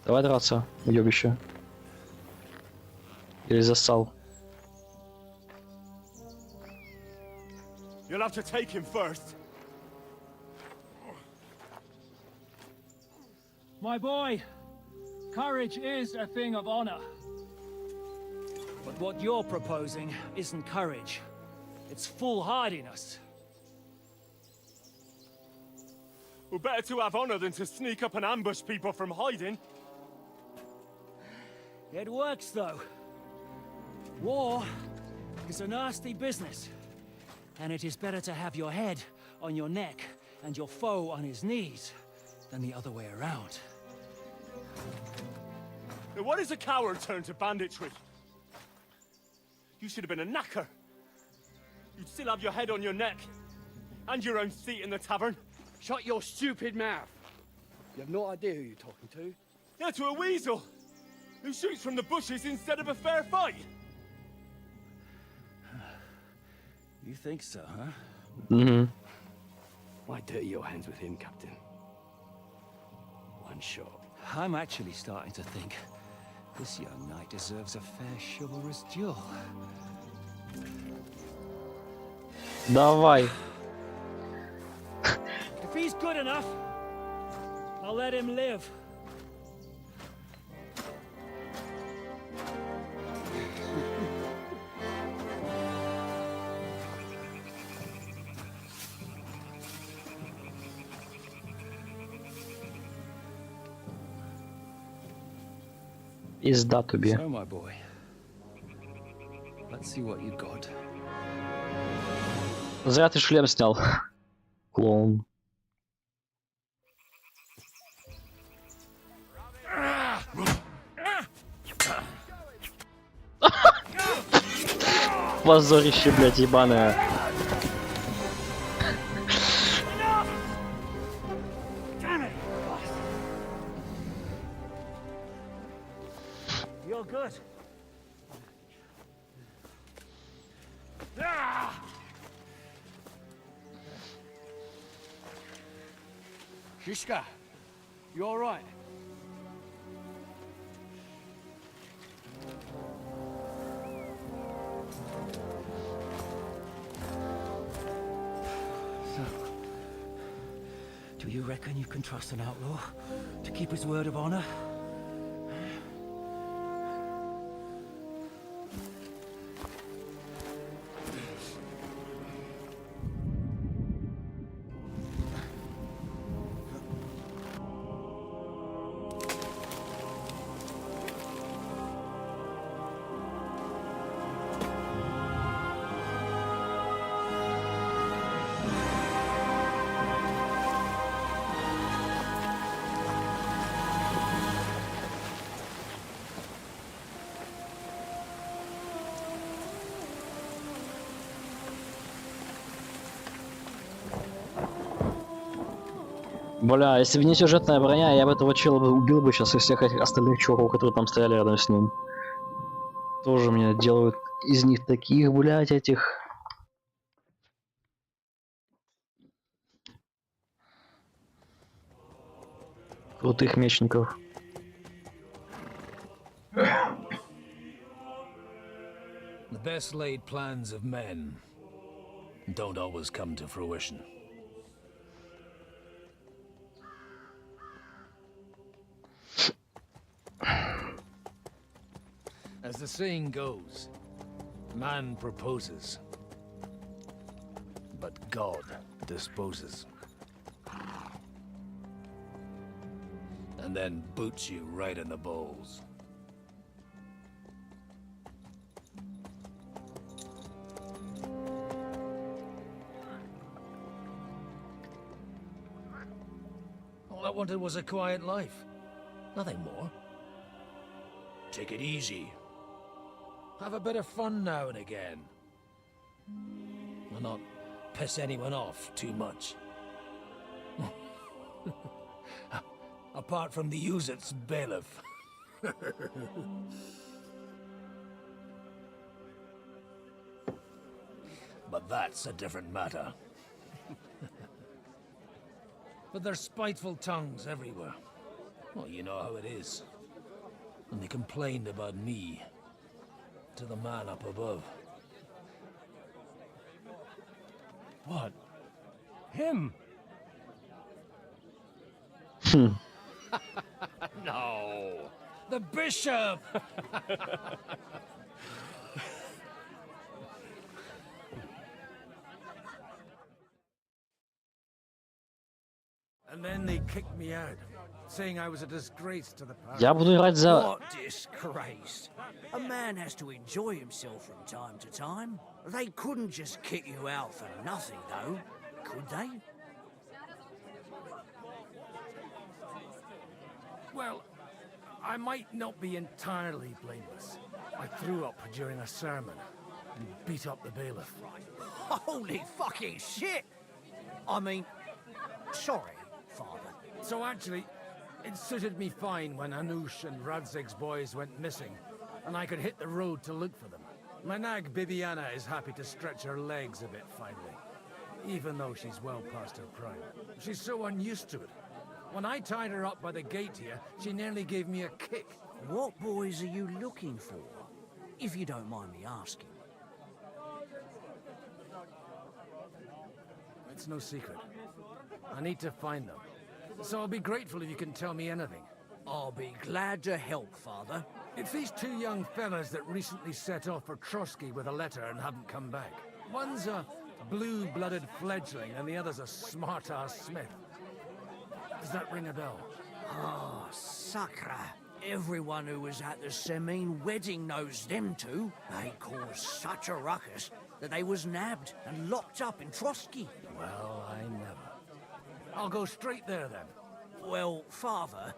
Давай драться, уёбище. Или зассал. You'll have to take him first. My boy, courage is a thing of honor. But what you're proposing isn't courage. It's foolhardiness. Well, better to have honor than to sneak up and ambush people from hiding. It works, though. War is a nasty business. And it is better to have your head on your neck and your foe on his knees than the other way around. Now what is a coward turn to banditry? You should have been a knacker. You'd still have your head on your neck. And your own seat in the tavern. Shut your stupid mouth. You have no idea who you're talking to. Yeah, to a weasel. Who shoots from the bushes instead of a fair fight. You think so, huh? Mm-hmm. Why dirty your hands with him, Captain? One shot. I'm actually starting to think this young knight deserves a fair chivalrous duel. Давай. If he's good enough, I'll let him live. Пизда тобі. So, my boy, let's see what you got. Зря ты шлем снял. Клоун. Позорище, блядь, ебаное. You're good. Shishka, you all right? So, do you reckon you can trust an outlaw to keep his word of honor? Бля, если бы не сюжетная броня, я бы этого чела убил бы сейчас и всех этих остальных чуваков, которые там стояли рядом с ним. Тоже меня делают из них таких, блять, этих... крутых мечников. The best laid plans of men don't always come to fruition. As the saying goes, man proposes, but God disposes. And then boots you right in the balls. All I wanted was a quiet life. Nothing more. Take it easy. Have a bit of fun now and again. And not piss anyone off too much. Apart from the Uzit's bailiff. But that's a different matter. But there's spiteful tongues everywhere. Well, you know how it is. And they complained about me to the man up above. What? Him? No. The bishop! And then they kicked me out, saying I was a disgrace to the parish. Я буду играть за... What disgrace? A man has to enjoy himself from time to time. They couldn't just kick you out for nothing, though. could they? Well, I might not be entirely blameless. I threw up during a sermon and beat up the bailiff. Holy fucking shit! I mean, sorry, Father. So actually, it suited me fine when Anush and Radzig's boys went missing, and I could hit the road to look for them. My nag Bibiana is happy to stretch her legs a bit finally, even though she's well past her prime. She's so unused to it. When I tied her up by the gate here, she nearly gave me a kick. What boys are you looking for, if you don't mind me asking? It's no secret. I need to find them. So I'll be grateful if you can tell me anything. I'll be glad to help, Father. It's these two young fellas that recently set off for Trotsky with a letter and haven't come back. One's a blue-blooded fledgling and the other's a smart-ass smith. Does that ring a bell? Oh, Sakra. Everyone who was at the Semine wedding knows them two. They caused such a ruckus that they was nabbed and locked up in Trotsky. Well, I never. I'll go straight there then. Well, Father,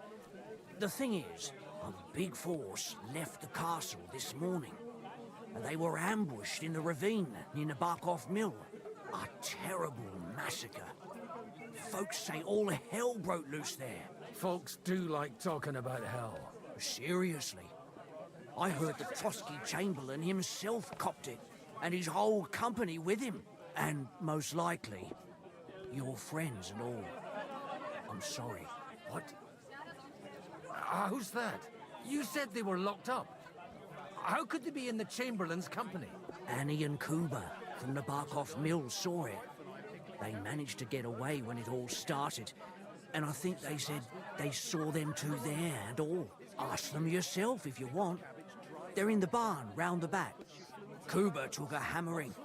the thing is, a big force left the castle this morning, and they were ambushed in the ravine near the Barkov Mill. A terrible massacre. Folks say all hell broke loose there. Folks do like talking about hell. Seriously. I heard the Trotsky Chamberlain himself copped it, and his whole company with him. And most likely, your friends and all. I'm sorry. What? Who's that? You said they were locked up. How could they be in the Chamberlain's company? Annie and Kuba from the Barkov Mill saw it. They managed to get away when it all started, and I think they said they saw them two there and all. Ask them yourself if you want. They're in the barn round the back. Kuba took a hammering,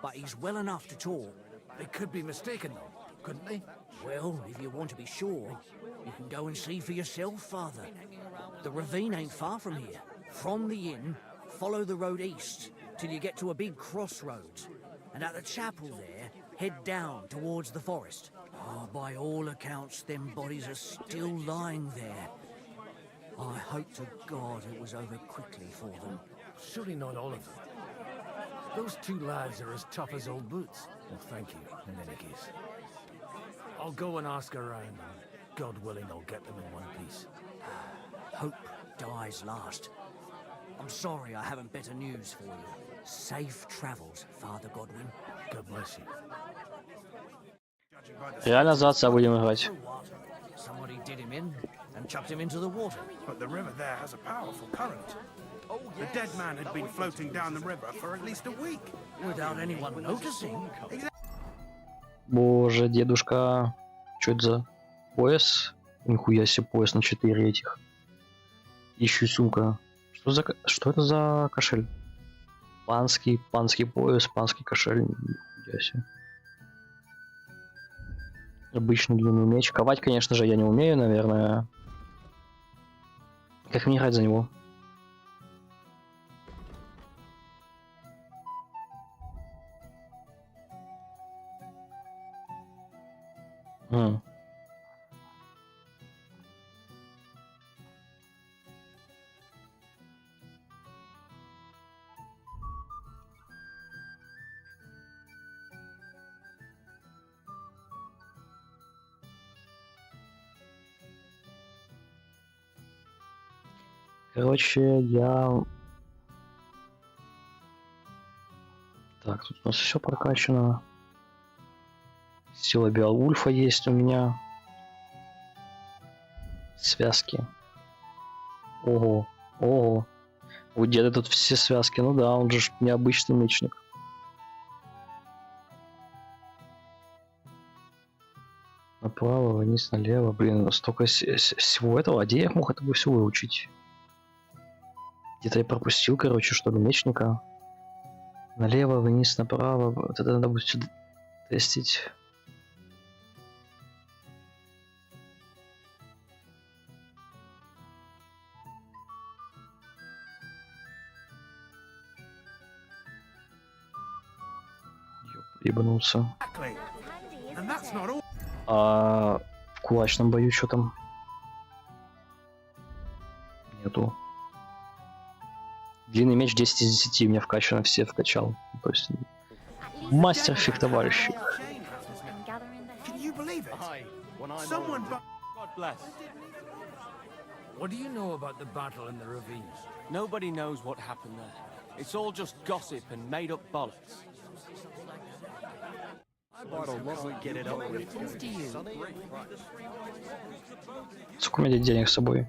but he's well enough to talk. They could be mistaken though, couldn't they? Well, if you want to be sure, you can go and see for yourself, Father. The ravine ain't far from here. From the inn, follow the road east till you get to a big crossroads, and at the chapel there, head down towards the forest. Oh, by all accounts, them bodies are still lying there. I hope to God it was over quickly for them. Surely not all of them. Those two lads are as tough as old boots. Well, thank you, in any case. I'll go and ask around, and God willing, I'll get them in one piece. Hope dies last. I'm sorry I haven't better news for you. Safe travels, Father Godwin. God bless you. Реально за отца будем играть. Somebody did him in and chucked him into the water. But the river there has a powerful current. The dead man had been floating down the river for at least a week. Without anyone noticing. Боже, дедушка. Что это за пояс? Нихуя себе пояс на 4 этих. Ищу сумка. Что это за кошель? Панский пояс, панский кошель. Нихуя себе. Обычный длинный меч. Ковать, конечно же, я не умею, наверное. Как мне играть за него? Короче, я... Так, тут у нас все прокачано. Сила Беовульфа есть у меня. Связки. Ого, ого. У деда тут все связки. Ну да, он же необычный мечник. Направо, вниз, налево. Блин, столько всего этого. А где я мог это бы все выучить? Где-то я пропустил, короче, что ли, мечника. Налево, вниз, направо. Вот это надо будет сюда тестить. Ебанулся. And that's not all. А в кулачном бою что там? Нету. Длинный меч 10 из 10 у меня вкачано, все вкачал. То есть мастер фехтовальщик. Can you believe it? Someone. God bless. What do you know about the battle in the ravines? Nobody knows what happened there. It's all just gossip and made-up bollocks. Сколько у меня денег с собой?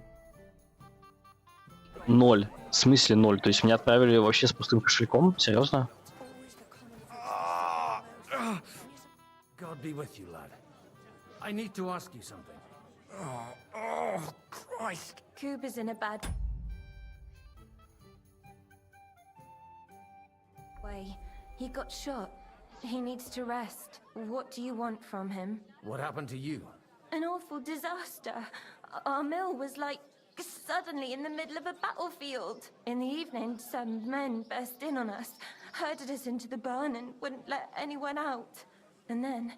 0. В смысле 0? То есть меня отправили вообще с пустым кошельком? Серьезно? God be with you, lad. I need to ask you something. Oh, Christ. Cooper's in a bad way. He got shot. He needs to rest. What do you want from him? What happened to you? An awful disaster. Our mill was like suddenly in the middle of a battlefield. In the evening, some men burst in on us, herded us into the barn and wouldn't let anyone out. And then,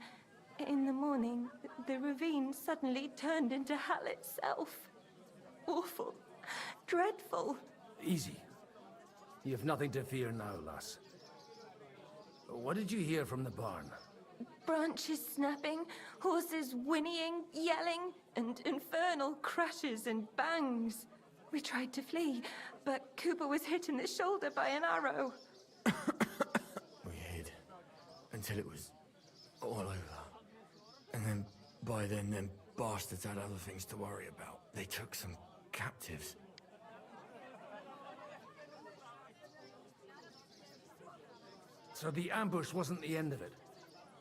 in the morning, the ravine suddenly turned into hell itself. Awful. Dreadful. Easy. You have nothing to fear now, lass. What did you hear from the barn? Branches snapping, horses whinnying, yelling, and infernal crashes and bangs. We tried to flee, but Cooper was hit in the shoulder by an arrow. We hid until it was all over. And then, by then, them bastards had other things to worry about. They took some captives. So the ambush wasn't the end of it.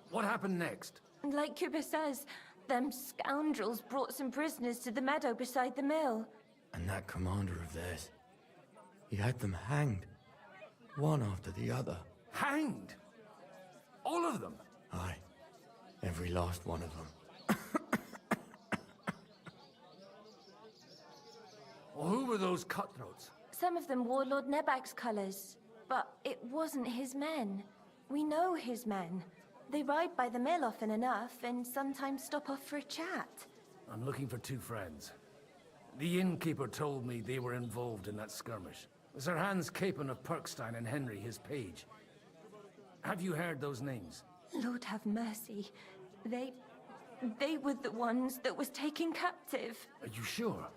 What happened next? Like Cooper says, them scoundrels brought some prisoners to the meadow beside the mill. And that commander of theirs, he had them hanged, one after the other. Hanged? All of them? Aye, every last one of them. Well, who were those cutthroats? Some of them wore Lord Nebag's colours, but it wasn't his men. We know his men. They ride by the mill often enough and sometimes stop off for a chat. I'm looking for two friends. The innkeeper told me they were involved in that skirmish. Sir Hans Capon of Perkstein and Henry, his page. Have you heard those names? Lord have mercy. They were the ones that was taken captive. Are you sure?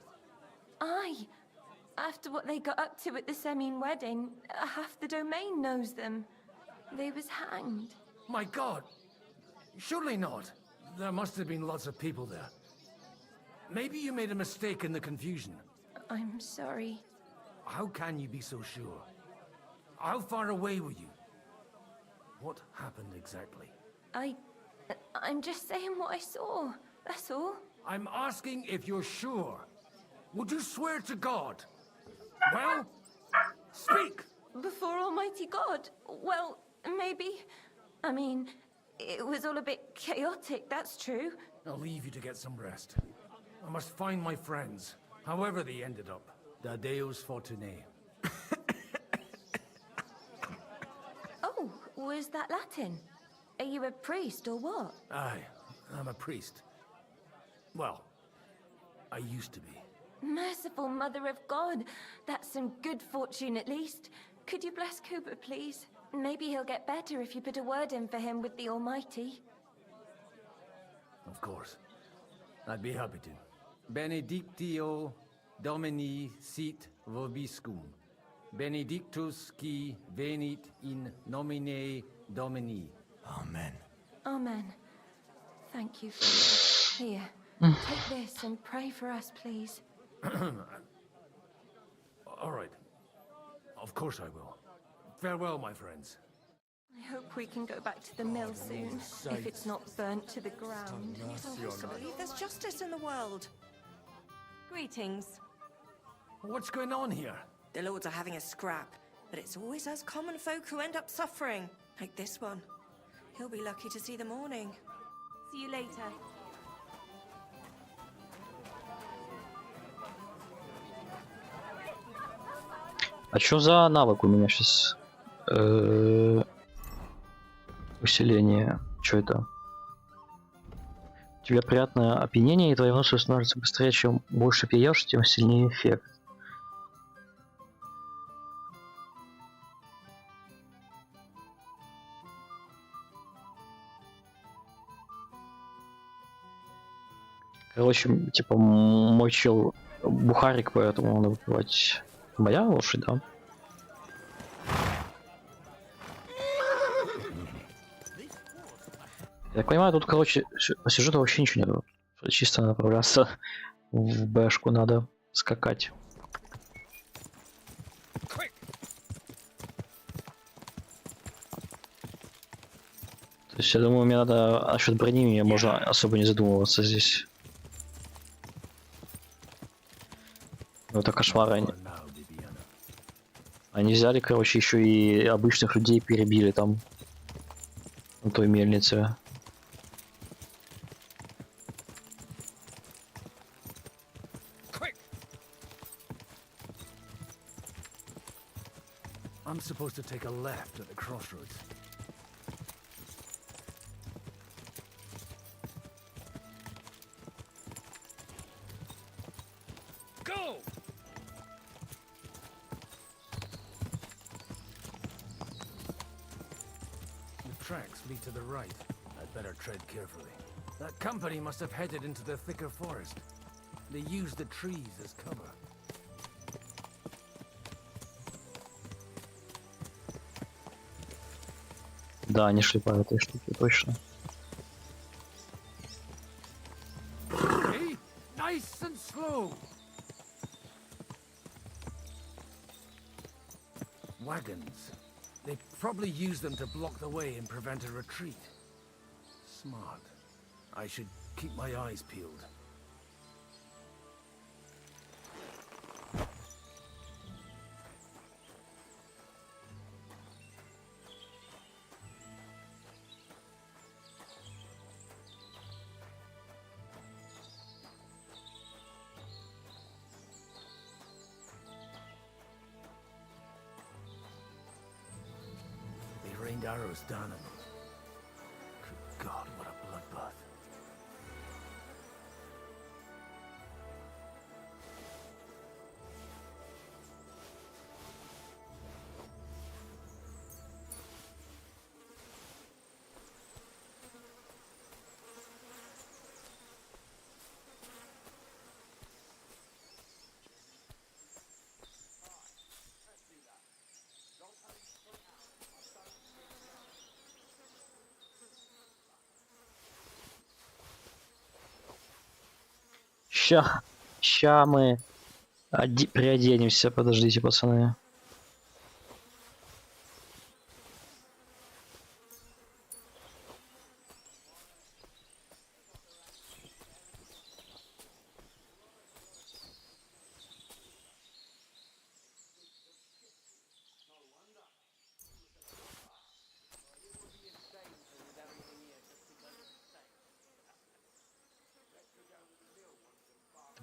Aye. After what they got up to at the Semine wedding, half the domain knows them. They was hanged. My God! Surely not. There must have been lots of people there. Maybe you made a mistake in the confusion. I'm sorry. How can you be so sure? How far away were you? What happened exactly? I'm just saying what I saw. That's all. I'm asking if you're sure. Would you swear to God? Well, speak! Before Almighty God? Well, maybe. I mean, it was all a bit chaotic, that's true. I'll leave you to get some rest. I must find my friends, however they ended up. Da Deus Fortunae. Oh, was that Latin? Are you a priest or what? Aye, I'm a priest. Well, I used to be. Merciful Mother of God. That's some good fortune at least. Could you bless Cooper, please? Maybe he'll get better if you put a word in for him with the Almighty. Of course. I'd be happy to. Benedictio Domini sit vobiscum. Benedictus qui venit in nomine Domini. Amen. Amen. Thank you, Father. Here, take this and pray for us, please. All right. Of course I will. Farewell, my friends. I hope we can go back to the mill soon, if it's not burnt to the ground. It's impossible. There's justice in the world. Greetings. What's going on here? The lords are having a scrap, but it's always us common folk who end up suffering, like this one. He'll be lucky to see the morning. See you later. А чё за навык у меня сейчас? Усиление. Чё это? У тебя приятное опьянение, и твои эмоции становятся быстрее, чем больше пьешь, тем сильнее эффект. Короче, типа, мой чел бухарик, поэтому надо выпивать. Моя лошадь, да? Я так понимаю, тут, короче, по сюжету вообще ничего нет. Чисто направляться в бэшку, надо скакать. То есть, я думаю, мне надо насчет брони, мне можно особо не задумываться здесь. Ну, это кошмар. Они взяли, короче, еще и обычных людей перебили там. На той мельнице. I'm supposed to take a left at the crossroads. Go! The tracks lead to the right. I'd better tread carefully. That company must have headed into the thicker forest. They used the trees as cover. Да, они шли по этой штуке, точно. Hey, nice and slow. Wagons. They probably used them to block the way and prevent a retreat. Smart. I should keep my eyes peeled. They rained arrows down on them. Good God, what a bloodbath. Ща мы приоденемся, подождите, пацаны.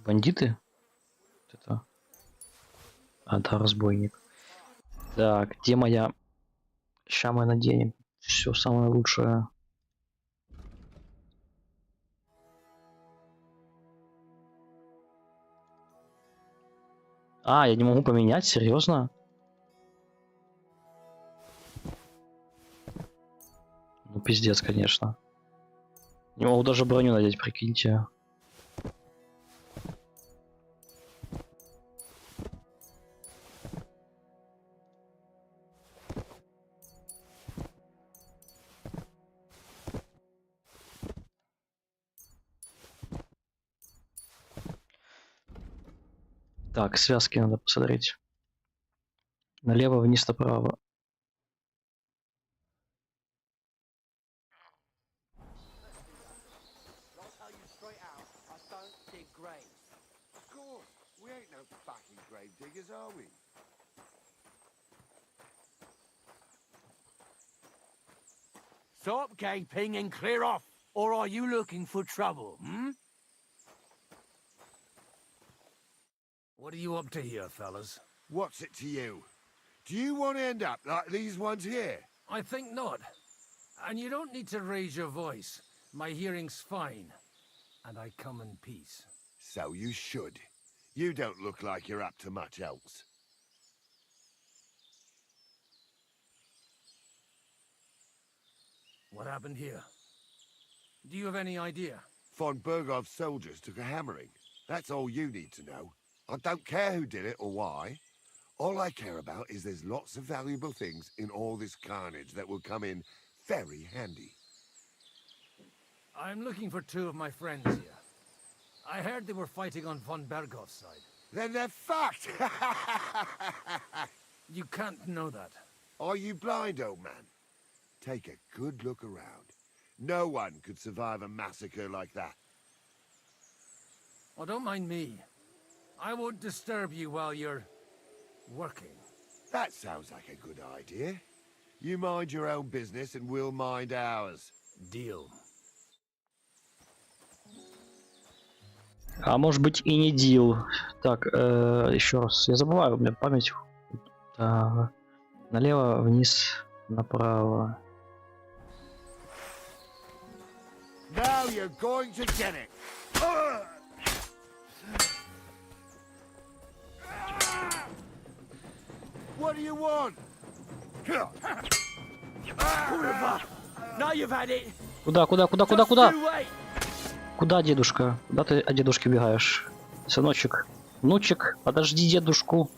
Бандиты? Это... А, да, разбойник. Так, где моя... Ща мы наденем. Все самое лучшее. А, я не могу поменять? Серьезно? Ну, пиздец, конечно. Не могу даже броню надеть, прикиньте. Так, связки надо посмотреть. Налево, вниз, направо. We ain't no fucking grave diggers, are we? Stop gaping and clear off, or are you looking for trouble, hmm? What are you up to here, fellas? What's it to you? Do you want to end up like these ones here? I think not. And you don't need to raise your voice. My hearing's fine. and I come in peace. So you should. You don't look like you're up to much else. What happened here? Do you have any idea? Von Bergov's soldiers took a hammering. That's all you need to know. I don't care who did it or why. All I care about is there's lots of valuable things in all this carnage that will come in very handy. I'm looking for two of my friends here. I heard they were fighting on von Bergov's side. Then they're fucked! You can't know that. Are you blind, old man? Take a good look around. No one could survive a massacre like that. Oh, don't mind me. I won't disturb you while you're working. That sounds like a good idea. You mind your own business and we'll mind ours. Deal. А может быть и не дил. Так, еще раз. Я забываю, у меня память. Так, налево, вниз, направо. Now you're going to get it. What do you want? Now you've had it. Куда? Куда, дедушка? Куда ты от дедушки убегаешь? Сыночек, внучек, подожди дедушку.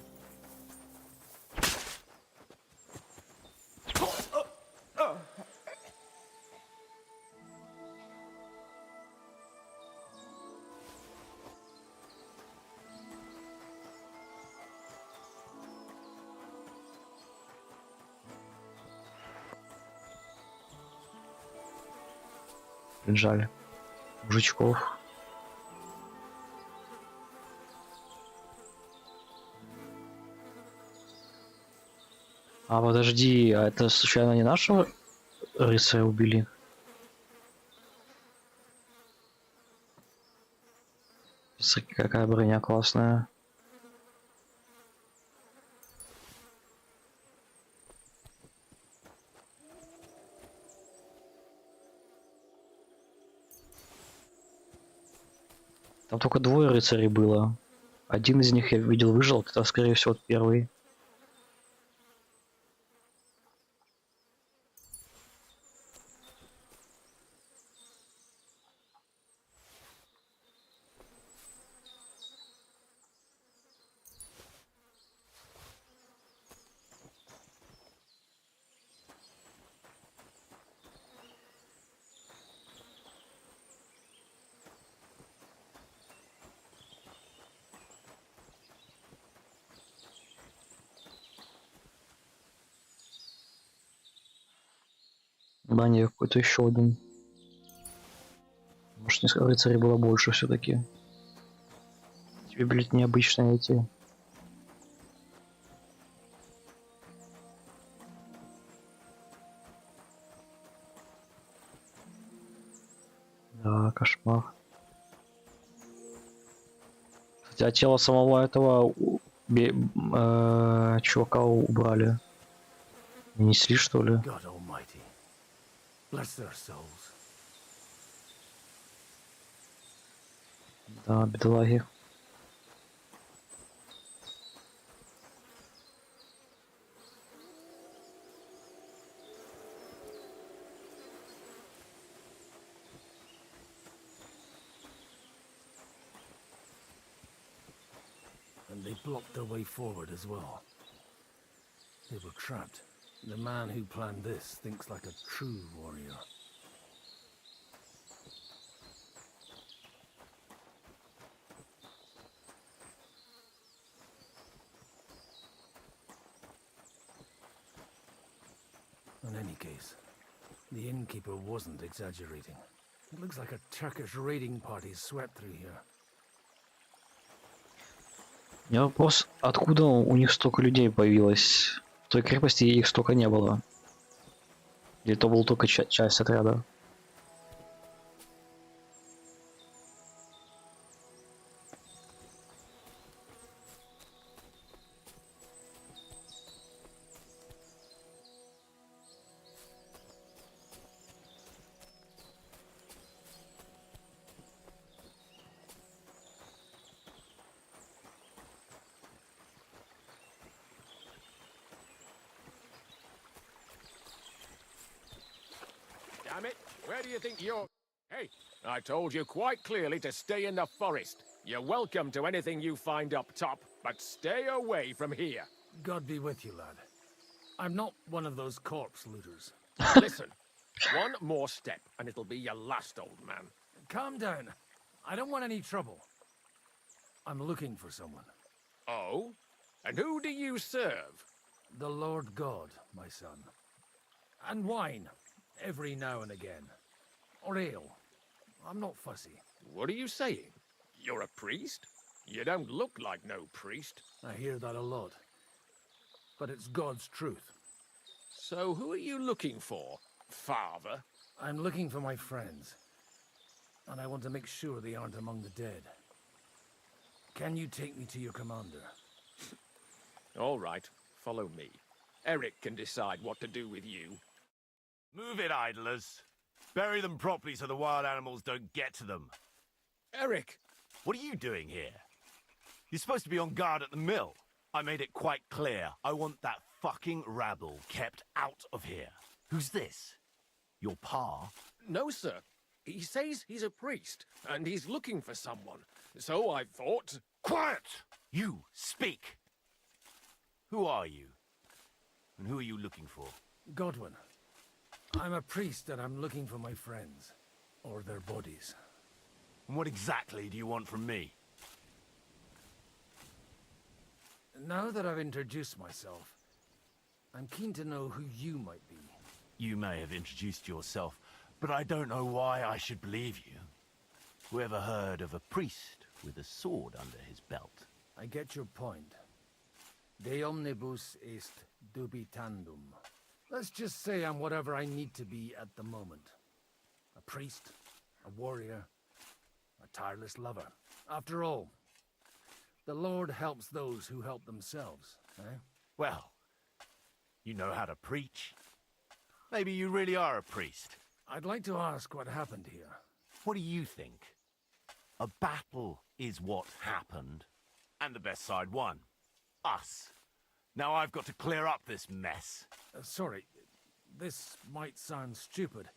Жаль мужичков. А подожди, а это случайно не нашего рыцаря убили? Смотри, какая броня классная. Там только двое рыцарей было. Один из них я видел выжил, это скорее всего первый. Да, не, какой-то еще один. Может, несколько рыцарей было больше все-таки. Тебе, блядь, необычно эти. Да, кошмар. Кстати, а тело самого этого чувака убрали. Несли, что ли? Bless their souls. Да, бедолаги. And they blocked their way forward as well. They were trapped. The man who planned this thinks like a true warrior. In any case, the innkeeper wasn't exaggerating. It looks like a Turkish raiding party swept through here. У меня вопрос, откуда у них столько людей появилось? В той крепости их столько не было. Или это был только часть отряда? Damn it, where do you think you're... Hey, I told you quite clearly to stay in the forest. You're welcome to anything you find up top, but stay away from here. God be with you, lad. I'm not one of those corpse looters. Listen, one more step and it'll be your last, old man. Calm down. I don't want any trouble. I'm looking for someone. Oh? And who do you serve? The Lord God, my son. And wine, every now and again. Or ale. I'm not fussy. What are you saying? You're a priest? You don't look like no priest. I hear that a lot. But it's God's truth. So who are you looking for, Father? I'm looking for my friends. And I want to make sure they aren't among the dead. Can you take me to your commander? All right, follow me. Eric can decide what to do with you. Move it, idlers. Bury them properly so the wild animals don't get to them. Eric! What are you doing here? You're supposed to be on guard at the mill. I made it quite clear. I want that fucking rabble kept out of here. Who's this? Your pa? No, sir. He says he's a priest, and he's looking for someone. So I thought... Quiet! You, speak! Who are you? And who are you looking for? Godwin. I'm a priest and I'm looking for my friends. Or their bodies. And what exactly do you want from me? Now that I've introduced myself, I'm keen to know who you might be. You may have introduced yourself, but I don't know why I should believe you. Who ever heard of a priest with a sword under his belt? I get your point. De omnibus est dubitandum. Let's just say I'm whatever I need to be at the moment. A priest, a warrior, a tireless lover. After all, the Lord helps those who help themselves, eh? Well, you know how to preach. Maybe you really are a priest. I'd like to ask what happened here. What do you think? A battle is what happened, and the best side won. Us. Now I've got to clear up this mess. Sorry, this might sound stupid,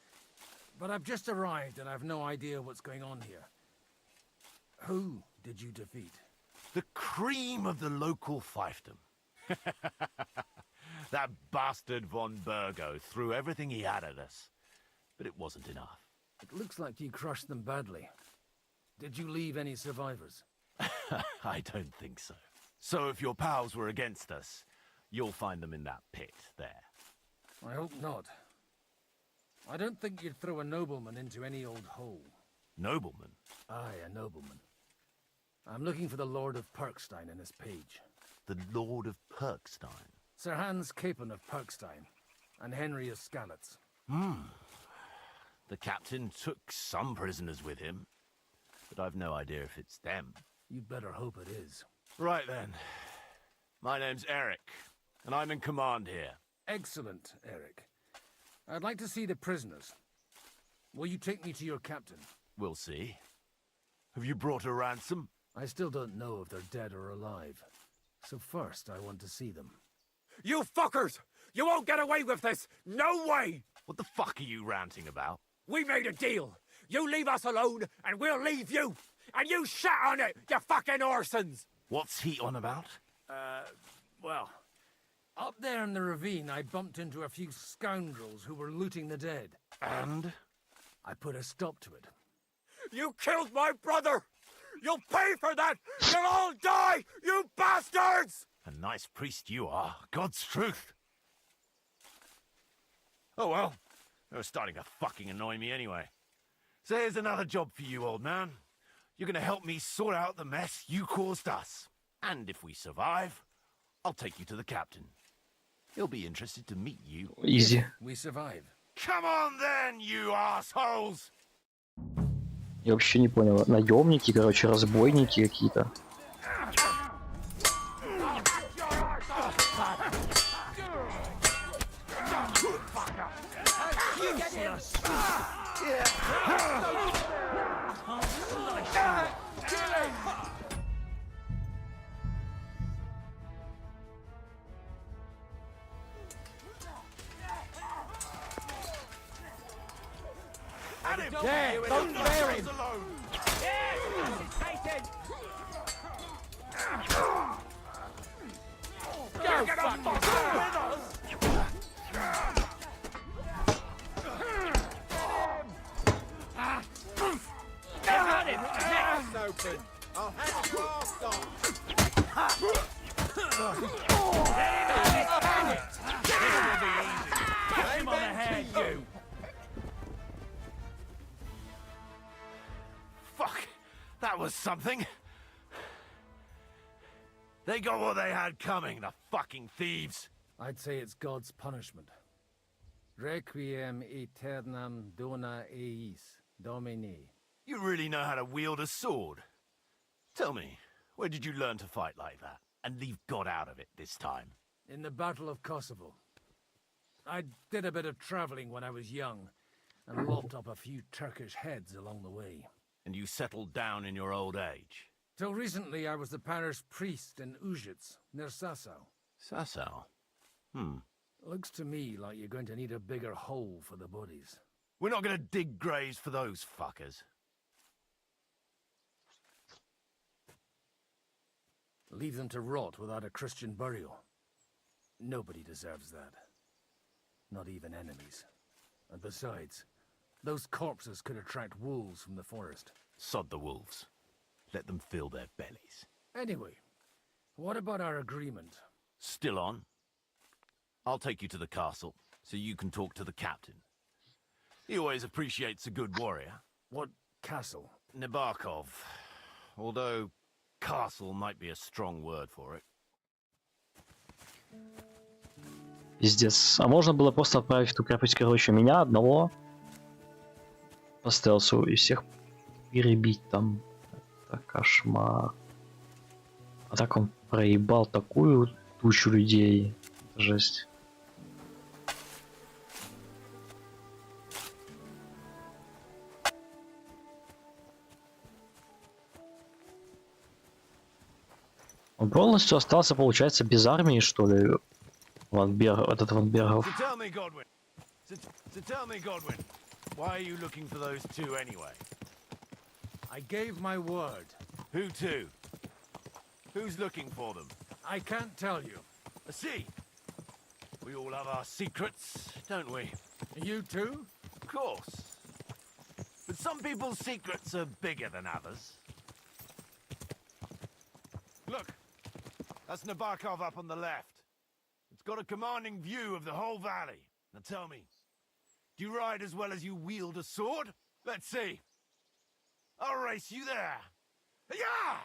but I've just arrived and I've no idea what's going on here. Who did you defeat? The cream of the local fiefdom. That bastard von Burgo threw everything he had at us, but it wasn't enough. It looks like you crushed them badly. Did you leave any survivors? I don't think so. So if your pals were against us, you'll find them in that pit there. I hope not. I don't think you'd throw a nobleman into any old hole. Nobleman? Aye, a nobleman. I'm looking for the Lord of Perkstein in his page. The Lord of Perkstein? Sir Hans Capon of Perkstein, and Henry of Skalitz. The captain took some prisoners with him, but I've no idea if it's them. You'd better hope it is. Right then. My name's Eric, and I'm in command here. Excellent, Eric. I'd like to see the prisoners. Will you take me to your captain? We'll see. Have you brought a ransom? I still don't know if they're dead or alive. So first, I want to see them. You fuckers! You won't get away with this! No way! What the fuck are you ranting about? We made a deal. You leave us alone, and we'll leave you! And you shat on it, you fucking orsons! What's he on about? Well, up there in the ravine, I bumped into a few scoundrels who were looting the dead. And? I put a stop to it. You killed my brother! You'll pay for that! You'll all die, you bastards! A nice priest you are. God's truth. Oh well, they're starting to fucking annoy me anyway. So here's another job for you, old man. You're gonna help me sort out the mess you caused us. And if we survive, I'll take you to the captain. He'll be interested to meet you. Easy. If we survive. Come on then, you assholes! Я вообще не понял. Наемники, короче, разбойники какие-то. Yeah, don't bear him. Go fuck got him. Neck's open. I'll have a blast off. Hit him on the head, you! Fuck! That was something! They got what they had coming, the fucking thieves! I'd say it's God's punishment. Requiem aeternam dona eis, Domini. You really know how to wield a sword? Tell me, where did you learn to fight like that? And leave God out of it this time? In the Battle of Kosovo. I did a bit of traveling when I was young, and lopped up a few Turkish heads along the way. And you settled down in your old age? Till recently I was the parish priest in Užice, near Sasau. Sasau? Looks to me like you're going to need a bigger hole for the bodies. We're not gonna dig graves for those fuckers. Leave them to rot without a Christian burial. Nobody deserves that. Not even enemies. And besides, those corpses could attract wolves from the forest. Sod the wolves. Let them fill their bellies. Anyway, what about our agreement? Still on? I'll take you to the castle, so you can talk to the captain. He always appreciates a good warrior. What castle? Nabokov. Although, castle might be a strong word for it. Пиздец. А можно было просто отправить в ту крепость, короче, меня одного по стелсу и всех перебить там. Это кошмар. А так он проебал такую тучу людей. Это жесть. Он полностью остался, получается, без армии, что ли? Этот Ван Бергов. So tell me, Godwin. So tell me, Godwin. Why are you looking for those two anyway? I gave my word. Who to? Who's looking for them? I can't tell you. I see. We all have our secrets, don't we? You too? Of course. But some people's secrets are bigger than others. Look, that's Nabokov up on the left. It's got a commanding view of the whole valley. Now tell me, do you ride as well as you wield a sword? Let's see. I'll race you there. Yeah!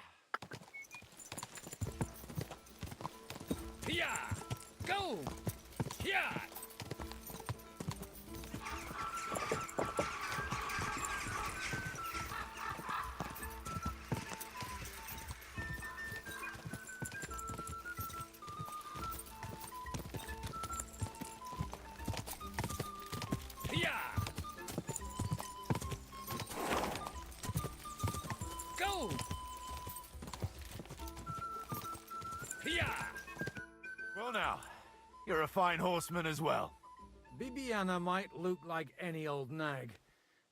Yeah! Go! Yeah! Go! Well now, you're a fine horseman as well. Bibiana might look like any old nag,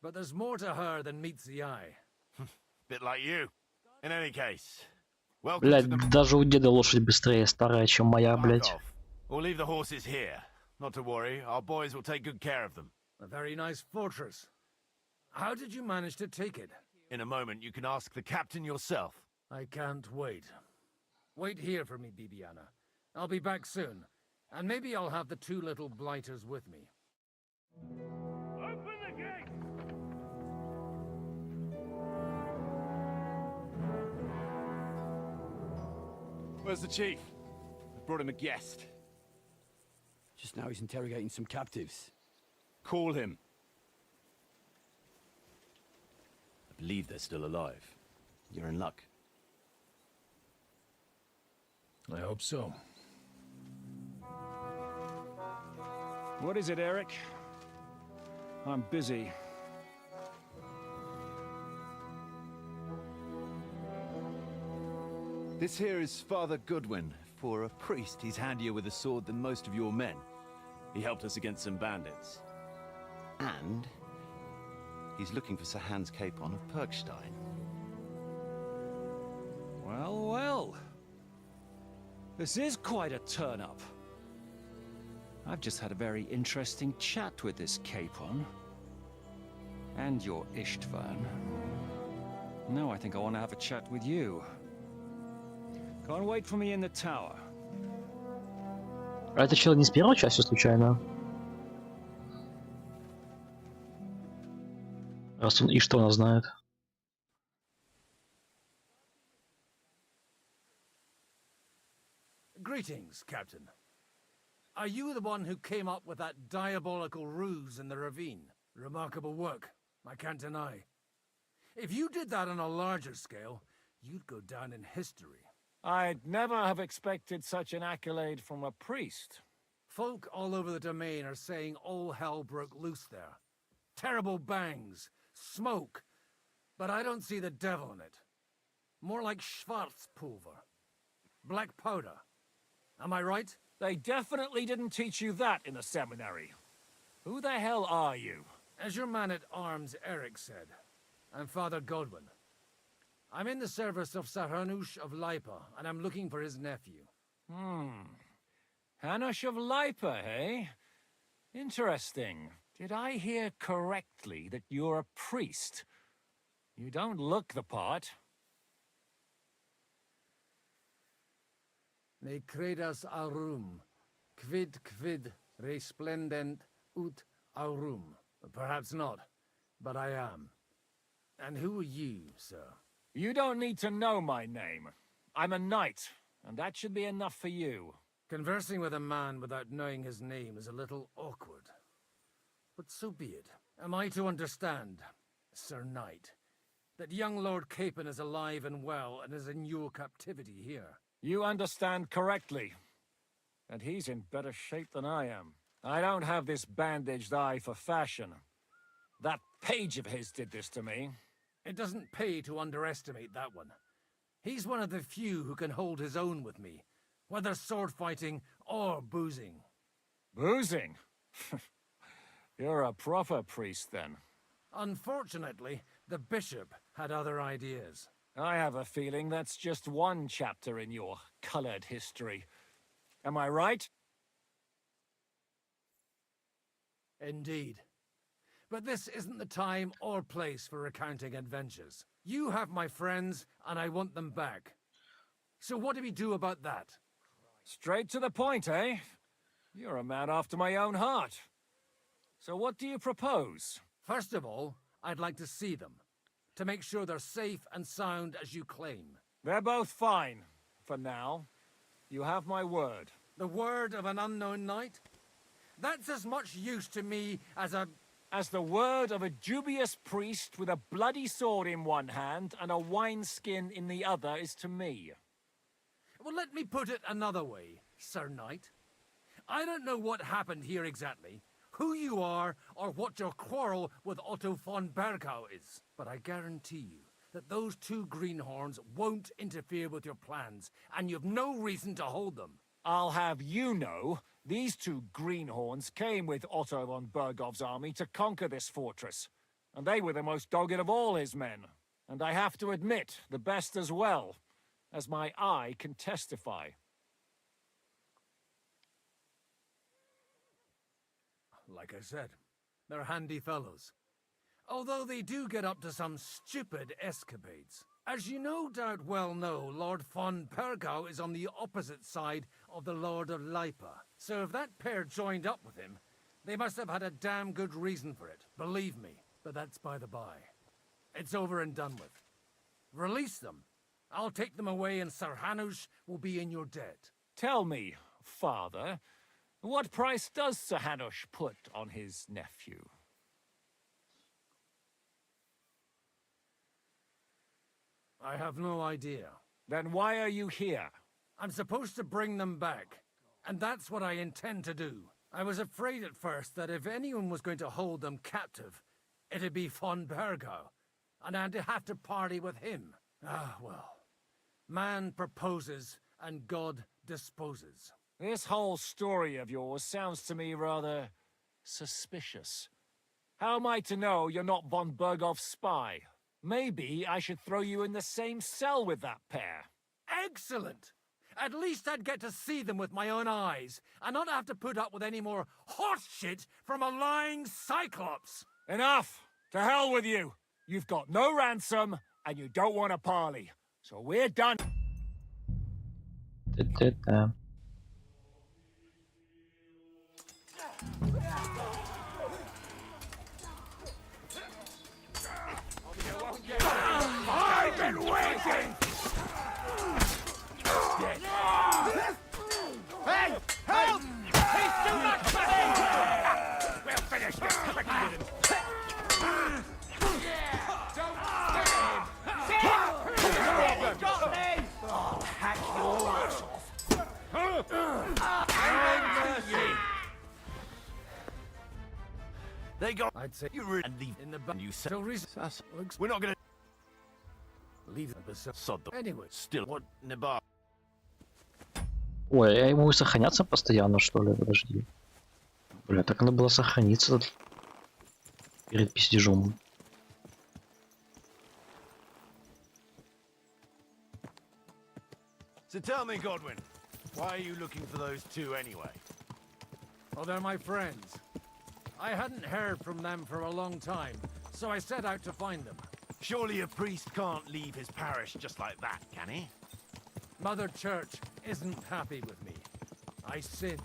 but there's more to her than meets the eye. Bit like you. In any case, welcome Блядь, to the... даже у деда лошадь быстрее старая, чем моя, блядь. We'll leave the horses here. Not to worry, our boys will take good care of them. A very nice fortress. How did you manage to take it? In a moment, you can ask the captain yourself. I can't wait. Wait here for me, Bibiana. I'll be back soon. And maybe I'll have the two little blighters with me. Open the gate! Where's the chief? I brought him a guest. Just now he's interrogating some captives. Call him. I believe they're still alive. You're in luck. I hope so. What is it, Eric? I'm busy. This here is Father Goodwin. For a priest, he's handier with a sword than most of your men. He helped us against some bandits. And He's looking for Sir Hans Capon of Perkstein. Well, well. This is quite a turn-up. I've just had a very interesting chat with this Capon. And your Istvan. Now I think I want to have a chat with you. Can't wait for me in the tower. А это чел не с первой части случайно? Раз он Иштвана знает. Greetings, Captain. Are you the one who came up with that diabolical ruse in the ravine? Remarkable work, I can't deny. If you did that on a larger scale, you'd go down in history. I'd never have expected such an accolade from a priest. Folk all over the domain are saying all hell broke loose there. Terrible bangs, smoke, but I don't see the devil in it. More like Schwarzpulver. Black powder. Am I right? They definitely didn't teach you that in the seminary. Who the hell are you? As your man-at-arms Eric said, I'm Father Godwin. I'm in the service of Sir Hanush of Lipa, and I'm looking for his nephew. Hanush of Lipa, eh? Interesting. Did I hear correctly that you're a priest? You don't look the part. Ne credas aurum, quid resplendent ut aurum. Perhaps not, but I am. And who are you, sir? You don't need to know my name. I'm a knight, and that should be enough for you. Conversing with a man without knowing his name is a little awkward. But so be it. Am I to understand, Sir Knight, that young Lord Capon is alive and well and is in your captivity here? You understand correctly. And he's in better shape than I am. I don't have this bandaged eye for fashion. That page of his did this to me. It doesn't pay to underestimate that one. He's one of the few who can hold his own with me, whether sword fighting or boozing. Boozing? You're a proper priest, then. Unfortunately, the bishop had other ideas. I have a feeling that's just one chapter in your colored history. Am I right? Indeed. But this isn't the time or place for recounting adventures. You have my friends, and I want them back. So what do we do about that? Straight to the point, eh? You're a man after my own heart. So what do you propose? First of all, I'd like to see them, to make sure they're safe and sound as you claim. They're both fine, for now. You have my word. The word of an unknown knight? That's as much use to me as the word of a dubious priest with a bloody sword in one hand and a wineskin in the other is to me. Well, let me put it another way, Sir Knight. I don't know what happened here exactly, who you are, or what your quarrel with Otto von Bergau is. But I guarantee you that those two greenhorns won't interfere with your plans, and you've no reason to hold them. I'll have you know, these two greenhorns came with Otto von Bergov's army to conquer this fortress. And they were the most dogged of all his men. And I have to admit, the best as well, as my eye can testify. Like I said, they're handy fellows. Although they do get up to some stupid escapades. As you no doubt well know, Lord von Bergau is on the opposite side of the Lord of Lipa. So if that pair joined up with him, they must have had a damn good reason for it, believe me. But that's by the by. It's over and done with. Release them. I'll take them away and Sir Hanush will be in your debt. Tell me, Father, what price does Sir Hanush put on his nephew? I have no idea. Then why are you here? I'm supposed to bring them back, and that's what I intend to do. I was afraid at first that if anyone was going to hold them captive, it'd be von Bergau, and I'd have to party with him. Ah, well. Man proposes, and God disposes. This whole story of yours sounds to me rather suspicious. How am I to know you're not von Bergov's spy? Maybe I should throw you in the same cell with that pair. Excellent! At least I'd get to see them with my own eyes, and not have to put up with any more horse shit from a lying cyclops! Enough! To hell with you! You've got no ransom, and you don't want a parley. So we're done. I've been waiting! Hey! Help! He's too much for me! We'll finish this quickly with him. Hack your ass off. They got. I'd say You really and leave in the and you said We're not gonna leave the sod them. Anyway, Still, what Nebar? Ой, я ему сохраняться постоянно, что ли? Подожди. Бля, так надо было сохраниться перед пиздежом. So tell me, Godwin, why are you looking for those two anyway? Oh, they're my friends. I hadn't heard from them for a long time, so I set out to find them. Surely a priest can't leave his parish just like that, can he? Mother Church isn't happy with me. I sin.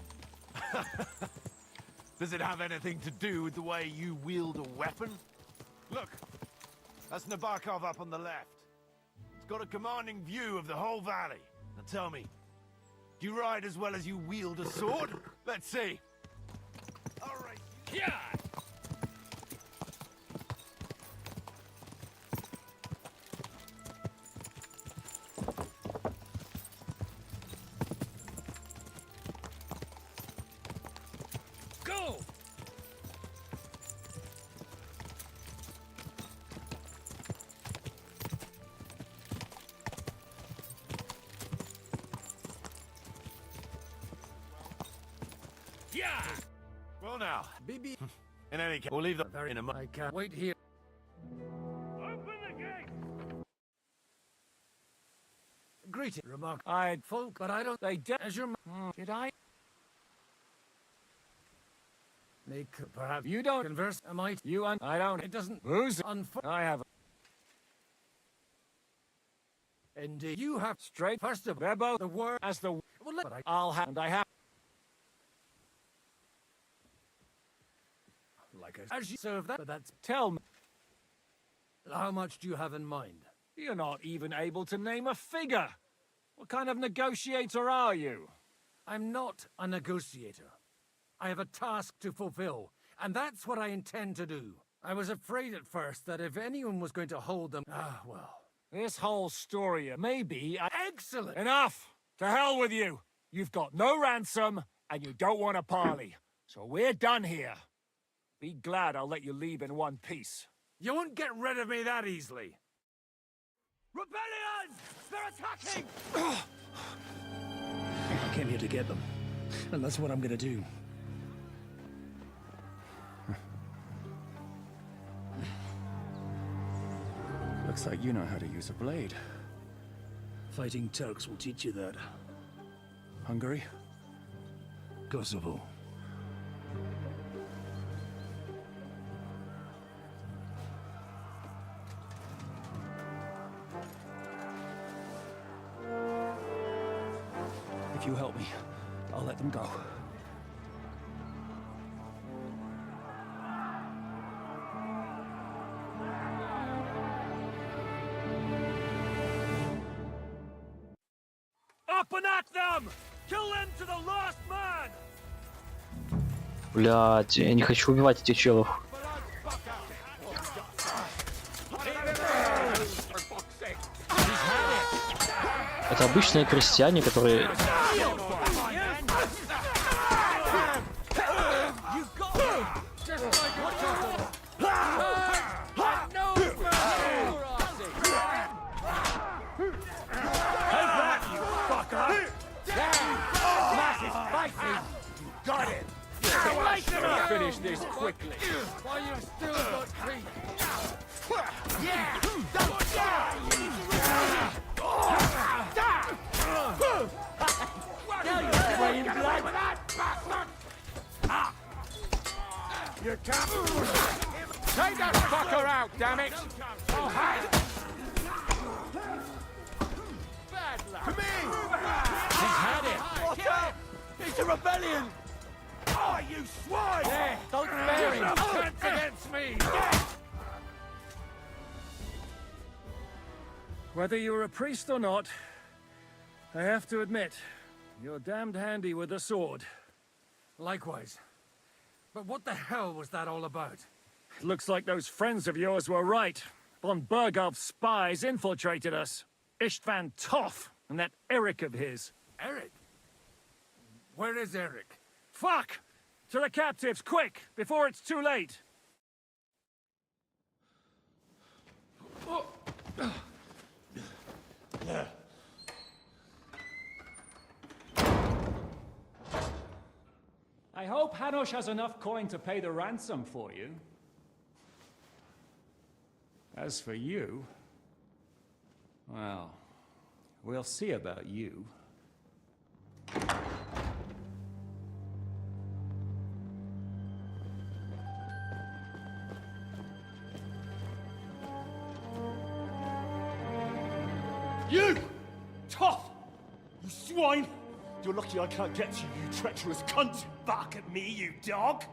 Does it have anything to do with the way you wield a weapon? Look, that's Nabokov up on the left. It's got a commanding view of the whole valley. Now tell me, do you ride as well as you wield a sword? Let's see. All right. Yeah. Go! Yeah. Well now, BB. in any case, we'll leave them in a I moment. can't wait here. Open the gate! Greeting. Remark. I'd folk, but I don't. They did. As your. Did I? They could perhaps. You don't converse. Am I? You and I don't. It doesn't. Who's I have. Indeed. You have straight. First of all, the word as the. Well, but I'll have. And I have. Like as you serve that. But that's. Tell me. How much do you have in mind? You're not even able to name a figure. What kind of negotiator are you? I'm not a negotiator. I have a task to fulfill, and that's what I intend to do. I was afraid at first that if anyone was going to hold them... Ah, well. This whole story, maybe Excellent! Enough! To hell with you! You've got no ransom, and you don't want a parley. So we're done here. Be glad I'll let you leave in one piece. You won't get rid of me that easily. Rebellion! They're attacking! I came here to get them, and that's what I'm gonna do. Looks like you know how to use a blade. Fighting Turks will teach you that. Hungary? Kosovo. If you help me, I'll let them go. Up and at them! Kill them to the last man! Блядь, я не хочу убивать этих челов. Это обычные крестьяне, которые... Got it! finish this quickly. While you're still got feet. Yeah! You can't. Take that fucker out, damn it! Oh, hey! Bad luck. Come in! He's had it. What's up? It's a rebellion! Oh, you swine! Yeah, don't bear him. Chance against me. Whether you're a priest or not, I have to admit, you're damned handy with a sword. Likewise. But what the hell was that all about? It looks like those friends of yours were right. Von Berghoff's spies infiltrated us. Istvan Toth and that Eric of his. Eric? Where is Eric? Fuck! To the captives, quick, before it's too late. I hope Hanush has enough coin to pay the ransom for you. As for you, well, we'll see about you. You! Tough! You swine! You're lucky I can't get to you, you treacherous cunt! Bark at me, you dog!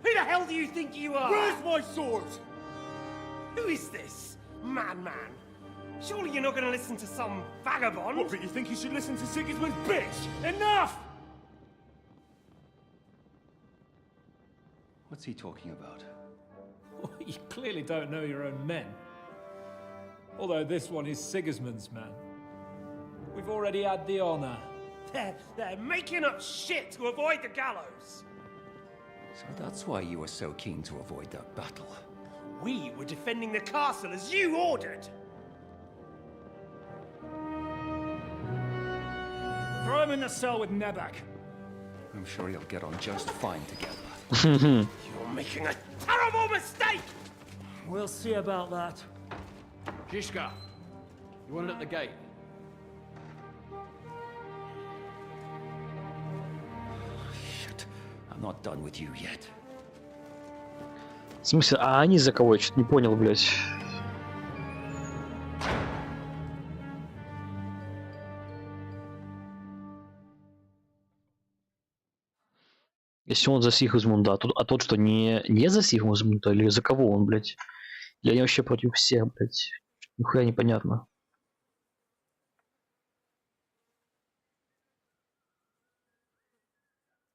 Who the hell do you think you are? Where's my sword? Who is this? Madman? Surely you're not going to listen to some vagabond? What, but you think you should listen to Sigismund's bitch? Enough! What's he talking about? You clearly don't know your own men. Although this one is Sigismund's man. We've already had the honor. They're making up shit to avoid the gallows. So that's why you were so keen to avoid that battle. We were defending the castle as you ordered. Throw him in the cell with Nebak. I'm sure you'll get on just fine together. You're making a terrible mistake! We'll see about that. Zizka, you want it at the gate? Shit, I'm not done with you yet. В смысле, а они за кого? Я что-то не понял, блядь. Если он за Сигизмунда, а тот что, не за Сигизмунда, или за кого он, блядь? Или они вообще против всех, блядь? Нихуя непонятно.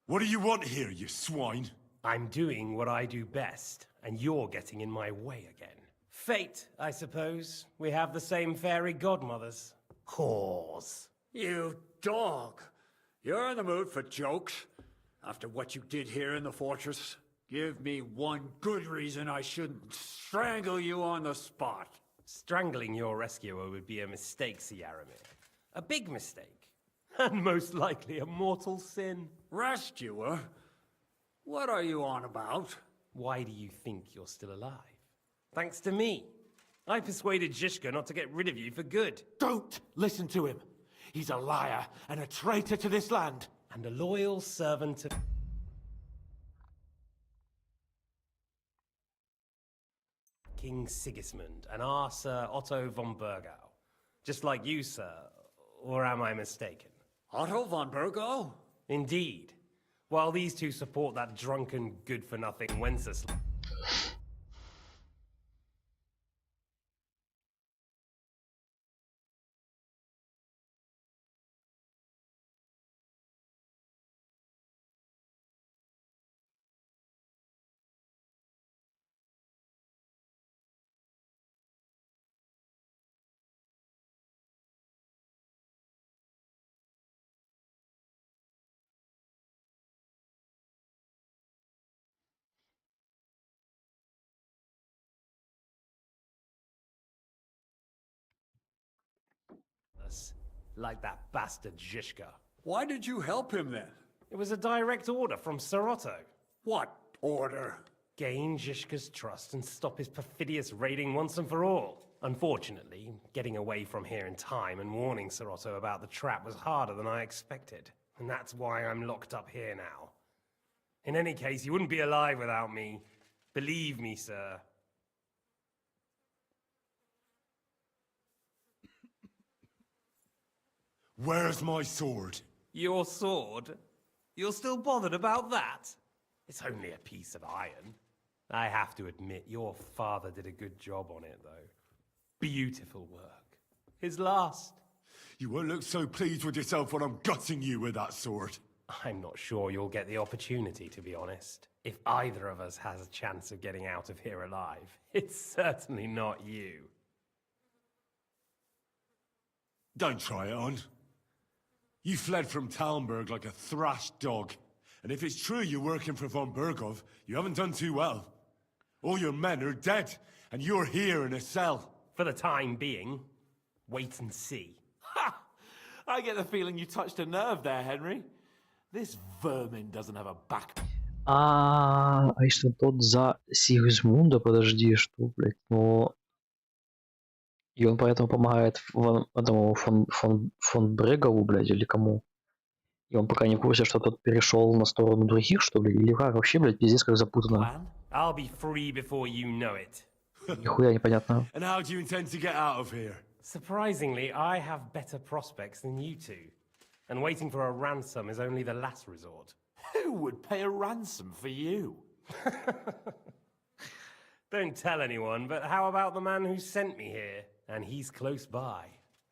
What do you want here, you swine? I'm doing what I do best, and you're getting in my way again. Fate, I suppose. We have the same fairy godmothers. Whores. You dog! You're in the mood for jokes? After what you did here in the fortress? Give me one good reason I shouldn't strangle you on the spot. Strangling your rescuer would be a mistake, Yaramir. A big mistake. And most likely a mortal sin. Rescuer? What are you on about? Why do you think you're still alive? Thanks to me. I persuaded Zizka not to get rid of you for good. Don't listen to him. He's a liar and a traitor to this land. And a loyal servant of King Sigismund and our Sir Otto von Bergau. Just like you, sir. Or am I mistaken? Otto von Bergau? Indeed. While these two support that drunken, good-for-nothing Wenceslas. Like that bastard Zizka. Why did you help him then? It was a direct order from Sir Otto. What, Order. Gain Zhishka's trust and stop his perfidious raiding once and for all. Unfortunately, getting away from here in time and warning Sir Otto about the trap was harder than I expected. And that's why I'm locked up here now. In any case, you wouldn't be alive without me. Believe me, sir. Where's my sword? Your sword? You're still bothered about that? It's only a piece of iron. I have to admit, your father did a good job on it, though. Beautiful work. His last. You won't look so pleased with yourself when I'm gutting you with that sword. I'm not sure you'll get the opportunity, to be honest. If either of us has a chance of getting out of here alive, it's certainly not you. Don't try it on. You fled from Talmberg like a thrashed dog. And if it's true you're working for von Bergov, you haven't done too well. All your men are dead, and you're here in a cell. For the time being, wait and see. Ha! I get the feeling you touched a nerve there, Henry. This vermin doesn't have a back. А если тот за Сигизмунда, подожди, что, блядь, но... И он поэтому помогает этому фон Брегову, блядь, или кому? И он пока не в курсе, что тот перешел на сторону других, что ли? Или как? Вообще, блядь, пиздец, как запутанно. I'll be free before you know it. Нихуя непонятно. And how do you intend to get out of here? Surprisingly, I have better prospects than you two. And waiting for a ransom is only the last resort. Who would pay a ransom for you? Don't tell anyone, but how about the man who sent me here? And he's close by.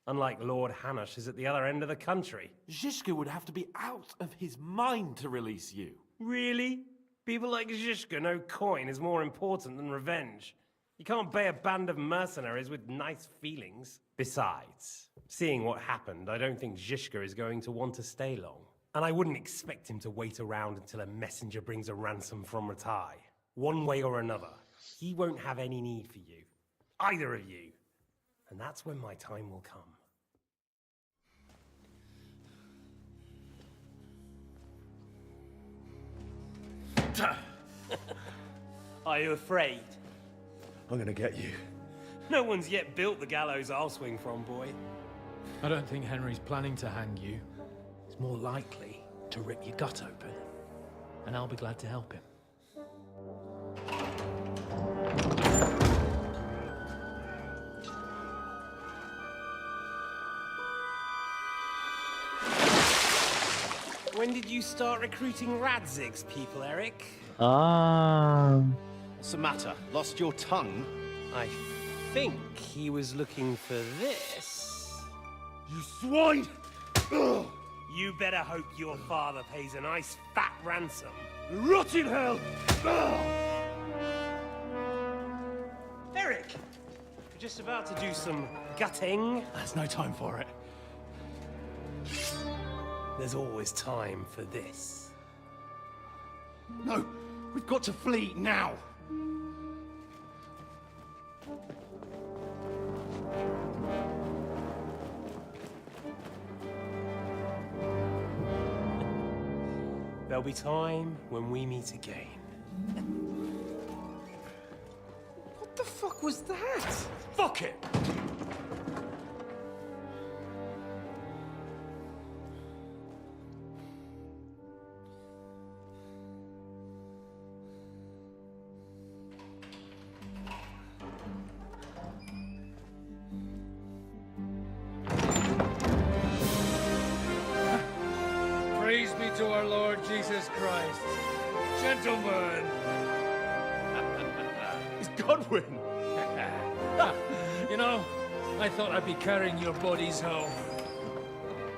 Unlike Lord Hanush is at the other end of the country. Zhishka would have to be out of his mind to release you. Really? People like Zhishka know coin is more important than revenge. You can't pay a band of mercenaries with nice feelings. Besides, seeing what happened, I don't think Zhishka is going to want to stay long. And I wouldn't expect him to wait around until a messenger brings a ransom from Ratai. One way or another, he won't have any need for you. Either of you. And that's when my time will come. Are you afraid? I'm gonna get you. No one's yet built the gallows I'll swing from, boy. I don't think Henry's planning to hang you. He's more likely to rip your gut open. And I'll be glad to help him. When did you start recruiting Radzig's people, Eric? What's the matter? Lost your tongue? I think he was looking for this. You swine! Ugh. You better hope your father pays a nice fat ransom. Rot in hell! Ugh. Eric! You're just about to do some gutting. There's no time for it. There's always time for this. No, we've got to flee now. There'll be time when we meet again. What the fuck was that? Fuck it! Praise be to our Lord Jesus Christ. Gentlemen! It's Godwin! You know, I thought I'd be carrying your bodies home.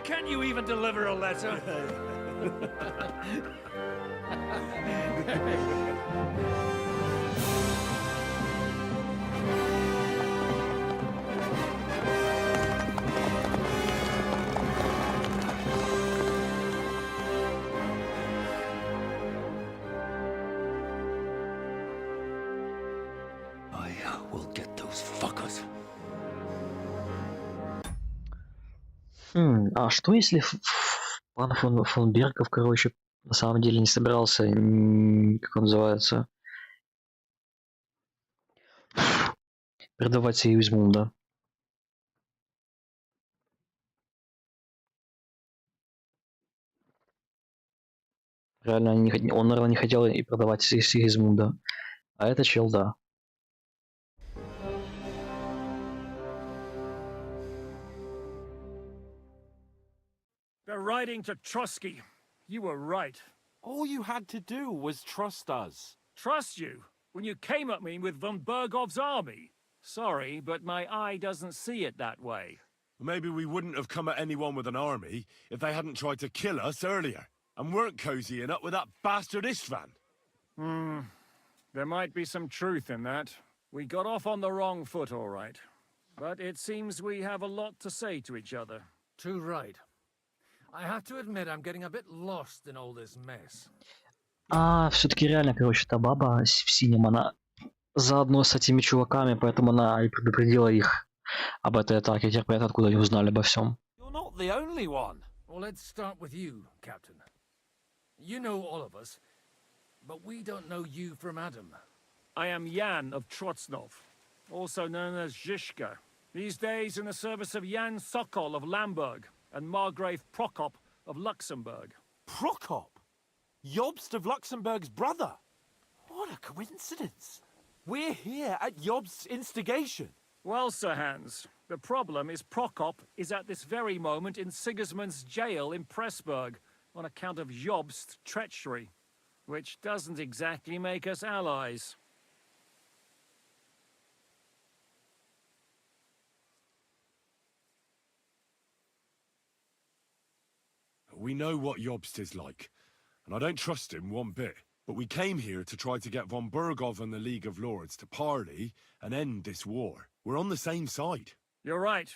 Can't you even deliver a letter? А что если пан фон Бергов, короче, На самом деле не собирался, как он называется, продавать Сигизмунда. Реально, он, наверное, не хотел и продавать Сигизмунда. А это чел, да. They're riding to Trotsky. You were right. All you had to do was trust us. Trust you? When you came at me with von Bergov's army? Sorry, but my eye doesn't see it that way. Maybe we wouldn't have come at anyone with an army if they hadn't tried to kill us earlier, and weren't cozying up with that bastard Istvan. There might be some truth in that. We got off on the wrong foot, all right. But it seems we have a lot to say to each other. Too right. I have to admit I'm getting a bit lost in all this mess. Все-таки реально, короче, та баба в синем, она заодно с этими чуваками, поэтому она и предупредила их об этой атаке. Теперь понятно, откуда они узнали обо всем. You're not the only one. Well, let's start with you, Captain. You know all of us, but we don't know you from Adam. I am Jan of Trotsnov, also known as Zhishka. These days in the service of Jan Sokol of Lamberg and Margrave Prokop of Luxembourg. Prokop? Jobst of Luxembourg's brother? What a coincidence. We're here at Jobst's instigation. Well, Sir Hans, the problem is Prokop is at this very moment in Sigismund's jail in Pressburg on account of Jobst's treachery, which doesn't exactly make us allies. We know what Jobst is like, and I don't trust him one bit. But we came here to try to get von Bergov and the League of Lords to parley and end this war. We're on the same side. You're right,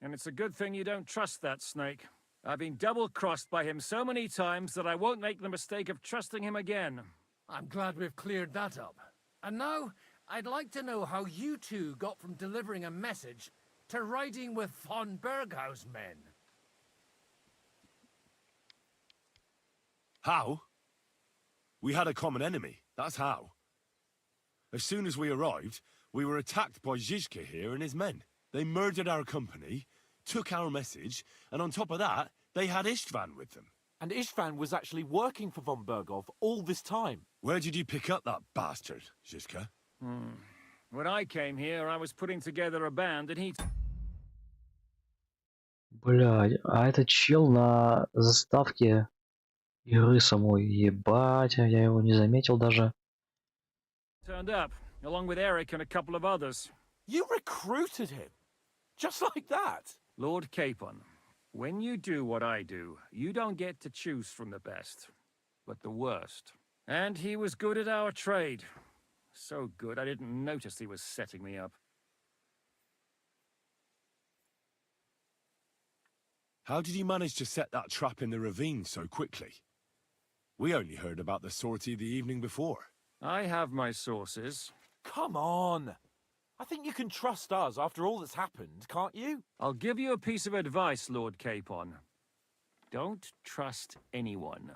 and it's a good thing you don't trust that snake. I've been double-crossed by him so many times that I won't make the mistake of trusting him again. I'm glad we've cleared that up. And now, I'd like to know how you two got from delivering a message to riding with von Berghaus men. How? We had a common enemy, that's how. As soon as we arrived, we were attacked by Zizka here and his men. They murdered our company, took our message, and on top of that, they had Istvan with them. And Istvan was actually working for von Bergov all this time. Where did you pick up that bastard, Zizka? When I came here, I was putting together a band, and he... Блядь, а этот чел на заставке игры самой. Ебать, я его не заметил даже. turned up, along with Eric and a couple of others. You recruited him? Just like that? Lord Capon, when you do what I do, you don't get to choose from the best, but the worst. And he was good at our trade. So good, I didn't notice he was setting me up. How did you manage to set that trap in the ravine so quickly? We only heard about the sortie the evening before. I have my sources. Come on. I think you can trust us after all that's happened, can't you? I'll give you a piece of advice, Lord Capon. Don't trust anyone.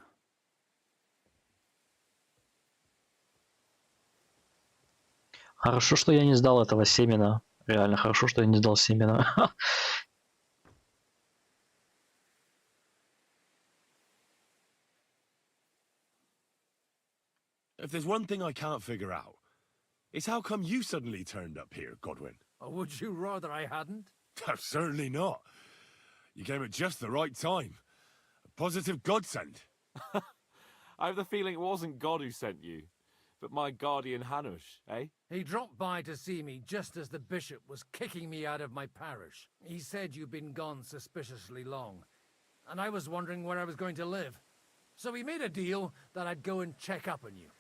Хорошо, что я не сдал этого семена. Реально хорошо, что я не сдал семена. If there's one thing I can't figure out, it's how come you suddenly turned up here, Godwin? Or would you rather I hadn't? Certainly not. You came at just the right time. A positive godsend. I have the feeling it wasn't God who sent you, but my guardian Hanush, eh? He dropped by to see me just as the bishop was kicking me out of my parish. He said you'd been gone suspiciously long, and I was wondering where I was going to live. So we made a deal that I'd go and check up on you.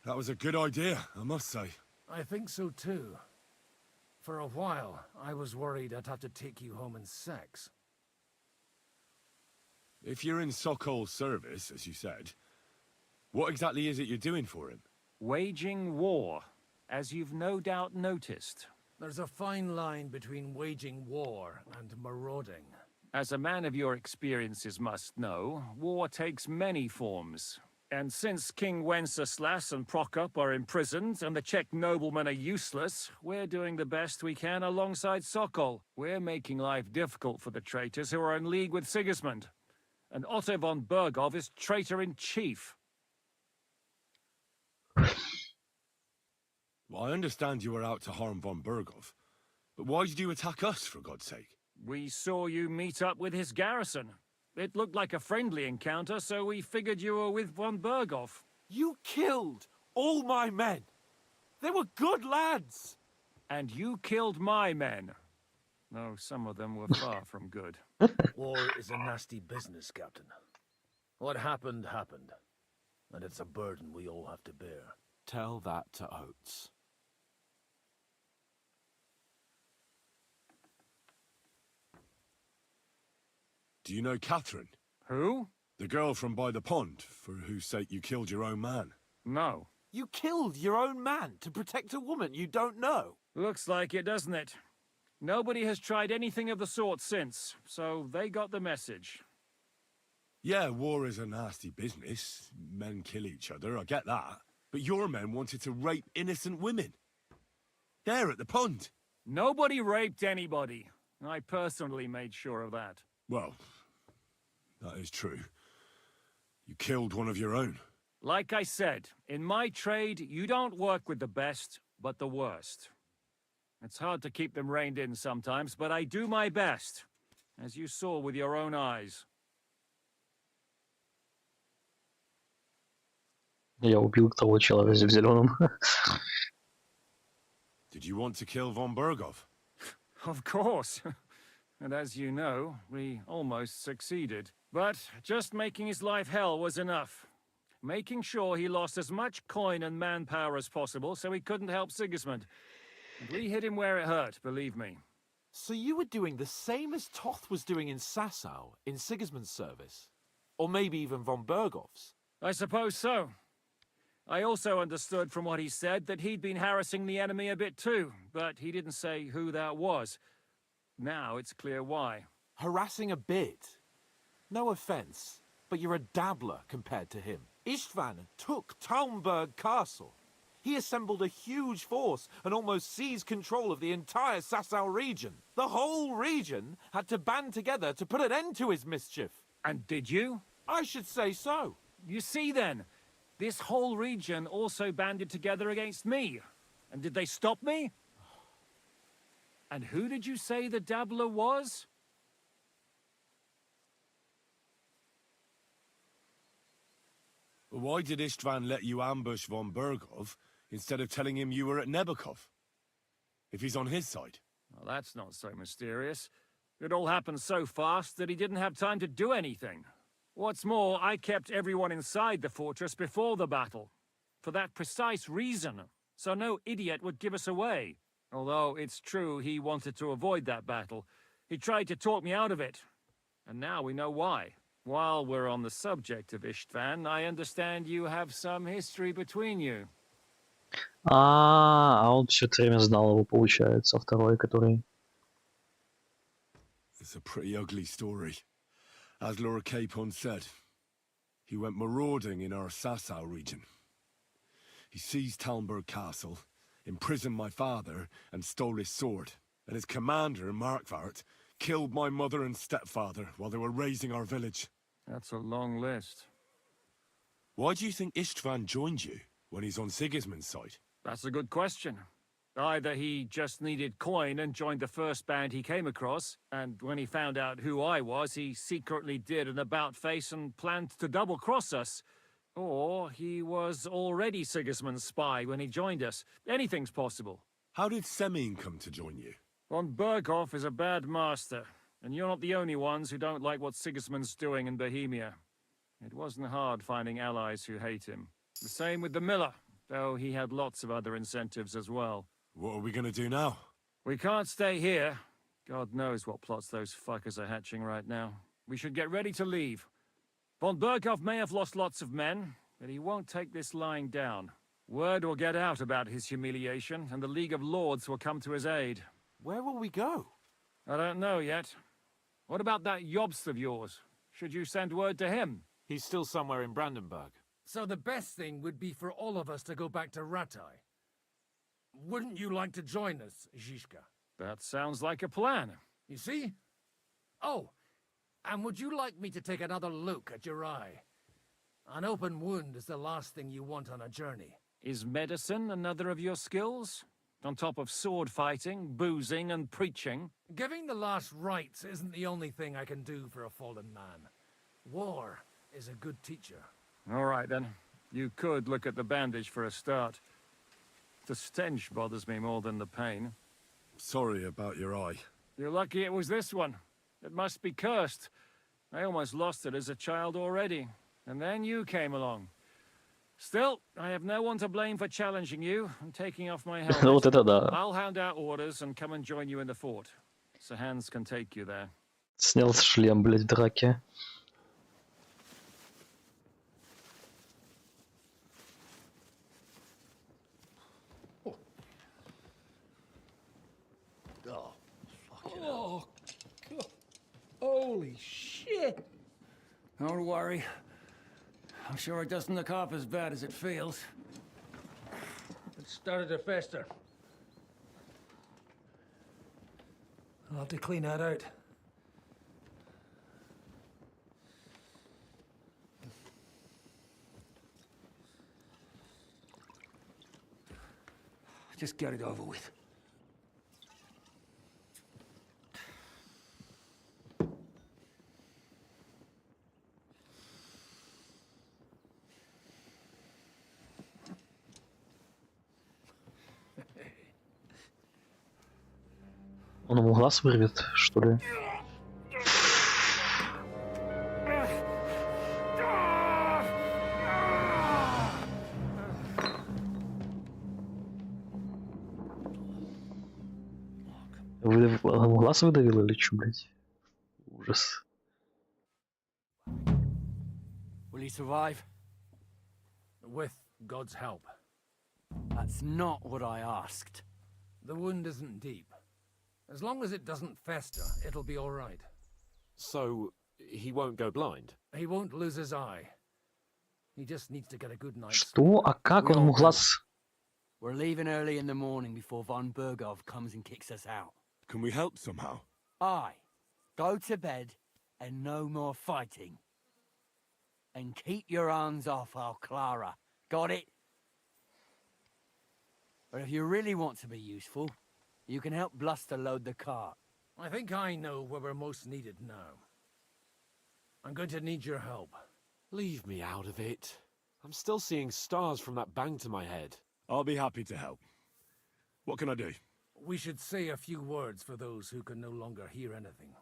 That was a good idea, I must say. I think so too. For a while, I was worried I'd have to take you home in sex. If you're in Sokol's service, as you said, what exactly is it you're doing for him? Waging war, as you've no doubt noticed. There's a fine line between waging war and marauding. As a man of your experiences must know, war takes many forms. And since King Wenceslas and Prokop are imprisoned and the Czech noblemen are useless, we're doing the best we can alongside Sokol. We're making life difficult for the traitors who are in league with Sigismund. And Otto von Bergov is traitor-in-chief. Well, I understand you were out to harm von Bergov, but why did you attack us, for God's sake? We saw you meet up with his garrison. It looked like a friendly encounter, so we figured you were with von Bergov. You killed all my men. They were good lads. And you killed my men. Though some of them were far from good. War is a nasty business, Captain. What happened, happened. And it's a burden we all have to bear. Tell that to Oates. Do you know Catherine? Who? The girl from by the pond, for whose sake you killed your own man. No. You killed your own man to protect a woman you don't know. Looks like it, doesn't it? Nobody has tried anything of the sort since, so they got the message. Yeah, war is a nasty business. Men kill each other, I get that. But your men wanted to rape innocent women. There at the pond. Nobody raped anybody. I personally made sure of that. Well, that is true. You killed one of your own. Like I said, in my trade, you don't work with the best, but the worst. It's hard to keep them reined in sometimes, but I do my best, as you saw with your own eyes. Я убил того человека в зеленом. Did you want to kill von Bergov? Of course. And as you know, we almost succeeded. But just making his life hell was enough. Making sure he lost as much coin and manpower as possible so he couldn't help Sigismund. And we hit him where it hurt, believe me. So you were doing the same as Toth was doing in Sasau, in Sigismund's service? Or maybe even von Bergov's? I suppose so. I also understood from what he said that he'd been harassing the enemy a bit too, but he didn't say who that was. Now it's clear why. Harassing a bit? No offense, but you're a dabbler compared to him. Istvan took Talmberg Castle. He assembled a huge force and almost seized control of the entire Sasau region. The whole region had to band together to put an end to his mischief. And did you? I should say so. You see then, this whole region also banded together against me. And did they stop me? And who did you say the dabbler was? Why did Istvan let you ambush von Bergov instead of telling him you were at Nebukov? If he's on his side. Well, that's not so mysterious. It all happened so fast that he didn't have time to do anything. What's more, I kept everyone inside the fortress before the battle. For that precise reason. So no idiot would give us away. Although it's true he wanted to avoid that battle. He tried to talk me out of it. And now we know why. While we're on the subject of Istvan, I understand you have some history between you. А он все это время знал его, получается, второй, который... It's a pretty ugly story. As Lord Capon said, he went marauding in our Sasau region. He seized Talmberg Castle, imprisoned my father, and stole his sword. And his commander, Markvart, killed my mother and stepfather while they were raising our village. That's a long list. Why do you think Istvan joined you when he's on Sigismund's side? That's a good question. Either he just needed coin and joined the first band he came across, and when he found out who I was, he secretly did an about-face and planned to double-cross us. Or he was already Sigismund's spy when he joined us. Anything's possible. How did Semyon come to join you? Von Bergov is a bad master, and you're not the only ones who don't like what Sigismund's doing in Bohemia. It wasn't hard finding allies who hate him. The same with the miller, though he had lots of other incentives as well. What are we gonna do now? We can't stay here. God knows what plots those fuckers are hatching right now. We should get ready to leave. Von Bergov may have lost lots of men, but he won't take this lying down. Word will get out about his humiliation, and the League of Lords will come to his aid. Where will we go? I don't know yet. What about that Jobst of yours? Should you send word to him? He's still somewhere in Brandenburg. So the best thing would be for all of us to go back to Ratai. Wouldn't you like to join us, Zizka? That sounds like a plan. You see? Oh, and would you like me to take another look at your eye? An open wound is the last thing you want on a journey. Is medicine another of your skills? On top of sword fighting, boozing, and preaching? Giving the last rites isn't the only thing I can do for a fallen man. War is a good teacher. All right, then. You could look at the bandage for a start. The stench bothers me more than the pain. Sorry about your eye. You're lucky it was this one. It must be cursed. I almost lost it as a child already. And then you came along. Still, I have no one to blame for challenging you and taking off my helmet. Вот это да. I'll hand out orders and come and join you in the fort. So Hans can take you there. Снял шлем, блядь, в драке. Oh, God. Holy shit! Don't worry. I'm sure it doesn't look half as bad as it feels. It started to fester. I'll have to clean that out. Just get it over with. Он ему глаз вырвет, что ли? Глаз выдавил или что, блядь? Ужас. Will you survive? With God's help. That's not what I asked. The wound isn't deep. As long as it doesn't fester, it'll be all right. So, he won't go blind? He won't lose his eye. He just needs to get a good night's sleep. Что? А как он ему глаз? We're leaving early in the morning before von Burgov comes and kicks us out. Can we help somehow? Aye. Go to bed and no more fighting. And keep your hands off our Clara. Got it? But if you really want to be useful, you can help Bluster load the cart. I think I know where we're most needed now. I'm going to need your help. Leave me out of it. I'm still seeing stars from that bang to my head. I'll be happy to help. What can I do? We should say a few words for those who can no longer hear anything.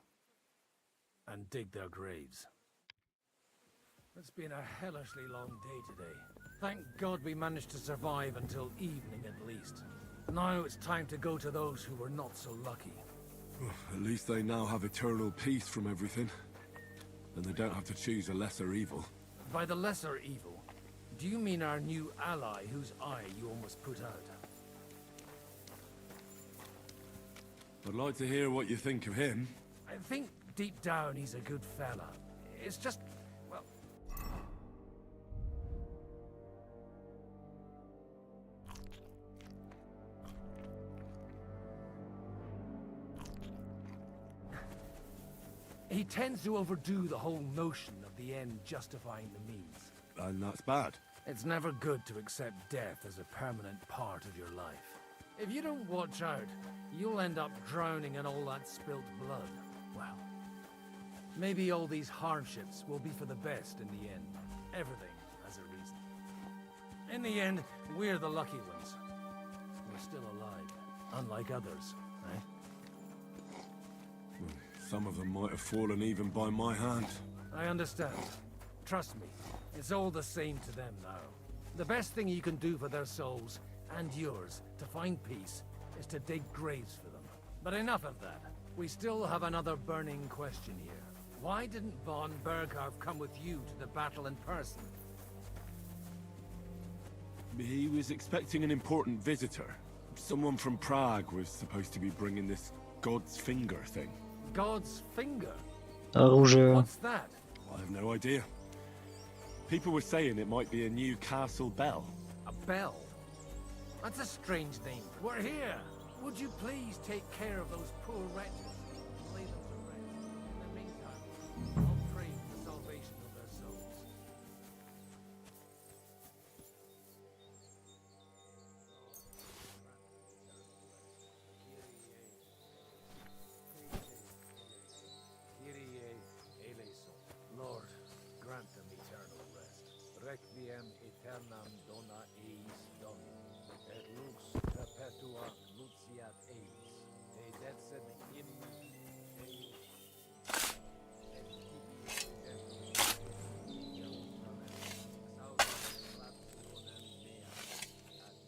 And dig their graves. It's been a hellishly long day today. Thank God we managed to survive until evening at least. Now it's time to go to those who were not so lucky. At least they now have eternal peace from everything. And they don't have to choose a lesser evil. By the lesser evil, do you mean our new ally whose eye you almost put out? I'd like to hear what you think of him. I think deep down he's a good fella. It's just, well... He tends to overdo the whole notion of the end justifying the means. And that's bad. It's never good to accept death as a permanent part of your life. If you don't watch out, you'll end up drowning in all that spilt blood. Well, maybe all these hardships will be for the best in the end. Everything has a reason. In the end, we're the lucky ones. We're still alive, unlike others, eh? Some of them might have fallen even by my hand. I understand. Trust me, it's all the same to them now. The best thing you can do for their souls, and yours, to find peace, is to dig graves for them. But enough of that. We still have another burning question here. Why didn't von Berghardt come with you to the battle in person? He was expecting an important visitor. Someone from Prague was supposed to be bringing this God's Finger thing. God's finger? Оружие. What's that? I have no idea. People were saying it might be a new castle bell. A bell? That's a strange name. We're here. Would you please take care of those poor wretches? Lay them to rest. In the meantime, I'll pray for the salvation of their souls. Lord, grant them eternal rest. Requiem aeternam dona eis Domini, et lux perpetua luciat eis, te decet in Deus, et tibi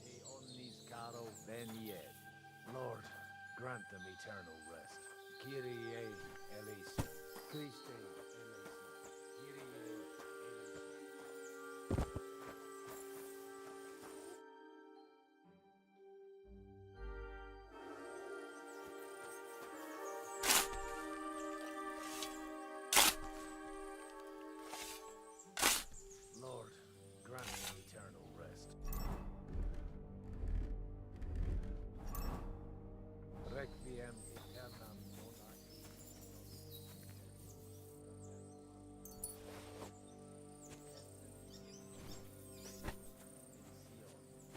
te omnis caro veniet. Lord, grant them eternal rest. Kyrie eleison. Christe eleison. Kyrie eleison. Lord, grant them eternal rest. Requiem aeternam dona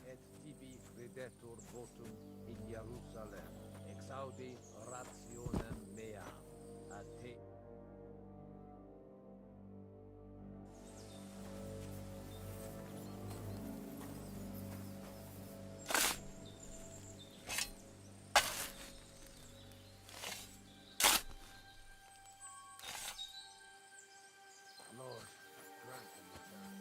et tibi credetur votum in Jerusalem, exaudi rationem mea, ad te. Lord, grant them eternal.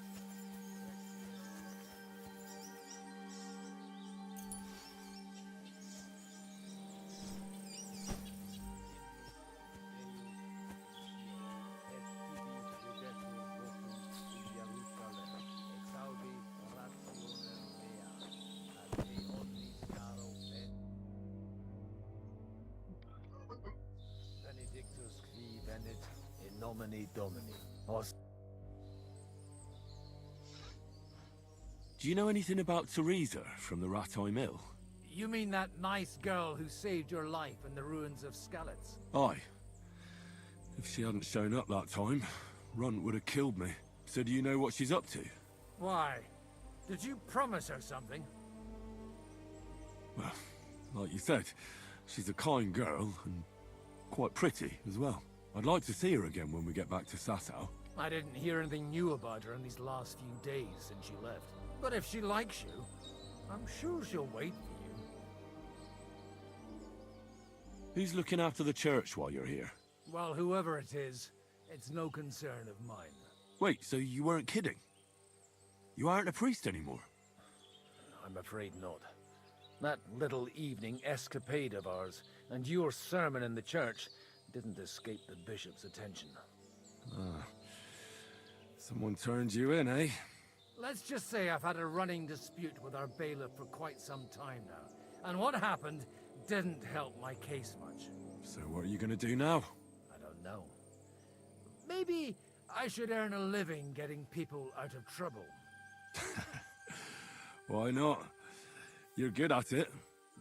Benedictus qui venit in nomine Domini. Do you know anything about Teresa from the Rattay Mill? You mean that nice girl who saved your life in the ruins of Skalitz? Aye. If she hadn't shown up that time, Runt would have killed me. So do you know what she's up to? Why? Did you promise her something? Well, like you said, she's a kind girl and quite pretty as well. I'd like to see her again when we get back to Sasau. I didn't hear anything new about her in these last few days since she left. But if she likes you, I'm sure she'll wait for you. Who's looking after the church while you're here? Well, whoever it is, it's no concern of mine. Wait, so you weren't kidding? You aren't a priest anymore? I'm afraid not. That little evening escapade of ours and your sermon in the church didn't escape the bishop's attention. Ah. Someone turned you in, eh? Let's just say I've had a running dispute with our bailiff for quite some time now. And what happened didn't help my case much. So what are you gonna do now? I don't know. Maybe I should earn a living getting people out of trouble. Why not? You're good at it.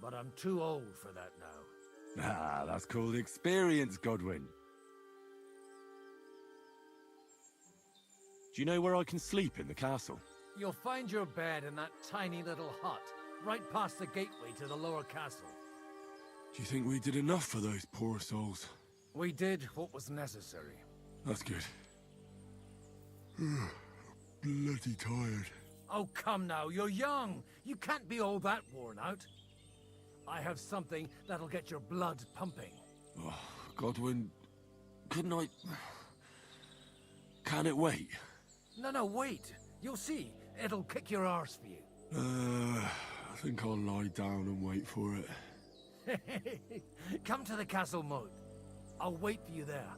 But I'm too old for that now. Ah, that's called experience, Godwin. Do you know where I can sleep in the castle? You'll find your bed in that tiny little hut, right past the gateway to the lower castle. Do you think we did enough for those poor souls? We did what was necessary. That's good. Bloody tired. Oh, come now, you're young. You can't be all that worn out. I have something that'll get your blood pumping. Oh, Godwin, couldn't I... Can it wait? No, wait. You'll see. It'll kick your arse for you. I think I'll lie down and wait for it. Come to the castle moat. I'll wait for you there.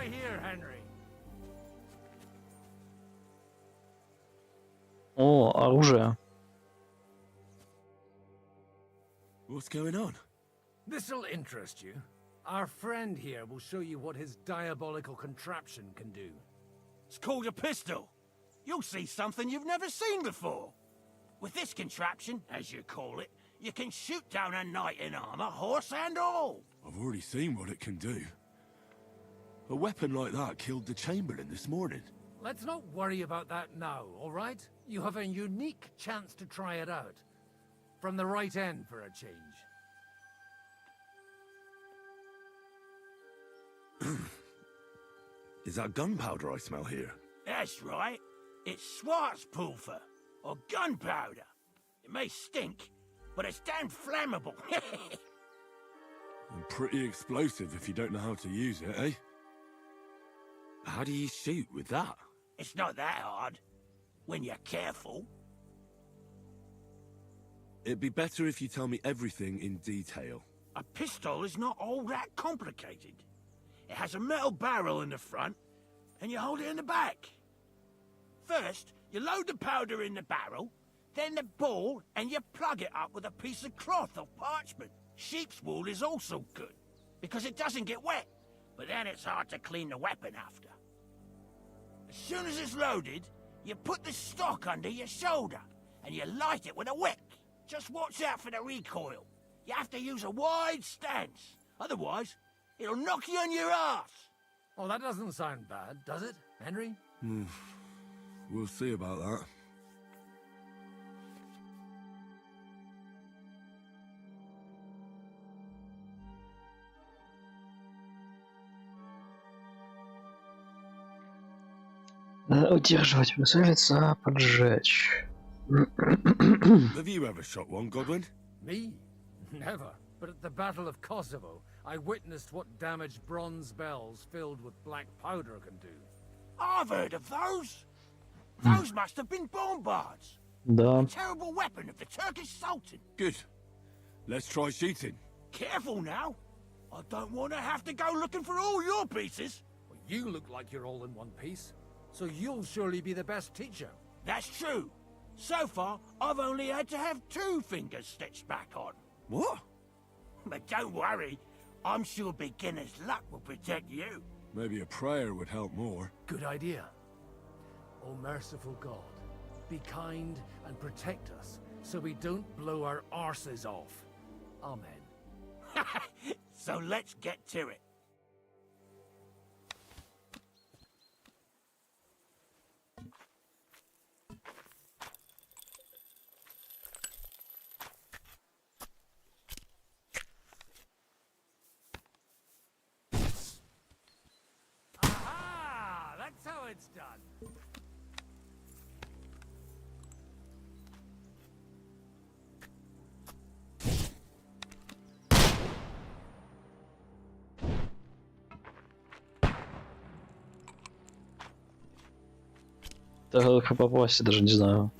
Try here, Henry. О, оружие. What's going on? This'll interest you. Our friend here will show you what his diabolical contraption can do. It's called a pistol. You'll see something you've never seen before. With this contraption, as you call it, you can shoot down a knight in armor, horse and all. I've already seen what it can do. A weapon like that killed the Chamberlain this morning. Let's not worry about that now, all right? You have a unique chance to try it out. From the right end for a change. Is that gunpowder I smell here? That's right. It's Schwarzpulver, or gunpowder. It may stink, but it's damn flammable. And pretty explosive if you don't know how to use it, eh? How do you shoot with that? It's not that hard, when you're careful. It'd be better if you tell me everything in detail. A pistol is not all that complicated. It has a metal barrel in the front, and you hold it in the back. First, you load the powder in the barrel, then the ball, and you plug it up with a piece of cloth or parchment. Sheep's wool is also good, because it doesn't get wet, but then it's hard to clean the weapon after. As soon as it's loaded, you put the stock under your shoulder, and you light it with a wick. Just watch out for the recoil. You have to use a wide stance, otherwise it'll knock you on your ass. Oh, that doesn't sound bad, does it, Henry? We'll see about that. Удерживать, прицелиться, поджечь. Have you ever shot one, Godwin? Me? Never. But at the Battle of Kosovo, I witnessed what damage bronze bells filled with black powder can do. I've heard of those. Those must have been bombards. Да. A terrible weapon of the Turkish Sultan. Good. Let's try shooting. Careful now. I don't want to have to go looking for all your pieces. Well, you look like you're all in one piece, so you'll surely be the best teacher. That's true. So far, I've only had to have 2 fingers stitched back on. What? But don't worry. I'm sure beginner's luck will protect you. Maybe a prayer would help more. Good idea. O merciful God, be kind and protect us so we don't blow our arses off. Amen. So let's get to it. Aha! That's how it's done. Да, как попасть, я даже не знаю.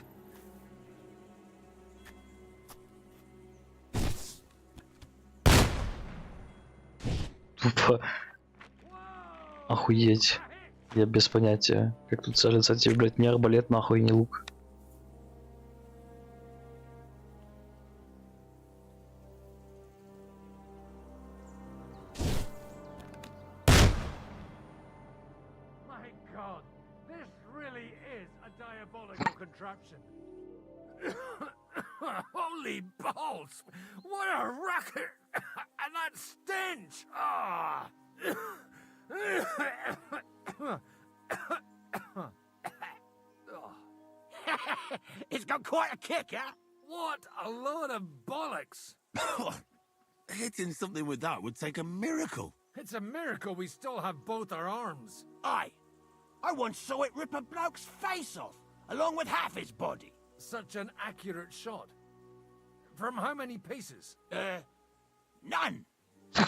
Тупо. Охуеть. Я без понятия, как тут целится. Тебе, блядь, не арбалет, нахуй, не лук. My God, this really is a diabolical contraption. Holy balls! What a racket! And that stench! Ah! It's got quite a kick, huh? What a load of bollocks! Hitting something with that would take a miracle. It's a miracle we still have both our arms. Aye. I once saw it rip a bloke's face off, along with half his body. Such an accurate shot. From how many paces? None.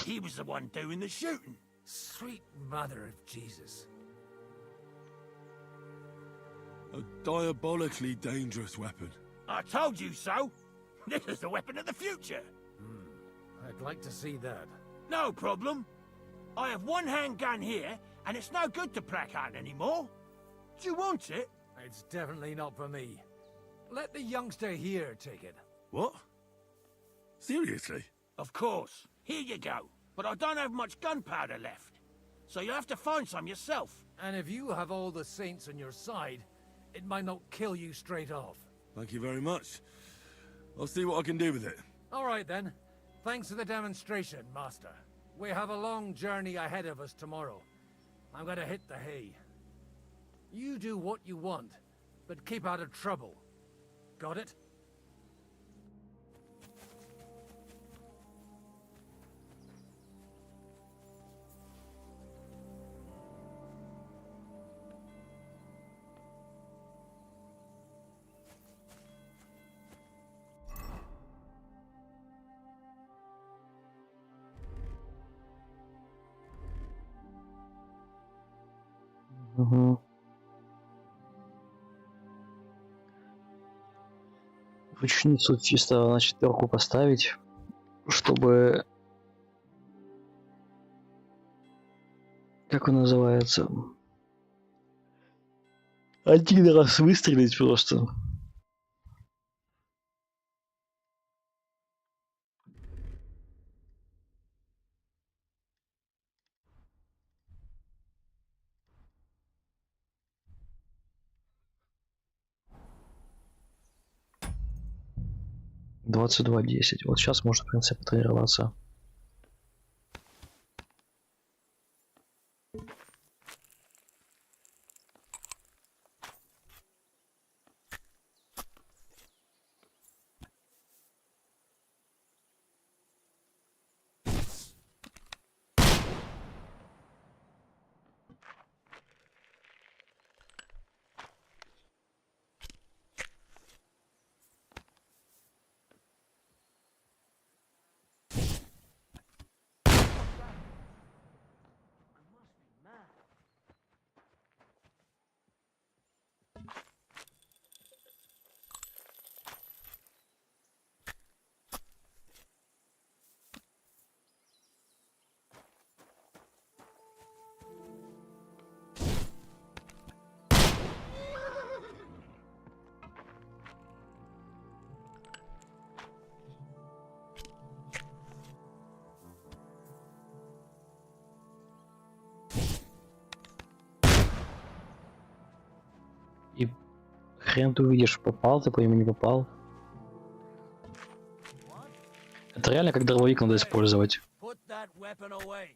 He was the one doing the shooting. Sweet mother of Jesus. A diabolically dangerous weapon. I told you so. This is the weapon of the future. I'd like to see that. No problem. I have one handgun here And it's no good to placard anymore. Do you want it? It's definitely not for me. Let the youngster here take it. What? Seriously? Of course. Here you go. But I don't have much gunpowder left. So you have to find some yourself. And if you have all the saints on your side, it might not kill you straight off. Thank you very much. I'll see what I can do with it. All right then. Thanks for the demonstration, Master. We have a long journey ahead of us tomorrow. I'm gonna hit the hay. You do what you want, but keep out of trouble. Got it? Угу. Ручницу чисто на 4 поставить, чтобы... Как он называется? Один раз выстрелить просто. — 22:10. Вот сейчас можно, в принципе, тренироваться. И хрен ты увидишь, попал ты по нему, не попал. Это реально как дробовик надо использовать. Put that weapon away.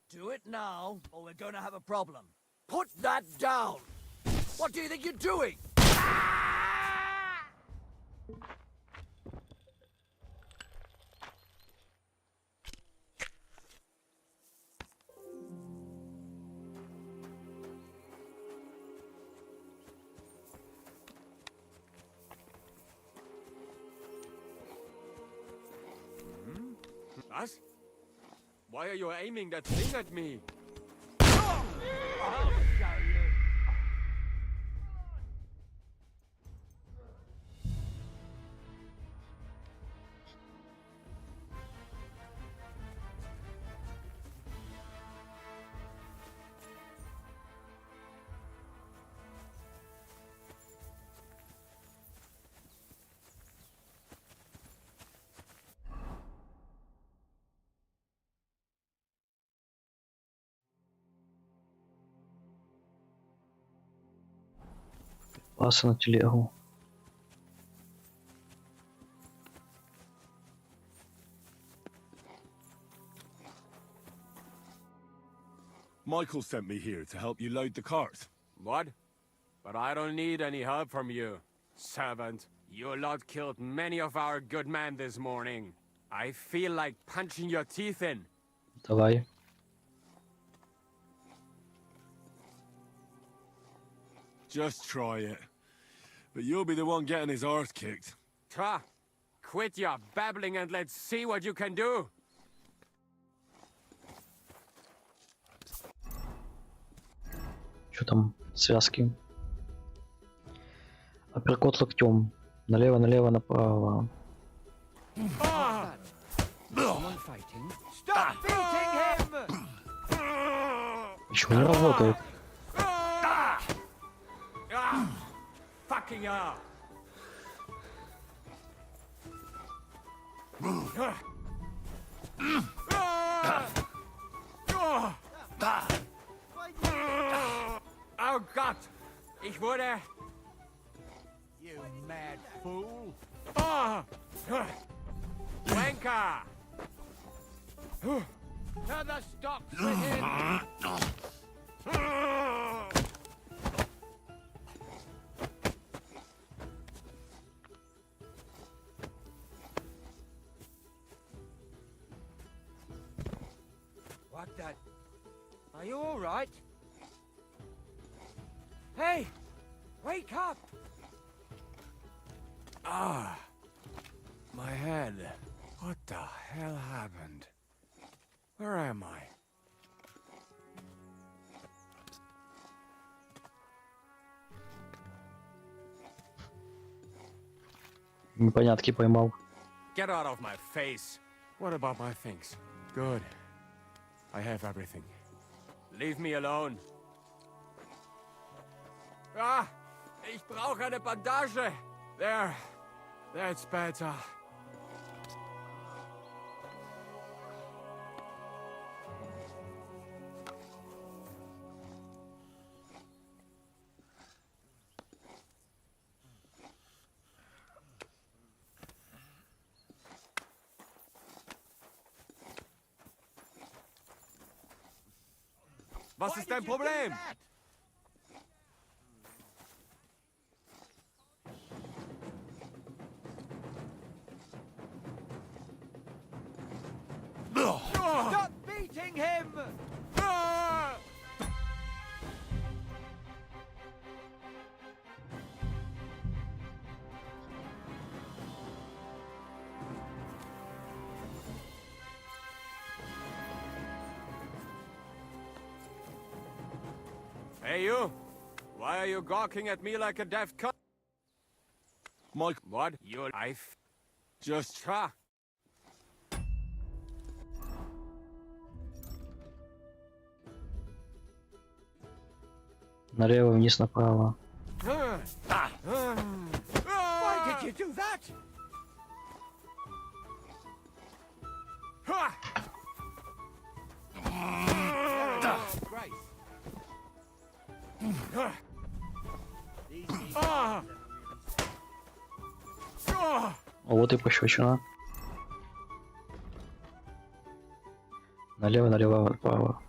Do it now, or we're gonna have a problem. Put that down. What do you think you're doing? Us? Why are you aiming that thing at me? I'll show you. Паса на телегу. Michael sent me here to help you load the cart. What? But I don't need any help from you, servant. You lot killed many of our good men this morning. I feel like punching your teeth in. Давай. Just try it. But you'll be the one getting his arse kicked. Ta! Quit your babbling and let's see what you can do! Что там? Связки. Апперкот локтем. Налево, налево, направо. Ничего не работает. Fucking hell! Oh Gott! Ich wurde... You mad fool! Oh! Wanker! To the stocks with him! What the... Are you all right? Hey! Wake up! Ah, my head. What the hell happened? Where am I? Непонятки поймал. Get out of my face. What about my things? Good. I have everything. Leave me alone. Ah! Ich brauche eine Bandage! There. That's better. Was ist dein Problem? Stop beating him! Hey you! Why are you gawking at me like a deaf cunt? Mike, What? Your life? Just try. Налево, вниз, направо. Why did you do that? Grace. Вот и пощечина. Налево, налево, направо.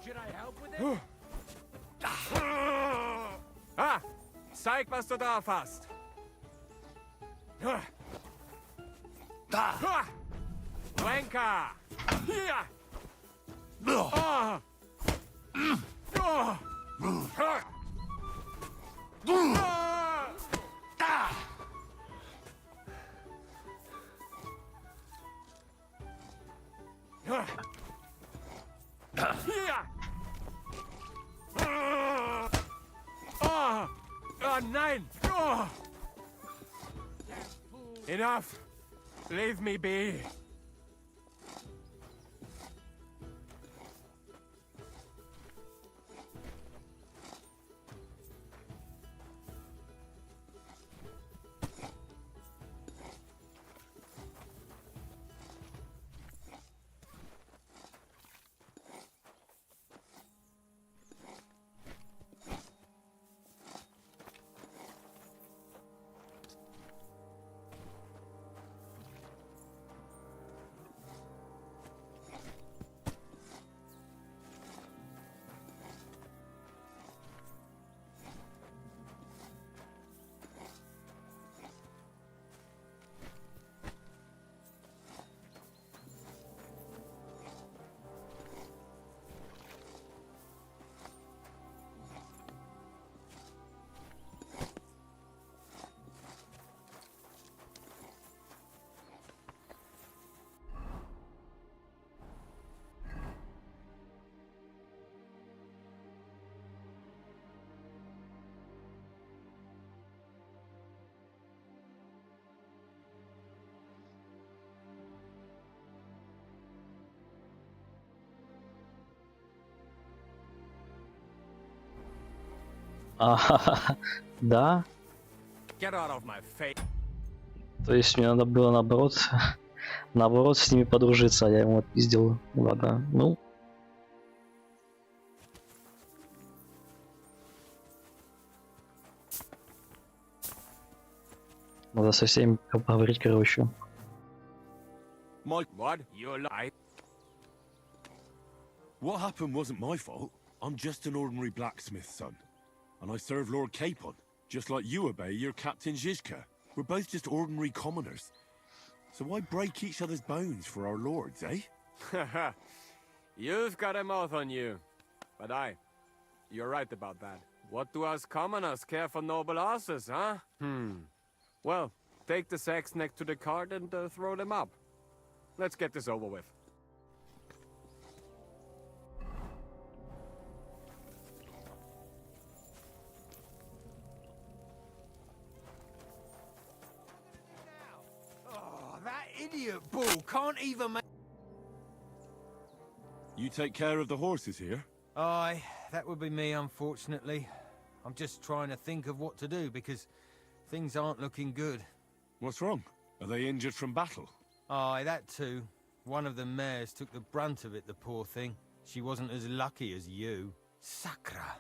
Should I help with it? Ah! Zeig, was du drauf hast. Wanker! Hier! Oh nein! Enough! Leave me be! Да? Get out of my face. То есть мне надо было наоборот с ними подружиться, а я ему отпиздил. Ладно, ну. Надо со всеми поговорить, короче. Mike, What? You lie. what happened wasn't my fault. I'm just an ordinary blacksmith's son. And I serve Lord Capon, just like you obey your Captain Zizka. We're both just ordinary commoners. So why break each other's bones for our lords, eh? You've got a mouth on you. But you're right about that. What do us commoners care for noble horses, huh? Well, take the sacks next to the cart and throw them up. Let's get this over with. Oh, that idiot bull can't even make... You take care of the horses here? Aye, that would be me, unfortunately. I'm just trying to think of what to do, because things aren't looking good. What's wrong? Are they injured from battle? Aye, that too. One of the mares took the brunt of it, the poor thing. She wasn't as lucky as you. Sacra!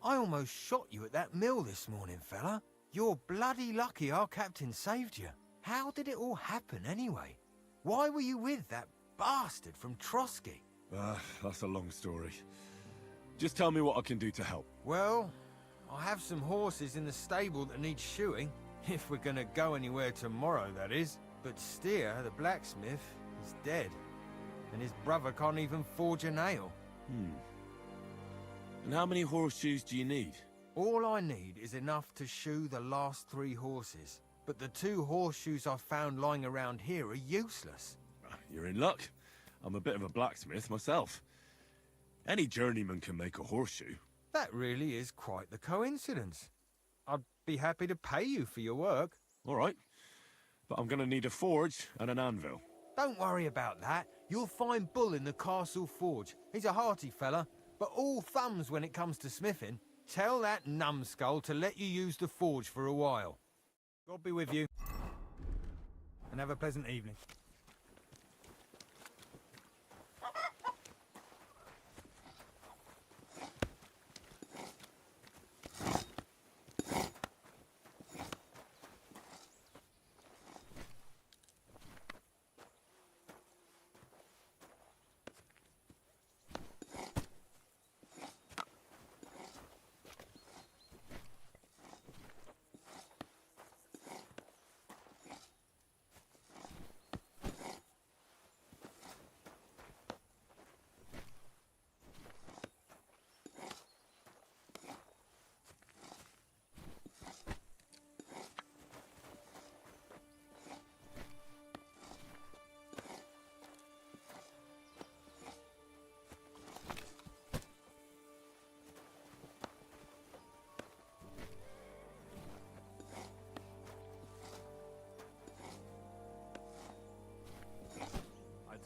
I almost shot you at that mill this morning, fella. You're bloody lucky our captain saved you. How did it all happen, anyway? Why were you with that bastard from Trotsky? That's a long story. Just tell me what I can do to help. Well, I have some horses in the stable that need shoeing. If we're gonna go anywhere tomorrow, that is. But Steer, the blacksmith, is dead. And his brother can't even forge a nail. And how many horseshoes do you need? All I need is enough to shoe the last 3 horses. But the 2 horseshoes I found lying around here are useless. You're in luck. I'm a bit of a blacksmith myself. Any journeyman can make a horseshoe. That really is quite the coincidence. I'd be happy to pay you for your work. All right. But I'm gonna need a forge and an anvil. Don't worry about that. You'll find Bull in the castle forge. He's a hearty fella, but all thumbs when it comes to smithing. Tell that numbskull to let you use the forge for a while. God be with you. And have a pleasant evening.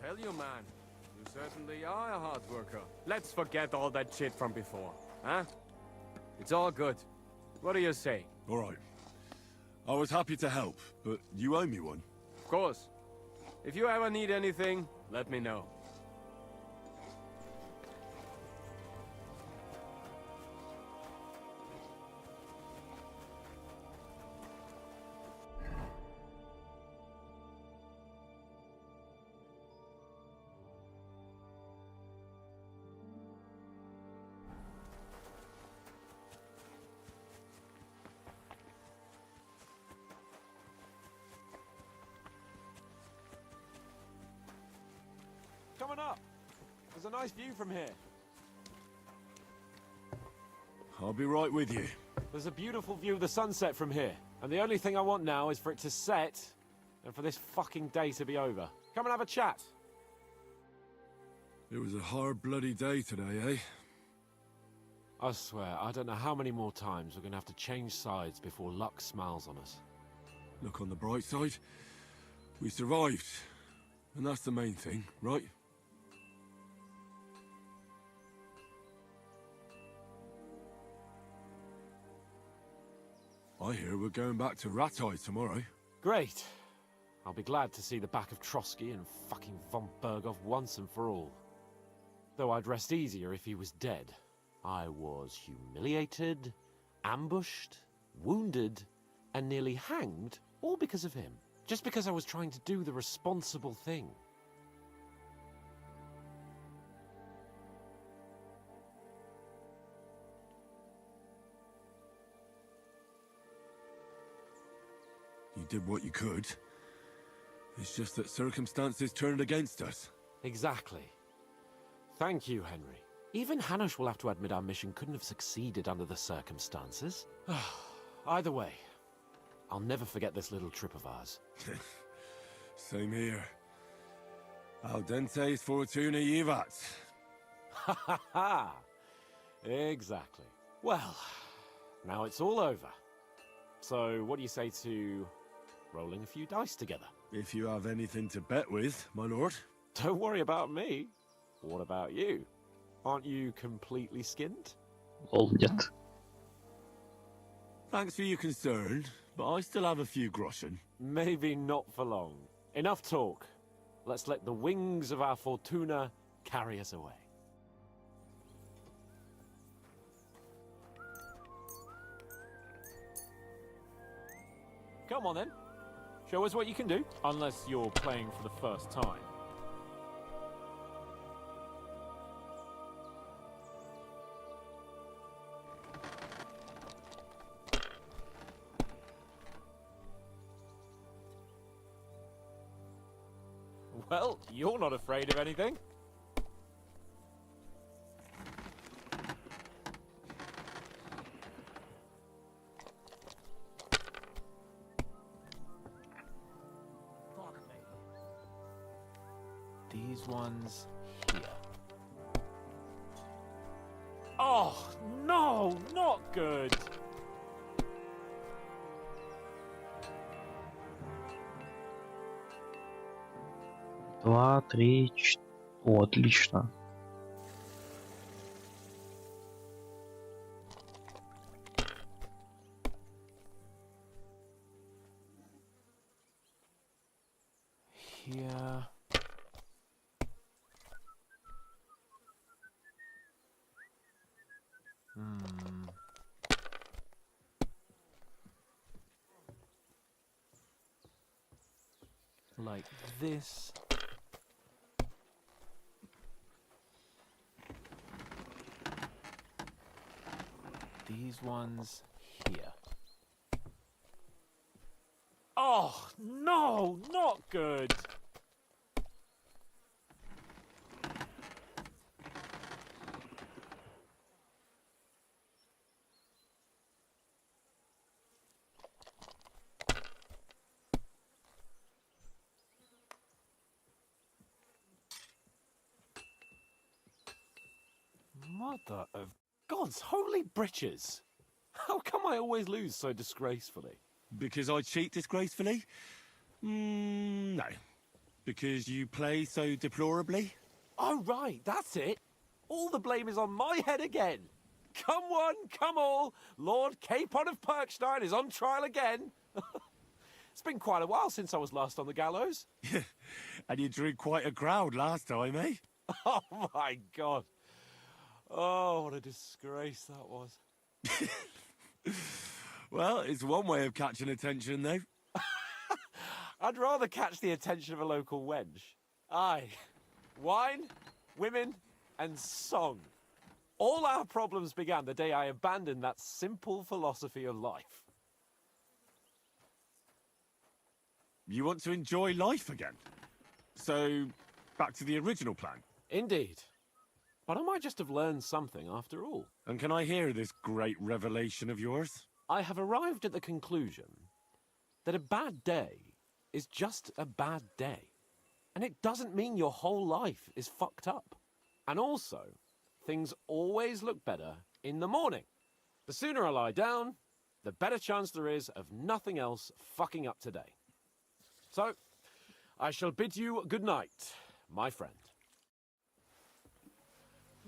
Tell you, man, you certainly are a hard worker. Let's forget all that shit from before, huh? It's all good. What do you say? All right. I was happy to help, but you owe me one. Of course. If you ever need anything, let me know. Coming up. There's a nice view from here. I'll be right with you. There's a beautiful view of the sunset from here. And the only thing I want now is for it to set and for this fucking day to be over. Come and have a chat. It was a hard bloody day today, eh? I swear, I don't know how many more times we're gonna have to change sides before luck smiles on us. Look on the bright side. We survived. And that's the main thing, right? I hear we're going back to Ratai tomorrow. Great. I'll be glad to see the back of Trotsky and fucking von Berghoff once and for all. Though I'd rest easier if he was dead. I was humiliated, ambushed, wounded, and nearly hanged, all because of him. Just because I was trying to do the responsible thing. You did what you could. It's just that circumstances turned against us. Exactly. Thank you, Henry. Even Hanush will have to admit our mission couldn't have succeeded under the circumstances. Either way, I'll never forget this little trip of ours. Same here. Al dentes fortuna jivat. Ha ha ha! Exactly. Well, now it's all over. So, what do you say to rolling a few dice together? If you have anything to bet with, my lord. Don't worry about me. What about you? Aren't you completely skinned? Oh, нет. Thanks for your concern, but I still have a few groschen. Maybe not for long. Enough talk. Let's let the wings of our Fortuna carry us away. Come on then. Show us what you can do. Unless you're playing for the first time. Well, you're not afraid of anything. These ones here. Oh, no, not good. Два, три, четыре. О, отлично. Here. Like this. These ones here. Oh, no, not good. Mother of God's holy britches! How come I always lose so disgracefully? Because I cheat disgracefully? No. Because you play so deplorably? Oh, right, that's it. All the blame is on my head again. Come one, come all. Lord Capon of Perkstein is on trial again. It's been quite a while since I was last on the gallows. And you drew quite a crowd last time, eh? Oh, my God. Oh, what a disgrace that was. Well, it's one way of catching attention, though. I'd rather catch the attention of a local wench. Aye. Wine, women, and song. All our problems began the day I abandoned that simple philosophy of life. You want to enjoy life again? So, back to the original plan? Indeed. But I might just have learned something after all. And can I hear this great revelation of yours? I have arrived at the conclusion that a bad day is just a bad day. And it doesn't mean your whole life is fucked up. And also, things always look better in the morning. The sooner I lie down, the better chance there is of nothing else fucking up today. So, I shall bid you good night, my friend.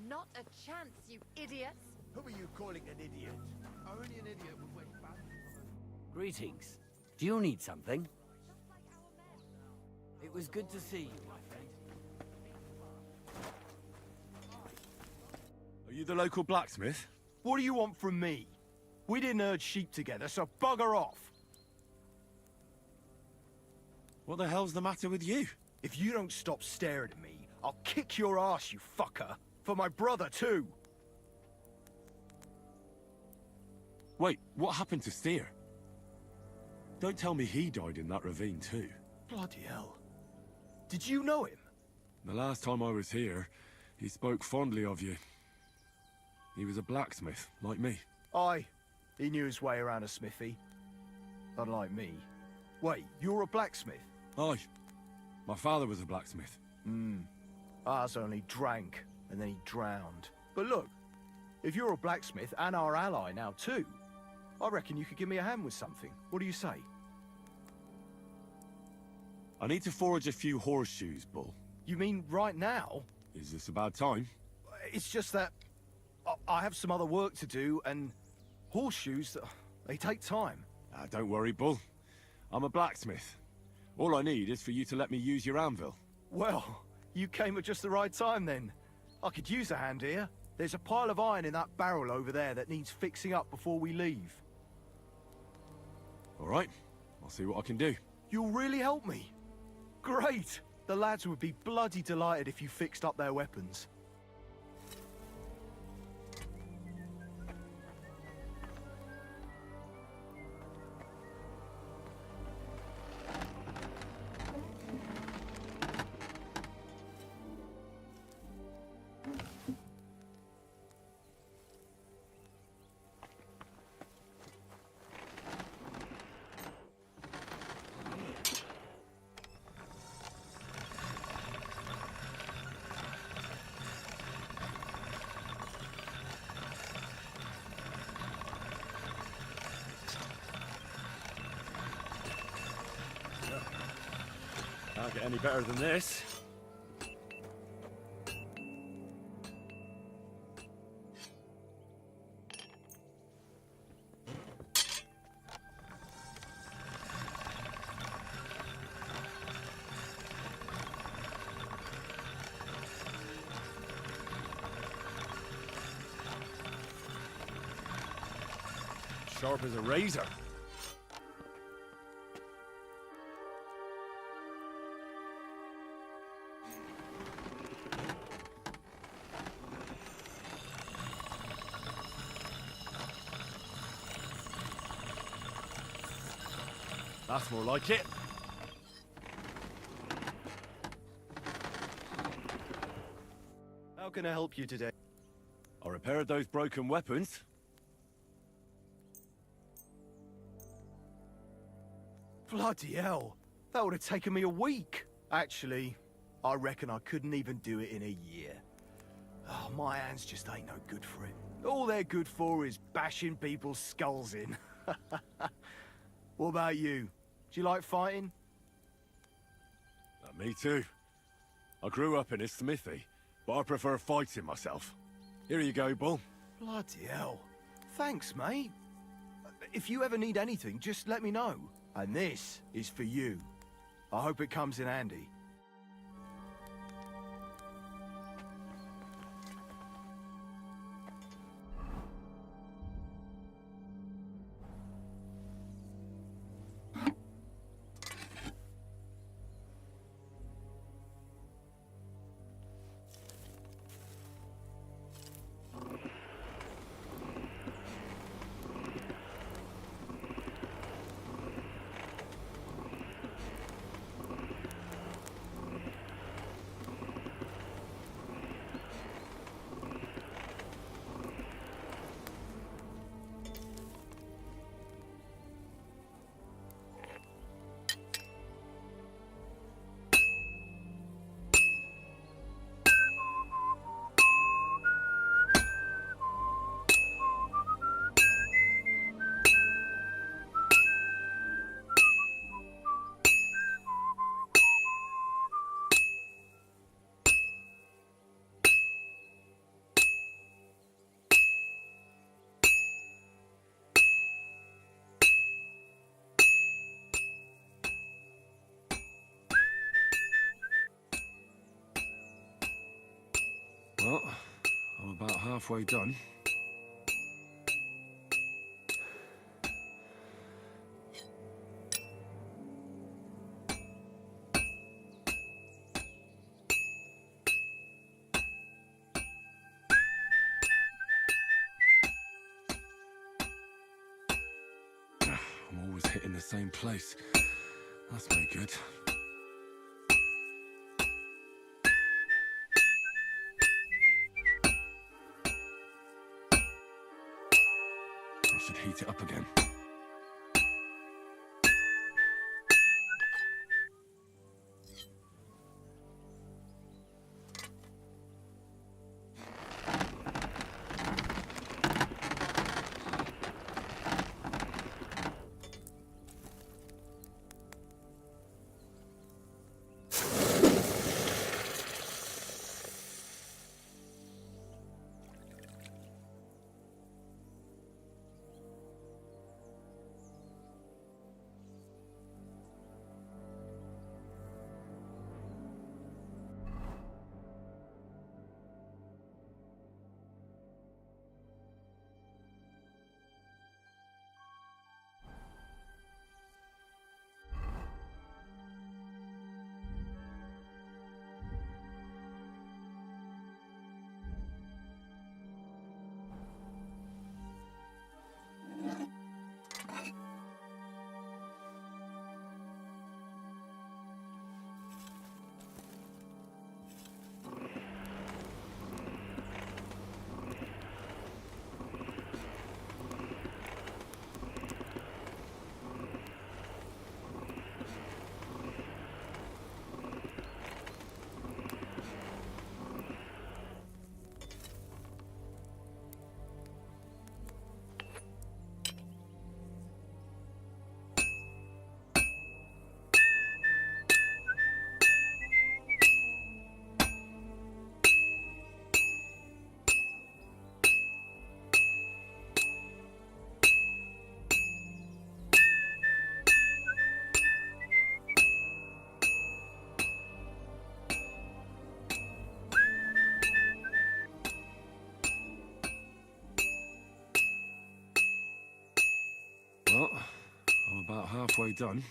Not a chance, you idiots! Who are you calling an idiot? Only an idiot would wait back. Greetings. Do you need something? It was good to see you, my friend. Are you the local blacksmith? What do you want from me? We didn't herd sheep together, so bugger off. What the hell's the matter with you? If you don't stop staring at me, I'll kick your ass, you fucker. For my brother, too. Wait, what happened to Steer? Don't tell me he died in that ravine too. Bloody hell. Did you know him? The last time I was here, he spoke fondly of you. He was a blacksmith, like me. Aye. He knew his way around a smithy. Unlike me. Wait, you're a blacksmith? Aye. My father was a blacksmith. Ours only drank, and then he drowned. But look, if you're a blacksmith and our ally now too, I reckon you could give me a hand with something. What do you say? I need to forge a few horseshoes, Bull. You mean right now? Is this a bad time? It's just that I have some other work to do, and horseshoes, they take time. Don't worry, Bull. I'm a blacksmith. All I need is for you to let me use your anvil. Well, you came at just the right time then. I could use a hand here. There's a pile of iron in that barrel over there that needs fixing up before we leave. All right, I'll see what I can do. You'll really help me. Great. The lads would be bloody delighted if you fixed up their weapons. Can't get any better than this. Sharp as a razor. That's more like it. How can I help you today? I repaired those broken weapons. Bloody hell. That would have taken me a week. Actually, I reckon I couldn't even do it in a year. Oh, my hands just ain't no good for it. All they're good for is bashing people's skulls in. What about you? Do you like fighting? Me too. I grew up in a smithy, but I prefer fighting myself. Here you go, Bull. Bloody hell. Thanks, mate. If you ever need anything, just let me know. And this is for you. I hope it comes in handy. Well, I'm about halfway done. I'm always hitting the same place. That's no good. I should heat it up again. Well, I'm about halfway done.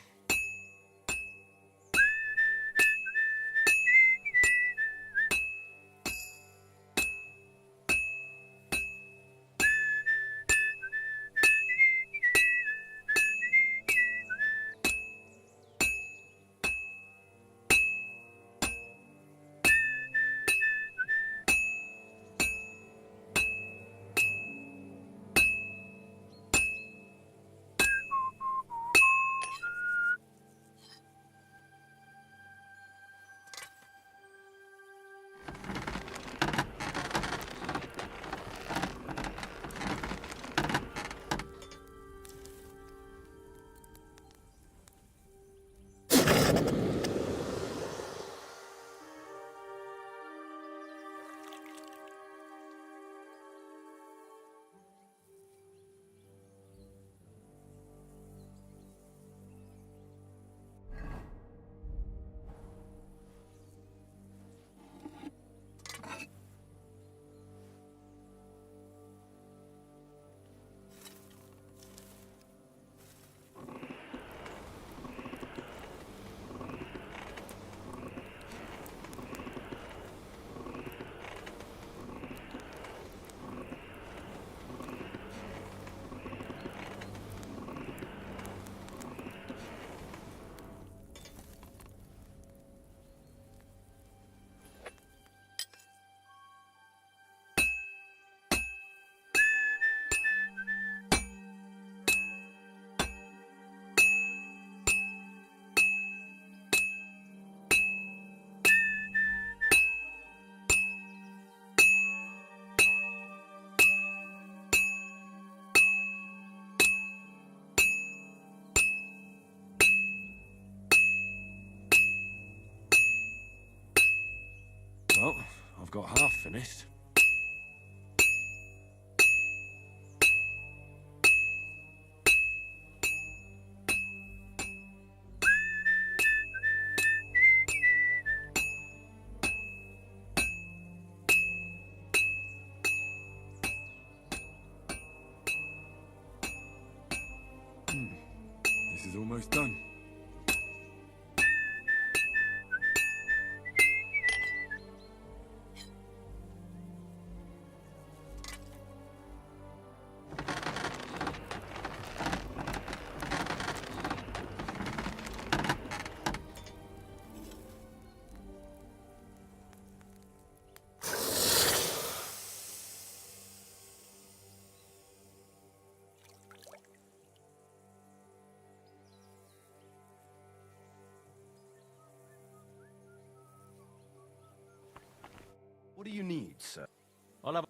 Well, I've got half finished. is almost done. What do you need, sir? I'll have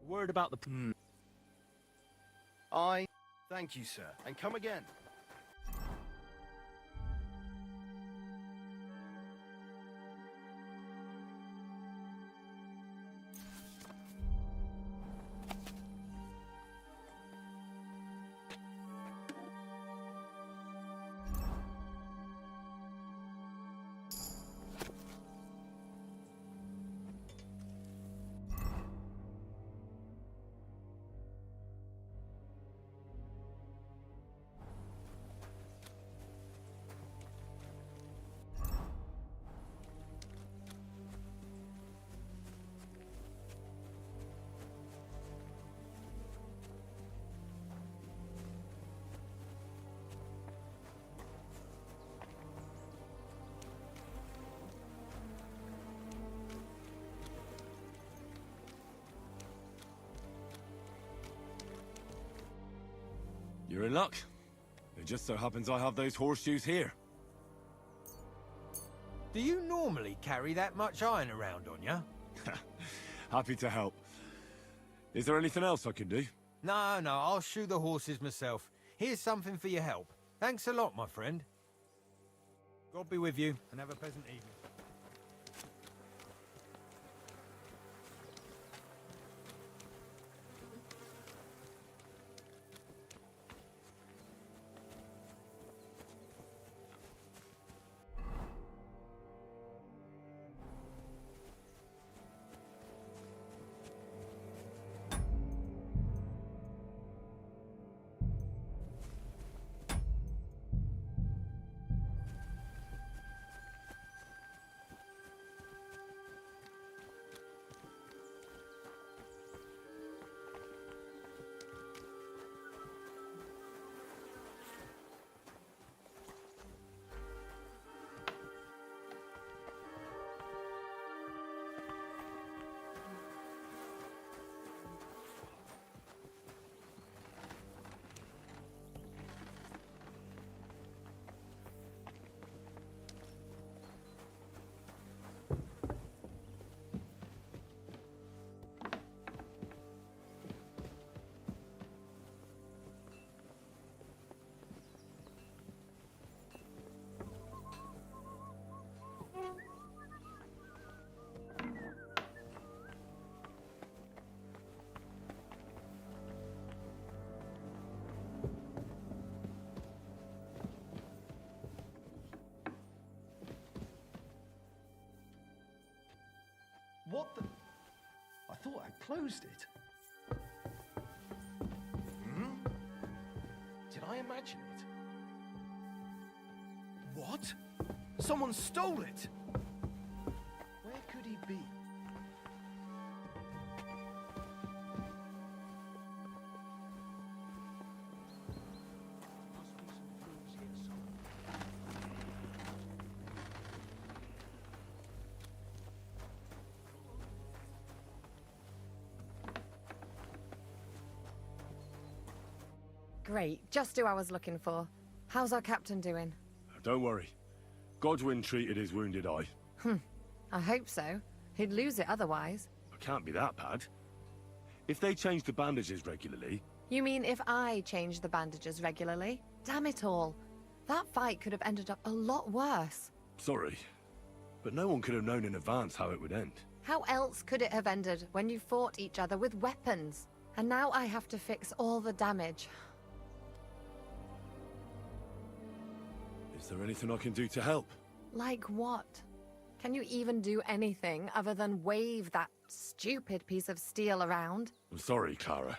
Word about the... Thank you, sir. And come again. You're in luck. It just so happens I have those horseshoes here. Do you normally carry that much iron around on you? Happy to help. Is there anything else I can do? No, I'll shoe the horses myself. Here's something for your help. Thanks a lot, my friend. God be with you, and have a pleasant evening. What the... I thought I closed it. I imagine it? What? Someone stole it! Where could he be? Great, just who I was looking for. How's our captain doing? Don't worry. Godwin treated his wounded eye. I hope so. He'd lose it otherwise. It can't be that bad. If they change the bandages regularly... You mean if I change the bandages regularly? Damn it all. That fight could have ended up a lot worse. Sorry, but no one could have known in advance how it would end. How else could it have ended when you fought each other with weapons? And now I have to fix all the damage. Is there anything I can do to help? Like what? Can you even do anything other than wave that stupid piece of steel around? I'm sorry, Clara.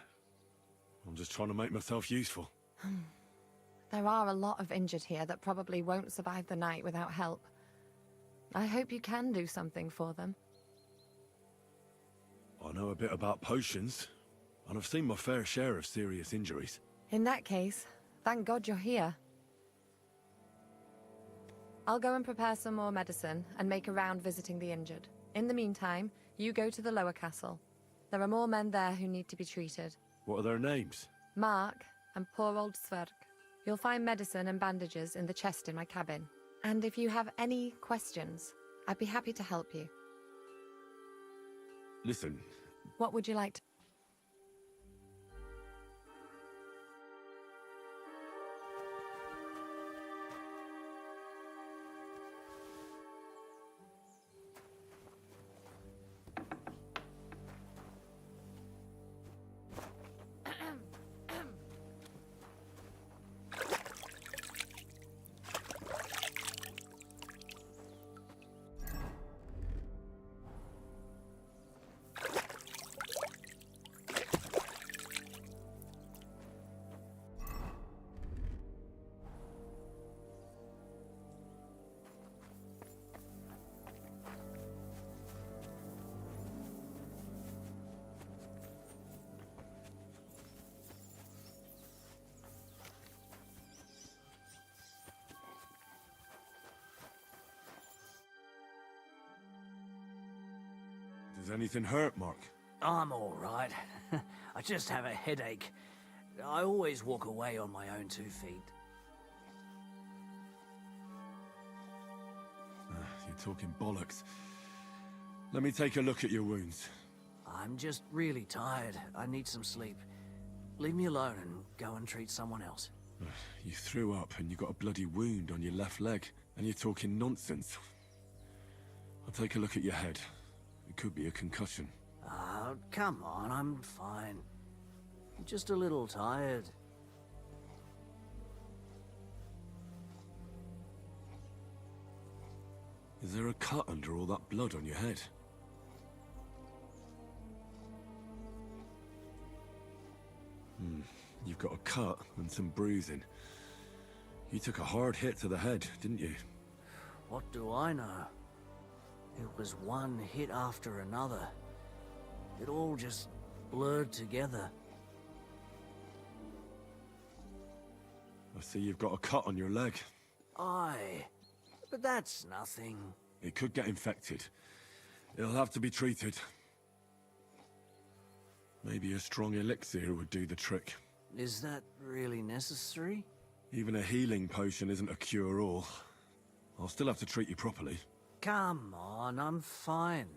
I'm just trying to make myself useful. There are a lot of injured here that probably won't survive the night without help. I hope you can do something for them. I know a bit about potions, and I've seen my fair share of serious injuries. In that case, thank God you're here. I'll go and prepare some more medicine and make a round visiting the injured. In the meantime, you go to the lower castle. There are more men there who need to be treated. What are their names? Mark and poor old Sverk. You'll find medicine and bandages in the chest in my cabin. And if you have any questions, I'd be happy to help you. Listen. What would you like to... Does anything hurt, Mark? I'm all right. I just have a headache. I always walk away on my own 2 feet. You're talking bollocks. Let me take a look at your wounds. I'm just really tired. I need some sleep. Leave me alone and go and treat someone else. You threw up and you got a bloody wound on your left leg, and you're talking nonsense. I'll take a look at your head. It could be a concussion. Oh, come on, I'm fine. I'm just a little tired. Is there a cut under all that blood on your head? You've got a cut and some bruising. You took a hard hit to the head, didn't you? What do I know? It was one hit after another. It all just blurred together. I see you've got a cut on your leg. Aye, but that's nothing. It could get infected. It'll have to be treated. Maybe a strong elixir would do the trick. Is that really necessary? Even a healing potion isn't a cure-all. I'll still have to treat you properly. Come on, I'm fine.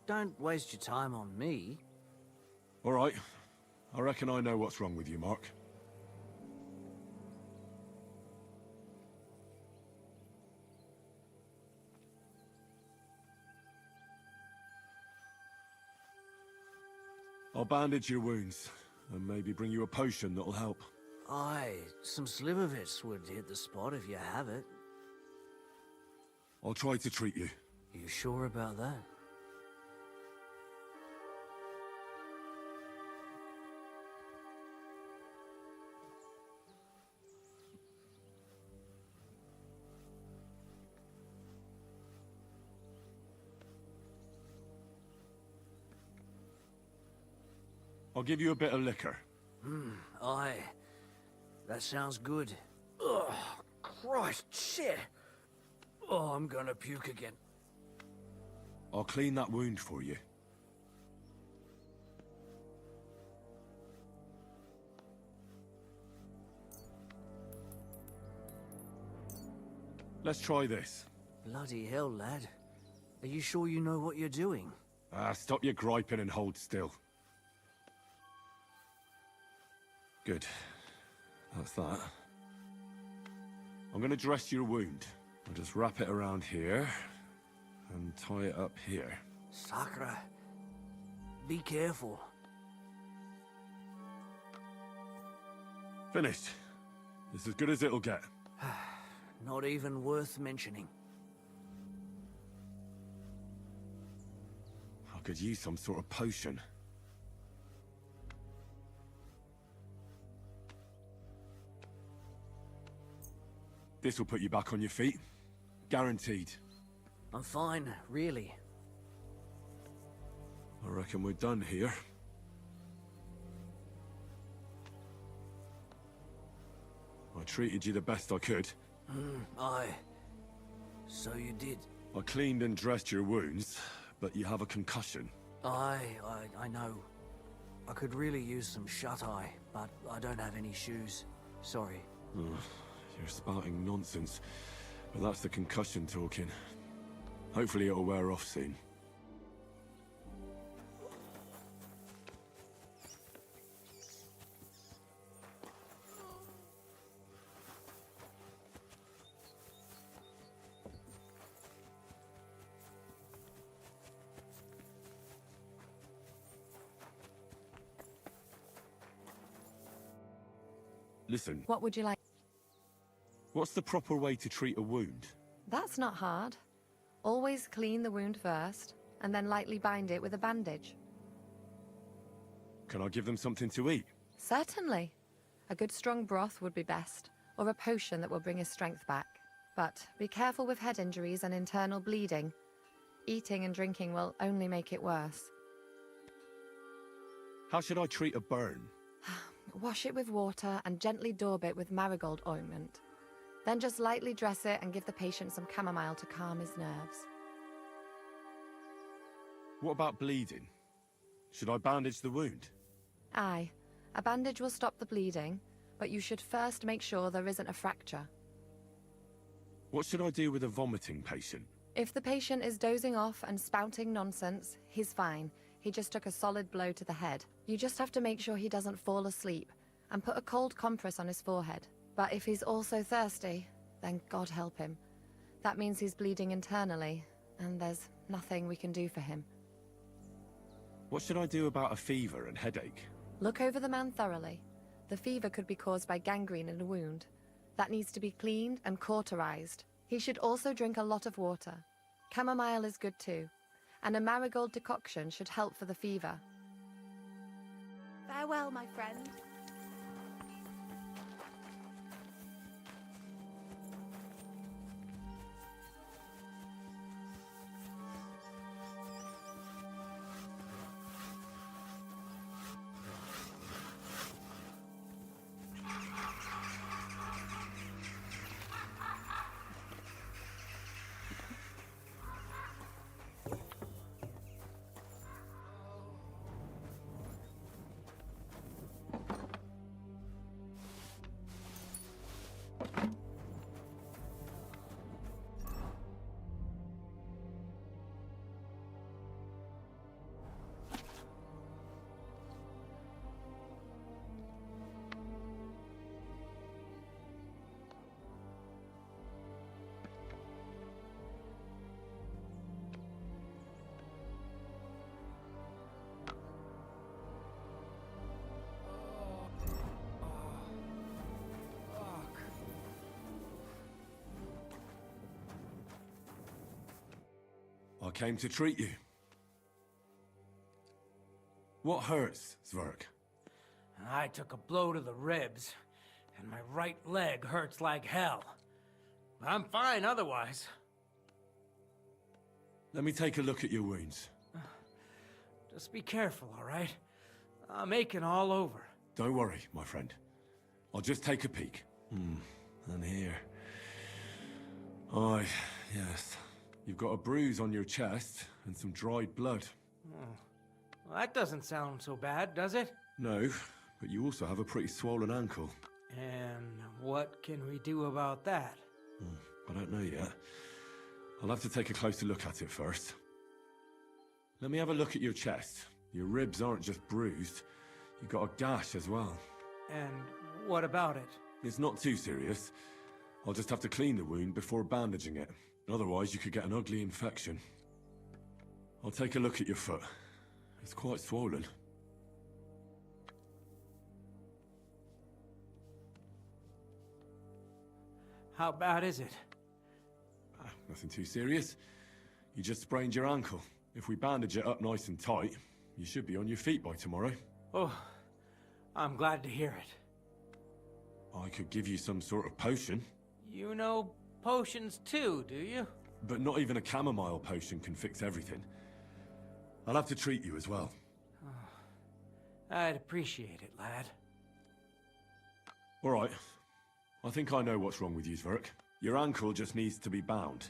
Don't waste your time on me. All right. I reckon I know what's wrong with you, Mark. I'll bandage your wounds, and maybe bring you a potion that'll help. Aye, some slivovitz would hit the spot if you have it. I'll try to treat you. You sure about that? I'll give you a bit of liquor. Aye. That sounds good. Ugh, Christ, shit. Oh, I'm gonna puke again. I'll clean that wound for you. Let's try this. Bloody hell, lad. Are you sure you know what you're doing? Stop your griping and hold still. Good. That's that. I'm gonna dress your wound. I'll just wrap it around here and tie it up here. Sakra. Be careful. Finished. It's as good as it'll get. Not even worth mentioning. I could use some sort of potion. This will put you back on your feet. Guaranteed. I'm fine, really. I reckon we're done here. I treated you the best I could. Aye. So you did. I cleaned and dressed your wounds, but you have a concussion. I know. I could really use some shut-eye, but I don't have any shoes. Sorry. You're spouting nonsense, but that's the concussion talking. Hopefully it'll wear off soon. Listen, What would you like? what's the proper way to treat a wound? That's not hard. Always clean the wound first, and then lightly bind it with a bandage. Can I give them something to eat? Certainly. A good strong broth would be best, or a potion that will bring his strength back. But be careful with head injuries and internal bleeding. Eating and drinking will only make it worse. How should I treat a burn? Wash it with water and gently daub it with marigold ointment. Then just lightly dress it and give the patient some chamomile to calm his nerves. What about bleeding? Should I bandage the wound? Aye, a bandage will stop the bleeding, but you should first make sure there isn't a fracture. What should I do with a vomiting patient? If the patient is dozing off and spouting nonsense, he's fine. He just took a solid blow to the head. You just have to make sure he doesn't fall asleep and put a cold compress on his forehead. But if he's also thirsty, then God help him. That means he's bleeding internally, and there's nothing we can do for him. What should I do about a fever and headache? Look over the man thoroughly. The fever could be caused by gangrene in a wound. That needs to be cleaned and cauterized. He should also drink a lot of water. Chamomile is good too, and a marigold decoction should help for the fever. Farewell, my friend. I came to treat you. What hurts, Zwerg? I took a blow to the ribs, and my right leg hurts like hell. I'm fine otherwise. Let me take a look at your wounds. Just be careful, all right? I'm aching all over. Don't worry, my friend. I'll just take a peek. And here. Aye, yes. You've got a bruise on your chest and some dried blood. Oh. Well, that doesn't sound so bad, does it? No, but you also have a pretty swollen ankle. And what can we do about that? I don't know yet. I'll have to take a closer look at it first. Let me have a look at your chest. Your ribs aren't just bruised. You've got a gash as well. And what about it? It's not too serious. I'll just have to clean the wound before bandaging it. Otherwise, you could get an ugly infection. I'll take a look at your foot. It's quite swollen. How bad is it? Nothing too serious. You just sprained your ankle. If we bandage it up nice and tight, you should be on your feet by tomorrow. Oh, I'm glad to hear it. I could give you some sort of potion. You know potions too, do you? But not even a chamomile potion can fix everything. I'll have to treat you as well. I'd appreciate it, lad. All right. I think I know what's wrong with you, Zverk. Your ankle just needs to be bound.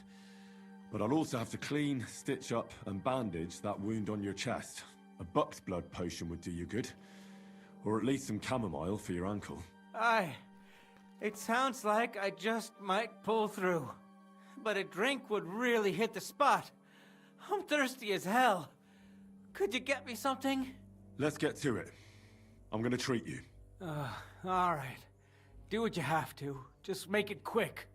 But I'll also have to clean, stitch up, and bandage that wound on your chest. A buck's blood potion would do you good. Or at least some chamomile for your ankle. Aye. It sounds like I just might pull through. But a drink would really hit the spot. I'm thirsty as hell. Could you get me something? Let's get to it. I'm gonna treat you. All right. Do what you have to. Just make it quick.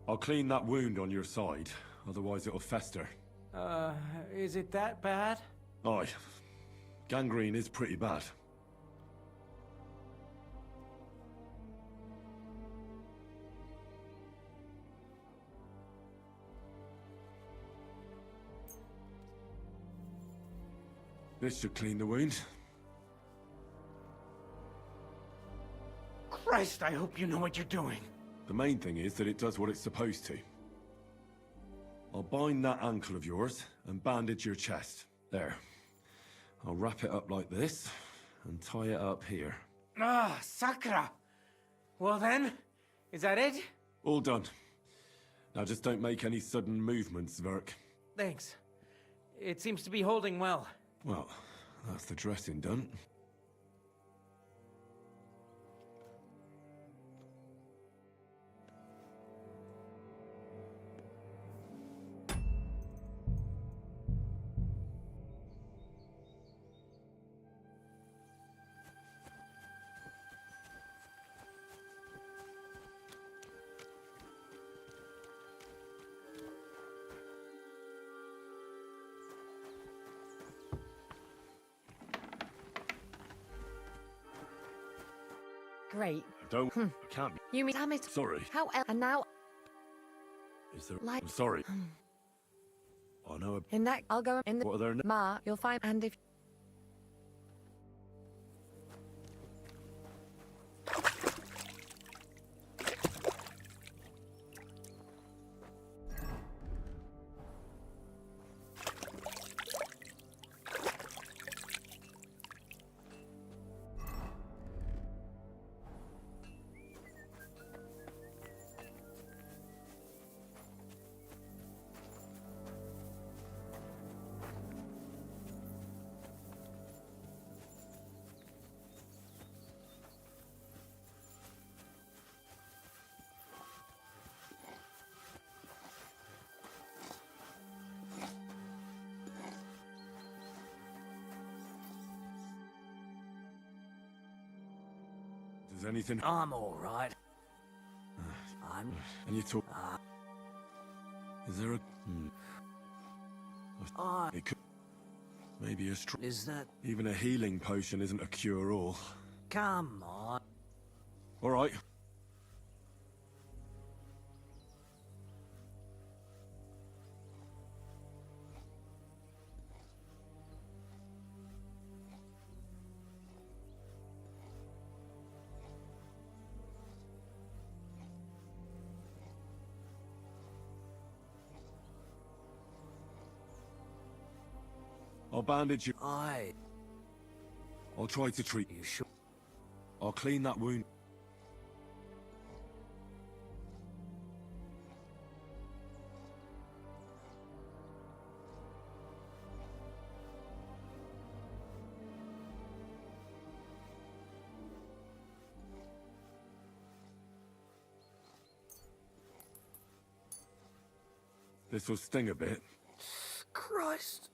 I'll clean that wound on your side, otherwise it'll fester. Is it that bad? Aye. Gangrene is pretty bad. This should clean the wound. Christ, I hope you know what you're doing. The main thing is that it does what it's supposed to. I'll bind that ankle of yours and bandage your chest. There. I'll wrap it up like this and tie it up here. Ah, Sakra. Well then, is that it? All done. Now just don't make any sudden movements, Zverk. Thanks. It seems to be holding well. Well, that's the dressing done. Great. I can't be. You mean, damn it. Sorry. How else? And now, Is there... like, I'm sorry. I know in that, I'll go in the What are there... Ma, you'll find, and if Does anything... I'm all right. I'm... And you talk... Is there a... It could... Maybe a str... Is that... Even a healing potion isn't a cure-all. Come on. All right. I'll bandage you. Aye. I'll try to treat you. Sure? I'll clean that wound. This will sting a bit. Christ.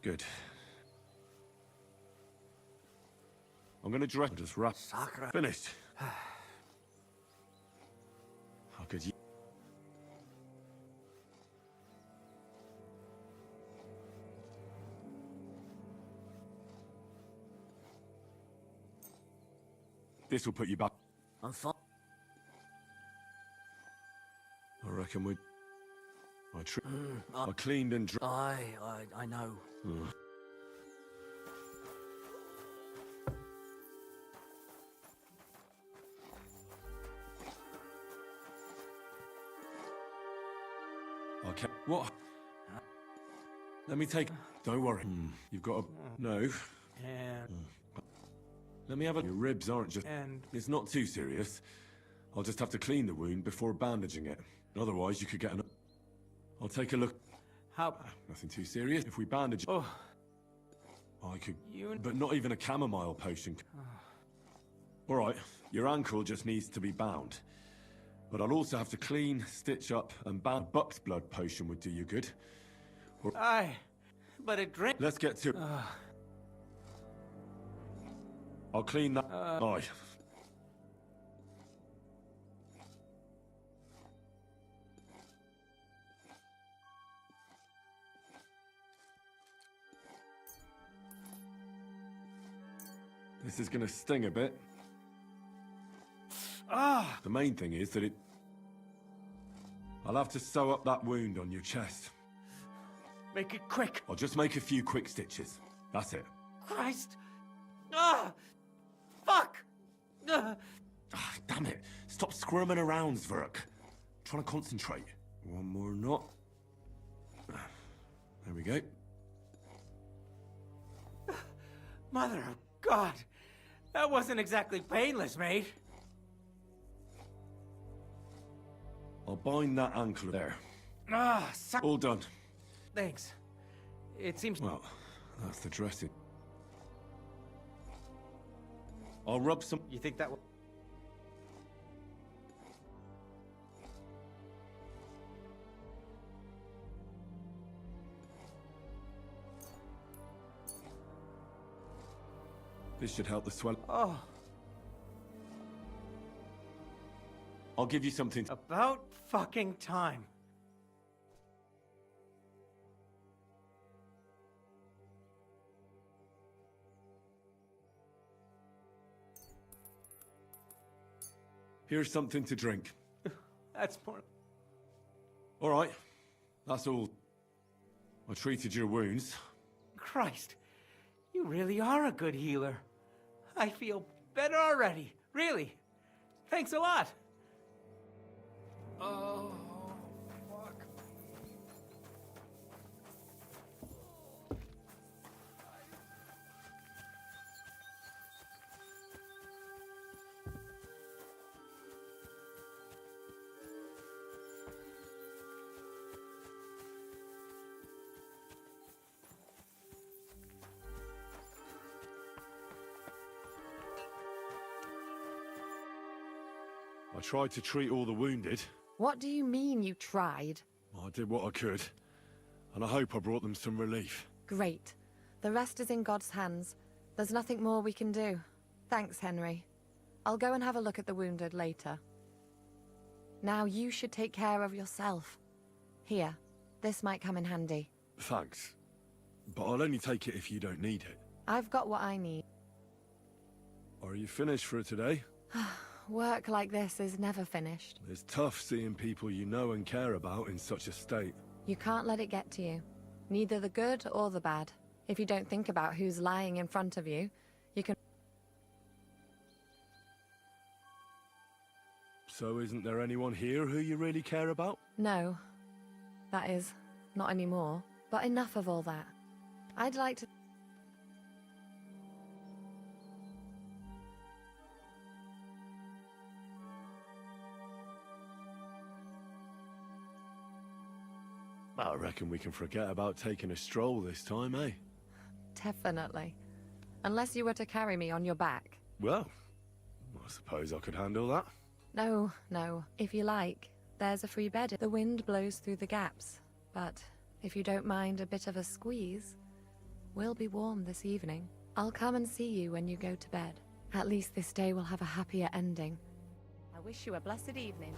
Good. I'm gonna just wrap. Sacra. Finished. How could you? This will put you back. I'm fine. I reckon we. I cleaned and I know. Okay. What? Let me take. Don't worry. You've got a. No. And Let me have a. Your ribs aren't just. And It's not too serious. I'll just have to clean the wound before bandaging it. Otherwise, you could get an. I'll take a look. how? Nothing too serious. If we bandage. Oh, I could. you. But not even a chamomile potion. All right. Your ankle just needs to be bound. But I'll also have to clean, stitch up, and band. Buck's blood potion would do you good. Aye, but a drink. Let's get to. I'll clean that. Aye. This is gonna sting a bit. Ah, The main thing is that it. I'll have to sew up that wound on your chest. make it quick. I'll just make a few quick stitches. That's it. Christ. Ah, fuck. Damn it. Stop squirming around, Zverk. Trying to concentrate. One more knot. There we go. Mother of God. That wasn't exactly painless, mate. I'll bind that ankle there. Ah, All done. thanks. It seems. Well, that's the dressing. I'll rub some. You think that? This should help the swell. Oh, I'll give you something. about fucking time. Here's something to drink. That's more. All right. That's all. I treated your wounds. Christ, you really are a good healer. I feel better already. Really. Thanks a lot. Oh, fuck. I tried to treat all the wounded. What do you mean you tried? I did what I could. And I hope I brought them some relief. Great. The rest is in God's hands. There's nothing more we can do. Thanks, Henry. I'll go and have a look at the wounded later. Now you should take care of yourself. Here, this might come in handy. Thanks. But I'll only take it if you don't need it. I've got what I need. Are you finished for today? Work like this is never finished. It's tough seeing people you know and care about in such a state. You can't let it get to you. Neither the good or the bad. If you don't think about who's lying in front of you, you can... So isn't there anyone here who you really care about? No. That is, not anymore. But enough of all that. I'd like to... I reckon we can forget about taking a stroll this time, eh? Definitely. Unless you were to carry me on your back. Well, I suppose I could handle that. No, no. If you like, there's a free bed. The wind blows through the gaps. But if you don't mind a bit of a squeeze, we'll be warm this evening. I'll come and see you when you go to bed. At least this day will have a happier ending. I wish you a blessed evening.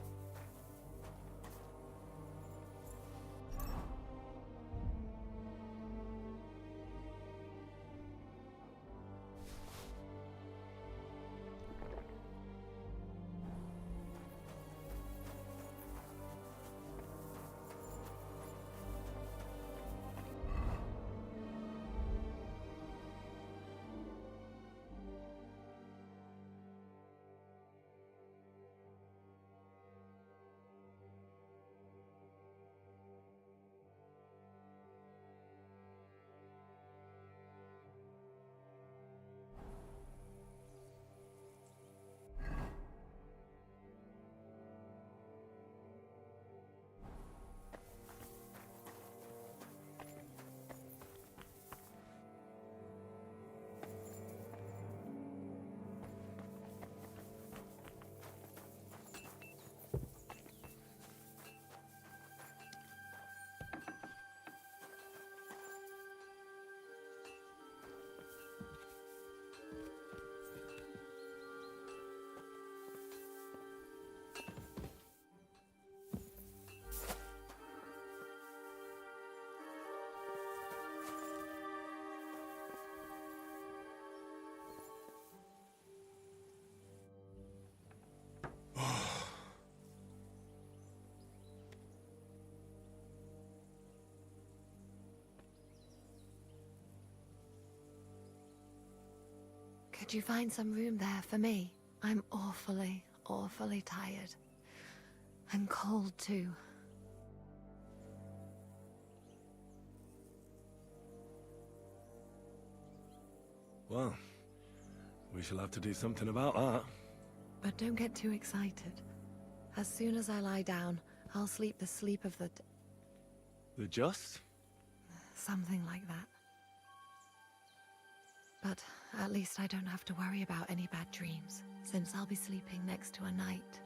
Could you find some room there for me? I'm awfully, awfully tired. And cold too. Well, we shall have to do something about that. But don't get too excited. As soon as I lie down, I'll sleep the sleep of the... The just? Something like that. But at least I don't have to worry about any bad dreams, since I'll be sleeping next to a knight.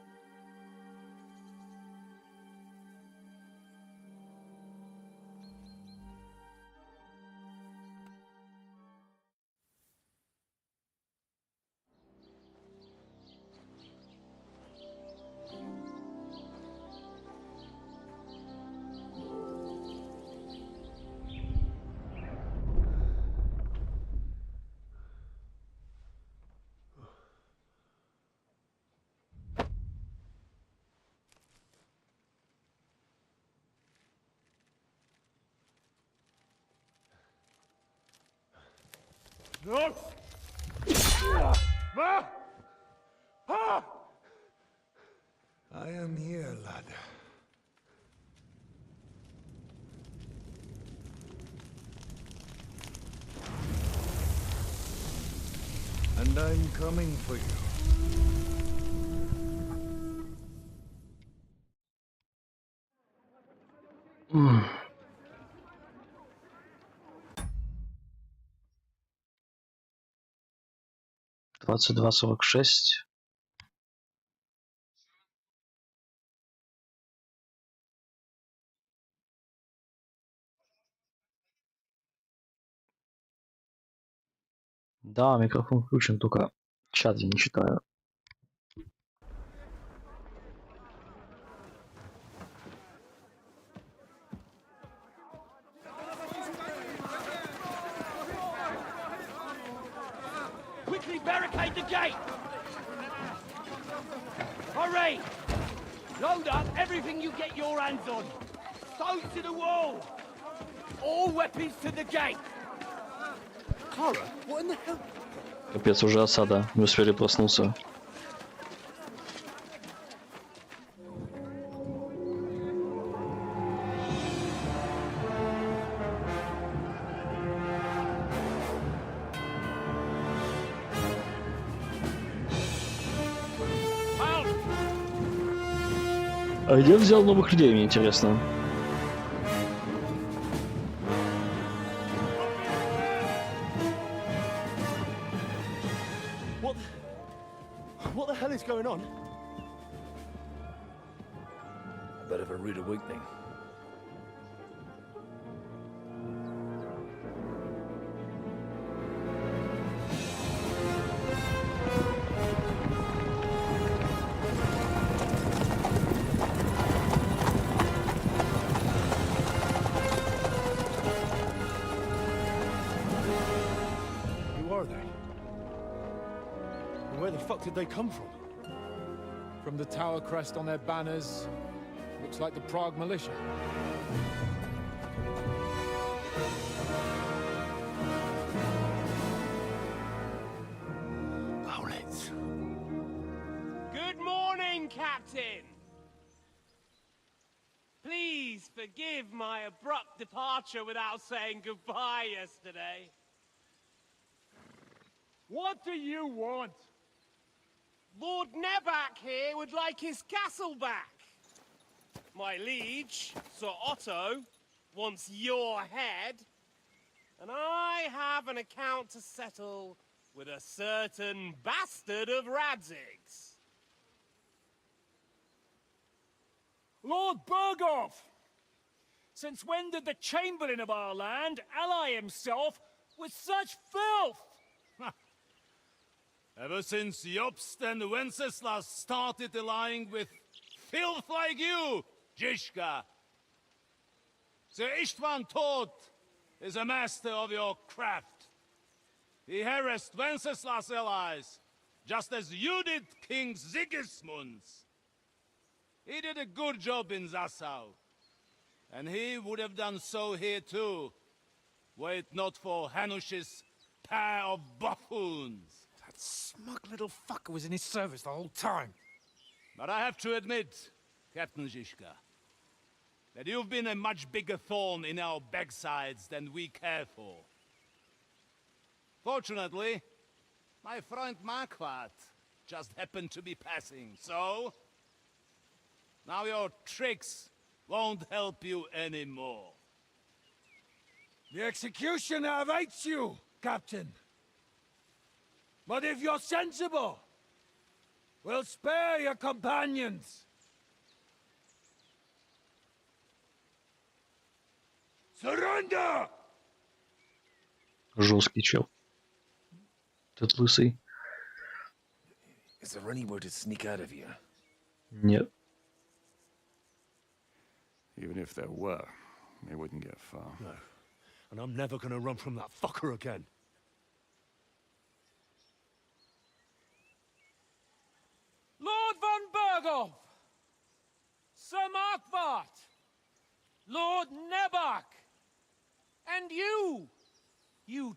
No! Ma! Ah! I am here, lad. And I'm coming for you. Mm. Двадцать два 46. Да, микрофон включен, только чат я не читаю. Quickly barricade the gate! Hurry! Load up everything you get your hands on. Stones to the wall! All weapons to the gate! Clara, what in the hell? Капец, уже осада. Не успели проснуться. А где взял новых людей, мне интересно? What the hell is going on? A bit of a rude awakening. Who are they? And where the fuck did they come from? From the tower crest on their banners, looks like the Prague militia. Bullets. Good morning, Captain! Please forgive my abrupt departure without saying goodbye yesterday. What do you want? Lord Nebak here would like his castle back. My liege, Sir Otto, wants your head. And I have an account to settle with a certain bastard of Radzig's. Lord Berghoff! Since when did the Chamberlain of our land ally himself with such filth? Ever since Jobst and Wenceslas started allying with filth like you, Zizka. Sir Istvan Tod is a master of your craft. He harassed Wenceslas' allies, just as you did King Sigismund's. He did a good job in Zassau, and he would have done so here too, were it not for Hanush's pair of buffoons. That smug little fucker was in his service the whole time. But I have to admit, Captain Zizka, that you've been a much bigger thorn in our backsides than we care for. Fortunately, my friend Marquardt just happened to be passing, so... now your tricks won't help you anymore. The executioner awaits you, Captain. But if you're sensible, we'll spare your companions. Surrender! Жесткий чел. Этот лысый. Is there anywhere to sneak out of here? Нет. Even if there were, they wouldn't get far. No. And I'm never gonna run from that fucker again. Lord von Berghoff! Sir Marquardt! Lord Nebak! And you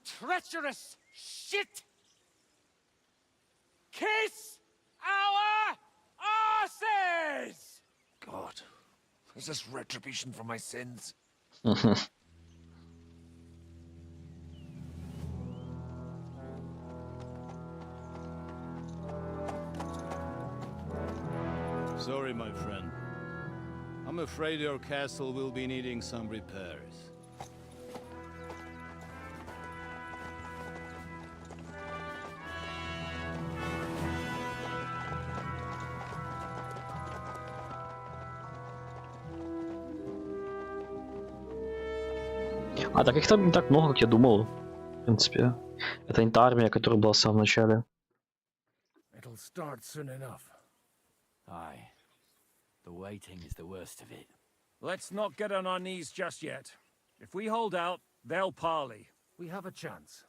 treacherous shit! Kiss our asses! God, is this retribution for my sins? Sorry, my friend. I'm afraid your castle will be needing some repairs. А так их там не так много, как я думал. В принципе. Это не та армия, которая была в самом начале. It'll start soon enough. Aye. The waiting is the worst of it. Let's not get on our knees just yet. If we hold out, they'll parley. We have a chance.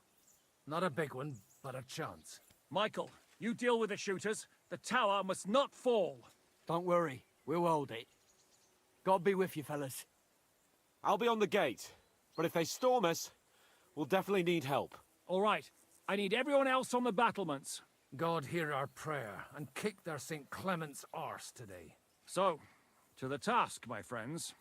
Not a big one, but a chance. Michael, you deal with the shooters. The tower must not fall. Don't worry. We'll hold it. God be with you, fellas. I'll be on the gate. But if they storm us, we'll definitely need help. All right. I need everyone else on the battlements. God hear our prayer and kick their St. Clement's arse today. So, to the task, my friends.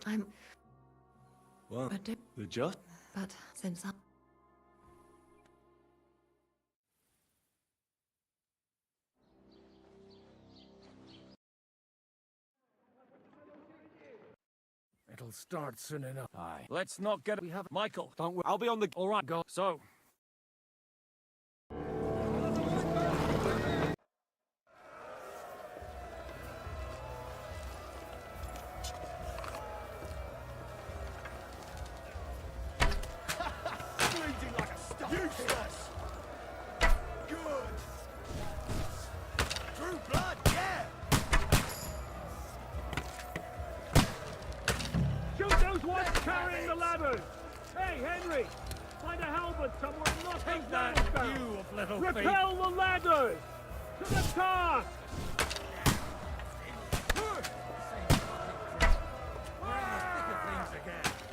I'm... What? But, The just? but since I... It'll start soon enough. Aye. Let's not get... We have... Michael. Don't worry. I'll be on the... All right, go. So... Bleeding like a stuff. Useless. Good. True blood, yeah. Shoot those ones carrying the ladders! Hey, Henry! Find a halberd somewhere and knock those ladders down! You of little Repel the ladders! To the task!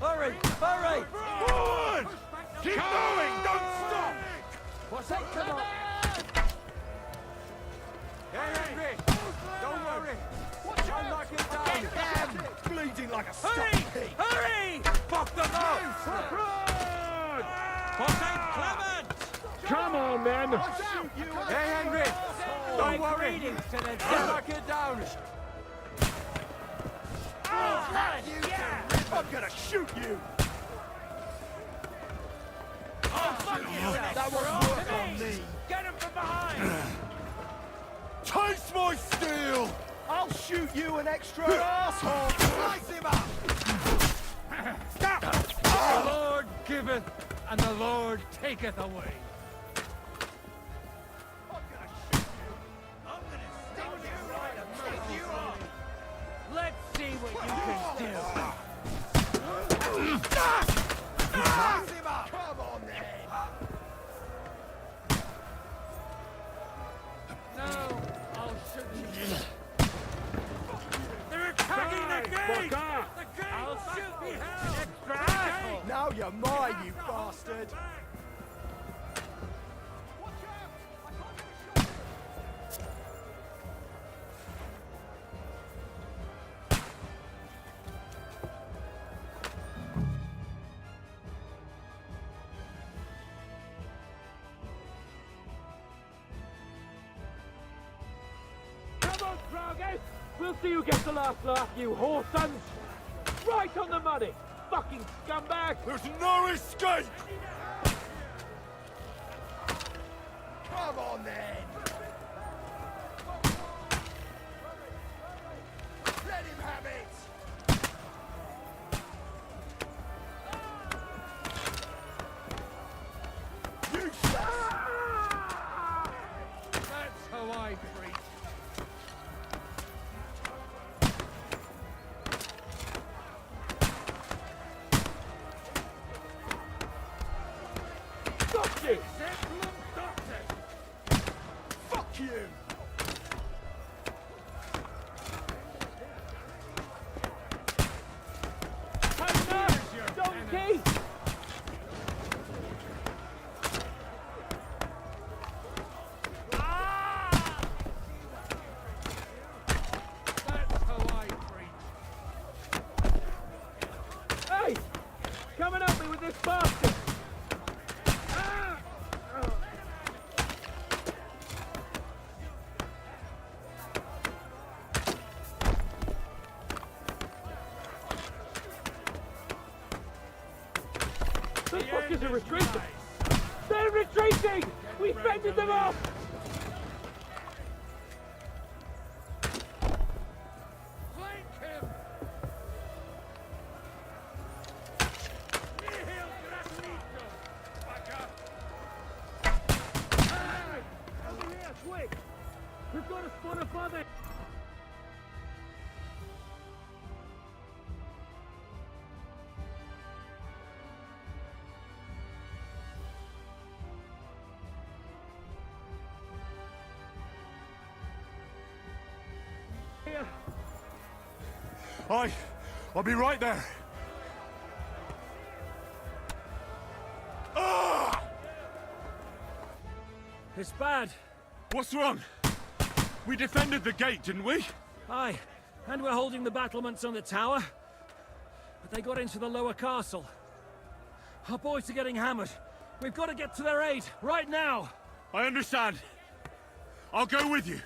Hurry! Hurry! Forward! Keep going! Don't stop! What's that? Come on! Hey, Henry! Don't worry. I'll knock it down. Get them! Bleeding like a Hurry! stuck pig. Hurry! Fuck them up! What ain't Clement? Come on, then! Hey, Henry! Don't worry. I'll knock it down. I'm gonna shoot you! That won't work on me. Get him from behind! Taste my steel! I'll shoot you an extra asshole! Slice him up! Stop! The Lord giveth, and the Lord taketh away. Let's see what you can do! Slice him up! Come on, then! No! I'll shoot you! They're attacking the gate! The gate! I'll shoot me hell! Extra asshole! Now you're mine, you bastard! Come on, Drago! We'll see who gets the last laugh, you whore sons! Right on the money! Fucking scumbag! There's no escape! Come on, then! Let him have it! Useless! That's how I preach. Got you! Fuck you! Donkey! That's how I preach. Hey! Come and help me with this bastard! The fuckers are retreating! They're retreating! We fended them off! Flank him! Nihil gratuito, fucker! Hey! Over here, quick! We've got a spot above it! Here. I'll be right there. Ah! It's bad. What's wrong? We defended the gate, didn't we? Aye, and we're holding the battlements on the tower. but they got into the lower castle. Our boys are getting hammered. We've got to get to their aid, right now! I understand. I'll go with you.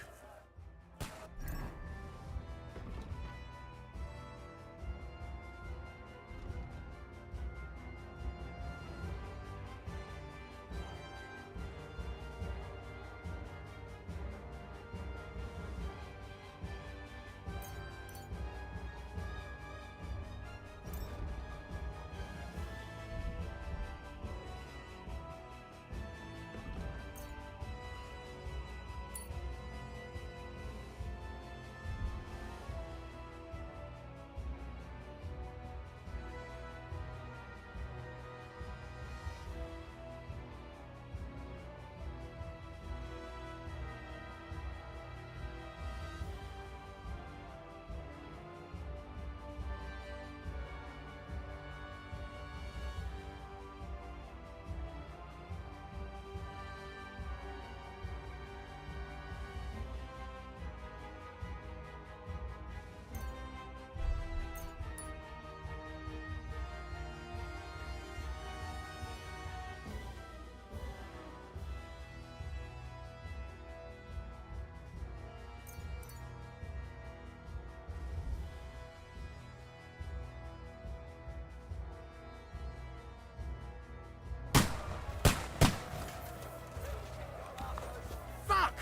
Fuck!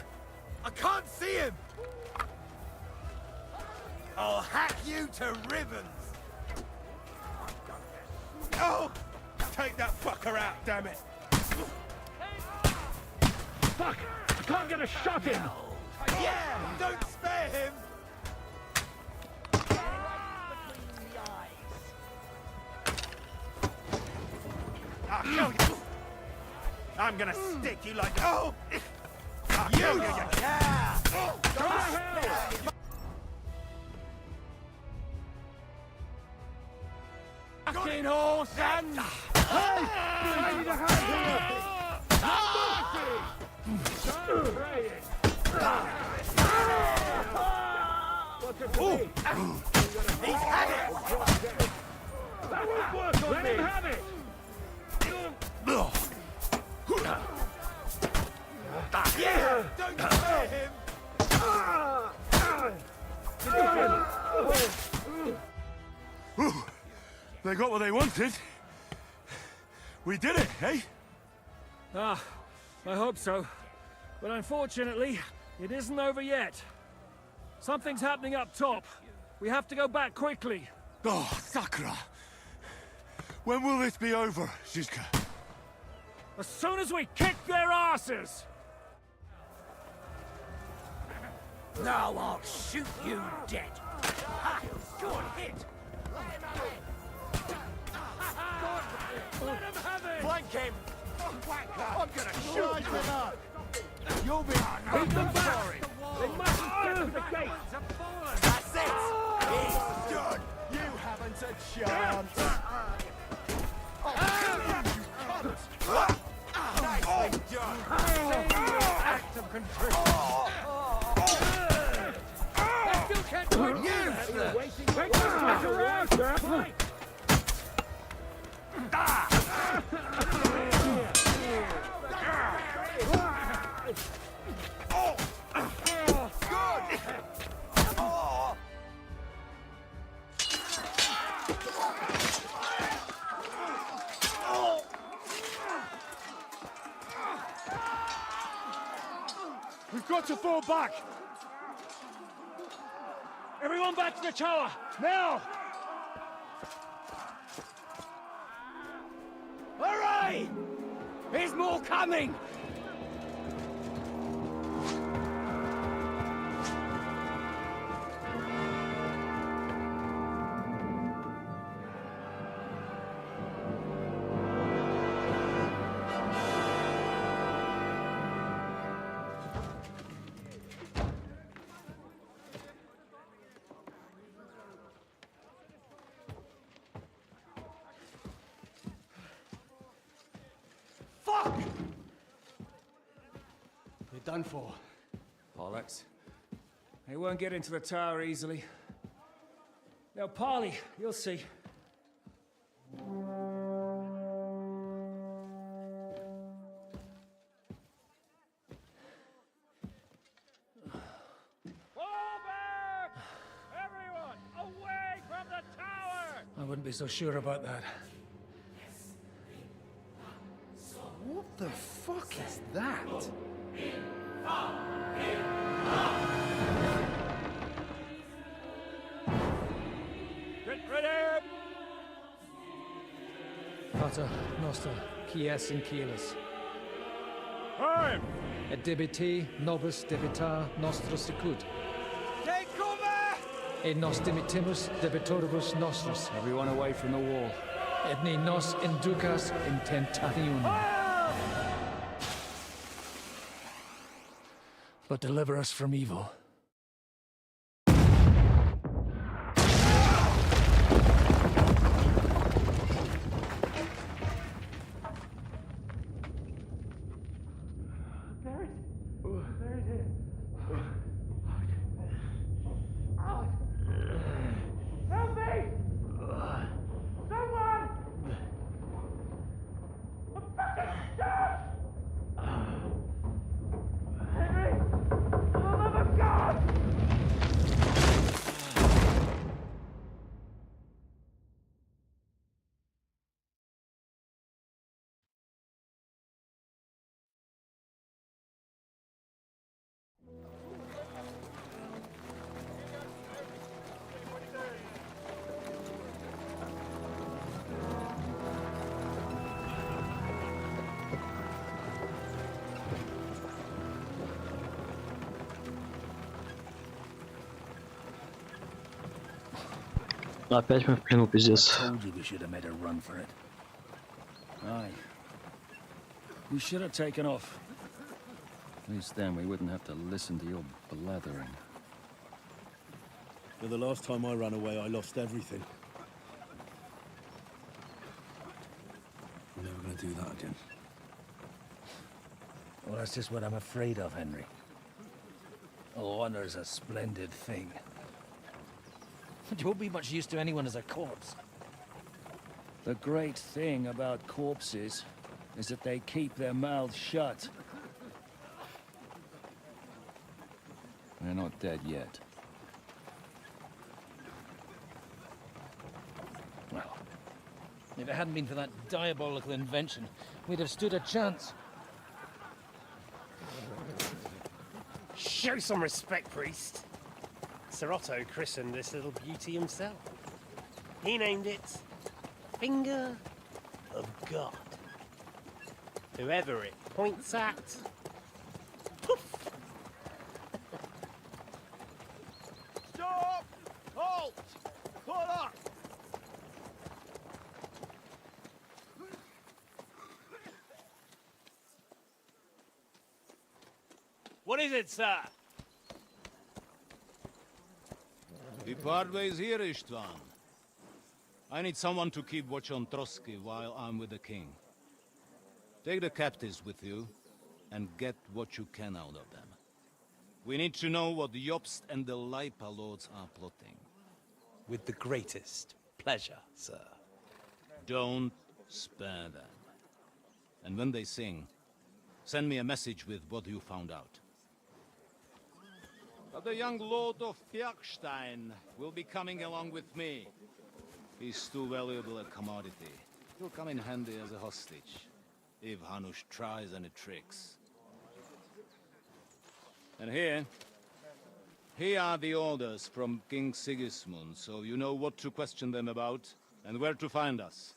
I can't see him! I'll hack you to ribbons! Oh! Take that fucker out, damn it! Fuck! I can't get a shot in! Yeah! Don't spare him! I'll kill you! I'm gonna stick you like a... Oh! I'll kill you, yeah! Fucking horse and... Hey! I need a hand here! Stop praying! What's it for me? He's had it! That won't work on me! Let him have it! Yeah! Don't spare him! They got what they wanted. We did it, eh? Ah, I hope so. But unfortunately, it isn't over yet. Something's happening up top. We have to go back quickly. Oh, Sakura. When will this be over, Zizka? As soon as we kick their asses! Now I'll shoot you dead. Ha! Good hit! Let him have it! Flank him! I'm gonna charge him up! You'll be... Beat them back! They mustn't get to the gate! That's it! He's done! You haven't a chance! Nicely done! Act of control! I still can't quite use this! Take this back around, sir! We've got to fall back! Everyone back to the tower! Now! Hooray! There's more coming! Fuck! You're done for. Bollocks. They won't get into the tower easily. Now, Parley, you'll see. wouldn't be so sure about that. What the fuck is that? Get ready! Pater Noster, Quies in Kielis. Time! Et debiti nobis debitar nostros sicut. Take cover! Et nos dimitimus debitoribus nostros. Everyone away from the wall. Et ni nos inducas in tentationem. But deliver us from evil. Help me! Someone! I'm fucking stuck! Henry! For the love of God! Опять мы в плену, пиздец. Told you we should have made a run for it. Aye. We should have taken off. At least then we wouldn't have to listen to your blathering. But the last time I ran away, I lost everything. I'm never gonna do that again. Well, that's just what I'm afraid of, Henry. Honor's a splendid thing. You won't be much use to anyone as a corpse. The great thing about corpses is that they keep their mouths shut. They're not dead yet. Well, if it hadn't been for that diabolical invention, we'd have stood a chance. Show some respect, priest. Sir Otto christened this little beauty himself. He named it Finger of God. Whoever it points at, poof! Stop! Halt! Pull up! What is it, sir? We part ways here, Istvan. I need someone to keep watch on Trotsky while I'm with the king. Take the captives with you, and get what you can out of them. We need to know what the Jobst and the Leipa lords are plotting. With the greatest pleasure, sir. Don't spare them. And when they sing, send me a message with what you found out. But the young lord of Fjarkstein will be coming along with me. He's too valuable a commodity. He'll come in handy as a hostage, if Hanush tries any tricks. And here are the orders from King Sigismund, so you know what to question them about, and where to find us.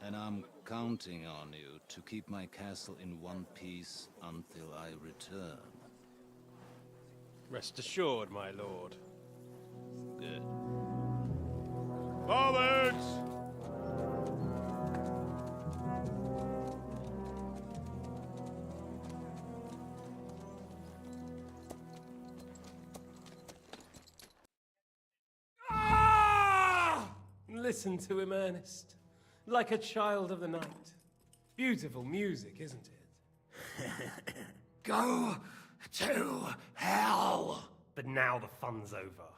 And I'm counting on you to keep my castle in one piece until I return. Rest assured, my lord. Good. Forwards! Ah! Listen to him, Ernest. Like a child of the night. Beautiful music, isn't it? Go to hell! But now the fun's over.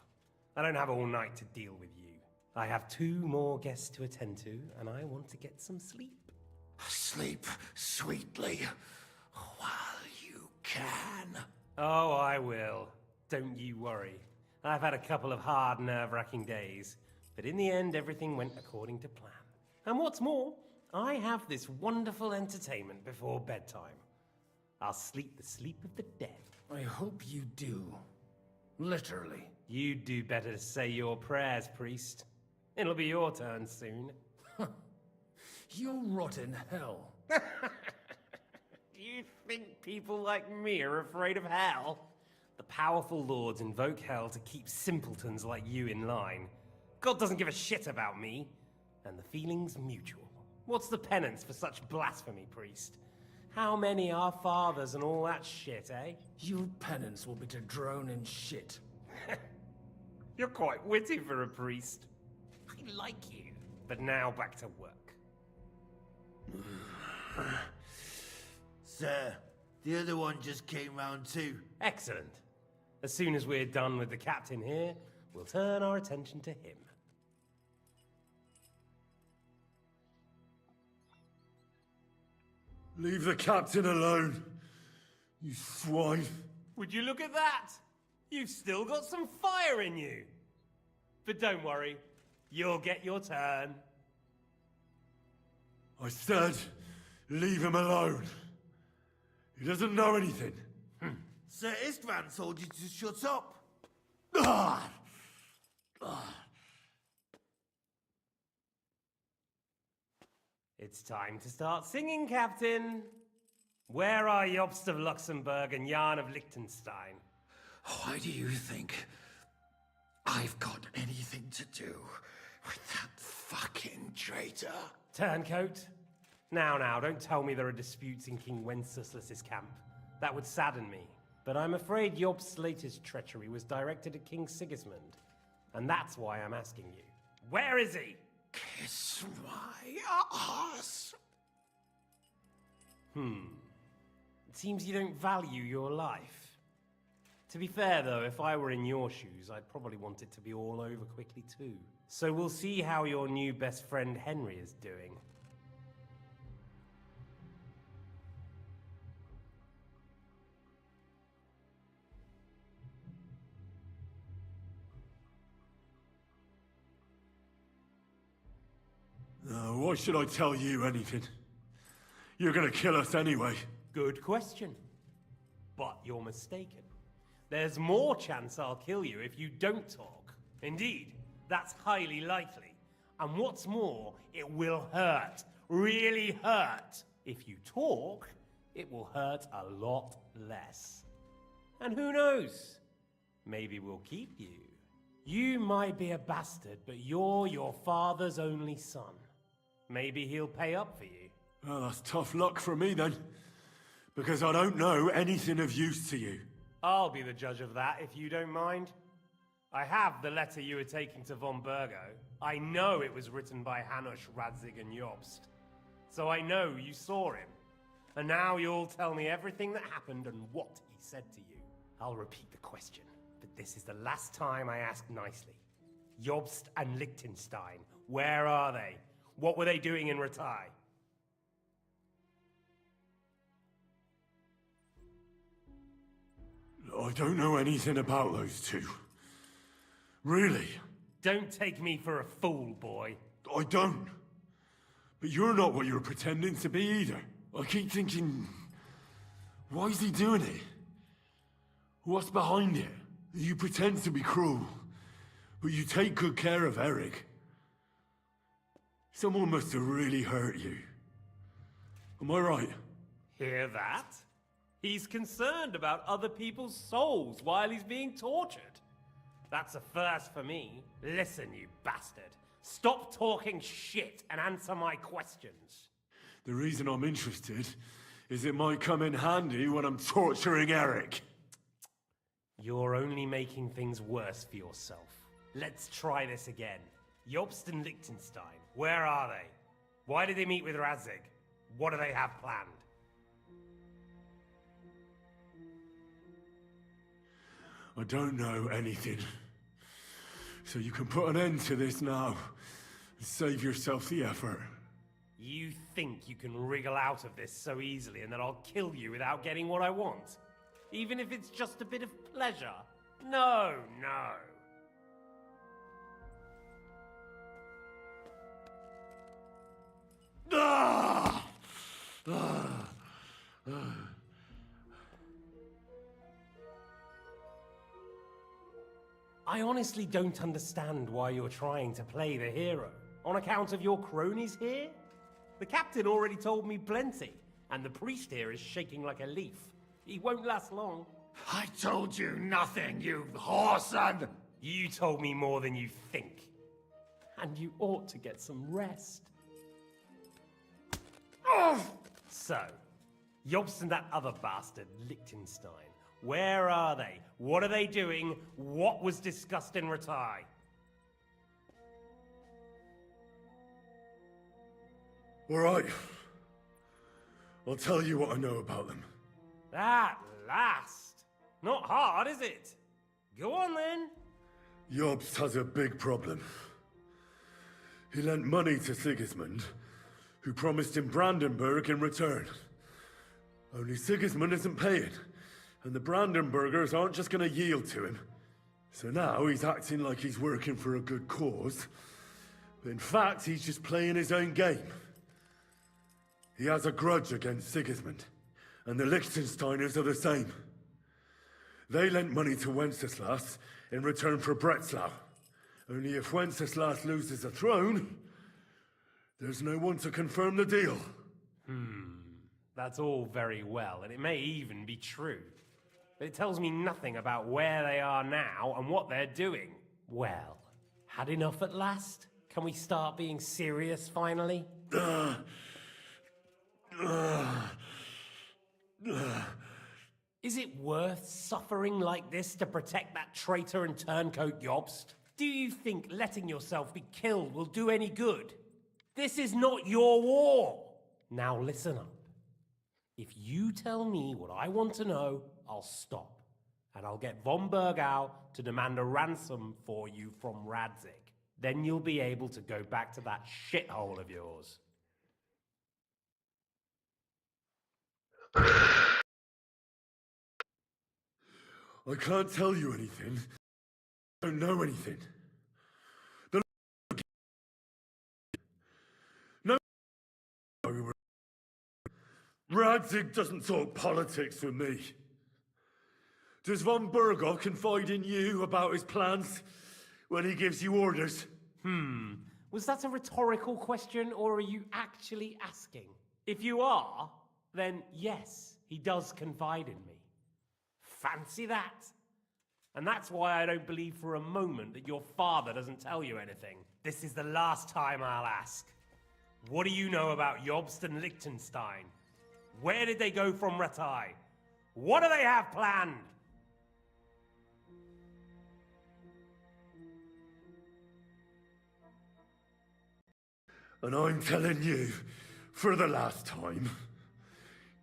I don't have all night to deal with you. I have 2 more guests to attend to, and I want to get some sleep. Sleep sweetly while you can. Oh, I will. Don't you worry. I've had a couple of hard, nerve-wracking days. But in the end, everything went according to plan. And what's more, I have this wonderful entertainment before bedtime. I'll sleep the sleep of the dead. I hope you do. Literally. You'd do better to say your prayers, priest. It'll be your turn soon. You'll rot in hell. Do you think people like me are afraid of hell? The powerful lords invoke hell to keep simpletons like you in line. God doesn't give a shit about me. And the feeling's mutual. What's the penance for such blasphemy, priest? How many are fathers and all that shit, eh? Your penance will be to drown in shit. You're quite witty for a priest. I like you. But now back to work. Sir, the other one just came round too. Excellent. As soon as we're done with the captain here, we'll turn our attention to him. Leave the captain alone, you swine. Would you look at that? You've still got some fire in you. But don't worry, you'll get your turn. I said, leave him alone. He doesn't know anything. Sir Istvan told you to shut up. It's time to start singing, Captain. Where are Jobst of Luxembourg and Jan of Liechtenstein? Why do you think I've got anything to do with that fucking traitor? Turncoat. Now, don't tell me there are disputes in King Wenceslas's camp. That would sadden me. But I'm afraid Jobst's latest treachery was directed at King Sigismund. And that's why I'm asking you. Where is he? Kiss my ass. It seems you don't value your life. To be fair, though, if I were in your shoes, I'd probably want it to be all over quickly, too. So we'll see how your new best friend Henry is doing. Why should I tell you anything? You're gonna kill us anyway. Good question. But you're mistaken. There's more chance I'll kill you if you don't talk. Indeed, that's highly likely. And what's more, it will hurt. Really hurt. If you talk, it will hurt a lot less. And who knows? Maybe we'll keep you. You might be a bastard, but you're your father's only son. Maybe he'll pay up for you. Well, that's tough luck for me then. Because I don't know anything of use to you. I'll be the judge of that, if you don't mind. I have the letter you were taking to von Burgo. I know it was written by Hanush, Radzig, and Jobst. So I know you saw him. And now you'll tell me everything that happened and what he said to you. I'll repeat the question, but this is the last time I ask nicely. Jobst and Liechtenstein, where are they? What were they doing in Ratai? I don't know anything about those two. Really? Don't take me for a fool, boy. I don't. But you're not what you're pretending to be either. I keep thinking, why is he doing it? What's behind it? You pretend to be cruel, but you take good care of Eric. Someone must have really hurt you. Am I right? Hear that? He's concerned about other people's souls while he's being tortured. That's a first for me. Listen, you bastard. Stop talking shit and answer my questions. The reason I'm interested is it might come in handy when I'm torturing Eric. You're only making things worse for yourself. Let's try this again. Jobst and Liechtenstein, where are they? Why did they meet with Radzig? What do they have planned? I don't know anything. So you can put an end to this now and save yourself the effort. You think you can wriggle out of this so easily and that I'll kill you without getting what I want? Even if it's just a bit of pleasure? No. I honestly don't understand why you're trying to play the hero. On account of your cronies here? The captain already told me plenty, and the priest here is shaking like a leaf. He won't last long. I told you nothing, you whoreson! You told me more than you think. And you ought to get some rest. So, Jobst and that other bastard, Liechtenstein. Where are they? What are they doing? What was discussed in Ratai? All right. I'll tell you what I know about them. At last! Not hard, is it? Go on then. Jobst has a big problem. He lent money to Sigismund, who promised him Brandenburg in return. Only Sigismund isn't paying, and the Brandenburgers aren't just going to yield to him. So now he's acting like he's working for a good cause, but in fact he's just playing his own game. He has a grudge against Sigismund, and the Liechtensteiners are the same. They lent money to Wenceslas in return for Breslau. Only if Wenceslas loses the throne, there's no one to confirm the deal. That's all very well, and it may even be true. But it tells me nothing about where they are now and what they're doing. Well, had enough at last? Can we start being serious finally? Is it worth suffering like this to protect that traitor and turncoat Jobst? Do you think letting yourself be killed will do any good? This is not your war! Now listen up. If you tell me what I want to know, I'll stop. And I'll get von Bergau to demand a ransom for you from Radzig. Then you'll be able to go back to that shithole of yours. I can't tell you anything. I don't know anything. No. Radzig doesn't talk politics with me. Does von Bergau confide in you about his plans when he gives you orders? Was that a rhetorical question, or are you actually asking? If you are, then yes, he does confide in me. Fancy that? And that's why I don't believe for a moment that your father doesn't tell you anything. This is the last time I'll ask. What do you know about Jobst and Liechtenstein? Where did they go from Ratai? What do they have planned? And I'm telling you, for the last time,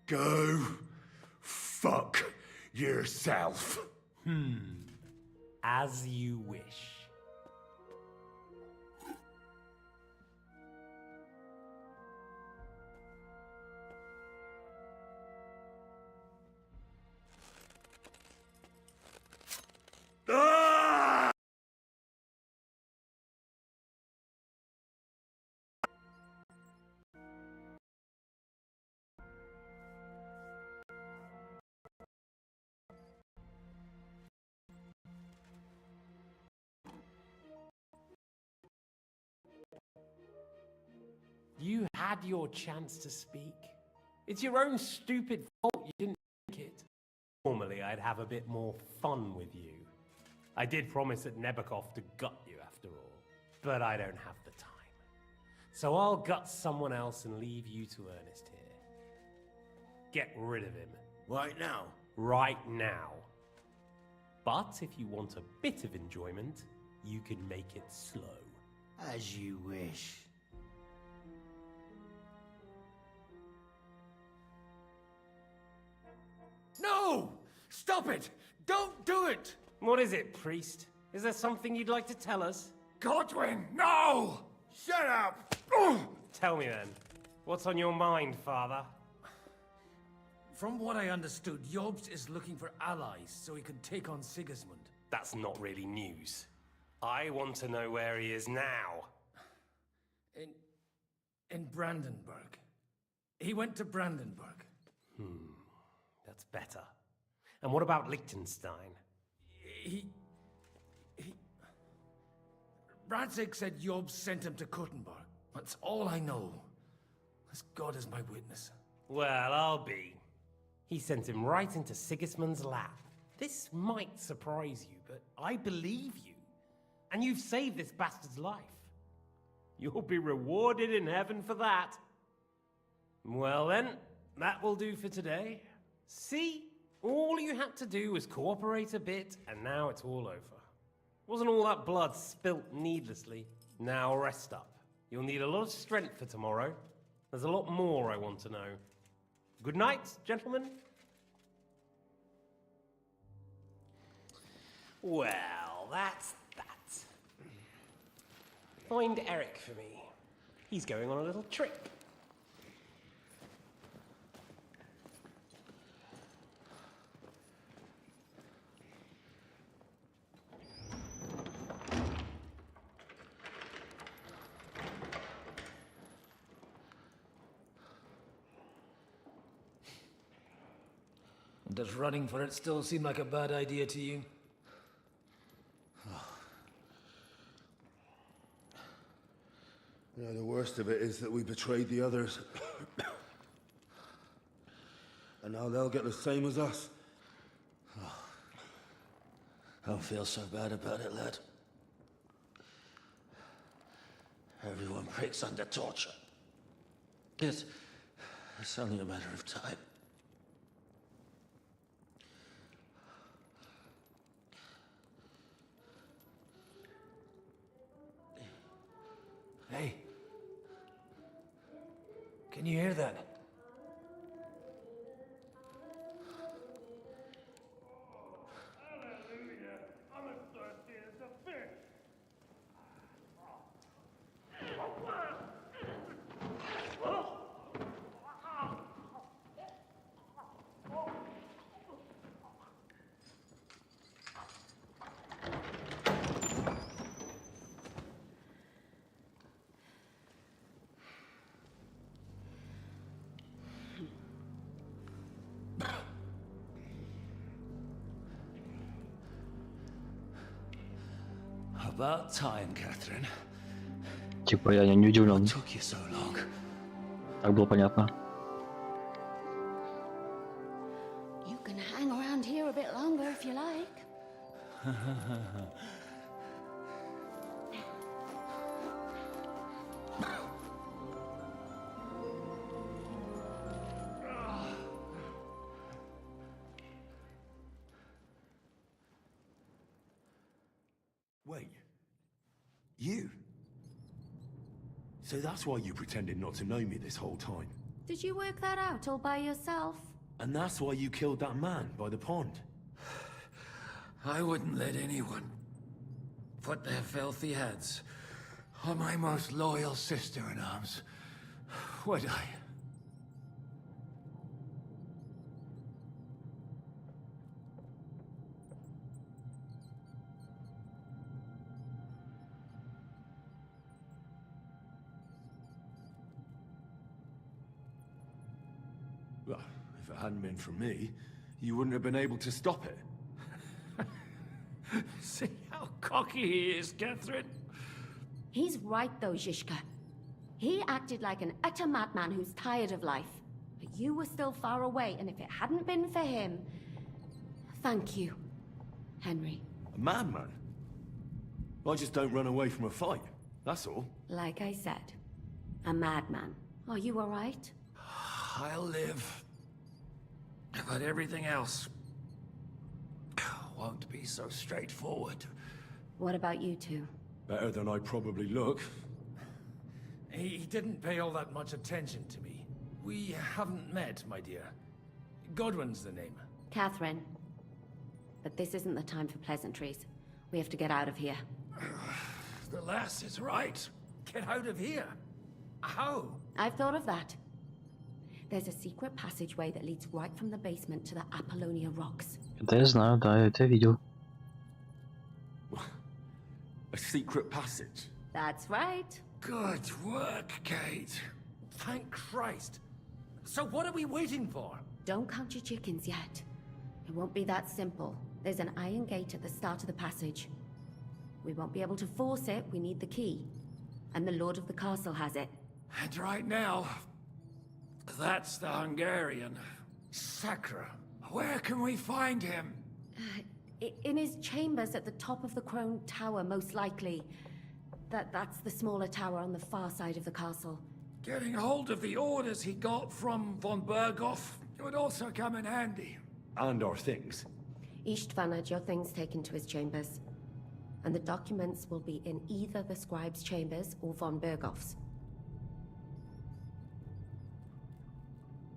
go fuck yourself. As you wish. You had your chance to speak. It's your own stupid fault you didn't take it. Normally, I'd have a bit more fun with you. I did promise at Nebakov to gut you after all, but I don't have the time. So I'll gut someone else and leave you to Ernest here. Get rid of him. Right now? Right now. But if you want a bit of enjoyment, you can make it slow. As you wish. No! Stop it! Don't do it! What is it, priest? Is there something you'd like to tell us? Godwin, no! Shut up! Tell me then. What's on your mind, father? From what I understood, Jobst is looking for allies so he can take on Sigismund. That's not really news. I want to know where he is now. In Brandenburg. He went to Brandenburg. That's better. And what about Liechtenstein? Radzig said Job sent him to Kuttenberg. That's all I know. As God is my witness. Well, I'll be. He sent him right into Sigismund's lap. This might surprise you, but I believe you. And you've saved this bastard's life. You'll be rewarded in heaven for that. Well then, that will do for today. See? All you had to do was cooperate a bit, and now it's all over. Wasn't all that blood spilt needlessly. Now rest up. You'll need a lot of strength for tomorrow. There's a lot more I want to know. Good night, gentlemen. Well, that's that. Find Eric for me. He's going on a little trip. Does running for it still seem like a bad idea to you? Yeah, the worst of it is that we betrayed the others. And now they'll get the same as us. Don't feel so bad about it, lad. Everyone breaks under torture. It's only a matter of time. Hey. Can you hear that? Hallelujah. I'm as thirsty as a fish. About time, Catherine. Типа я не удивлен. What took you so long? Так было понятно. You can hang around here a bit longer if you like. Wait. You? So that's why you pretended not to know me this whole time? Did you work that out all by yourself? And that's why you killed that man by the pond? I wouldn't let anyone put their filthy heads on my most loyal sister-in-arms, would I? Well, if it hadn't been for me, you wouldn't have been able to stop it. See how cocky he is, Catherine? He's right though, Zizka. He acted like an utter madman who's tired of life. But you were still far away, and if it hadn't been for him... Thank you, Henry. A madman? I just don't run away from a fight, that's all. Like I said, a madman. Are you all right? I'll live. But everything else won't be so straightforward. What about you two? Better than I probably look. He didn't pay all that much attention to me. We haven't met, my dear. Godwin's the name. Catherine. But this isn't the time for pleasantries. We have to get out of here. The lass is right. Get out of here. How? I've thought of that. There's a secret passageway that leads right from the basement to the Apollonia Rocks. Это я знаю, да, я это видел. A secret passage? That's right. Good work, Kate. Thank Christ. So what are we waiting for? Don't count your chickens yet. It won't be that simple. There's an iron gate at the start of the passage. We won't be able to force it, we need the key. And the Lord of the Castle has it. And right now, that's the Hungarian. Sakra. Where can we find him? In his chambers at the top of the Crone Tower, most likely. That's the smaller tower on the far side of the castle. Getting hold of the orders he got from von Berghoff would also come in handy. And our things. Istvan had your things taken to his chambers. And the documents will be in either the scribe's chambers or von Berghoff's.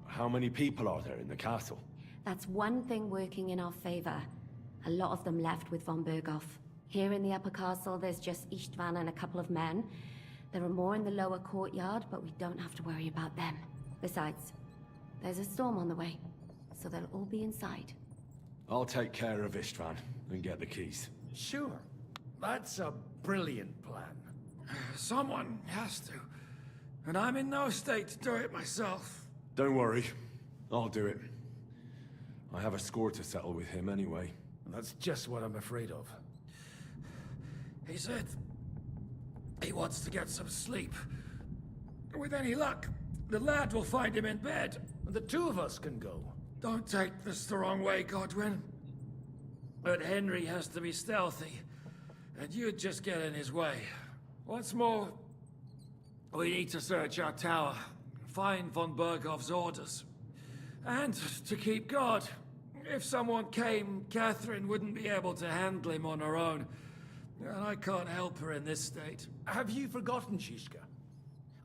How many people are there in the castle? That's one thing working in our favor. A lot of them left with von Berghoff. Here in the upper castle, there's just Istvan and a couple of men. There are more in the lower courtyard, but we don't have to worry about them. Besides, there's a storm on the way, so they'll all be inside. I'll take care of Istvan and get the keys. Sure. That's a brilliant plan. Someone has to. And I'm in no state to do it myself. Don't worry. I'll do it. I have a score to settle with him anyway. That's just what I'm afraid of. He said he wants to get some sleep. With any luck, the lad will find him in bed, and the two of us can go. Don't take this the wrong way, Godwin. But Henry has to be stealthy, and you'd just get in his way. What's more, we need to search our tower, find von Berghoff's orders. And to keep guard. If someone came, Catherine wouldn't be able to handle him on her own. And I can't help her in this state. Have you forgotten, Shishka?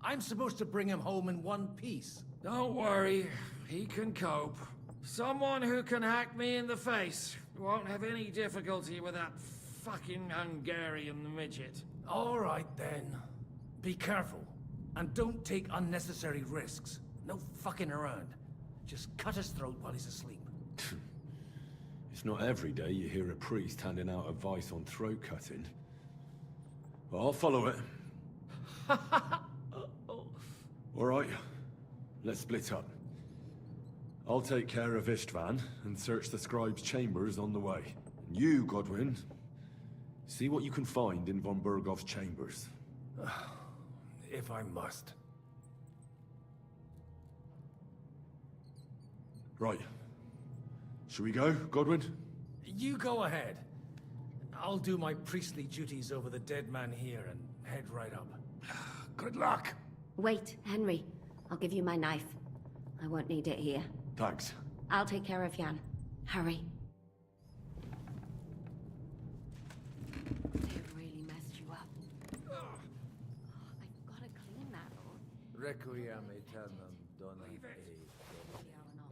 I'm supposed to bring him home in one piece. Don't worry, he can cope. Someone who can hack me in the face won't have any difficulty with that fucking Hungarian midget. All right, then. Be careful. And don't take unnecessary risks. No fucking around. Just cut his throat while he's asleep. It's not every day you hear a priest handing out advice on throat cutting. But I'll follow it. All right, let's split up. I'll take care of Istvan and search the scribe's chambers on the way. And you, Godwin, see what you can find in von Berghoff's chambers. If I must. Right. Shall we go, Godwin? You go ahead. I'll do my priestly duties over the dead man here and head right up. Good luck. Wait, Henry. I'll give you my knife. I won't need it here. Thanks. I'll take care of Jan. Hurry. They've really messed you up. Oh, I've got to clean that all. Requiem aeternam dona e.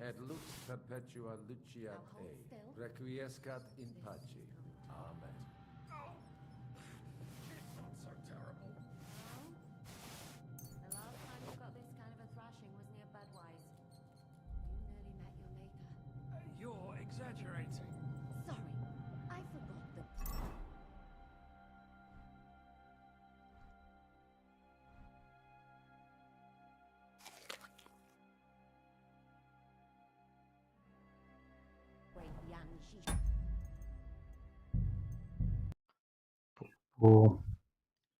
Et lux perpetua luciat e. Requiescat in pace. Amen. So terrible. The last time you got this kind of a thrashing was near Budweiser. You nearly met your maker. You're exaggerating. Sorry, I forgot the... О,